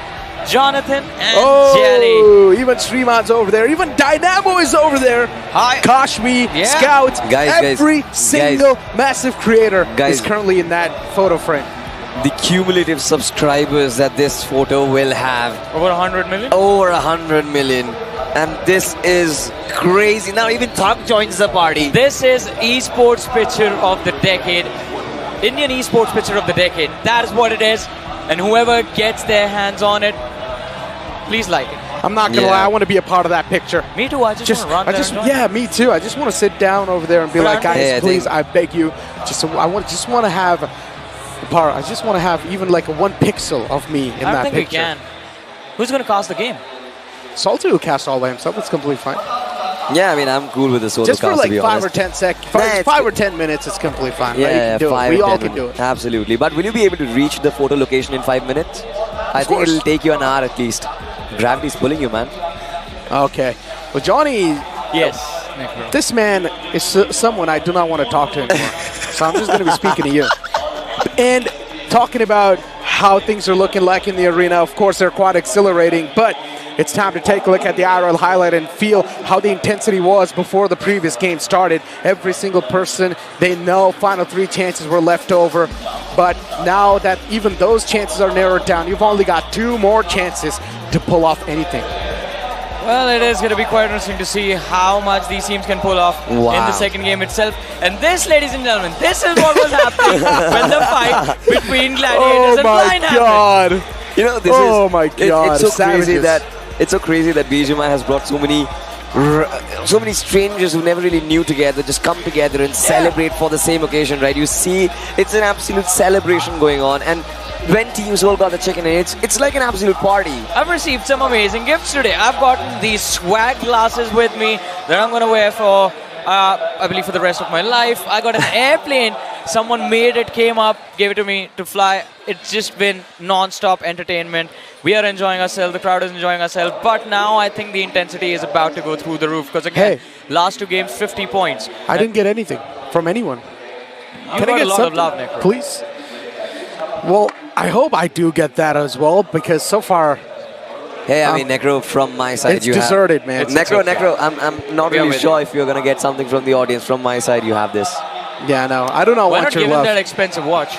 Jonathan and Jelly. Even Sriman's over there. Even Dynamo is over there. Hi. Kashmi, Scout, every single massive creator is currently in that photo frame. The cumulative subscribers that this photo will have. Over 100 million? Over 100 million. And this is crazy. Now even Thug joins the party. This is esports picture of the decade. Indian esports picture of the decade. That is what it is. And whoever gets their hands on it, please like it. I'm not going to lie, I want to be a part of that picture. Me too, I just want to run there. Yeah, me too. I just want to sit down over there and be like, guys, please, I beg you. I just want to have I just want to have even like a 1 pixel of me in that picture. I don't think we can. Who's going to cast the game? Salty will cast all by himself. It's completely fine. Yeah, I mean, I'm cool with the solo just cast, for like to be 5 or 10 seconds, 5 or 10 minutes, it's completely fine. Yeah, right? We all can do it. Absolutely. But will you be able to reach the photo location in 5 minutes? I think it'll take you an hour at least. Gravity's pulling you, man. Okay. Well, Johnny. Yes. This man is someone I do not want to talk to anymore. So I'm just going to be speaking to you. And talking about how things are looking like in the arena, of course, they're quite exhilarating, but it's time to take a look at the IRL highlight and feel how the intensity was before the previous game started. Every single person, they know final 3 chances were left over, but now that even those chances are narrowed down, you've only got 2 more chances to pull off anything. Well, it is going to be quite interesting to see how much these teams can pull off in the second game itself. And this, ladies and gentlemen, this is what was happening when the fight between Gladiators and Blind happened. You know, this it's so crazy that BGMI has brought so many strangers who never really knew together just come together and celebrate for the same occasion, right? You see, it's an absolute celebration going on, and when teams all got the chicken, and it's like an absolute party. I've received some amazing gifts today. I've gotten these swag glasses with me that I'm going to wear for, I believe, for the rest of my life. I got an airplane Someone made it, came up, gave it to me to fly. It's just been non-stop entertainment. We are enjoying ourselves, the crowd is enjoying ourselves, but now I think the intensity is about to go through the roof because again, last 2 games, 50 points. I didn't get anything from anyone. You got a lot of love, Necro. Please. Well, I hope I do get that as well because so far... Hey, I mean, Necro, from my side, it's deserted, man. Necro, I'm not really sure if you're going to get something from the audience. From my side, you have this. Yeah, no, I do not Why want not your give love. him that expensive watch?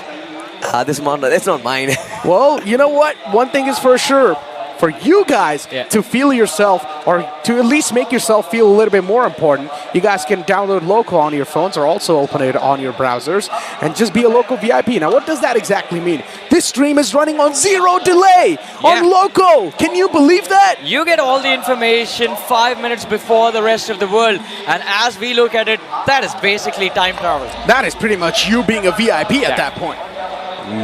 This model, it's not mine. Well, you know what? One thing is for sure. For you guys to feel yourself, or to at least make yourself feel a little bit more important, you guys can download Loco on your phones or also open it on your browsers and just be a Loco VIP. Now, what does that exactly mean? This stream is running on 0 delay on Loco. Can you believe that? You get all the information 5 minutes before the rest of the world. And as we look at it, that is basically time travel. That is pretty much you being a VIP at that point.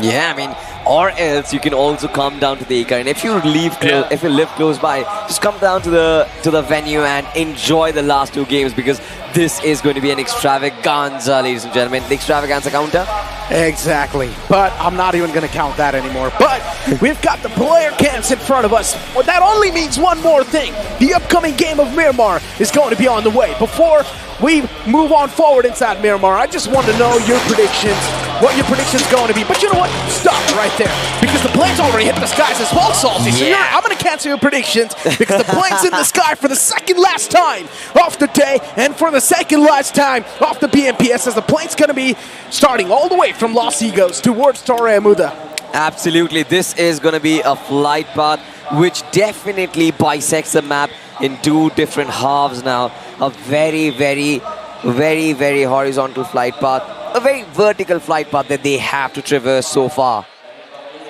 Yeah, I mean, or else you can also come down to the Acre, and if you live close by, just come down to the venue and enjoy the last 2 games because this is going to be an extravaganza, ladies and gentlemen. The extravaganza counter. Exactly, but I'm not even going to count that anymore. But we've got the player camps in front of us. Well, that only means one more thing. The upcoming game of Miramar is going to be on the way. Before we move on forward inside Miramar, I just want to know your predictions, what your predictions going to be. But you know what? Stop right there, because the plane's already hit the skies as well, Salty. So I'm going to cancel your predictions because the plane's in the sky for the second last time of the day and for the second last time off the BMPS, as the plane's going to be starting all the way from Los Egos towards Torre Amuda. Absolutely, this is going to be a flight path which definitely bisects the map in 2 different halves now. A very, very, very, very horizontal flight path. A very vertical flight path that they have to traverse so far.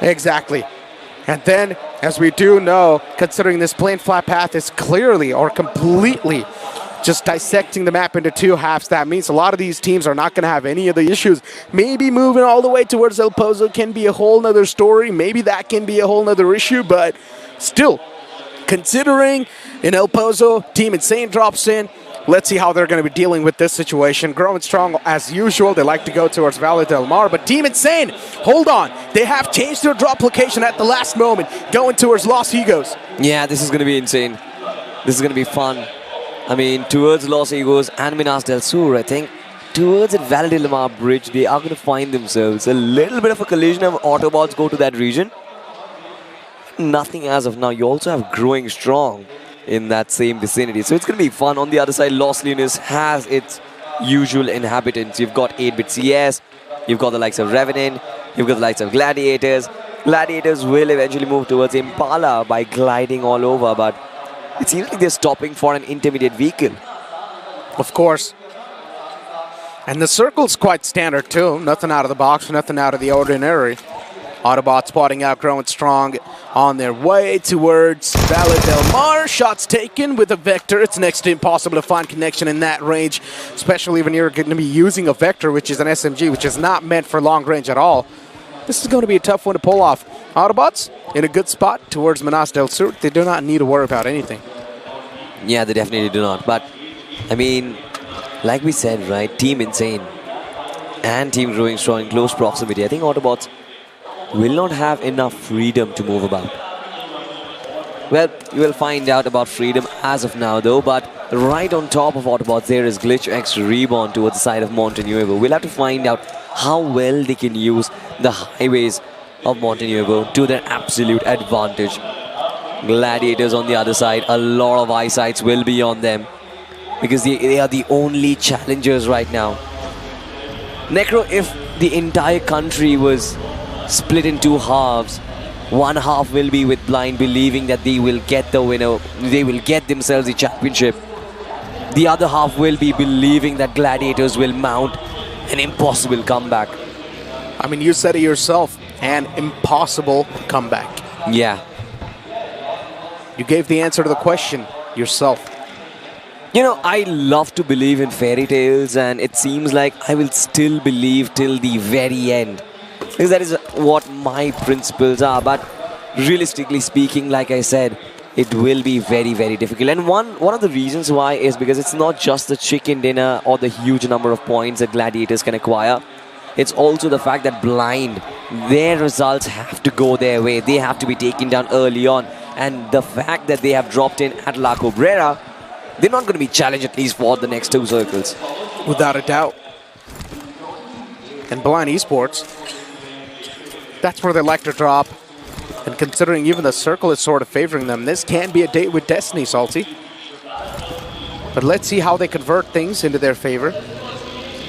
Exactly. And then, as we do know, considering this plane flight path is clearly or completely just dissecting the map into 2 halves, that means a lot of these teams are not going to have any of the issues. Maybe moving all the way towards El Pozo can be a whole nother story. Maybe that can be a whole nother issue, but still, considering in El Pozo, Team Insane drops in. Let's see how they're going to be dealing with this situation. Growing strong as usual. They like to go towards Valle del Mar, but Team Insane, hold on. They have changed their drop location at the last moment, going towards Los Egos. Yeah, this is going to be insane. This is going to be fun. I mean, towards Los Egos and Minas del Sur, I think. Towards the Valle del Mar bridge, they are going to find themselves a little bit of a collision of Autobots go to that region. Nothing as of now. You also have Growing Strong in that same vicinity. So it's going to be fun. On the other side, Los Lunas has its usual inhabitants. You've got 8-bit CS, you've got the likes of Revenant, you've got the likes of Gladiators. Gladiators will eventually move towards Impala by gliding all over, but it seems like they're stopping for an intermediate vehicle. Of course. And the circle's quite standard too. Nothing out of the box, nothing out of the ordinary. Autobot spotting out Growing Strong on their way towards Valle del Mar. Shots taken with a Vector. It's next to impossible to find connection in that range, especially when you're going to be using a Vector, which is an SMG, which is not meant for long range at all. This is going to be a tough one to pull off. Autobots in a good spot towards Minas del Sur. They do not need to worry about anything. Yeah, they definitely do not. But, I mean, like we said, right, Team Insane and Team Growing Strong in close proximity. I think Autobots will not have enough freedom to move about. Well, you will find out about freedom as of now though, but right on top of Autobots there is Glitch X Reborn towards the side of Montenuevo. We'll have to find out how well they can use the highways of Montenuevo to their absolute advantage. Gladiators on the other side, a lot of eyesights will be on them because they are the only challengers right now. Necro, if the entire country was split in 2 halves, one half will be with Blind believing that they will get the winner, they will get themselves the championship. The other half will be believing that Gladiators will mount an impossible comeback. I mean, you said it yourself, an impossible comeback. Yeah. You gave the answer to the question yourself. You know, I love to believe in fairy tales, and it seems like I will still believe till the very end. Because that is what my principles are. But realistically speaking, like I said, it will be very, very difficult. And one of the reasons why is because it's not just the chicken dinner or the huge number of points that Gladiators can acquire. It's also the fact that Blind, their results have to go their way. They have to be taken down early on. And the fact that they have dropped in at La Cabrera, they're not going to be challenged at least for the next 2 circles. Without a doubt. And Blind Esports, that's where they like to drop. And considering even the circle is sort of favoring them, this can be a date with destiny, Salty. But let's see how they convert things into their favor,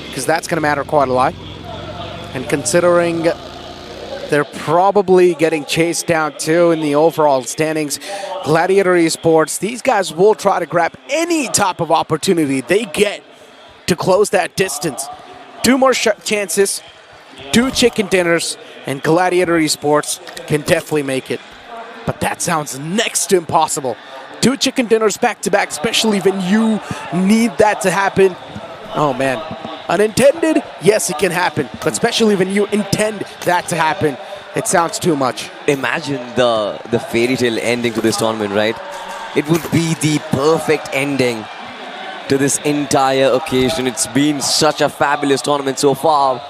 because that's going to matter quite a lot. And considering they're probably getting chased down too in the overall standings, Gladiator Esports, these guys will try to grab any type of opportunity they get to close that distance. 2 more chances, 2 chicken dinners, and Gladiator Esports can definitely make it. But that sounds next to impossible. 2 chicken dinners back-to-back, especially when you need that to happen. Oh, man. Unintended? Yes, it can happen. But especially when you intend that to happen, it sounds too much. Imagine the fairy tale ending to this tournament, right? It would be the perfect ending to this entire occasion. It's been such a fabulous tournament so far.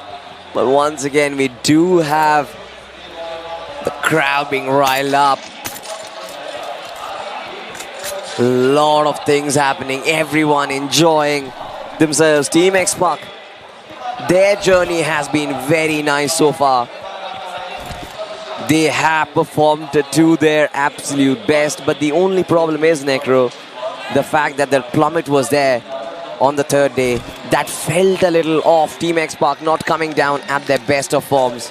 But once again, we do have the crowd being riled up. A lot of things happening. Everyone enjoying themselves. Team X-Pac, their journey has been very nice so far. They have performed to their absolute best. But the only problem is, Necro, the fact that their plummet was there on the 3rd day. That felt a little off. Team X-Pac not coming down at their best of forms.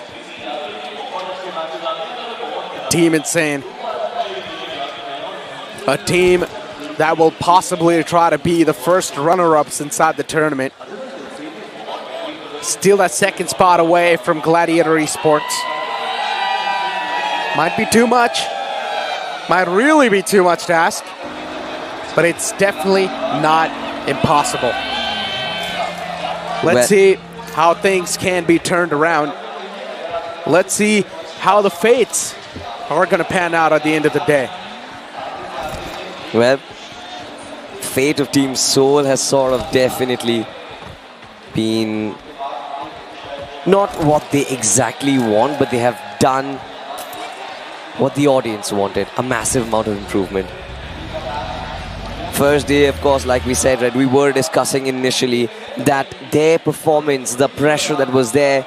Team Insane. A team that will possibly try to be the first runner-ups inside the tournament. Still that 2nd spot away from Gladiator Esports. Might be too much. Might really be too much to ask. But it's definitely not impossible. Let's see how things can be turned around. Let's see how the fates are going to pan out at the end of the day. Well, fate of Team Soul has sort of definitely been not what they exactly want, but they have done what the audience wanted. A massive amount of improvement. First day, of course, like we said, right, we were discussing initially that their performance, the pressure that was there,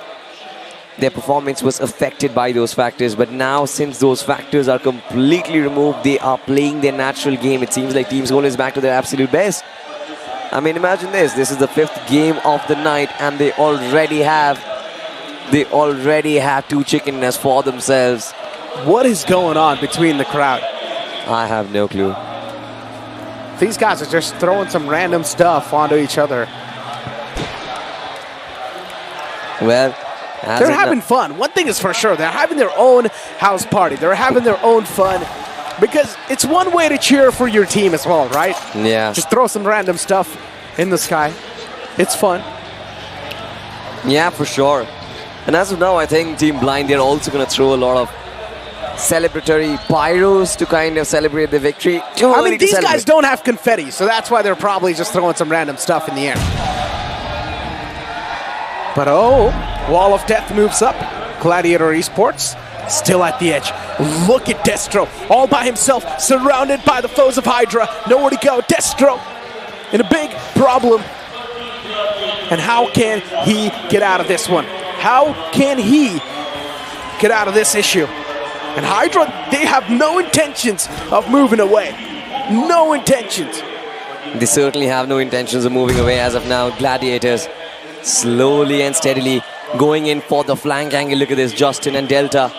their performance was affected by those factors. But now, since those factors are completely removed, they are playing their natural game. It seems like Team Soul is back to their absolute best. I mean, imagine this. This is the 5th game of the night, and they already have 2 chicken dinners for themselves. What is going on between the crowd? I have no clue. These guys are just throwing some random stuff onto each other. Well, they're having fun. One thing is for sure, they're having their own house party. They're having their own fun, because it's one way to cheer for your team as well, right? Yeah. Just throw some random stuff in the sky. It's fun. Yeah, for sure. And as of now, I think Team Blind, they're also going to throw a lot of celebratory pyros to kind of celebrate the victory. I mean, these guys don't have confetti, so that's why they're probably just throwing some random stuff in the air. But oh, Wall of Death moves up. Gladiator Esports still at the edge. Look at Destro, all by himself, surrounded by the foes of Hydra. Nowhere to go. Destro in a big problem. And how can he get out of this one? How can he get out of this issue? And Hydra, they have no intentions of moving away. No intentions. They certainly have no intentions of moving away as of now. Gladiators slowly and steadily going in for the flank angle. Look at this, Justin and Delta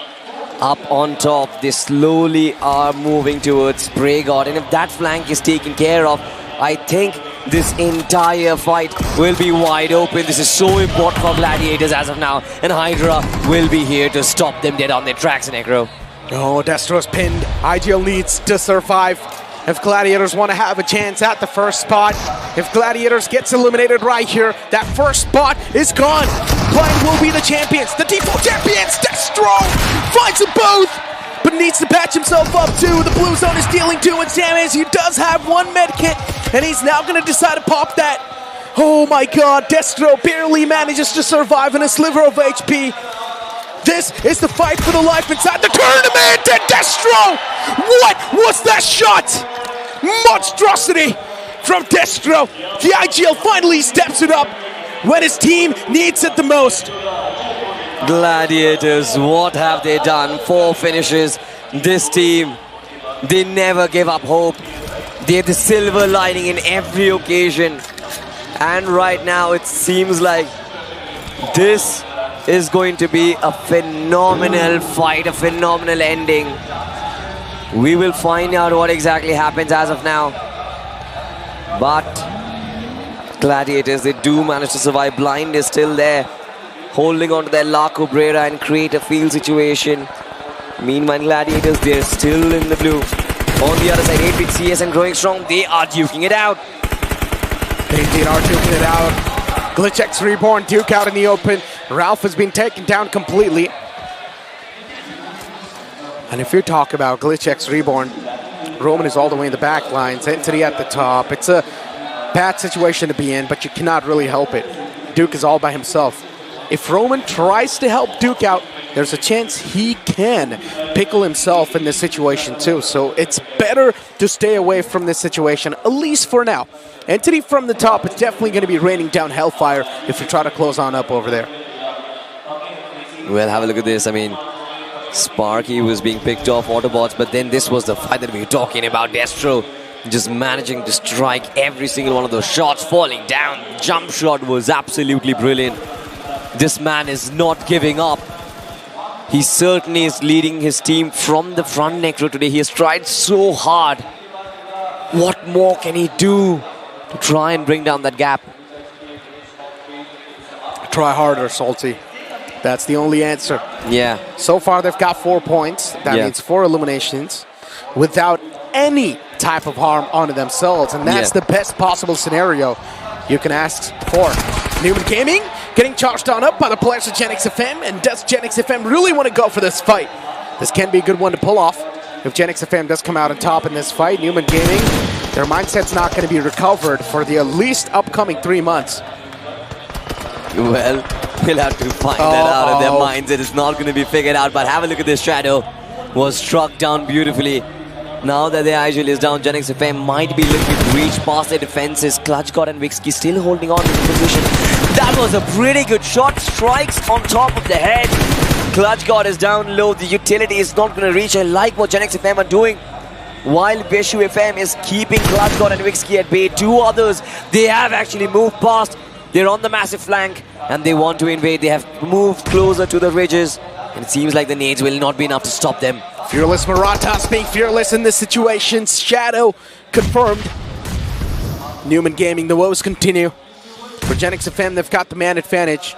up on top. They slowly are moving towards Spray God. And if that flank is taken care of, I think this entire fight will be wide open. This is so important for Gladiators as of now. And Hydra will be here to stop them dead on their tracks, Necro. Oh, Destro's pinned. IGL needs to survive if Gladiators want to have a chance at the first spot. If Gladiators gets eliminated right here, that first spot is gone. Blind will be the champions, the default champions. Destro finds them both, but needs to patch himself up too. The blue zone is dealing too much damage. He does have 1 med kit, and he's now going to decide to pop that. Oh my god, Destro barely manages to survive in a sliver of HP. This is the fight for the life inside the tournament, and Destro! What was that shot? Monstrosity from Destro. The IGL finally steps it up when his team needs it the most. Gladiators, what have they done? 4 finishes. This team, they never give up hope. They have the silver lining in every occasion. And right now it seems like this is going to be a phenomenal fight, a phenomenal ending. We will find out what exactly happens as of now. But Gladiators, they do manage to survive. Blind is still there, holding on to their La Cabrera and create a field situation. Meanwhile, Gladiators, they're still in the blue. On the other side, 8-bit CSN growing strong. They are duking it out. They indeed are duking it out. Glitch X Reborn duke out in the open. Ralph has been taken down completely. And if you talk about Glitch X Reborn, Roman is all the way in the back lines, Entity at the top. It's a bad situation to be in, but you cannot really help it. Duke is all by himself. If Roman tries to help Duke out, there's a chance he can pickle himself in this situation too. So it's better to stay away from this situation, at least for now. Entity from the top is definitely going to be raining down hellfire if you try to close on up over there. Well, have a look at this. I mean, Sparky was being picked off Autobots, but then this was the fight that we were talking about. Destro just managing to strike every single one of those shots, falling down. Jump shot was absolutely brilliant. This man is not giving up. He certainly is leading his team from the front, Necro, today. He has tried so hard. What more can he do to try and bring down that gap? Try harder, Salty. That's the only answer. Yeah. So far, they've got 4 points. That means 4 eliminations without any type of harm onto themselves. And that's the best possible scenario you can ask for. Newman Gaming getting charged on up by the players of Genix FM. And does Genix FM really want to go for this fight? This can be a good one to pull off. If Genix FM does come out on top in this fight, Newman Gaming, their mindset's not going to be recovered for the at least upcoming 3 months. Well, we'll have to find that out in their minds. It is not going to be figured out. But have a look at this. Shadow was struck down beautifully. Now that the IGL is down, Genix FM might be looking to reach past their defenses. Clutch God and Wixky still holding on to the position. That was a pretty good shot. Strikes on top of the head. Clutch God is down low. The utility is not going to reach. I like what Genix FM are doing. While Beshu FM is keeping Clutch God and Wixky at bay. 2 others, they have actually moved past. They're on the massive flank and they want to invade. They have moved closer to the ridges. And it seems like the nades will not be enough to stop them. Fearless Marathas being fearless in this situation. Shadow confirmed. Newman Gaming, the woes continue. For Genix FM, they've got the man advantage.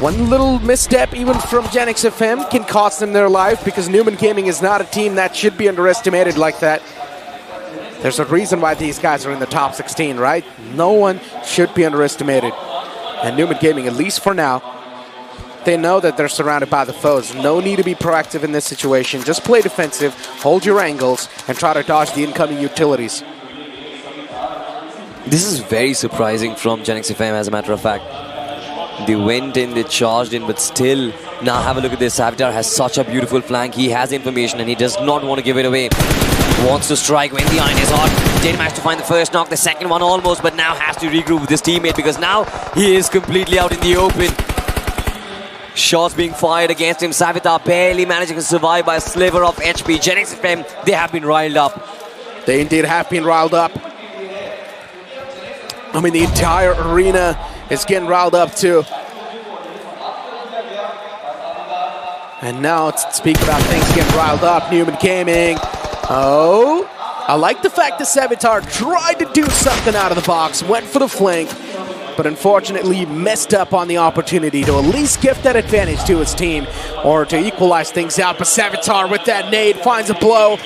One little misstep even from Genix FM can cost them their life, because Newman Gaming is not a team that should be underestimated like that. There's a reason why these guys are in the top 16, right? No one should be underestimated. And Newman Gaming, at least for now, they know that they're surrounded by the foes. No need to be proactive in this situation. Just play defensive, hold your angles, and try to dodge the incoming utilities. This is very surprising from Genix FM, as a matter of fact. They went in, they charged in, but still, now have a look at this. Savitar has such a beautiful flank. He has information and he does not want to give it away. Wants to strike when the iron is hot. Didn't manage to find the first knock, the second one almost, but now has to regroup with his teammate because now he is completely out in the open. Shots being fired against him. Savitar barely managing to survive by a sliver of HP. Genix FM, they have been riled up. They indeed have been riled up. I mean, the entire arena is getting riled up too. And now to speak about things getting riled up, Newman Gaming. Oh, I like the fact that Savitar tried to do something out of the box, went for the flank, but unfortunately messed up on the opportunity to at least gift that advantage to his team or to equalize things out. But Savitar with that nade finds a blow.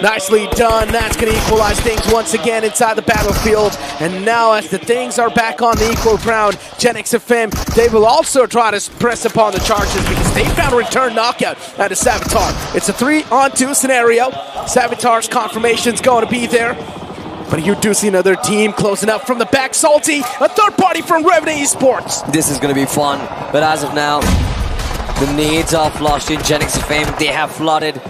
Nicely done. That's going to equalize things once again inside the battlefield. And now as the things are back on the equal ground, Genix FM, they will also try to press upon the charges because they found a return knockout out of Savitar. It's a 3-on-2 scenario. Savitar's confirmation's going to be there. But you do see another team closing up from the back. Salty, a third party from Revenant Esports. This is going to be fun. But as of now, the nades are flushed in Genix Fame. They have flooded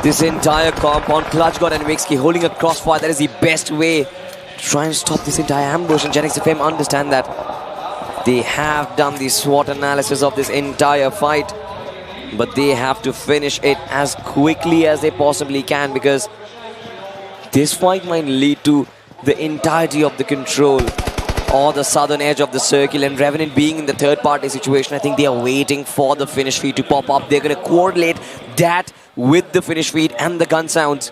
this entire compound. Clutch God and Wixky holding a crossfire. That is the best way to try and stop this entire ambush. And Genix Fame understand that. They have done the SWOT analysis of this entire fight. But they have to finish it as quickly as they possibly can, because this fight might lead to the entirety of the control or the southern edge of the circle. And Revenant being in the third party situation, I think they are waiting for the finish feed to pop up. They're going to coordinate that with the finish feed and the gun sounds.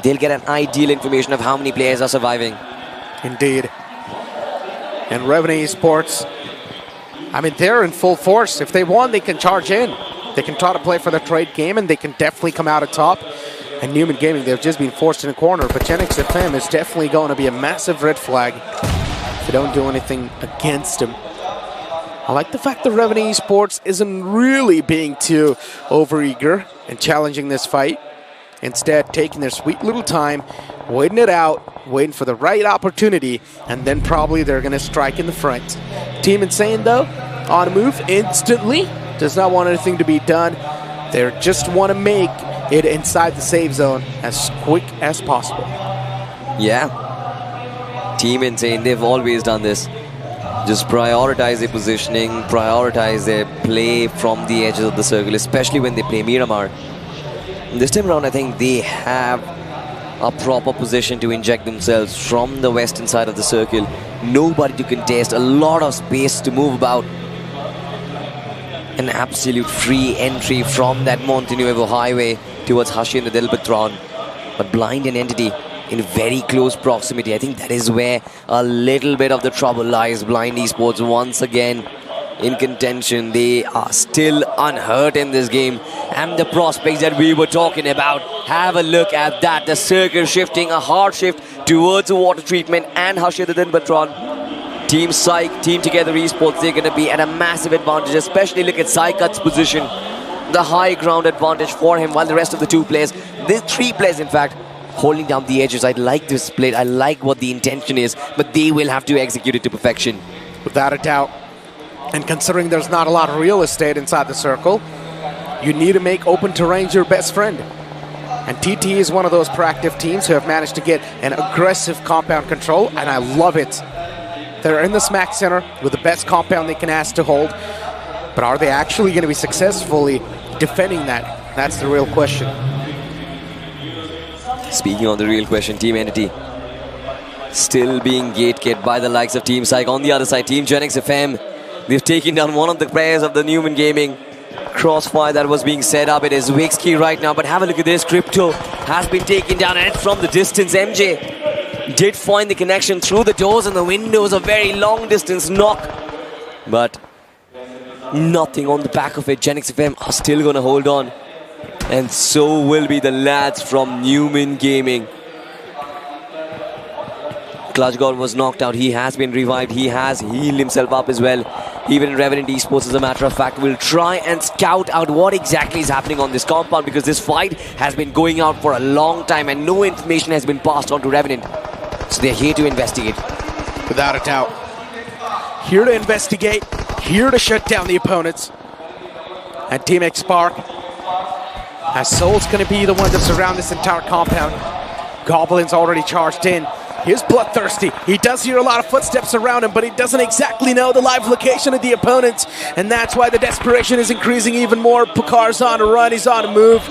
They'll get an ideal information of how many players are surviving. Indeed. And Revenant Esports, I mean, they're in full force. If they won, they can charge in. They can try to play for the trade game, and they can definitely come out on top. And Newman Gaming, they've just been forced in a corner. But Genix FM is definitely going to be a massive red flag if they don't do anything against him. I like the fact that Revenant Esports isn't really being too overeager and challenging this fight. Instead, taking their sweet little time, waiting it out, waiting for the right opportunity, and then probably they're going to strike in the front. Team Insane, though, on a move instantly. Does not want anything to be done. They just want to make it inside the save zone as quick as possible. Yeah. Team Insane, they've always done this. Just prioritize their positioning, prioritize their play from the edges of the circle, especially when they play Miramar. This time around, I think they have a proper position to inject themselves from the western side of the circle. Nobody to contest, a lot of space to move about. An absolute free entry from that Monte Nuevo highway towards Hashi and the Delpatron. But Blind and Entity in very close proximity. I think that is where a little bit of the trouble lies. Blind Esports once again in contention. They are still unhurt in this game. And the prospects that we were talking about, have a look at that. The circle shifting, a hard shift towards the water treatment and Hashi the Delpatron. Team Psych, Team Together Esports, they're going to be at a massive advantage, especially look at Psycut's position. The high ground advantage for him, while the rest of the two players, the three players in fact, holding down the edges. I like this split, I like what the intention is, but they will have to execute it to perfection. Without a doubt. And considering there's not a lot of real estate inside the circle, you need to make open terrain your best friend. And TT is one of those proactive teams who have managed to get an aggressive compound control, and I love it. They're in the smack center with the best compound they can ask to hold. But are they actually going to be successfully defending that? That's the real question. Speaking on the real question, Team Entity still being gate-kept by the likes of Team Psych. On the other side, Team Genix FM, they've taken down one of the players of the Newman Gaming. Crossfire that was being set up. It is Wixky right now, but have a look at this. Crypto has been taken down, and from the distance, MJ did find the connection through the doors and the windows, a very long distance knock. But nothing on the back of it. Genix FM are still going to hold on. And so will be the lads from Newman Gaming. Clutch God was knocked out. He has been revived. He has healed himself up as well. Even Revenant Esports, as a matter of fact, will try and scout out what exactly is happening on this compound, because this fight has been going out for a long time and no information has been passed on to Revenant. So they're here to investigate. Without a doubt. Here to investigate, here to shut down the opponents. And Team X Spark, as Soul's going to be the one to surround this entire compound. Goblin's already charged in. He's bloodthirsty. He does hear a lot of footsteps around him, but he doesn't exactly know the live location of the opponents. And that's why the desperation is increasing even more. Pukar's on a run, he's on a move.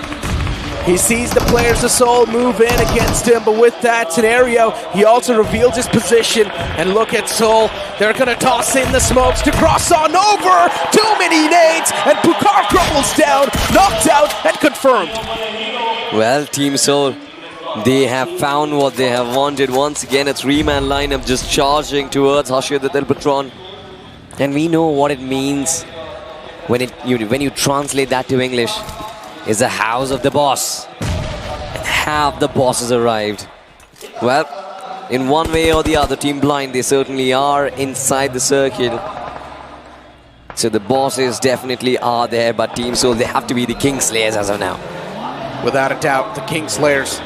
He sees the players of Soul move in against him, but with that scenario, he also reveals his position. And look at Soul. They're going to toss in the smokes to cross on over. Too many nades, and Pukar crumbles down, knocked out, and confirmed. Well, Team Soul, they have found what they have wanted. Once again, a three-man lineup just charging towards Hashi the Delpatron. And we know what it means when you translate that to English. Is the house of the boss. And have the bosses arrived? Well, in one way or the other, Team Blind, they certainly are inside the circle. So the bosses definitely are there, but Team Soul, they have to be the Kingslayers as of now. Without a doubt, the Kingslayers.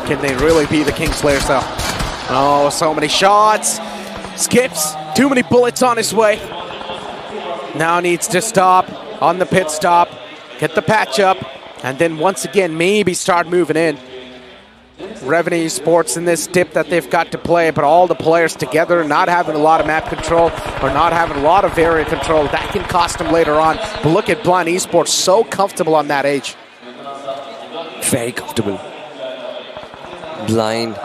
Can they really be the Kingslayers though? Oh, so many shots. Skips. Too many bullets on his way. Now needs to stop on the pit stop. Get the patch up. And then once again, maybe start moving in. Revenue Sports in this dip that they've got to play, but all the players together not having a lot of map control or not having a lot of area control, that can cost them later on. But look at Blind Esports, so comfortable on that age. Very comfortable. Blind,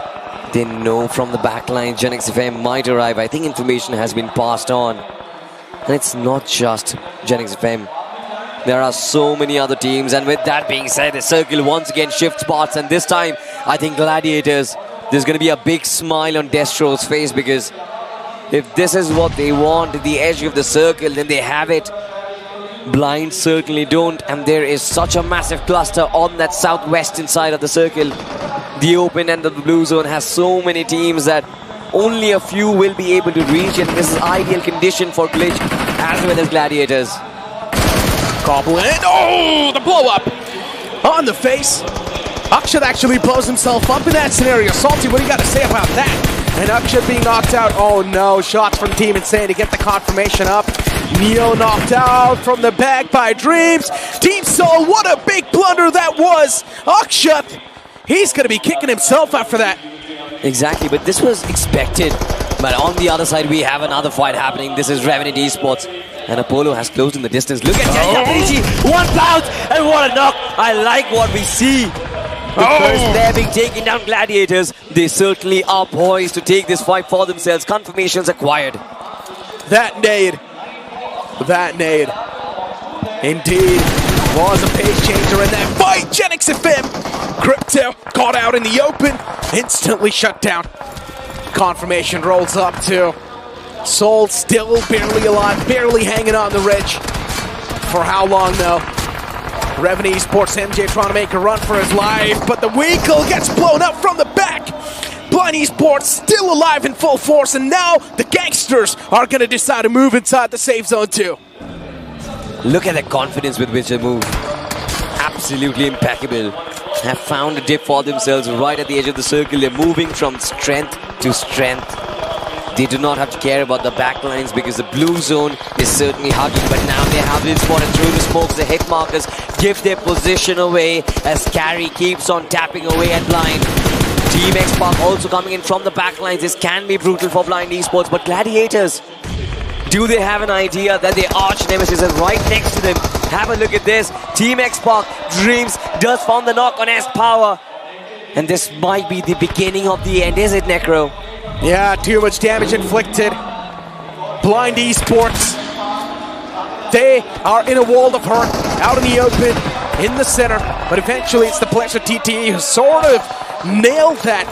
they know from the back line Genix FM might arrive. I think information has been passed on. And it's not just Genix FM. There are so many other teams, and with that being said, the circle once again shifts spots, and this time, I think Gladiators, there's going to be a big smile on Destro's face, because if this is what they want, the edge of the circle, then they have it. Blind certainly don't, and there is such a massive cluster on that southwestern side of the circle. The open end of the blue zone has so many teams that only a few will be able to reach, and this is ideal condition for Glitch as well as Gladiators. Goblin, oh, the blow up on the face. Akshat actually blows himself up in that scenario. Salty, what do you got to say about that? And Akshat being knocked out. Oh no, shots from Team Insane to get the confirmation up. Neo knocked out from the back by Dreams. Team Soul, what a big blunder that was. Akshat, he's going to be kicking himself after that. Exactly, but this was expected. But on the other side, we have another fight happening. This is Revenant Esports. And Apollo has closed in the distance. Look at Jayapirichi. One bounce and what a knock. I like what we see. Because they're being taken down Gladiators. They certainly are poised to take this fight for themselves. Confirmations acquired. That nade. Indeed was a pace changer in that fight. Genix FM. Crypto caught out in the open. Instantly shut down. Confirmation rolls up too. Soul still barely alive, barely hanging on the ridge. For how long though? Revenue Esports MJ trying to make a run for his life, but the vehicle gets blown up from the back. Blind Esports still alive in full force, and now the gangsters are going to decide to move inside the safe zone too. Look at the confidence with which they move. Absolutely impeccable. Have found a dip for themselves right at the edge of the circle. They're moving from strength to strength. They do not have to care about the backlines because the blue zone is certainly hugging, but now they have it spotted through the smokes. The hit markers give their position away as Carry keeps on tapping away at Blind. Team X-Park also coming in from the backlines. This can be brutal for Blind Esports, but Gladiators, do they have an idea that the arch nemesis is right next to them? Have a look at this. Team X-Park, Dreams does found the knock on S-Power. And this might be the beginning of the end, is it, Necro? Yeah, too much damage inflicted. Blind Esports, they are in a world of hurt, out in the open, in the center, but eventually it's the Pleasure TTE who sort of nailed that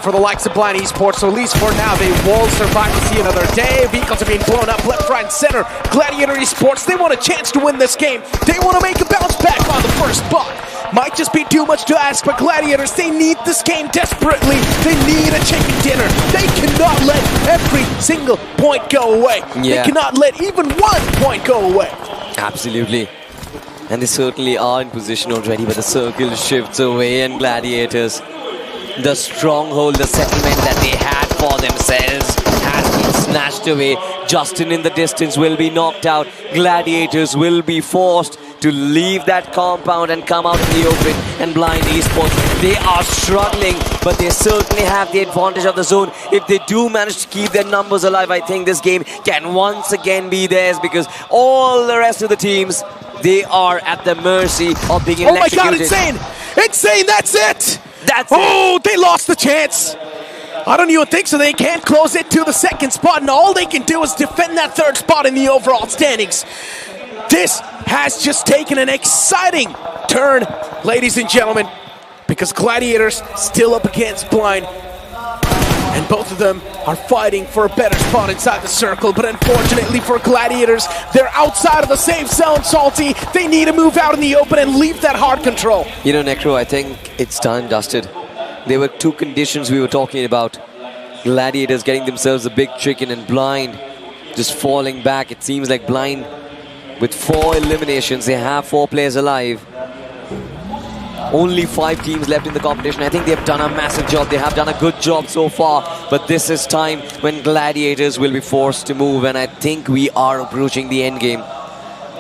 for the likes of Blind Esports, so at least for now they will survive to see another day. Vehicles are being blown up left, right, and center. Gladiator Esports, they want a chance to win this game. They want to make a bounce back on the first spot. Might just be too much to ask, but Gladiators, they need this game desperately. They need a chicken dinner. They cannot let every single point go away. Yeah. They cannot let even 1 point go away. Absolutely. And they certainly are in position already, but the circle shifts away, and Gladiators, the stronghold, the settlement that they had for themselves has been snatched away. Justin in the distance will be knocked out. Gladiators will be forced to leave that compound and come out in the open. And Blind Esports, they are struggling, but they certainly have the advantage of the zone. If they do manage to keep their numbers alive, I think this game can once again be theirs, because all the rest of the teams, they are at the mercy of being electrocuted. Oh my god, Insane! Insane, that's it! That's it! They lost the chance! I don't even think so. They can't close it to the second spot, and all they can do is defend that third spot in the overall standings. This has just taken an exciting turn, ladies and gentlemen, because Gladiators still up against Blind, and both of them are fighting for a better spot inside the circle. But unfortunately for Gladiators, they're outside of the safe zone, Salty. They need to move out in the open and leave that hard control. You know, Necro, I think it's done, dusted. There were two conditions we were talking about. Gladiators getting themselves a big chicken, and Blind just falling back. It seems like Blind, with 4 eliminations, they have 4 players alive. Only 5 teams left in the competition. I think they have done a massive job. They have done a good job so far. But this is time when Gladiators will be forced to move. And I think we are approaching the end game.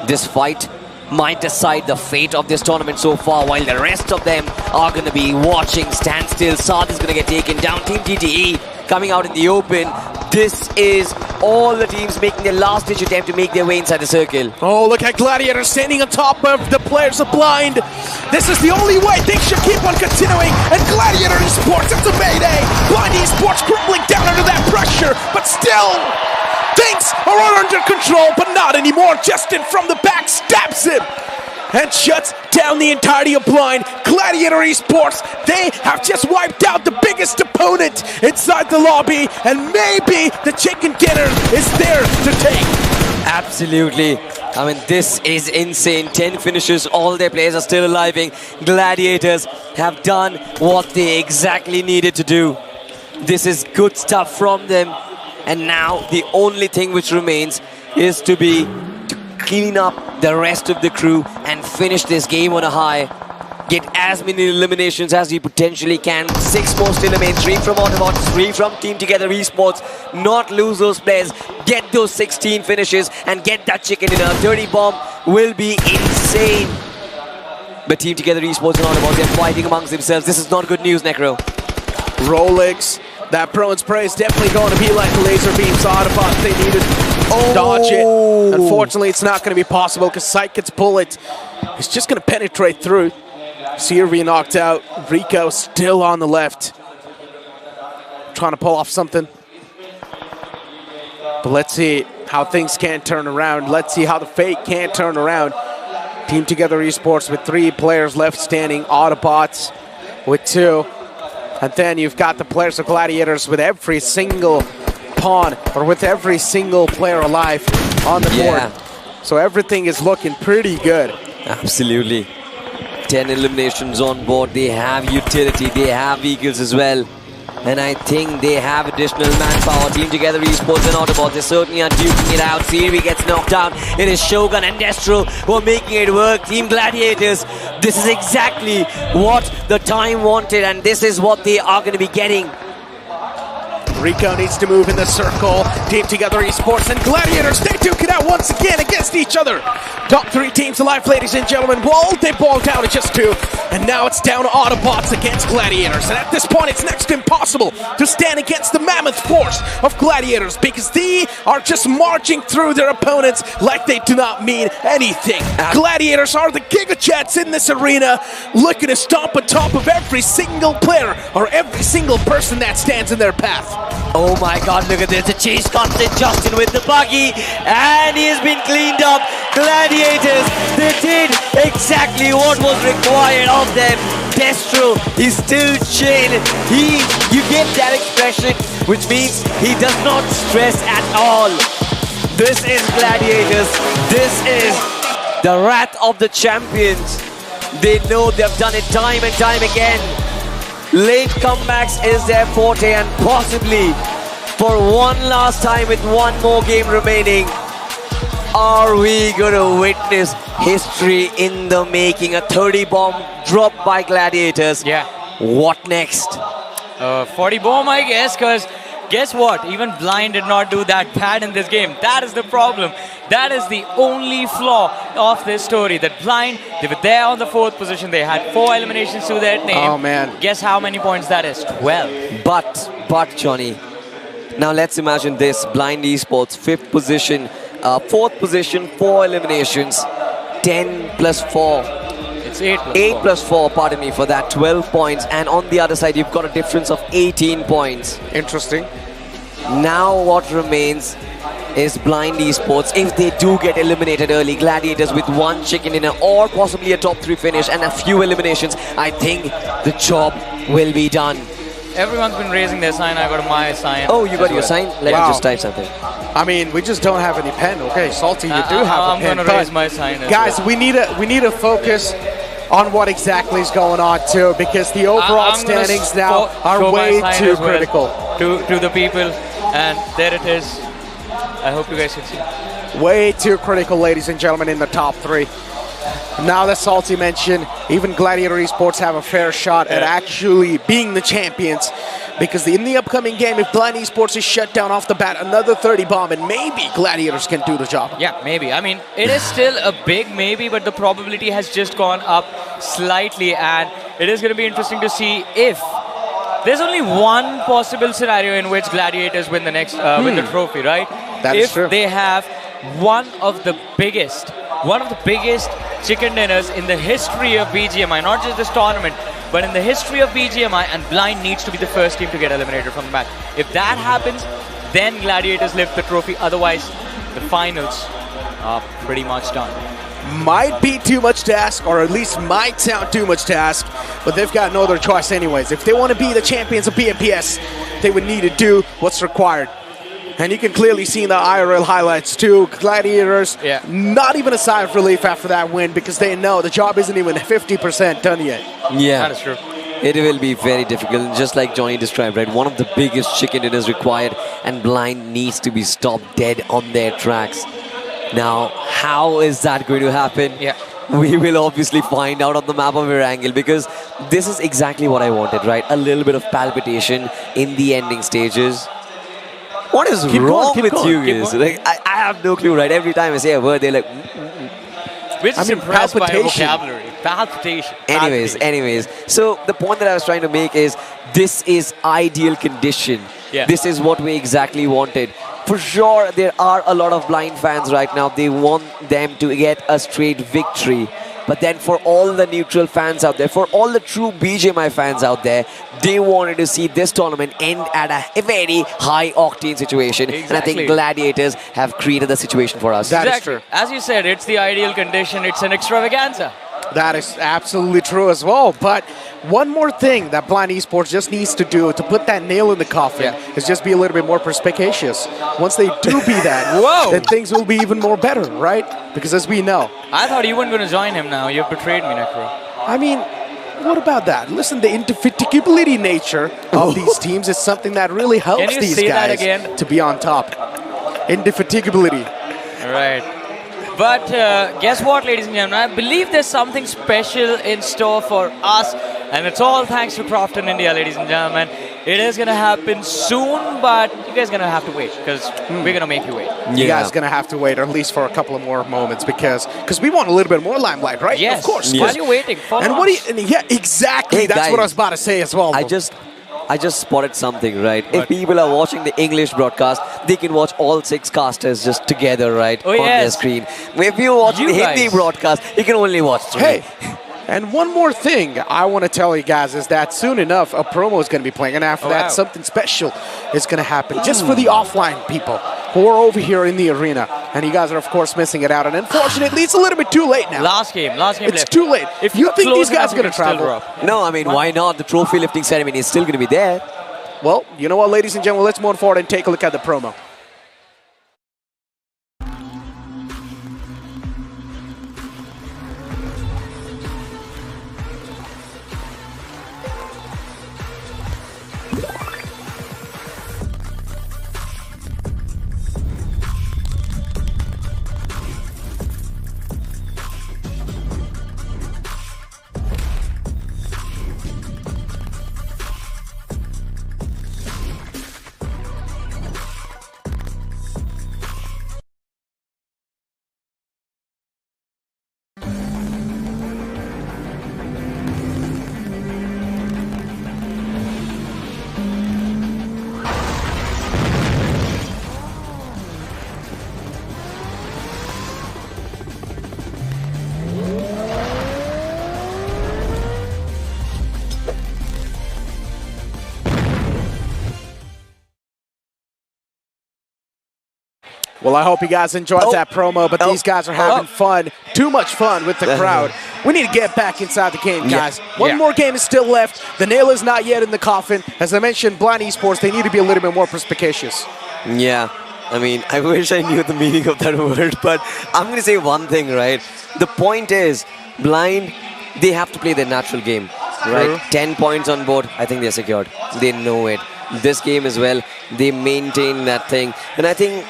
This fight might decide the fate of this tournament so far, while the rest of them are going to be watching standstill. Saad is going to get taken down. Team TTE coming out in the open. This is all the teams making their last-ditch attempt to make their way inside the circle. Oh, look at Gladiator standing on top of the players of Blind. This is the only way things should keep on continuing. And Gladiator Esports, it's a mayday. Blind Esports crumbling down under that pressure, but still, things are under control, but not anymore. Justin from the back stabs him and shuts down the entirety of Blind. Gladiator Esports, they have just wiped out the biggest opponent inside the lobby, and maybe the chicken dinner is there to take. Absolutely. I mean, this is insane. 10 finishes, all their players are still alive. Gladiators have done what they exactly needed to do. This is good stuff from them. And now the only thing which remains is to clean up the rest of the crew and finish this game on a high. Get as many eliminations as you potentially can. 6 more still remain. 3 from Autobots, 3 from Team Together Esports. Not lose those players. Get those 16 finishes and get that chicken dinner. Dirty Bomb will be insane. But Team Together Esports and Autobots, they're fighting amongst themselves. This is not good news, Necro. Rolex, that Pro and Spray is definitely going to be like the laser beams Autobots. They needed to dodge it. Unfortunately, it's not going to be possible because Psychic's bullet is just going to penetrate through. Sirvi knocked out. Rico still on the left. Trying to pull off something. But let's see how things can turn around. Let's see how the fate can turn around. Team Together Esports with 3 players left standing. Autobots with 2. And then you've got the players of Gladiators with every single pawn or with every single player alive on the board. So everything is looking pretty good. Absolutely. 10 eliminations on board. They have utility. They have vehicles as well. And I think they have additional manpower. Team Together Esports and Autobots, they certainly are duking it out. Siri gets knocked out. It is Shogun and Destro who are making it work. Team Gladiators, this is exactly what the time wanted, and this is what they are going to be getting. Rico needs to move in the circle. Team Together Esports and Gladiators, they duke it out once again against each other. Top 3 teams alive, ladies and gentlemen. Well, they ball down to just 2. And now it's down to Autobots against Gladiators. And at this point, it's next to impossible to stand against the mammoth force of Gladiators because they are just marching through their opponents like they do not mean anything. Gladiators are the Gigachats in this arena, looking to stomp on top of every single player or every single person that stands in their path. Oh my god, look at this. The chase comes in. Justin with the buggy, and he has been cleaned up. Gladiators, they did exactly what was required of them. Destro, he's still chill. You get that expression, which means he does not stress at all. This is Gladiators. This is the wrath of the champions. They know they've done it time and time again. Late comebacks is their forte, and possibly for one last time with one more game remaining, are we going to witness history in the making? A 30 bomb dropped by Gladiators. Yeah. What next? 40 bomb, I guess, because guess what? Even Blind did not do that bad in this game. That is the problem. That is the only flaw of this story. That Blind, they were there on the 4th position. They had 4 eliminations to their name. Oh, man. Guess how many points that is? 12. But Johnny, now let's imagine this. Blind Esports, 5th position, 4th position, 4 eliminations. 10 plus 4. It's 8 plus 8 4. plus 4, pardon me, for that 12 points. And on the other side, you've got a difference of 18 points. Interesting. Now what remains is Blind Esports. If they do get eliminated early, Gladiators with 1 chicken dinner or possibly a top 3 finish and a few eliminations, I think the job will be done. Everyone's been raising their sign. I got my sign. Oh, you got your sign? Let me just type something. I mean, we just don't have any pen. Okay, Salty, you do have a I'm pen. going to raise my sign as guys, well. we need to focus on what exactly is going on too, because the overall standings now are way too critical. To the people, and there it is. I hope you guys can see. Way too critical, ladies and gentlemen, in the top 3. Now that Salty mentioned, even Gladiator Esports have a fair shot at actually being the champions. Because in the upcoming game, if Blind Esports is shut down off the bat, another 30 bomb, and maybe Gladiators can do the job. Yeah, maybe. I mean, it is still a big maybe, but the probability has just gone up slightly, and it is going to be interesting to see if there's only one possible scenario in which Gladiators win the next win the trophy, right? That is true. If they have one of the biggest chicken dinners in the history of BGMI, not just this tournament, but in the history of BGMI, and Blind needs to be the first team to get eliminated from the match. If that happens, then Gladiators lift the trophy. Otherwise, the finals are pretty much done. Might be too much to ask, or at least might sound too much to ask, but they've got no other choice anyways. If they want to be the champions of BMPS, they would need to do what's required. And you can clearly see in the IRL highlights too, Gladiators, not even a sigh of relief after that win, because they know the job isn't even 50% done yet. Yeah, that is true. It will be very difficult, just like Johnny described, right? One of the biggest chicken dinners required, and Blind needs to be stopped dead on their tracks. Now, how is that going to happen? Yeah. We will obviously find out on the map of Erangel, because this is exactly what I wanted, right? A little bit of palpitation in the ending stages. What is wrong with you guys? Like, I have no clue, right? Every time I say a word, they're like... We're just impressed by your vocabulary. Palpitation. Anyways. So the point that I was trying to make is, this is ideal condition. Yeah. This is what we exactly wanted. For sure, there are a lot of Blind fans right now. They want them to get a straight victory. But then for all the neutral fans out there, for all the true BGMI fans out there, they wanted to see this tournament end at a very high-octane situation. Exactly. And I think Gladiators have created the situation for us. That is true. As you said, it's the ideal condition. It's an extravaganza. That is absolutely true as well. But one more thing that Blind Esports just needs to do to put that nail in the coffin is just be a little bit more perspicacious. Once they do be that, then things will be even more better, right? Because as we know... I thought you weren't going to join him now. You've betrayed me, Necro. I mean, what about that? Listen, the indefatigability nature of these teams is something that really helps these guys to be on top. Indefatigability. Right. But guess what, ladies and gentlemen? I believe there's something special in store for us. And it's all thanks to Crofton India, ladies and gentlemen. It is going to happen soon, but you guys are going to have to wait, because we're going to make you wait. You guys are going to have to wait, or at least for a couple of more moments, because we want a little bit more limelight, right? Yes. Of course. While you're waiting. And what do you... Yeah, exactly. Hey, that's guys, what I was about to say as well. I just spotted something, right? If people are watching the English broadcast, they can watch all 6 casters just together, right? On their screen. If you watch the Hindi broadcast, you can only watch 3. Hey, and one more thing I want to tell you guys is that soon enough, a promo is going to be playing. And after that, something special is going to happen just for the offline people who are over here in the arena. And you guys are, of course, missing it out. And unfortunately, it's a little bit too late now. Last game It's left. too late. If you think these guys are going to travel? No, I mean, why not? The trophy lifting ceremony is still going to be there. Well, you know what, ladies and gentlemen, let's move forward and take a look at the promo. Well, I hope you guys enjoyed that promo, but these guys are having fun, too much fun with the crowd. We need to get back inside the game, guys. One more game is still left. The nail is not yet in the coffin. As I mentioned, Blind Esports, they need to be a little bit more perspicacious. Yeah, I mean, I wish I knew the meaning of that word, but I'm going to say one thing, right? The point is, Blind, they have to play their natural game, right? 10 points on board, I think they're secured. They know it. This game as well, they maintain that thing. And I think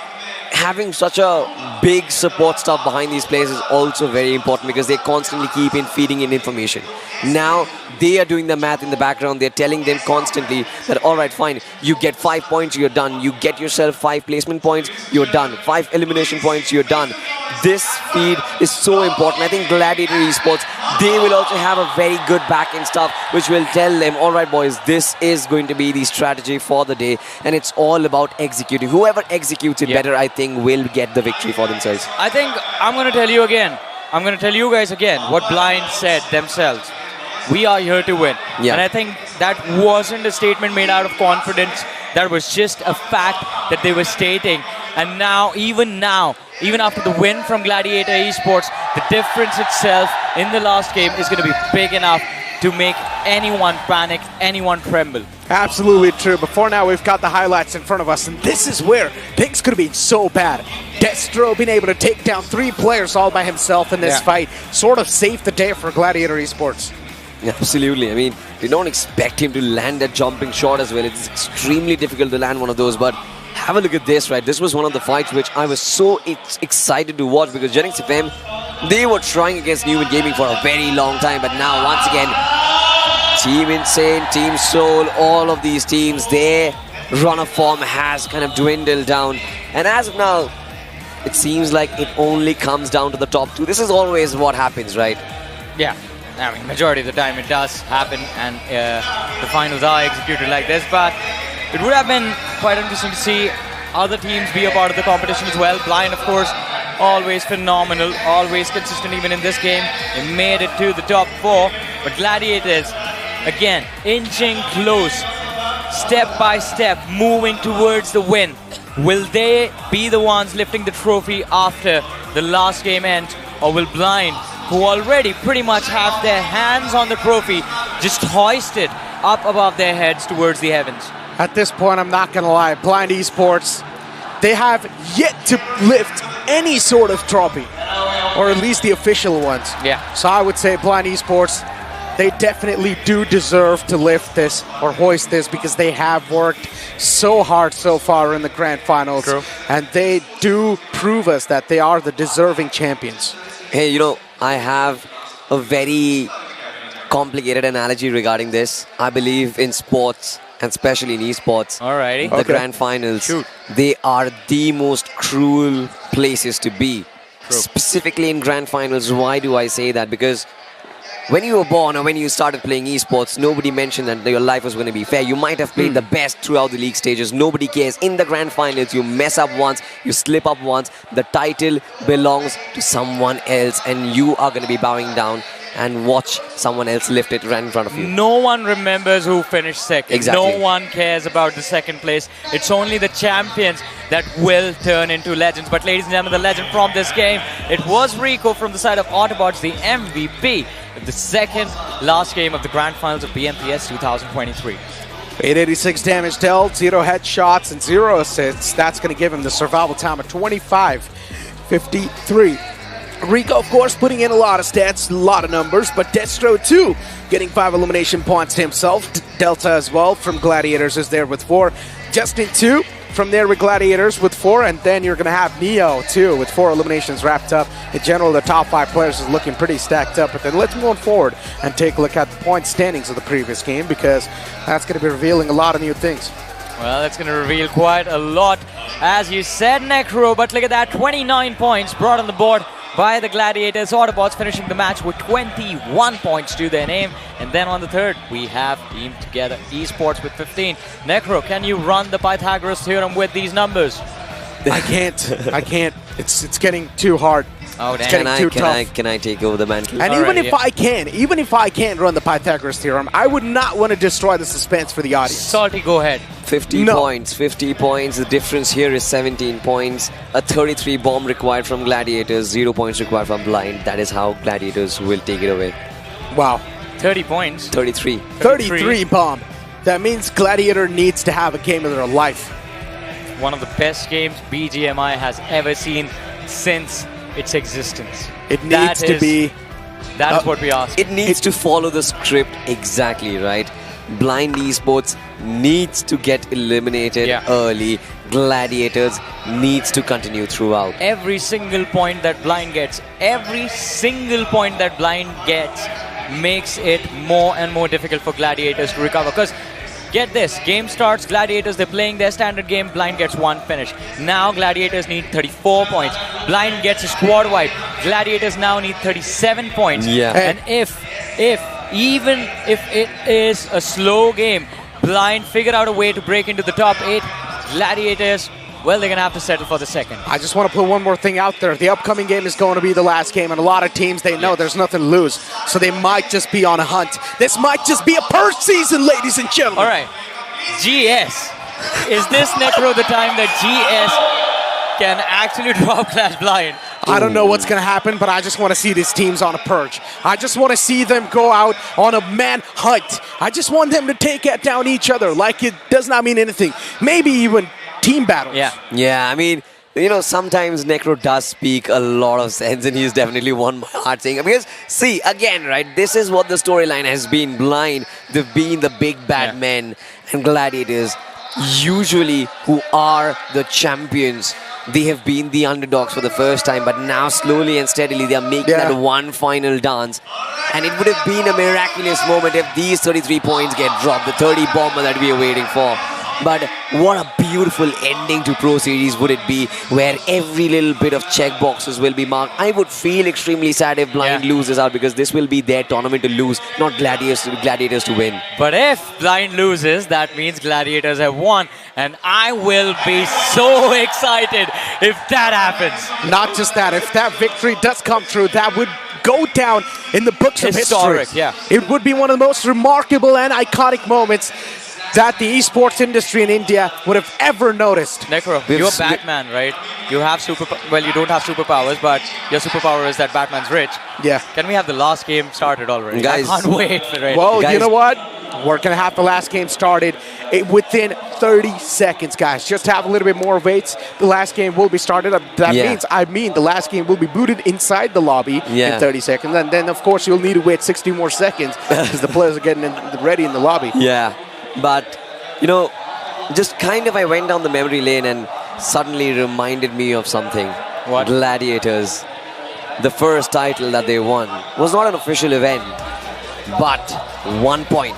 having such a big support staff behind these players is also very important because they constantly keep feeding in information. Now they are doing the math in the background. They're telling them constantly that, all right, fine, you get 5 points, you're done. You get yourself 5 placement points, you're done. 5 elimination points, you're done. This feed is so important. I think Gladiator Esports, they will also have a very good back-end stuff which will tell them, all right, boys, this is going to be the strategy for the day, and it's all about executing. Whoever executes it better, I think, will get the victory for themselves. I think I'm going to tell you again. I'm going to tell you guys again what Blind said themselves. We are here to win. Yeah. And I think that wasn't a statement made out of confidence. That was just a fact that they were stating. And now, even after the win from Gladiator Esports, the difference itself in the last game is going to be big enough to make anyone panic, anyone tremble. Absolutely true. Before now, we've got the highlights in front of us, and this is where things could have been so bad. Destro being able to take down 3 players all by himself in this fight sort of saved the day for Gladiator Esports. Absolutely. I mean, they don't expect him to land a jumping shot as well. It's extremely difficult to land one of those, but have a look at this, right? This was one of the fights which I was so excited to watch because Genix FM, they were trying against Newman Gaming for a very long time, but now once again, Team Insane, Team Soul, all of these teams, their run of form has kind of dwindled down. And as of now, it seems like it only comes down to the top 2. This is always what happens, right? Yeah. I mean, majority of the time it does happen, and the finals are executed like this, but it would have been quite interesting to see other teams be a part of the competition as well. Blind, of course, always phenomenal, always consistent even in this game. They made it to the top 4, but Gladiators, again, inching close, step by step, moving towards the win. Will they be the ones lifting the trophy after the last game ends, or will Blind, who already pretty much have their hands on the trophy, just hoist it up above their heads towards the heavens? At this point, I'm not going to lie, Blind Esports, they have yet to lift any sort of trophy, or at least the official ones. Yeah. So I would say Blind Esports, they definitely do deserve to lift this or hoist this because they have worked so hard so far in the grand finals. True. And they do prove us that they are the deserving champions. Hey, you know, I have a very complicated analogy regarding this. I believe in sports, and especially in esports, Alrighty. the grand finals, they are the most cruel places to be. Specifically in grand finals, why do I say that? Because when you were born or when you started playing esports, nobody mentioned that your life was going to be fair. You might have played the best throughout the league stages. Nobody cares. In the grand finals, you mess up once, you slip up once. The title belongs to someone else, and you are going to be bowing down and watch someone else lift it right in front of you. No one remembers who finished second. Exactly. No one cares about the second place. It's only the champions that will turn into legends. But ladies and gentlemen, the legend from this game, it was Rico from the side of Autobots, the MVP of the second last game of the grand finals of BMPS 2023. 886 damage dealt, 0 headshots, and 0 assists. That's going to give him the survival time of 25:53. Rico, of course, putting in a lot of stats, a lot of numbers, but Destro, too, getting 5 elimination points to himself. Delta as well from Gladiators is there with 4. Justin, 2 from there with Gladiators with 4, and then you're going to have Neo, too, with 4 eliminations wrapped up. In general, the top 5 players is looking pretty stacked up, but then let's move forward and take a look at the point standings of the previous game, because that's going to be revealing a lot of new things. Well, that's going to reveal quite a lot, as you said, Necro, but look at that, 29 points brought on the board by the Gladiators. Autobots finishing the match with 21 points to their name. And then on the third, we have Team Together Esports with 15. Necro, can you run the Pythagoras theorem with these numbers? I can't. It's getting too hard. Oh, damn. It's getting too tough. Can I take over the mantle? And even if I can run the Pythagoras theorem, I would not want to destroy the suspense for the audience. Salty, go ahead. 50 points. The difference here is 17 points. A 33 bomb required from Gladiators, 0 points required from Blind. That is how Gladiators will take it away. Wow. 30 points. 33. 33 bomb. That means Gladiator needs to have a game of their life. One of the best games BGMI has ever seen since its existence. It needs to be... That is what we ask. It needs to follow the script exactly, right? Blind Esports needs to get eliminated early. Gladiators needs to continue throughout. Every single point that Blind gets, makes it more and more difficult for Gladiators to recover. Because get this, game starts, Gladiators, they're playing their standard game, Blind gets one finish. Now Gladiators need 34 points. Blind gets a squad wipe. Gladiators now need 37 points. Yeah. And even if it is a slow game, Blind figure out a way to break into the top 8. Gladiators, well, they're going to have to settle for the second. I just want to put one more thing out there. The upcoming game is going to be the last game, and a lot of teams, they know there's nothing to lose. So they might just be on a hunt. This might just be a purge season, ladies and gentlemen. All right. GS. Is this Necro the time that GS can actually drop Clash Blind? I don't know what's going to happen, but I just want to see these teams on a purge. I just want to see them go out on a manhunt. I just want them to take down each other like it does not mean anything. Maybe even team battles. Yeah, I mean, you know, sometimes Necro does speak a lot of sense, and he's definitely won my heart saying, because, see, again, right, this is what the storyline has been. Blind, they've been the big bad men, and Gladiators, usually who are the champions, they have been the underdogs for the first time, but now slowly and steadily they are making that one final dance. And it would have been a miraculous moment if these 33 points get dropped, the 30 bomber that we are waiting for. But what a beautiful ending to Pro Series would it be, where every little bit of check boxes will be marked. I would feel extremely sad if Blind loses out, because this will be their tournament to lose, not Gladiators to win. But if Blind loses, that means Gladiators have won. And I will be so excited if that happens. Not just that, if that victory does come true, that would go down in the books of history. It would be one of the most remarkable and iconic moments that the esports industry in India would have ever noticed. Necro, you're Batman, right? You have well, you don't have superpowers, but your superpower is that Batman's rich. Yeah. Can we have the last game started already? Guys, I can't wait for it. Well, you know what? We're going to have the last game started within 30 seconds, guys. Just have a little bit more waits. The last game will be started. That means the last game will be booted inside the lobby in 30 seconds. And then, of course, you'll need to wait 60 more seconds because the players are getting ready in the lobby. Yeah. But, you know, just kind of I went down the memory lane and suddenly reminded me of something. What? Gladiators. The first title that they won was not an official event, but 1 point.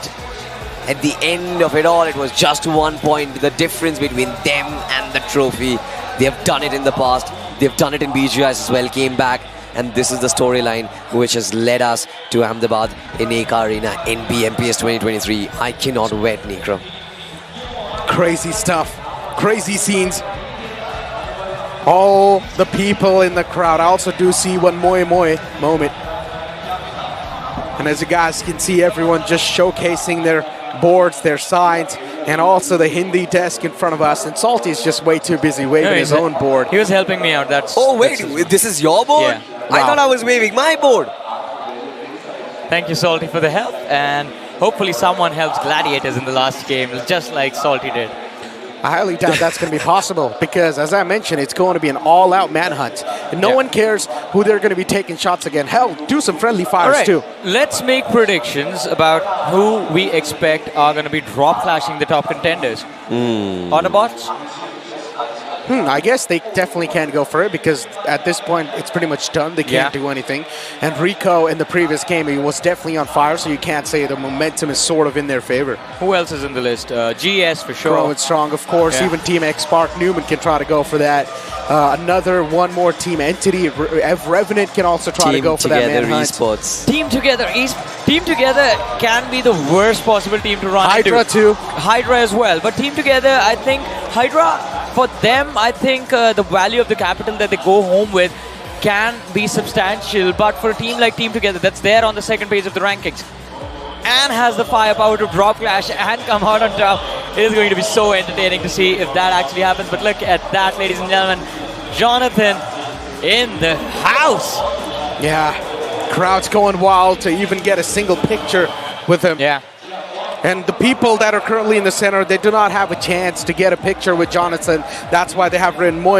At the end of it all, it was just 1 point. The difference between them and the trophy. They have done it in the past. They've done it in BGIs as well, came back. And this is the storyline which has led us to Ahmedabad in Eka Arena in BMPS 2023. I cannot wait, Necro. Crazy stuff. Crazy scenes. All the people in the crowd. I also do see one Moe moment. And as you guys can see, everyone just showcasing their boards, their signs, and also the Hindi desk in front of us. And Salty is just way too busy waving his own board. He was helping me out. That's this is your board? Yeah. I thought I was waving my board. Thank you, Salty, for the help. And hopefully someone helps Gladiators in the last game, just like Salty did. I highly doubt that's going to be possible because, as I mentioned, it's going to be an all-out manhunt. And no one cares who they're going to be taking shots again. Hell, do some friendly fires too. Let's make predictions about who we expect are going to be drop clashing the top contenders. Autobots? I guess they definitely can't go for it because at this point it's pretty much done. They can't do anything. And Rico in the previous game, he was definitely on fire, so you can't say the momentum is sort of in their favor. Who else is in the list? GS for sure. Growing strong, of course. Even Team X Spark Newman can try to go for that. One more team entity. Revenant can also try to go for that manhunt. Esports. Team Together. Team Together can be the worst possible team to run Hydra into. too. Hydra as well. But Team Together, I think Hydra, for them, I think the value of the capital that they go home with can be substantial. But for a team like Team Together, that's there on the second page of the rankings, and has the firepower to drop clash and come out on top, it is going to be so entertaining to see if that actually happens. But look at that, ladies and gentlemen. Jonathan in the house. Yeah, crowd's going wild to even get a single picture with him. Yeah. And the people that are currently in the center, they do not have a chance to get a picture with Jonathan. That's why they have written Moe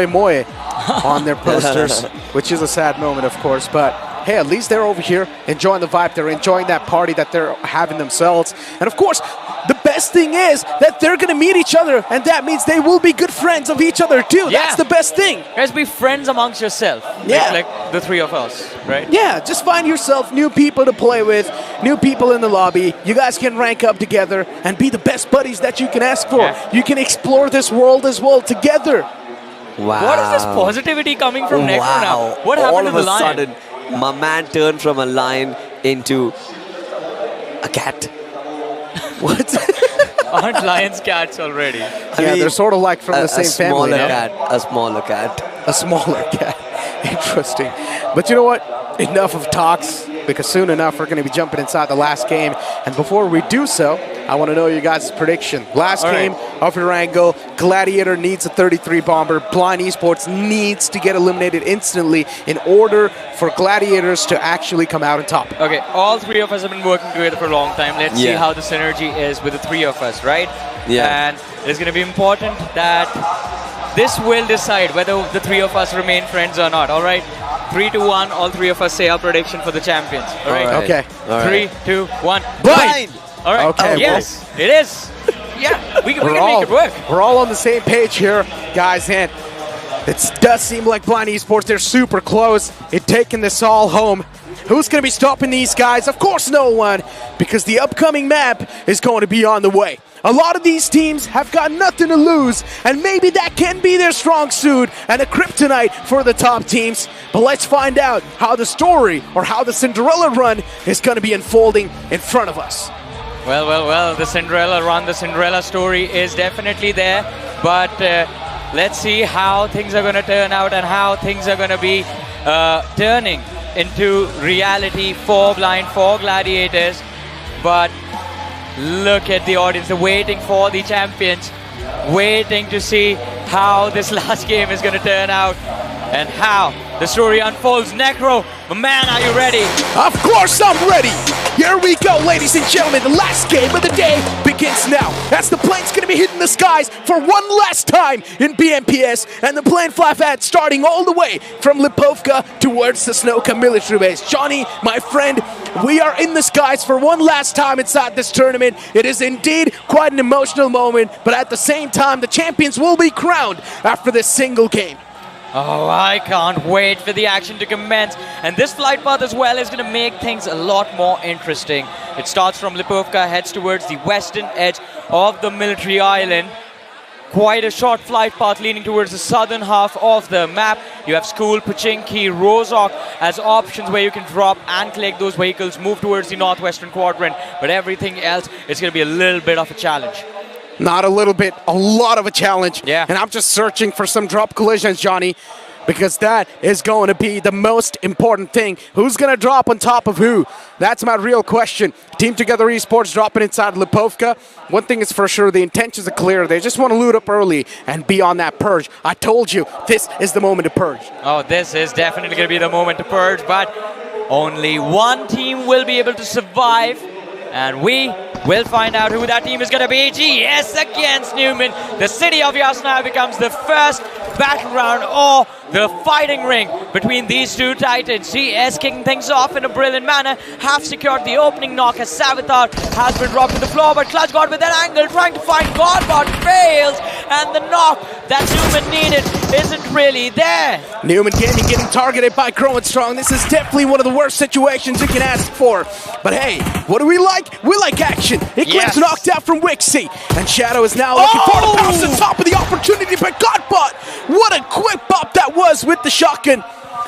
on their posters, which is a sad moment, of course. But hey, at least they're over here enjoying the vibe. They're enjoying that party that they're having themselves. And of course, the best thing is that they're going to meet each other, and that means they will be good friends of each other too. Yeah. That's the best thing. Guys, be friends amongst yourself. Yeah. Like the three of us, right? Yeah, just find yourself new people to play with, new people in the lobby. You guys can rank up together and be the best buddies that you can ask for. Yeah. You can explore this world as well together. Wow. What is this positivity coming from Necro now? What happened All to of the a lion? sudden, my man turned from a lion into a cat. What? Aren't lions cats already? Yeah, they're sort of like from the same family. A smaller cat. A smaller cat. Interesting. But you know what? Enough of talks, because soon enough we're going to be jumping inside the last game. And before we do so, I want to know your guys' prediction. Last game of Erangel, Gladiator needs a 33 bomber. Blind Esports needs to get eliminated instantly in order for Gladiators to actually come out on top. Okay, all three of us have been working together for a long time. Let's see how the synergy is with the three of us, right? Yeah. And it's going to be important that this will decide whether the three of us remain friends or not, all right? 3, 2, 1, all three of us say our prediction for the champions, all right? Okay. All 3, 2, 1. Blind! All right. Okay, yes, it is. Yeah, we can make it work. We're all on the same page here, guys, and it does seem like Blind Esports, they're super close in taking this all home. Who's going to be stopping these guys? Of course, no one, because the upcoming map is going to be on the way. A lot of these teams have got nothing to lose, and maybe that can be their strong suit and a kryptonite for the top teams. But let's find out how the story or how the Cinderella run is going to be unfolding in front of us. Well, the Cinderella run, the Cinderella story is definitely there, but let's see how things are going to turn out and how things are going to be turning into reality for Blind, for Gladiators. But look at the audience, they're waiting for the champions, waiting to see how this last game is going to turn out and how the story unfolds. Necro, my man, are you ready? Of course I'm ready! Here we go, ladies and gentlemen. The last game of the day begins now. As the plane's going to be hitting the skies for one last time in BMPS. And the plane fly starting all the way from Lipovka towards the Snoka military base. Johnny, my friend, we are in the skies for one last time inside this tournament. It is indeed quite an emotional moment. But at the same time, the champions will be crowned after this single game. Oh, I can't wait for the action to commence. And this flight path as well is going to make things a lot more interesting. It starts from Lipovka, heads towards the western edge of the military island. Quite a short flight path leading towards the southern half of the map. You have School, Pachinki, Rozhok as options where you can drop and collect those vehicles, move towards the northwestern quadrant. But everything else is going to be a little bit of a challenge. Not a little bit, a lot of a challenge. Yeah. And I'm just searching for some drop collisions, Johnny, because that is going to be the most important thing. Who's going to drop on top of who? That's my real question. Team Together Esports dropping inside Lipovka. One thing is for sure, the intentions are clear. They just want to loot up early and be on that purge. I told you, this is the moment to purge. Oh, this is definitely going to be the moment to purge, but only one team will be able to survive. And we will find out who that team is going to be. GS against Newman. The city of Yasna becomes the first battleground or the fighting ring between these two titans. GS kicking things off in a brilliant manner. Have secured the opening knock as Savitar has been dropped to the floor. But Clutch God with that angle trying to find Godbot fails. And the knock that Newman needed isn't really there. Newman Gaming getting targeted by Growing Strong. This is definitely one of the worst situations you can ask for. But hey, what do we like? We like action. Eclipse knocked out from Wixie. And Shadow is now looking for the bounce on top of the opportunity. But Godbot, what a quick pop that was with the shotgun.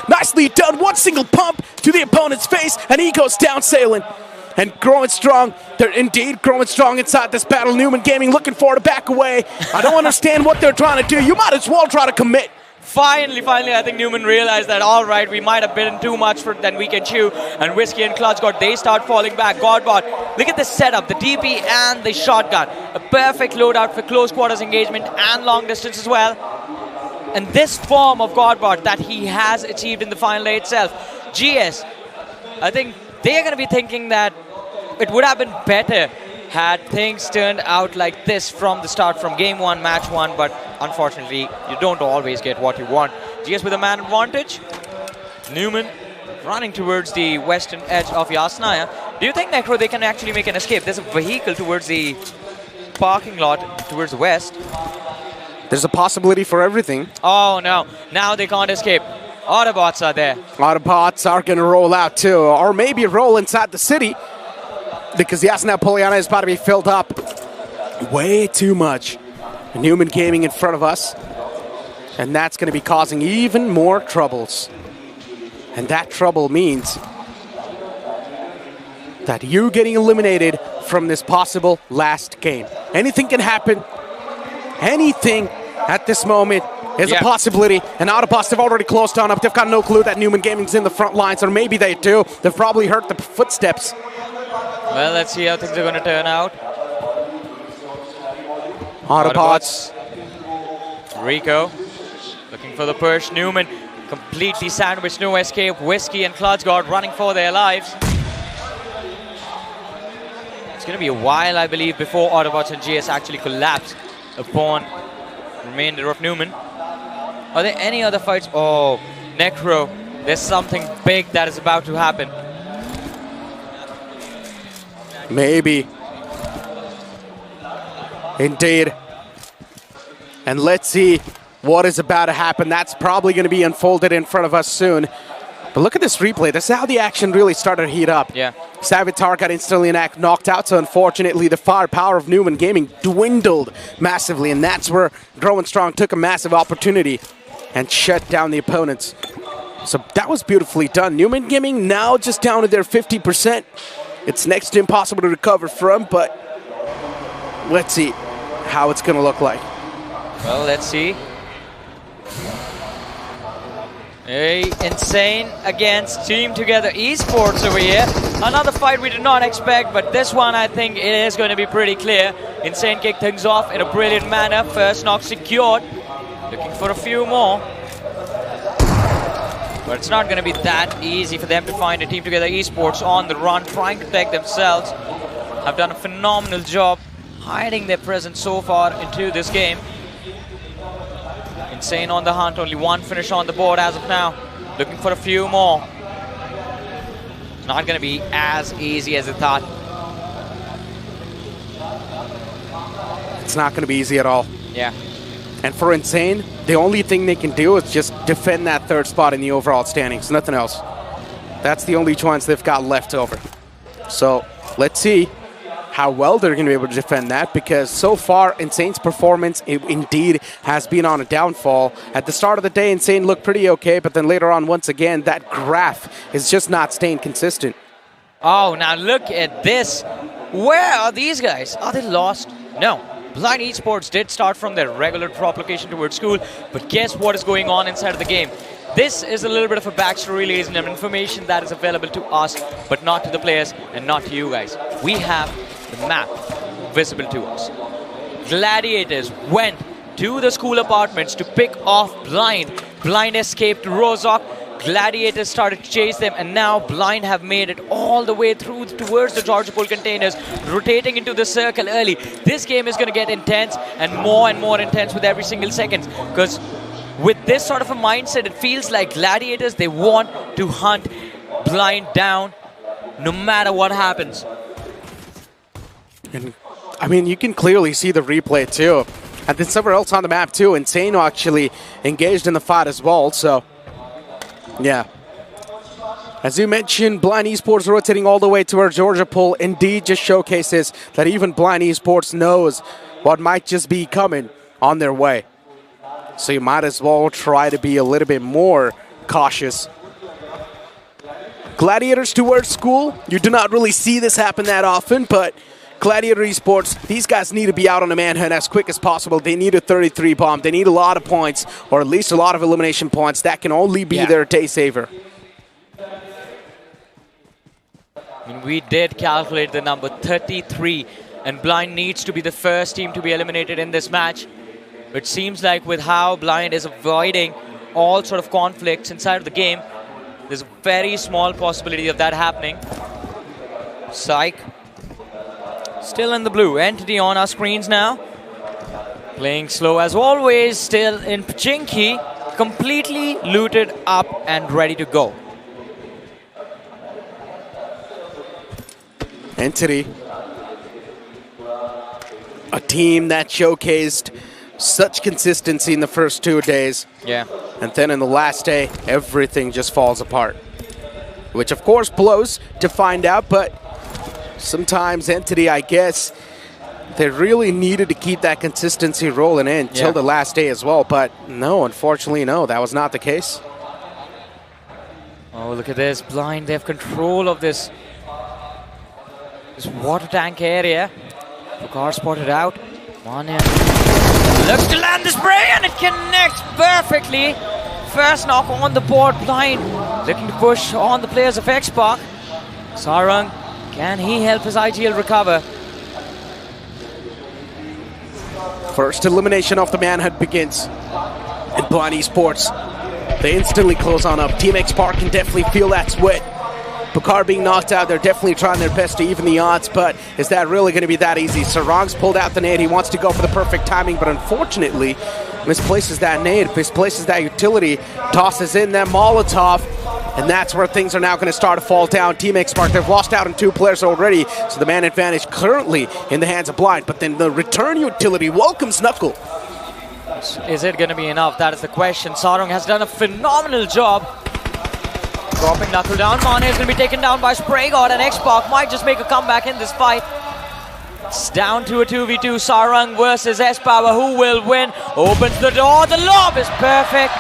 Nicely done. One single pump to the opponent's face. And he goes down sailing. And Growing Strong, they're indeed growing strong inside this battle. Newman Gaming looking for to back away. I don't understand what they're trying to do. You might as well try to commit. Finally, I think Newman realized that, all right, we might have bitten too much than we can chew. And Whiskey and Clutch God, they start falling back. Godbot, look at the setup, the DP and the shotgun. A perfect loadout for close quarters engagement and long distance as well. And this form of Godbot that he has achieved in the final itself. GS, I think they are going to be thinking that it would have been better had things turned out like this from the start, from game one, match one, but unfortunately, you don't always get what you want. GS with a man advantage. Newman running towards the western edge of Yasnaya. Do you think, Necro, they can actually make an escape? There's a vehicle towards the parking lot towards the west. There's a possibility for everything. Oh no, now they can't escape. Autobots are there. Autobots are going to roll out too, or maybe roll inside the city, because Yasna Poliana is about to be filled up way too much. Newman Gaming in front of us, and that's going to be causing even more troubles. And that trouble means that you getting eliminated from this possible last game. Anything can happen. Anything at this moment is a possibility. And Autobots have already closed on up. They've got no clue that Newman Gaming's in the front lines, or maybe they do. They've probably heard the footsteps. Well, let's see how things are going to turn out. Autobots. Rico looking for the push. Newman completely sandwiched, no escape. Whiskey and Kludsgård running for their lives. It's going to be a while, I believe, before Autobots and GS actually collapse upon the remainder of Newman. Are there any other fights? Oh, Necro, there's something big that is about to happen. Maybe. Indeed. And let's see what is about to happen. That's probably going to be unfolded in front of us soon. But look at this replay. This is how the action really started to heat up. Yeah. Savitar got instantly knocked out, so unfortunately the firepower of Newman Gaming dwindled massively, and that's where Growing Strong took a massive opportunity and shut down the opponents. So that was beautifully done. Newman Gaming now just down to their 50%. It's next to impossible to recover from, but let's see how it's going to look like. Well, let's see. Hey, Insane against Team Together Esports over here. Another fight we did not expect, but this one I think it is going to be pretty clear. Insane kicked things off in a brilliant manner. First knock secured. Looking for a few more. But it's not going to be that easy for them to find a Team Together Esports on the run, trying to protect themselves. Have done a phenomenal job hiding their presence so far into this game. Insane on the hunt, only one finish on the board as of now. Looking for a few more. Not going to be as easy as I thought. It's not going to be easy at all. Yeah. And for Insane, the only thing they can do is just defend that third spot in the overall standings, nothing else. That's the only chance they've got left over. So let's see how well they're going to be able to defend that, because so far Insane's performance indeed has been on a downfall. At the start of the day, Insane looked pretty okay, but then later on, once again, that graph is just not staying consistent. Oh, now look at this. Where are these guys? Are they lost? No. Blind Esports did start from their regular drop location towards school, but guess what is going on inside of the game? This is a little bit of a backstory, ladies and gentlemen, information that is available to us, but not to the players and not to you guys. We have the map visible to us. Gladiators went to the school apartments to pick off Blind. Blind escaped to Rozok. Gladiators started to chase them, and now Blind have made it all the way through towards the Georgia Pool containers, rotating into the circle early. This game is going to get intense and more intense with every single second, because with this sort of a mindset, it feels like Gladiators, they want to hunt Blind down no matter what happens. And I mean, you can clearly see the replay too. And then somewhere else on the map too, Insane actually engaged in the fight as well, so yeah. As you mentioned, Blind Esports rotating all the way to our Georgia Pool indeed just showcases that even Blind Esports knows what might just be coming on their way. So you might as well try to be a little bit more cautious. Gladiators towards school, you do not really see this happen that often, but Gladiator Esports, these guys need to be out on a manhunt as quick as possible. They need a 33 bomb. They need a lot of points, or at least a lot of elimination points. That can only be their day saver. I mean, we did calculate the number 33, and Blind needs to be the first team to be eliminated in this match. It seems like with how Blind is avoiding all sort of conflicts inside of the game, there's a very small possibility of that happening. Psych. Still in the blue. Entity on our screens now. Playing slow as always. Still in Pachinki. Completely looted up and ready to go. Entity, a team that showcased such consistency in the first 2 days. Yeah. And then in the last day, everything just falls apart. Which of course blows to find out, but sometimes Entity, I guess, they really needed to keep that consistency rolling in till the last day as well. But no, unfortunately, no, that was not the case. Oh, look at this. Blind, they have control of this water tank area. Pucar spotted out. Manya looks to land the spray and it connects perfectly. First knock on the board. Blind looking to push on the players of Xpark. Sarang, can he help his IGL recover? First elimination of the manhunt begins in Blind Esports. They instantly close on up. Team Xpark can definitely feel that sweat. Pucar being knocked out, they're definitely trying their best to even the odds, but is that really going to be that easy? Sarang's pulled out the nade. He wants to go for the perfect timing, but unfortunately misplaces that nade, misplaces that utility, tosses in that Molotov, and that's where things are now going to start to fall down. Team Xpark, they've lost out on 2 players already, so the man advantage currently in the hands of Blind, but then the return utility welcomes Knuckle. Is it going to be enough? That is the question. Sarang has done a phenomenal job. Dropping Knuckle down. Mane is going to be taken down by Spray God, and Xpark might just make a comeback in this fight. It's down to a 2v2. Sarang versus S-Power. Who will win? Opens the door. The lob is perfect.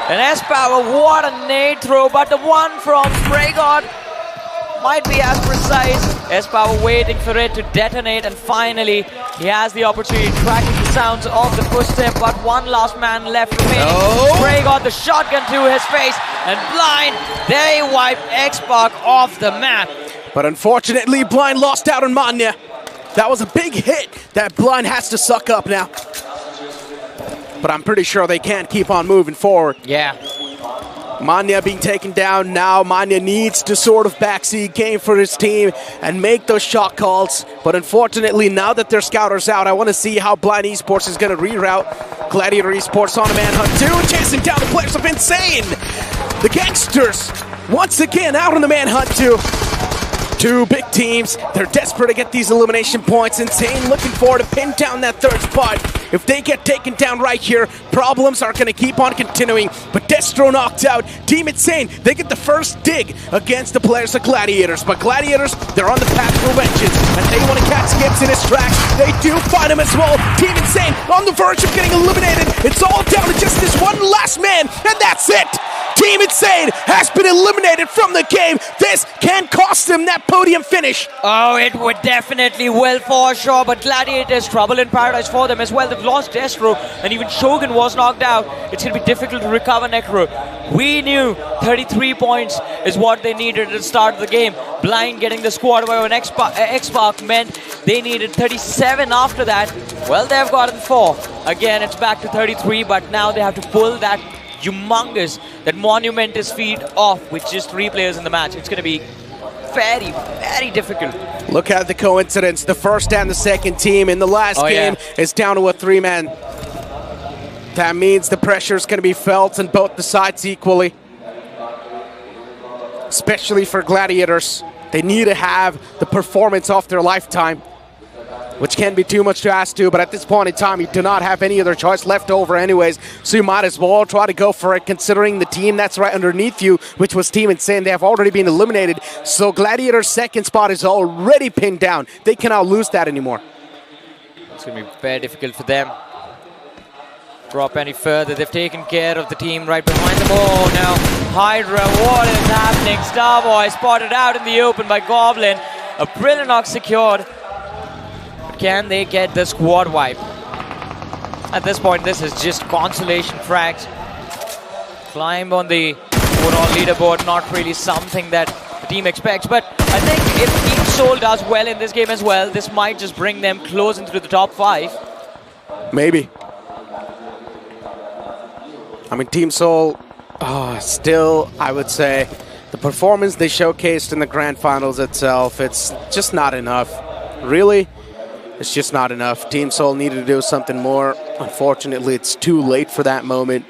And S-Power, what a nade throw, but the one from Spray God might be as precise. S-Power waiting for it to detonate, and finally he has the opportunity, tracking the sounds of the footstep, but one last man left remaining. Spray got the shotgun to his face, and Blind, they wipe Xpark off the map. But unfortunately, Blind lost out on Manya. That was a big hit that Blind has to suck up now. But I'm pretty sure they can't keep on moving forward. Yeah. Manya being taken down now. Manya needs to sort of backseat game for his team and make those shot calls. But unfortunately, now that their scouters out, I want to see how Blind Esports is going to reroute. Gladiator Esports on a manhunt too, chasing down the players of Insane. The Gangsters once again out on the manhunt too. 2 big teams. They're desperate to get these elimination points. Insane looking forward to pin down that 3rd spot. If they get taken down right here, problems are going to keep on continuing. But Destro knocked out. Team Insane, they get the first dig against the players of Gladiators. But Gladiators, they're on the path for vengeance, and they want to catch Gibbs in his tracks. They do find him as well. Team Insane on the verge of getting eliminated. It's all down to just this one last man, and that's it. Team Insane has been eliminated from the game. This can cost them that podium finish. Oh, it would definitely will for sure, but Gladiators, trouble in paradise for them as well. They've lost Destro, and even Shogun was knocked out. It's going to be difficult to recover Necro. We knew 33 points is what they needed at the start of the game. Blind getting the squad away on Xpark meant they needed 37 after that. Well, they've gotten 4. Again, it's back to 33, but now they have to pull that humongous, that monumentous feat off with just 3 players in the match. It's going to be very, very difficult. Look at the coincidence. The first and the second team in the last game is down to a 3-man. That means the pressure is going to be felt on both the sides equally. Especially for Gladiators. They need to have the performance of their lifetime, which can be too much to ask to, but at this point in time, you do not have any other choice left over anyways, so you might as well try to go for it, considering the team that's right underneath you, which was Team Insane. They have already been eliminated, so Gladiator's 2nd spot is already pinned down. They cannot lose that anymore. It's going to be very difficult for them. Drop any further. They've taken care of the team right behind them. Oh, now Hydra, what is happening? Starboy spotted out in the open by Goblin. A brilliant knock secured. Can they get the squad wipe? At this point, this is just consolation frags. Climb on the overall leaderboard, not really something that the team expects. But I think if Team Soul does well in this game as well, this might just bring them close into the top 5. Maybe. I mean, Team Soul, still, I would say, the performance they showcased in the Grand Finals itself, it's just not enough. Really? It's just not enough. Team Soul needed to do something more. Unfortunately, it's too late for that moment.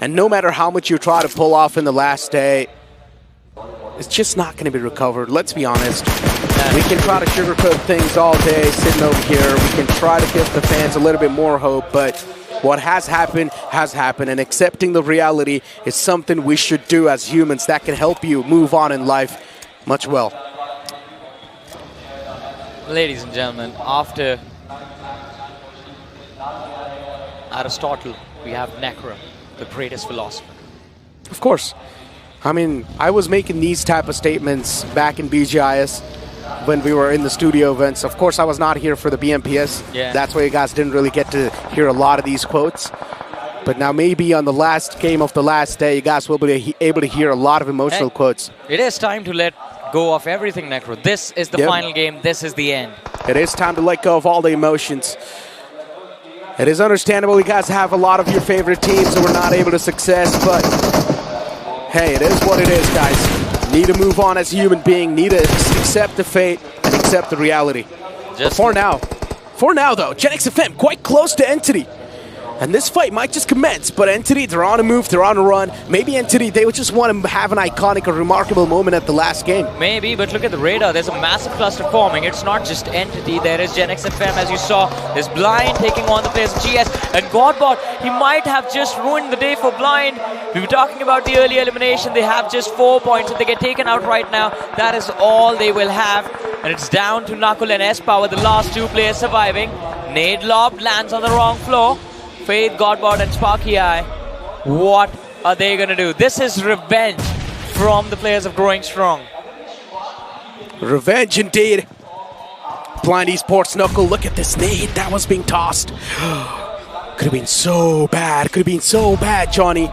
And no matter how much you try to pull off in the last day, it's just not going to be recovered. Let's be honest. man. We can try to sugarcoat things all day sitting over here. We can try to give the fans a little bit more hope, but what has happened, and accepting the reality is something we should do as humans that can help you move on in life much well. Ladies and gentlemen, after Aristotle, we have Necro, the greatest philosopher. Of course. I mean, I was making these type of statements back in BGIS when we were in the studio events. Of course, I was not here for the BMPS. Yeah. That's why you guys didn't really get to hear a lot of these quotes. But now maybe on the last game of the last day, you guys will be able to hear a lot of emotional quotes. It is time to let go of everything, Necro. This is the final game. This is the end. It is time to let go of all the emotions. It is understandable you guys have a lot of your favorite teams that were not able to success, but hey, it is what it is, guys. Need to move on as a human being, need to accept the fate and accept the reality. For now though, Genix FM quite close to Entity. And this fight might just commence, but Entity, they're on a move, they're on a run. Maybe Entity, they would just want to have an iconic or remarkable moment at the last game. Maybe, but look at the radar. There's a massive cluster forming. It's not just Entity. There is Genix FM, as you saw. There's Blind taking on the players of GS. And Godbot, he might have just ruined the day for Blind. We were talking about the early elimination. They have just 4 points. If they get taken out right now, that is all they will have. And it's down to Nakul and S-Power, the last two players surviving. Nade lob lands on the wrong floor. Faith, Godbot and Sparky Eye. What are they going to do? This is revenge from the players of Growing Strong. Revenge indeed. Blind Esports Knuckle, look at this nade that was being tossed. Could have been so bad. Could have been so bad, Johnny.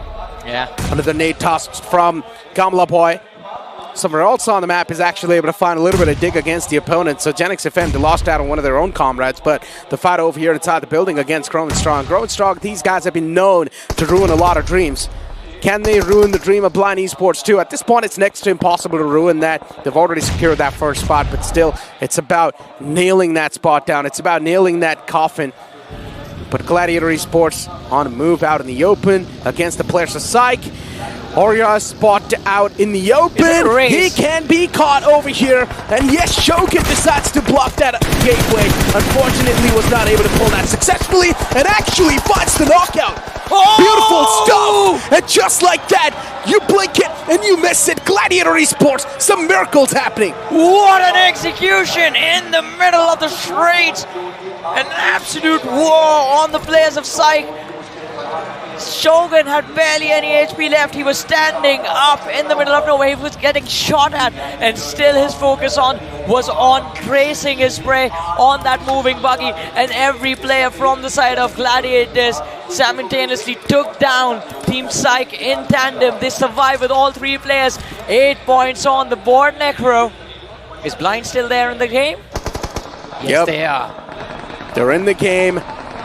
Yeah. Another nade toss from Gamla Boy. Somewhere else on the map is actually able to find a little bit of dig against the opponent. So Genix FM, they lost out on one of their own comrades, but the fight over here inside the building against Growing Strong. Growing Strong, these guys have been known to ruin a lot of dreams. Can they ruin the dream of Blind Esports too? At this point, it's next to impossible to ruin that. They've already secured that first spot, but still, it's about nailing that spot down. It's about nailing that coffin. But Gladiator Esports on a move out in the open against the players of Psych. Orya spot out in the open. He can be caught over here. And yes, Shogun decides to block that gateway. Unfortunately, was not able to pull that successfully and actually finds the knockout. Beautiful stuff. And just like that, you blink it and you miss it. Gladiator Esports, some miracles happening. What an execution in the middle of the straight. An absolute war on the players of Psych. Shogun had barely any HP left. He was standing up in the middle of nowhere. He was getting shot at, and still his focus was on tracing his prey on that moving buggy. And every player from the side of Gladiators simultaneously took down Team Psych in tandem. They survived with all three players. 8 points on the board, Necro. Is Blind still there in the game? Yes, they are. They're in the game.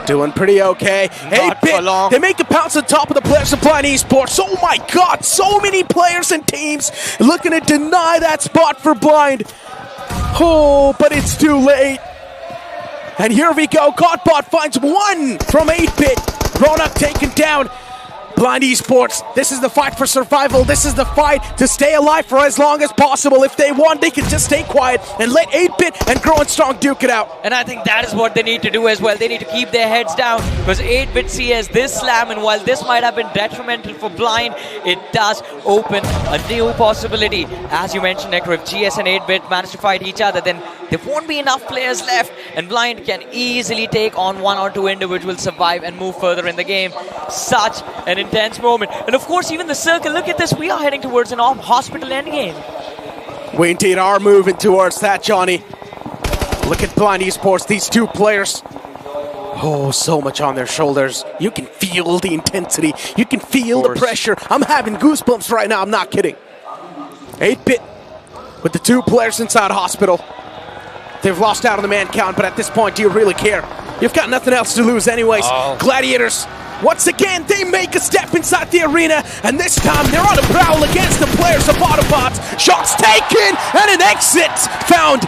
Doing pretty okay. 8-Bit, they make a pounce on top of the players of Blind Esports. Oh my god, so many players and teams looking to deny that spot for Blind. Oh, but it's too late. And here we go, Godbot finds one from 8-Bit. Ronak taken down. Blind Esports, this is the fight for survival. This is the fight to stay alive for as long as possible. If they want, they can just stay quiet and let 8-Bit and Growing Strong duke it out. And I think that is what they need to do as well. They need to keep their heads down because 8-Bit sees this slam, and while this might have been detrimental for Blind, it does open a new possibility. As you mentioned, Necro, if GS and 8-Bit manage to fight each other, then there won't be enough players left, and Blind can easily take on one or two individuals, survive and move further in the game. Such an intense moment. And of course, even the circle, look at this, we are heading towards an hospital endgame. We indeed are moving towards that, Johnny. Look at Blind Esports, these two players. Oh, so much on their shoulders. You can feel the intensity. You can feel the pressure. I'm having goosebumps right now, I'm not kidding. 8-Bit with the two players inside hospital. They've lost out on the man count, but at this point, do you really care? You've got nothing else to lose anyways. Gladiators, once again, they make a step inside the arena, and this time they're on a prowl against the players of Autobots. Shots taken, and an exit found.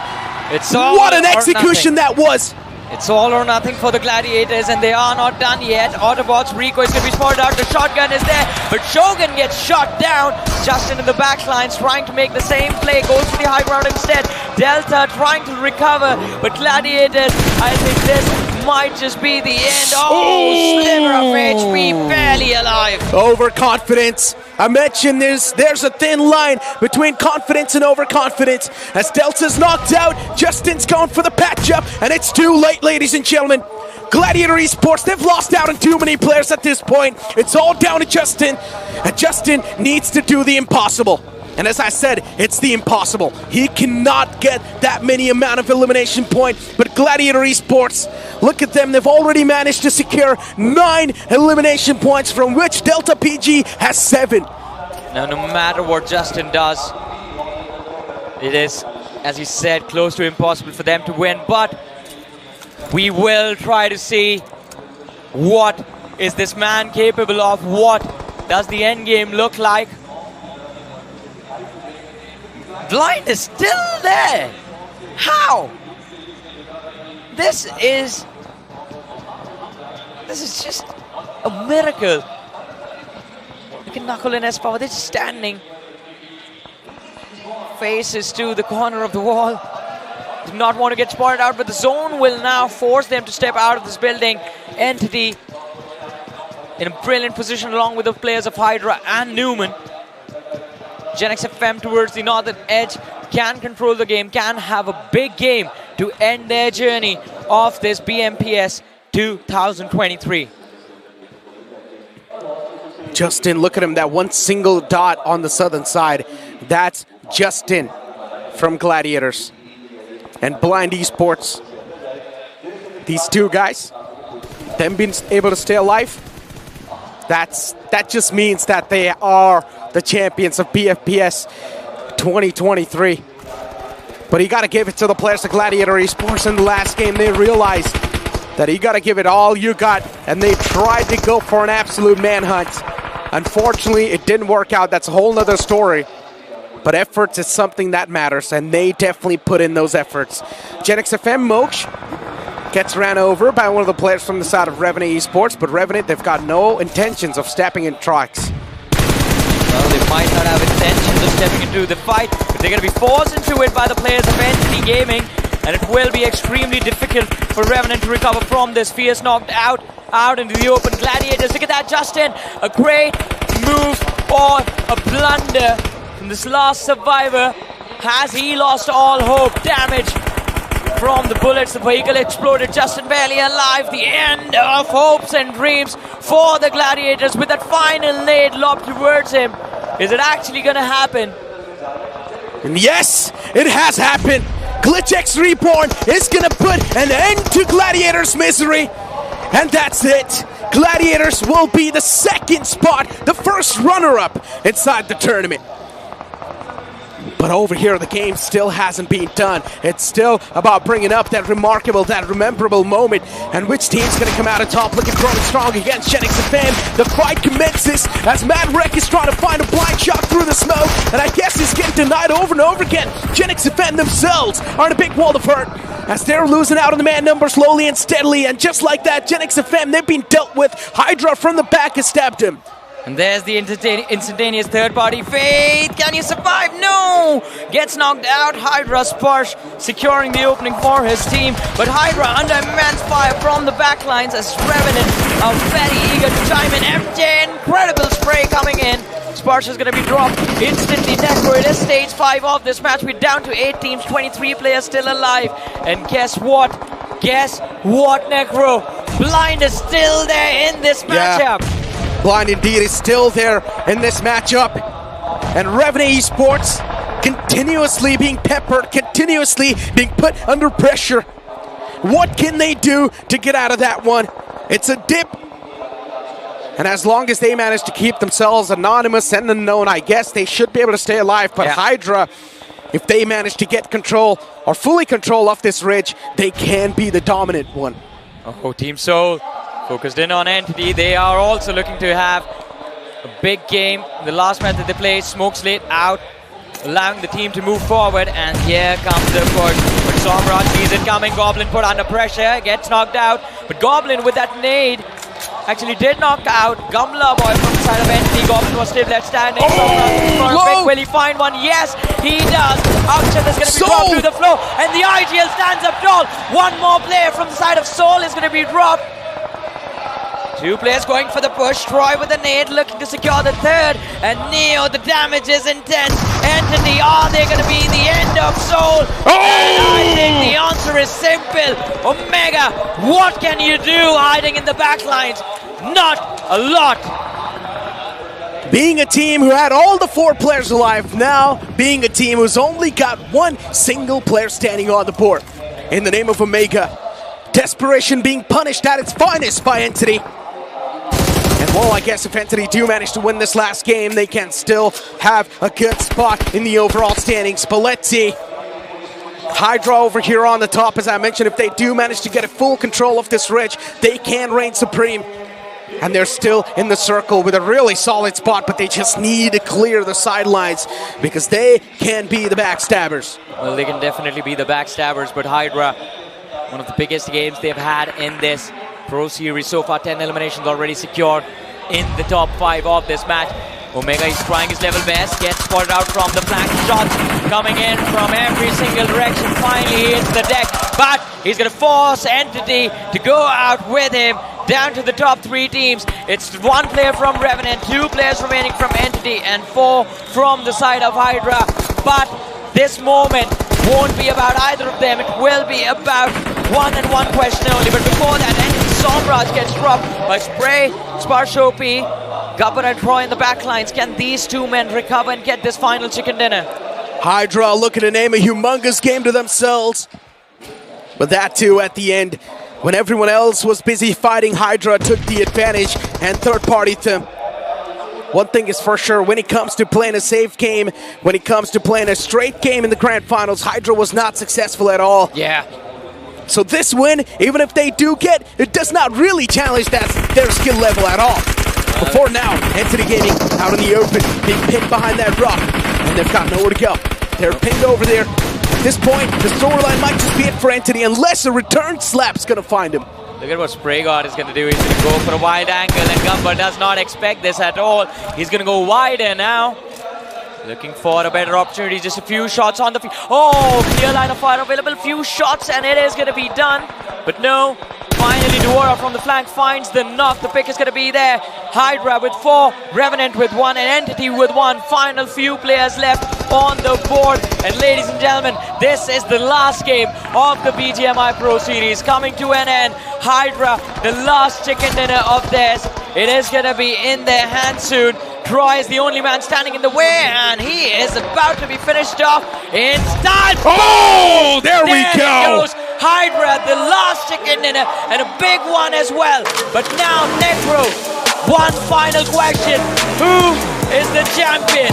What an execution that was. It's all or nothing for the Gladiators, and they are not done yet. Autobots, Rico is going to be spotted out. The shotgun is there, but Shogun gets shot down. Justin in the back lines trying to make the same play, goes for the high ground instead. Delta trying to recover, but Gladiators, I think this might just be the end. Oh, sliver of HP, barely alive. Overconfidence. I mentioned there's a thin line between confidence and overconfidence. As Delta's knocked out, Justin's going for the patch up, and it's too late, ladies and gentlemen. Gladiator Esports, they've lost out on too many players at this point. It's all down to Justin, and Justin needs to do the impossible. And as I said, it's the impossible. He cannot get that many amount of elimination points, but Gladiator Esports, look at them, they've already managed to secure 9 elimination points, from which Delta PG has 7. Now, no matter what Justin does, it is, as he said, close to impossible for them to win, but we will try to see what is this man capable of, what does the end game look like. Blind is still there. How? This is just a miracle. Look at Knuckle and S-Power, they're just standing. Faces to the corner of the wall. Do not want to get spotted out, but the zone will now force them to step out of this building. Entity in a brilliant position along with the players of Hydra and Newman. Genix FM towards the northern edge can control the game, can have a big game to end their journey of this BMPS 2023. Justin, look at him, that one single dot on the southern side. That's Justin from Gladiators. And Blind Esports, these two guys, them being able to stay alive, that just means that they are the champions of BMPS 2023. But you got to give it to the players of Gladiator Esports. In the last game, they realized that you got to give it all you got, and they tried to go for an absolute manhunt. Unfortunately, it didn't work out. That's a whole nother story. But efforts is something that matters, and they definitely put in those efforts. Genix FM Moksh gets ran over by one of the players from the side of Revenant Esports, but Revenant, they've got no intentions of stepping in tracks. Well, they might not have intentions of stepping into the fight, but they're going to be forced into it by the players of Entity Gaming, and it will be extremely difficult for Revenant to recover from this. Fierce knocked out into the open. Gladiators, look at that, Justin. A great move or a blunder from this last survivor. Has he lost all hope? Damage from the bullets. The vehicle exploded. Justin barely alive. The end of hopes and dreams for the Gladiators with that final nade lobbed towards him. Is it actually going to happen? And yes, it has happened. Glitch X Reborn is going to put an end to Gladiators' misery. And that's it. Gladiators will be the second spot, the first runner-up inside the tournament. But over here, the game still hasn't been done. It's still about bringing up that remarkable, that rememberable moment. And which team's going to come out on top looking growing strong against Genix FM? The fight commences as Mad Wreck is trying to find a blind shot through the smoke. And I guess he's getting denied over and over again. Genix FM themselves are in a big wall of hurt as they're losing out on the man number slowly and steadily. And just like that, Genix FM, they've been dealt with. Hydra from the back has stabbed him. And there's the instantaneous third-party Faith. Can you survive? No! Gets knocked out. Hydra Sparsh securing the opening for his team. But Hydra under immense fire from the backlines as Revenant are very eager to chime in. MJ, incredible spray coming in. Sparsh is going to be dropped instantly. Necro, it is stage 5 of this match. We're down to 8 teams, 23 players still alive. And guess what? Guess what, Necro? Blind is still there in this matchup. Yeah. Blind indeed is still there in this matchup. And Revenant Esports continuously being peppered, continuously being put under pressure. What can they do to get out of that one? It's a dip. And as long as they manage to keep themselves anonymous and unknown, I guess they should be able to stay alive. But yeah. Hydra, if they manage to get control or fully control of this ridge, they can be the dominant one. Oh, Team Soul focused in on Entity. They are also looking to have a big game. The last match that they played, Smoke Slate out, allowing the team to move forward. And here comes the push. But Somraj sees it coming. Goblin put under pressure, gets knocked out. But Goblin with that nade actually did knock out Gamla Boy from the side of Entity. Goblin was still left standing. Will he find one? Yes, he does. Akshat is going to be dropped through the floor, and the IGL stands up tall. One more player from the side of Soul is going to be dropped. Two players going for the push. Troy with the nade looking to secure the third. And Neo, the damage is intense. Entity, are they going to be the end of Soul? And I think the answer is simple. Omega, what can you do hiding in the backlines? Not a lot. Being a team who had all the 4 players alive, now being a team who's only got one single player standing on the board. In the name of Omega, desperation being punished at its finest by Entity. And well, I guess if Entity do manage to win this last game, they can still have a good spot in the overall standings. But let's see. Hydra over here on the top, as I mentioned, if they do manage to get a full control of this ridge, they can reign supreme. And they're still in the circle with a really solid spot, but they just need to clear the sidelines because they can be the backstabbers. Well, they can definitely be the backstabbers, but Hydra, one of the biggest games they've had in this Pro Series so far, 10 eliminations already secured in the top 5 of this match. Omega is trying his level best, gets spotted out from the flank, shots coming in from every single direction. Finally he hits the deck, but he's going to force Entity to go out with him down to the top 3 teams. It's 1 player from Revenant, 2 players remaining from Entity, and 4 from the side of Hydra. But this moment won't be about either of them. It will be about one and one question only. But before that, Entity Somraj gets dropped by Spray, Sparshopi, Gabbar and Troy in the backlines. Can these 2 men recover and get this final chicken dinner? Hydra looking to name a humongous game to themselves. But that too at the end, when everyone else was busy fighting, Hydra took the advantage and third-partied them. One thing is for sure, when it comes to playing a safe game, when it comes to playing a straight game in the Grand Finals, Hydra was not successful at all. Yeah. So this win, even if they do get, it does not really challenge their skill level at all. Before now, Entity Gaming out in the open, being pinned behind that rock, and they've got nowhere to go. They're pinned over there. At this point, the storyline might just be it for Entity unless a return slap's gonna find him. Look at what Spraygard is going to do. He's going to go for a wide angle, and Gumbar does not expect this at all. He's going to go wider now. Looking for a better opportunity. Just a few shots on the field. Oh, clear line of fire available. Few shots, and it is going to be done. But no. Finally, Duora from the flank finds the knock. The pick is going to be there. Hydra with 4, Revenant with 1, and Entity with 1. Final few players left on the board. And ladies and gentlemen, this is the last game of the BGMI Pro Series coming to an end. Hydra, the last chicken dinner of theirs. It is going to be in their hands soon. Troy is the only man standing in the way, and he is about to be finished off in style. Oh, there we go. Goes. Hydra, the last chicken dinner, and a big one as well. But now, Necro, one final question. Who is the champion?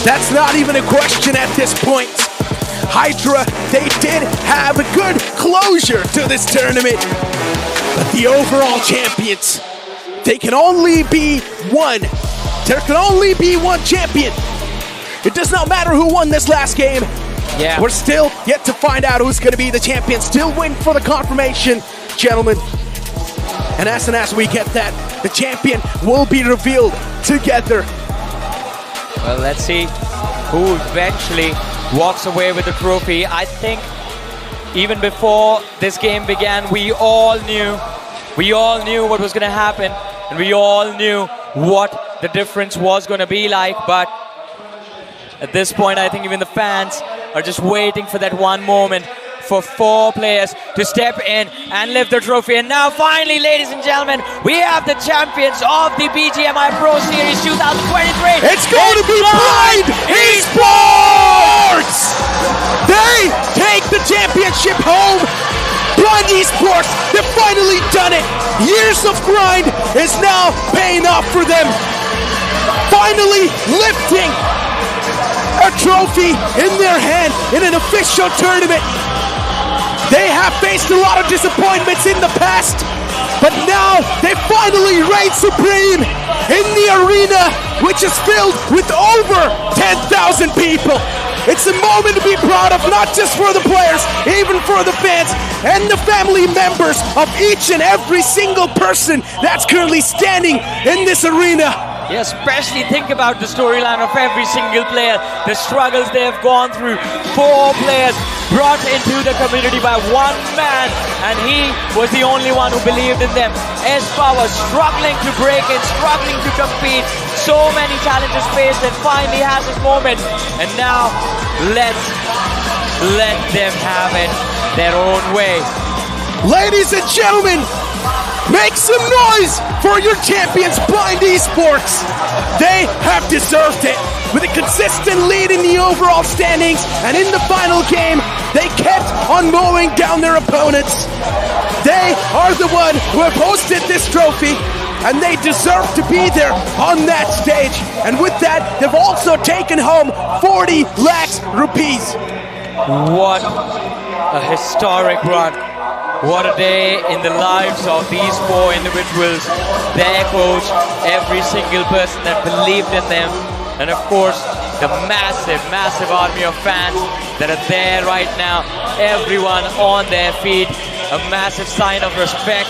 That's not even a question at this point. Hydra, they did have a good closure to this tournament. But the overall champions, they can only be one. There can only be one champion. It does not matter who won this last game. Yeah. We're still yet to find out who's going to be the champion. Still waiting for the confirmation, gentlemen. And as we get that, the champion will be revealed together. Well, let's see who eventually walks away with the trophy. I think even before this game began, we all knew what was going to happen, and we all knew what the difference was going to be like. But at this point, I think even the fans are just waiting for that one moment for 4 players to step in and lift the trophy. And now finally, ladies and gentlemen, we have the champions of the BGMI Pro Series 2023. It's going to be Blind Esports! They take the championship home. Blind Esports, they've finally done it. Years of grind is now paying off for them. Finally lifting a trophy in their hand in an official tournament. They have faced a lot of disappointments in the past, but now they finally reign supreme in the arena, which is filled with over 10,000 people. It's a moment to be proud of, not just for the players, even for the fans and the family members of each and every single person that's currently standing in this arena. Yeah, especially think about the storyline of every single player, the struggles they have gone through. 4 players brought into the community by one man, and he was the only one who believed in them. Espa was struggling to break in, struggling to compete. So many challenges faced, and finally has his moment. And now, let them have it their own way. Ladies and gentlemen, make some noise for your champions, Blind Esports. They have deserved it. With a consistent lead in the overall standings, and in the final game, they kept on mowing down their opponents. They are the one who have hosted this trophy, and they deserve to be there on that stage. And with that, they've also taken home 40 lakhs rupees. What a historic run. What a day in the lives of these 4 individuals, their coach, every single person that believed in them, and of course, the massive, massive army of fans that are there right now, everyone on their feet. A massive sign of respect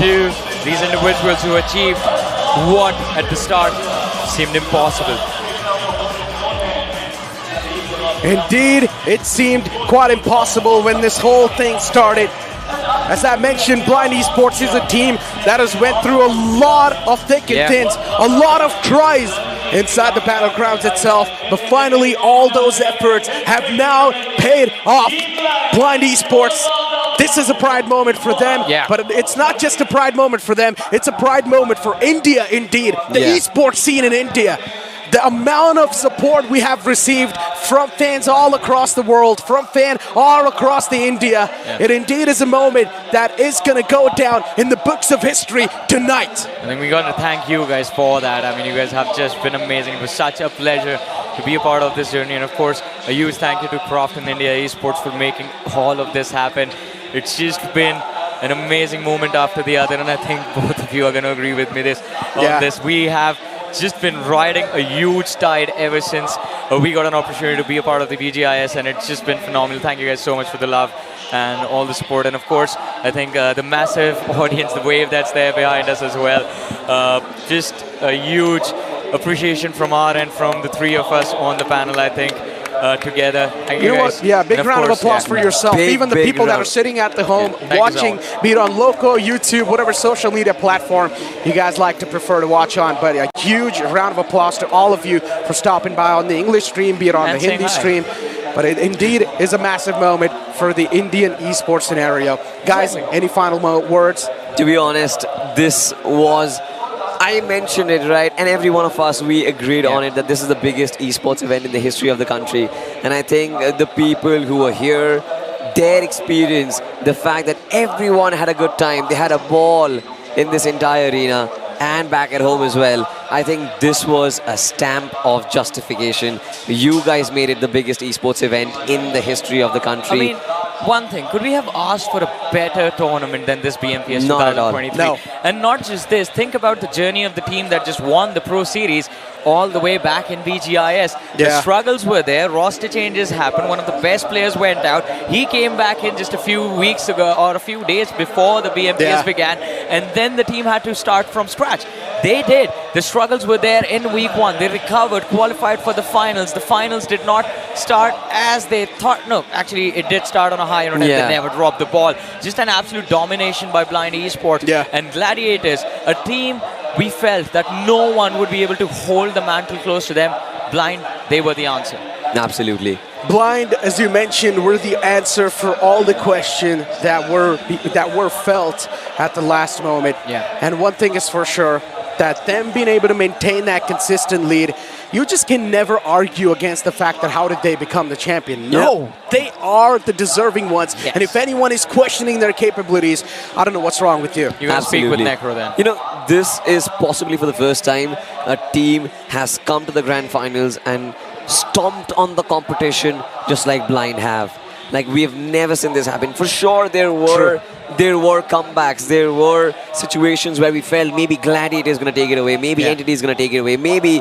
to these individuals who achieved what at the start seemed impossible. Indeed, it seemed quite impossible when this whole thing started. As I mentioned, Blind Esports is a team that has went through a lot of thick and thins, a lot of tries inside the battlegrounds itself, but finally all those efforts have now paid off. Blind Esports, this is a pride moment for them, but it's not just a pride moment for them, it's a pride moment for India indeed, the esports scene in India. The amount of support we have received from fans all across the world, from fans all across the India, it indeed is a moment that is going to go down in the books of history tonight. I think we got to thank you guys for that. I mean, you guys have just been amazing. It was such a pleasure to be a part of this journey. And of course, a huge thank you to Croft and India Esports for making all of this happen. It's just been an amazing moment after the other, and I think both of you are going to agree with me on this. We have just been riding a huge tide ever since we got an opportunity to be a part of the BGIS, and it's just been phenomenal. Thank you guys so much for the love and all the support, and of course I think the massive audience, the wave that's there behind us as well, just a huge appreciation from our end, from the 3 of us on the panel, I think. Together. Thank you guys. What? Yeah, big round of applause for yourself. Even the people that are sitting at the home watching, be it on Loco, YouTube, whatever social media platform you guys like to prefer to watch on. But a huge round of applause to all of you for stopping by on the English stream, be it on the Hindi stream. But it indeed is a massive moment for the Indian esports scenario. Guys, any final words? To be honest, this was... I mentioned it, right? And every one of us, we agreed on it that this is the biggest esports event in the history of the country. And I think the people who are here, their experience, the fact that everyone had a good time, they had a ball in this entire arena and back at home as well. I think this was a stamp of justification. You guys made it the biggest esports event in the history of the country. I mean, one thing, could we have asked for a better tournament than this BMPS 2023? No. And not just this, think about the journey of the team that just won the Pro Series all the way back in BGIS. The struggles were there, roster changes happened, one of the best players went out. He came back in just a few weeks ago, or a few days before the BMPS began, and then the team had to start from scratch. They did. The struggles were there in week 1. They recovered, qualified for the finals. The finals did not start as they thought. No, actually, it did start on a high note, and they never dropped the ball. Just an absolute domination by Blind Esports. And Gladiators, a team we felt that no one would be able to hold the mantle close to them. Blind, they were the answer. Absolutely. Blind, as you mentioned, were the answer for all the questions that were felt at the last moment. And one thing is for sure, that them being able to maintain that consistent lead, you just can never argue against the fact that how did they become the champion. No, they are the deserving ones. And if anyone is questioning their capabilities, I don't know what's wrong with you. You can speak with Necro then. You know, this is possibly for the first time a team has come to the grand finals and stomped on the competition just like Blind have. Like, we have never seen this happen. For sure, there were there were comebacks, there were situations where we felt maybe Gladiator is going to take it away, maybe Entity is going to take it away, maybe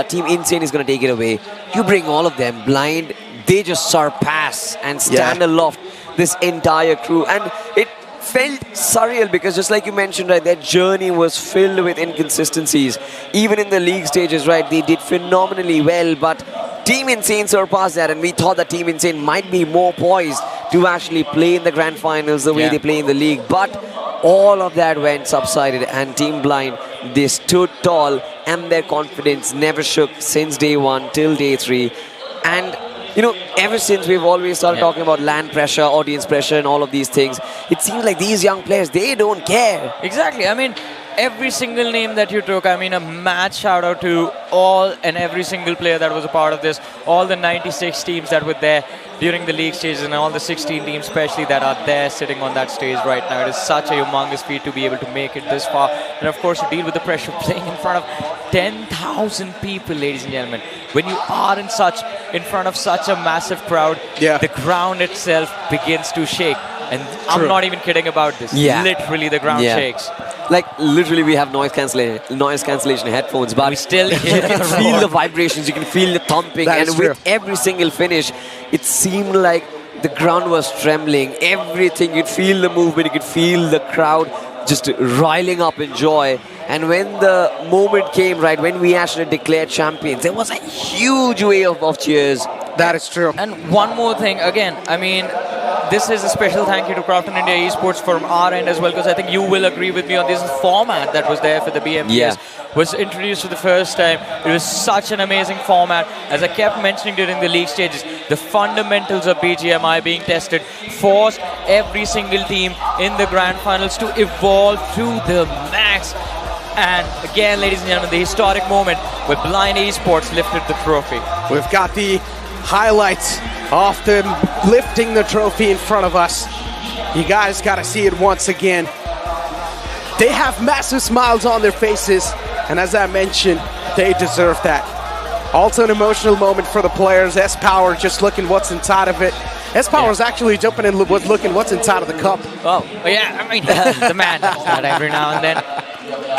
Team Insane is going to take it away. You bring all of them blind, they just surpass and stand aloft this entire crew. And it felt surreal because just like you mentioned, right, their journey was filled with inconsistencies. Even in the league stages, right, they did phenomenally well, but Team Insane surpassed that, and we thought that Team Insane might be more poised to actually play in the grand finals the way they play in the league. But all of that went subsided, and Team Blind, they stood tall, and their confidence never shook since day 1 till day 3. And you know, ever since we've always started talking about land pressure, audience pressure, and all of these things, it seems like these young players, they don't care. Exactly. I mean, every single name that you took, I mean, a mad shout out to all and every single player that was a part of this, all the 96 teams that were there during the league stages, and all the 16 teams especially that are there sitting on that stage right now. It is such a humongous feat to be able to make it this far, and of course to deal with the pressure of playing in front of 10,000 people, ladies and gentlemen. When you are in front of such a massive crowd, the ground itself begins to shake. And I'm not even kidding about this. Literally, the ground shakes. Like, literally, we have noise cancellation headphones, but we still you can feel the vibrations, you can feel the thumping, and with every single finish, it seemed like the ground was trembling. Everything, you'd feel the movement, you could feel the crowd just riling up in joy. And when the moment came, right, when we actually declared champions, there was a huge wave of cheers. That is true. And one more thing, again, I mean, this is a special thank you to Crafton India Esports from our end as well, because I think you will agree with me on this format that was there for the BMPS. Was introduced for the first time. It was such an amazing format. As I kept mentioning during the league stages, the fundamentals of BGMI being tested forced every single team in the grand finals to evolve to the max. And again, ladies and gentlemen, the historic moment where Blind Esports lifted the trophy. We've got the highlights of them lifting the trophy in front of us. You guys got to see it once again. They have massive smiles on their faces, and as I mentioned, they deserve that. Also an emotional moment for the players. S-Power just looking what's inside of it. S-Power is actually jumping in was looking what's inside of the cup. Oh, yeah, I mean, the man does that every now and then.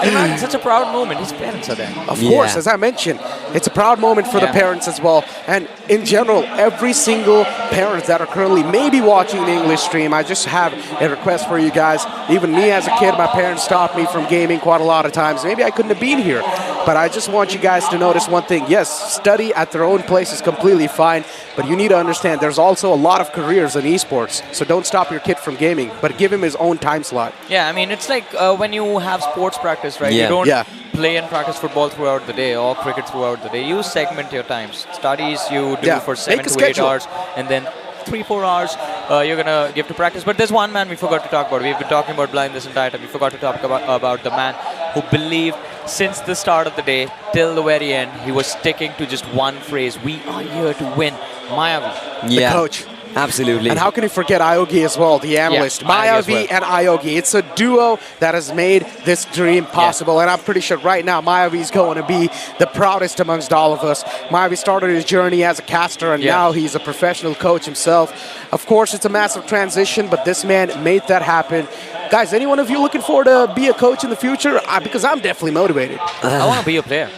It's such a proud moment. His parents are there. Of course, as I mentioned, it's a proud moment for the parents as well. And in general, every single parent that are currently maybe watching the English stream, I just have a request for you guys. Even me as a kid, my parents stopped me from gaming quite a lot of times. Maybe I couldn't have been here. But I just want you guys to notice one thing. Yes, study at their own place is completely fine, but you need to understand there's also a lot of careers in esports. So don't stop your kid from gaming, but give him his own time slot. Yeah, I mean, it's like when you have sports practice, right? You don't play and practice football throughout the day or cricket throughout the day. You segment your times. Studies you do for 7 to 8 hours, and then 3-4 hours you're going to give to practice. But there's one man we forgot to talk about. We've been talking about Blind this entire time. We forgot to talk about the man who believed since the start of the day till the very end, he was sticking to just one phrase: we are here to win. Mayavi. The coach. Absolutely. And how can you forget Ayogi as well, the analyst? Mayavi and Ayogi. It's a duo that has made this dream possible. And I'm pretty sure right now Mayavi is going to be the proudest amongst all of us. Mayavi started his journey as a caster, and now he's a professional coach himself. Of course, it's a massive transition, but this man made that happen. Guys, any one of you looking forward to be a coach in the future? Because I'm definitely motivated. I want to be a player.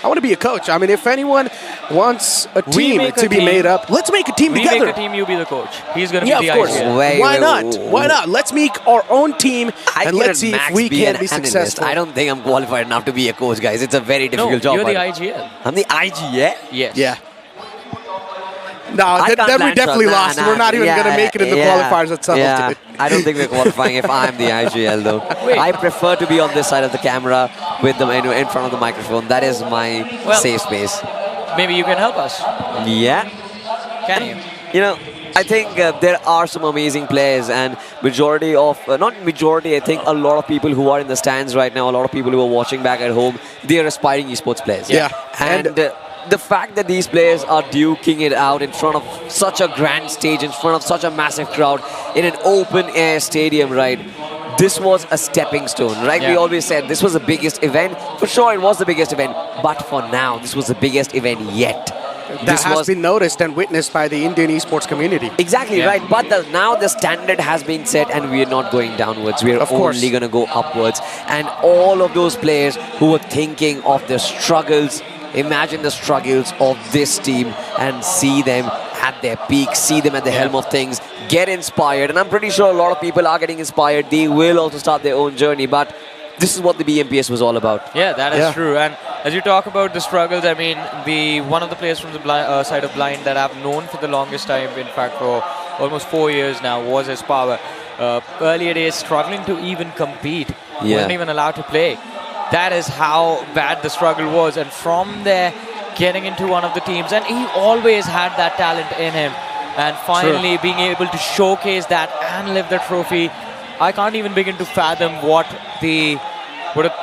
I want to be a coach. I mean, if anyone wants a team to be made up, let's make a team together. We make a team, you be the coach. He's going to be the of course. IGL. Why not? Why not? Let's make our own team and let's see if we can be successful. I don't think I'm qualified enough to be a coach, guys. It's a very difficult job. You're the IGL. I'm the IGL? Yes. Yeah. No, then we definitely lost. We're not even going to make it in the qualifiers itself. Yeah. I don't think we're qualifying if I'm the IGL, though. I prefer to be on this side of the camera with them in front of the microphone. That is my safe space. Maybe you can help us. Yeah. Can you? You know, I think there are some amazing players, and majority of, not majority, I think a lot of people who are in the stands right now, a lot of people who are watching back at home, they are aspiring esports players. Yeah. And the fact that these players are duking it out in front of such a grand stage, in front of such a massive crowd, in an open-air stadium, right? This was a stepping stone, right? We always said this was the biggest event. For sure, it was the biggest event. But for now, this was the biggest event yet. that has been noticed and witnessed by the Indian esports community. Exactly, right. But now the standard has been set and we are not going downwards. We are only going to go upwards. And all of those players who were thinking of the struggles, imagine the struggles of this team and see them at their peak, see them at the helm of things, get inspired. And I'm pretty sure a lot of people are getting inspired. They will also start their own journey. But this is what the BMPS was all about. Yeah, that is true. And as you talk about the struggles, I mean, one of the players from the side of Blind that I've known for the longest time, in fact, for almost 4 years now, was his power. Earlier days, struggling to even compete. Wasn't even allowed to play. That is how bad the struggle was. And from there, getting into one of the teams, and he always had that talent in him. And finally being able to showcase that and lift the trophy. I can't even begin to fathom what a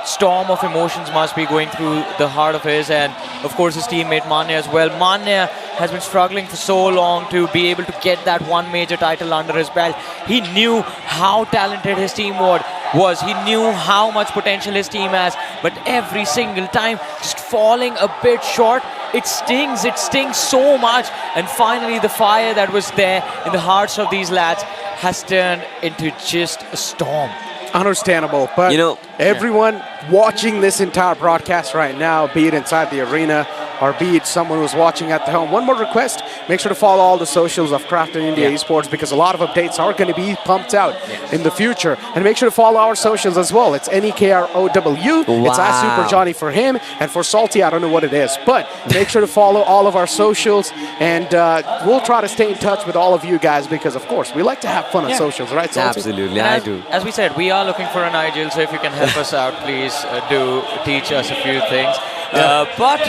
storm of emotions must be going through the heart of his, and of course his teammate Manya as well. Manya has been struggling for so long to be able to get that one major title under his belt. He knew how talented his team was. He knew how much potential his team has, but every single time just falling a bit short. It stings so much. And finally the fire that was there in the hearts of these lads has turned into just a storm. Understandable, but everyone watching this entire broadcast right now, be it inside the arena or be it someone who's watching at the home, one more request: make sure to follow all the socials of Crafton India Esports, because a lot of updates are going to be pumped out in the future. And make sure to follow our socials as well. It's NEKROW. It's Super Johnny for him, and for Salty, I don't know what it is, but make sure to follow all of our socials, and we'll try to stay in touch with all of you guys, because of course we like to have fun on socials, right, Salty? Absolutely, I do. As we said, we are looking for an ideal, so if you can help us out, please do teach us a few things. But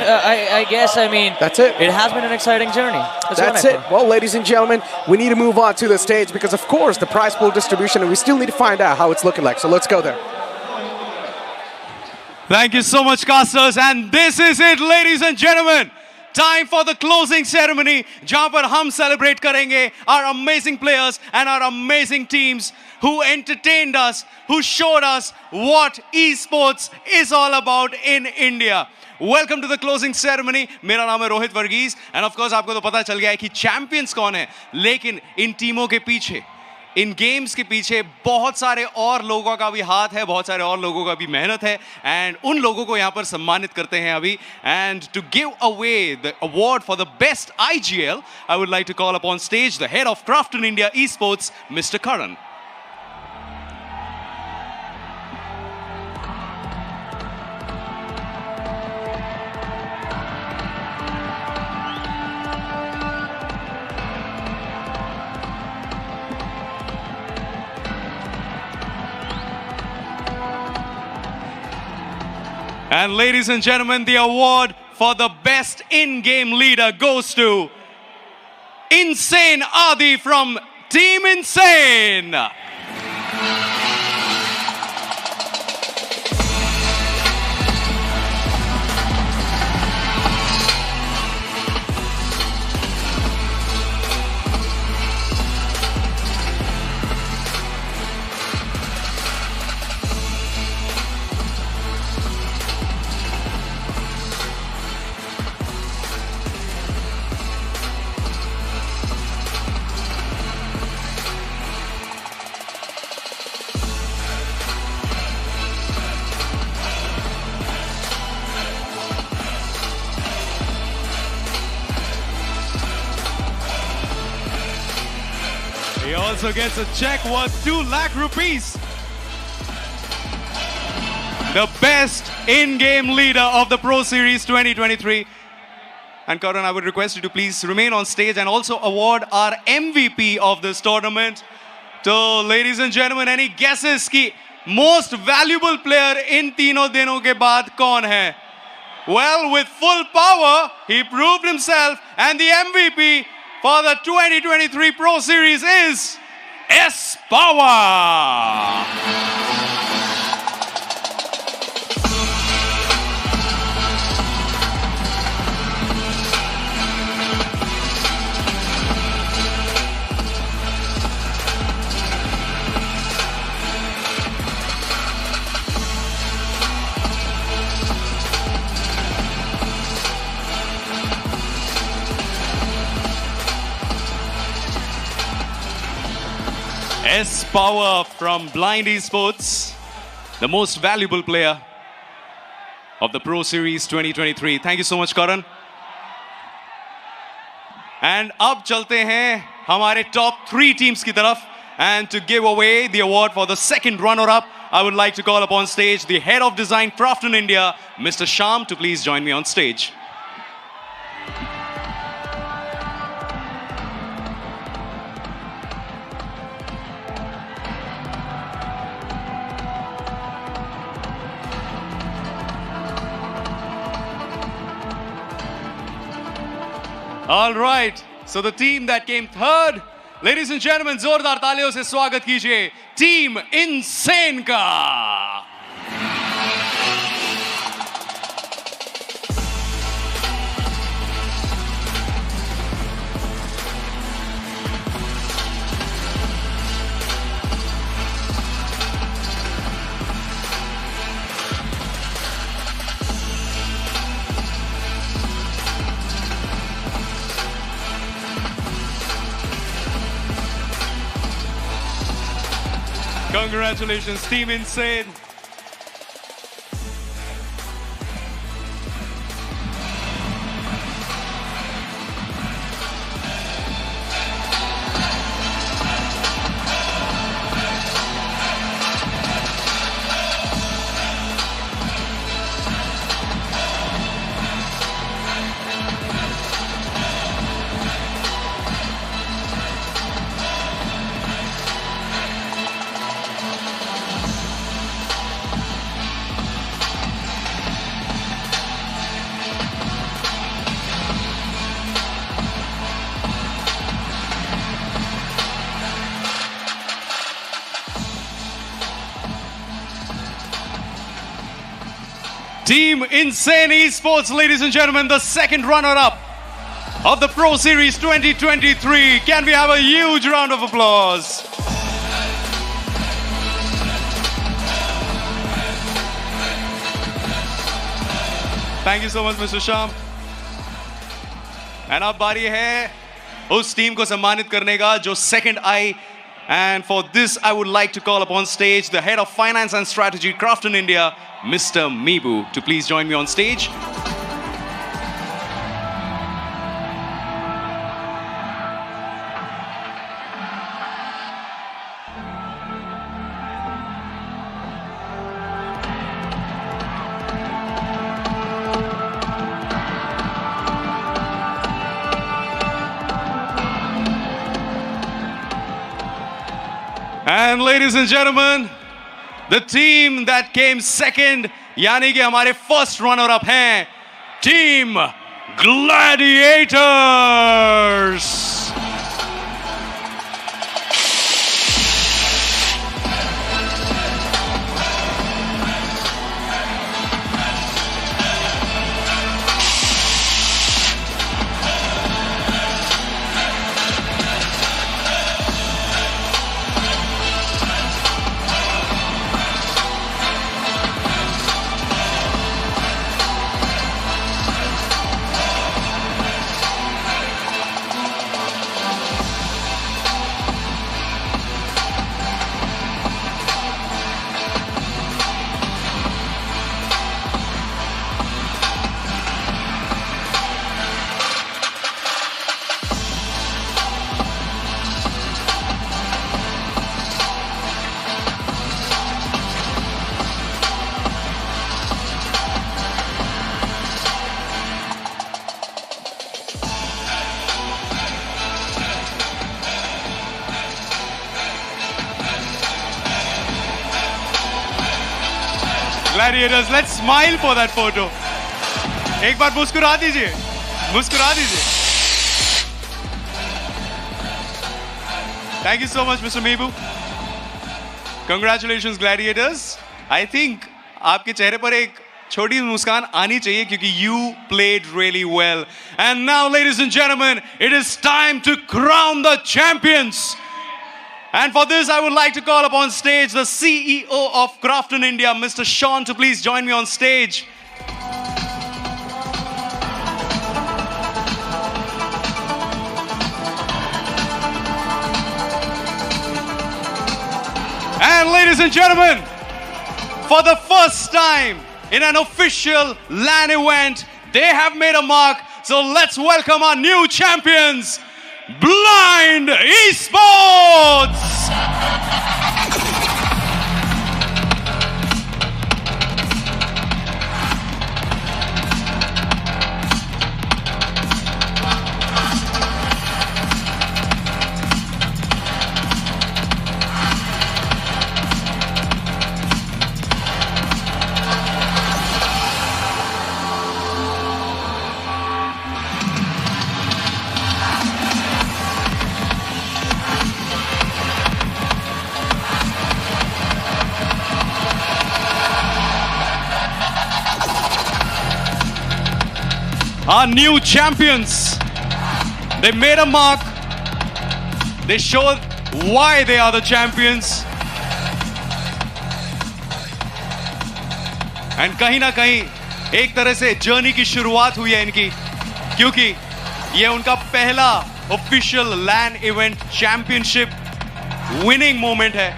I guess, I mean, that's it. It has been an exciting journey. That's it. Well, ladies and gentlemen, we need to move on to the stage, because of course the prize pool distribution, and we still need to find out how it's looking like. So let's go there. Thank you so much, casters. And this is it, ladies and gentlemen. Time for the closing ceremony, जहाँ पर हम celebrate करेंगे our amazing players and our amazing teams who entertained us, who showed us what esports is all about in India. Welcome to the closing ceremony. मेरा नाम है Rohit Varghese, and of course आपको तो पता चल गया है कि champions कौन है, लेकिन इन टीमों के पीछे, इन गेम्स के पीछे बहुत सारे और लोगों का भी हाथ है, बहुत सारे और लोगों का भी मेहनत है, एंड उन लोगों को यहाँ पर सम्मानित करते हैं अभी. And to give away the award for the best IGL, I would like to call upon stage the head of Krafton India esports, mister Karan. And ladies and gentlemen, the award for the best in-game leader goes to Insane Adi from Team Insane. He also gets a check worth 2 lakh rupees. The best in-game leader of the Pro Series 2023. And Karan, I would request you to please remain on stage and also award our MVP of this tournament. So, ladies and gentlemen, any guesses ki most valuable player in तीनों दिनों के बाद कौन है? Well, with full power, he proved himself, and the MVP for the 2023 Pro Series is S-Power. S Power from Blind Esports, the most valuable player of the Pro Series 2023. Thank you so much, Karan. And अब चलते हैं हमारे top 3 teams की तरफ. And to give away the award for the second runner-up, I would like to call upon stage the head of design Crafton India, Mr. Shyam, to please join me on stage. All right, so the team that came third, ladies and gentlemen, जोरदार तालियों से स्वागत कीजिए team insane का. Congratulations, Team Insane. Team Insane Esports, ladies and gentlemen, the second runner-up of the Pro Series 2023. Can we have a huge round of applause? Thank you so much, Mr. Shyam. And अब बारी है उस team को सम्मानित करने का जो second I. And for this, I would like to call upon stage the head of finance and strategy, Crafton India, Mr. Meebu, to please join me on stage. And ladies and gentlemen, the team that came second, यानी कि हमारे first runner-up हैं, Team Gladiators. Gladiators, let's smile for that photo. एक बार मुस्कुरा दीजिए, मुस्कुरा दीजिए. Thank you so much, Mr. Meebu. Congratulations, Gladiators. I think आपके चेहरे पर एक छोटी मुस्कान आनी चाहिए क्योंकि you played really well. And now, ladies and gentlemen, it is time to crown the champions. And for this, I would like to call upon stage the CEO of Crafton India, Mr. Sean, to please join me on stage. ladies and gentlemen, for the first time in an official LAN event, they have made a mark. So let's welcome our new champions, Blind Esports! Our new champions, they made a mark. They showed why they are the champions. And कहीं ना कहीं एक तरह से journey की शुरुआत हुई है इनकी, क्योंकि ये उनका पहला ऑफिशियल लैन इवेंट चैंपियनशिप विनिंग मोमेंट है.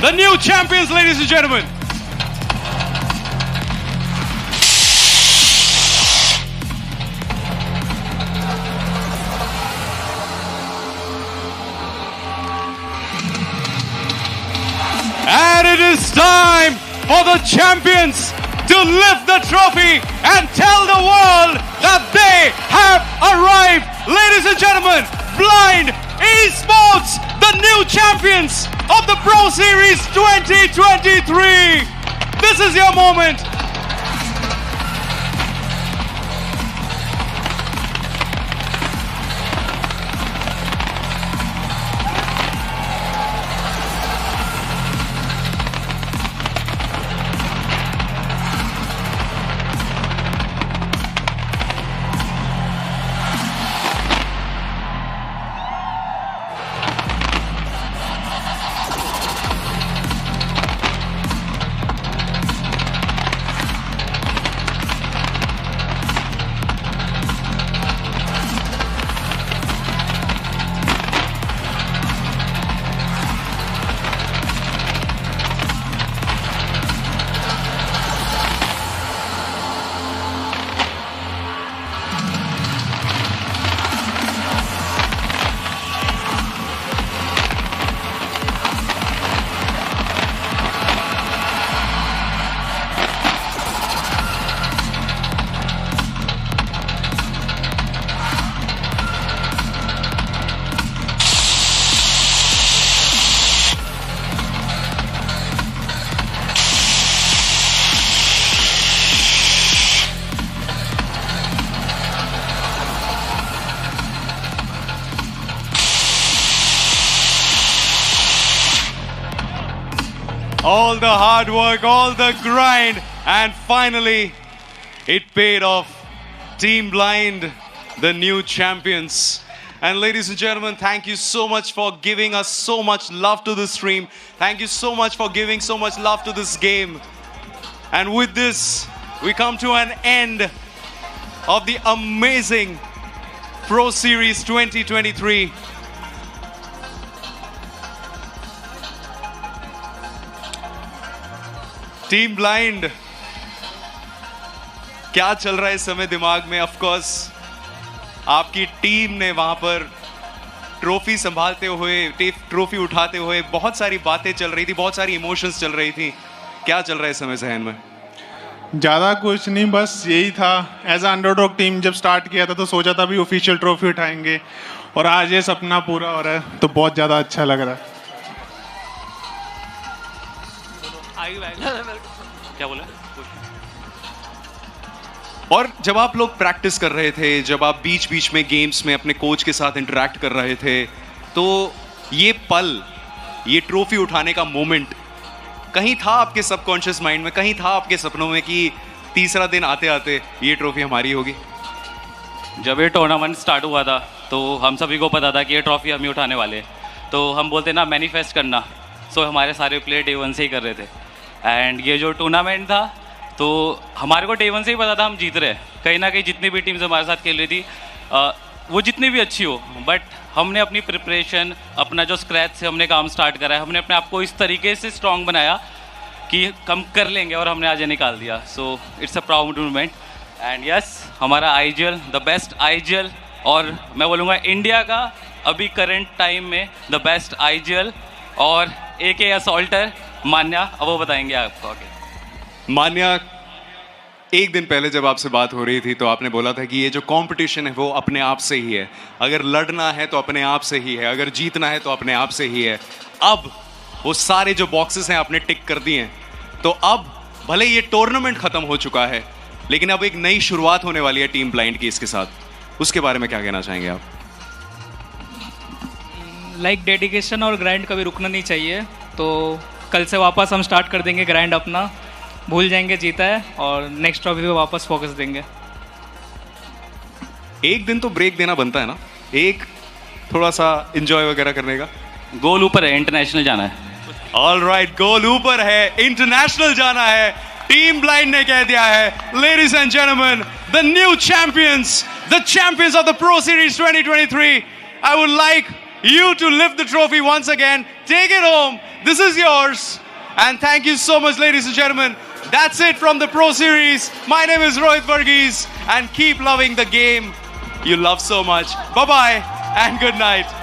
The new champions, ladies and gentlemen. And it is time for the champions to lift the trophy and tell the world that they have arrived. Ladies and gentlemen, Blind Esports, the new champions of the Pro Series 2023. This is your moment. All the hard work, all the grind, and finally it paid off. Team Blind, the new champions. And ladies and gentlemen, thank you so much for giving us so much love to this stream. Thank you so much for giving so much love to this game. And with this, we come to an end of the amazing Pro Series 2023. Team blind, क्या चल रहा है इस समय दिमाग में? Of course आपकी team ने वहां पर ट्रॉफी संभालते हुए, ट्रॉफी उठाते हुए बहुत सारी बातें चल रही थी, बहुत सारी इमोशंस चल रही थी. क्या चल रहा है इस समय जहन में? ज़्यादा कुछ नहीं, बस यही था. एज अ अंडरडॉग टीम जब स्टार्ट किया था तो सोचा था भी ऑफिशियल ट्रॉफी उठाएंगे, और आज ये सपना पूरा हो रहा है तो बहुत ज़्यादा अच्छा लग रहा है. क्या बोला? और जब आप लोग प्रैक्टिस कर रहे थे, जब आप बीच बीच में गेम्स में अपने कोच के साथ इंटरेक्ट कर रहे थे, तो ये पल, ये ट्रॉफी उठाने का मोमेंट कहीं था आपके सबकॉन्शियस माइंड में, कहीं था आपके सपनों में कि तीसरा दिन आते आते ये ट्रॉफी हमारी होगी? जब ये टूर्नामेंट स्टार्ट हुआ था तो हम सभी को पता था कि ये ट्रॉफी हम ही उठाने वाले हैं। तो हम बोलते ना मैनिफेस्ट करना, सो हमारे सारे प्लेयर डे 1 से ही कर रहे थे। एंड ये जो टूर्नामेंट था तो हमारे को डे 1 से ही पता था हम जीत रहे हैं। कहीं ना कहीं जितनी भी टीम्स हमारे साथ खेल रही थी वो जितनी भी अच्छी हो, बट हमने अपनी प्रिपरेशन, अपना जो स्क्रैच से हमने काम स्टार्ट करा है, हमने अपने आप को इस तरीके से स्ट्रॉन्ग बनाया कि हम कर लेंगे और हमने आज ये निकाल दिया। So it's a proud movement and yes, हमारा आईजीएल द बेस्ट आईजीएल, और मैं बोलूँगा इंडिया का अभी करंट टाइम में द बेस्ट आईजीएल, और AK असॉल्टर मान्या, अब वो बताएंगे आपको आगे। मान्या, एक दिन पहले जब आपसे बात हो रही थी तो आपने बोला था कि ये जो कंपटीशन है वो अपने आप से ही है, अगर लड़ना है तो अपने आप से ही है, अगर जीतना है तो अपने आप से ही है। अब वो सारे जो बॉक्सेस हैं आपने टिक कर दिए हैं, तो अब भले ये टूर्नामेंट खत्म हो चुका है, लेकिन अब एक नई शुरुआत होने वाली है टीम ब्लाइंड की इसके साथ। उसके बारे में क्या कहना चाहेंगे आप? लाइक डेडिकेशन और ग्राइंड कभी रुकना नहीं चाहिए। तो कल से वापस हम स्टार्ट कर देंगे ग्राइंड अपना, भूल जाएंगे जीता है और नेक्स्ट ट्रॉफी पे वापस फोकस देंगे। एक दिन तो ब्रेक देना बनता है ना, एक थोड़ा सा एंजॉय वगैरह करने का। गोल ऊपर है, इंटरनेशनल जाना है। ऑल राइट, गोल ऊपर है, इंटरनेशनल जाना है, टीम ब्लाइंड ने कह दिया है। Ladies and gentleman, the new champions, the champions of the pro series 2023, I would like you to lift the trophy once again. Take it home. This is yours. And thank you so much, ladies and gentlemen. That's it from the Pro Series. My name is Rohit Varghese. And keep loving the game you love so much. Bye-bye and good night.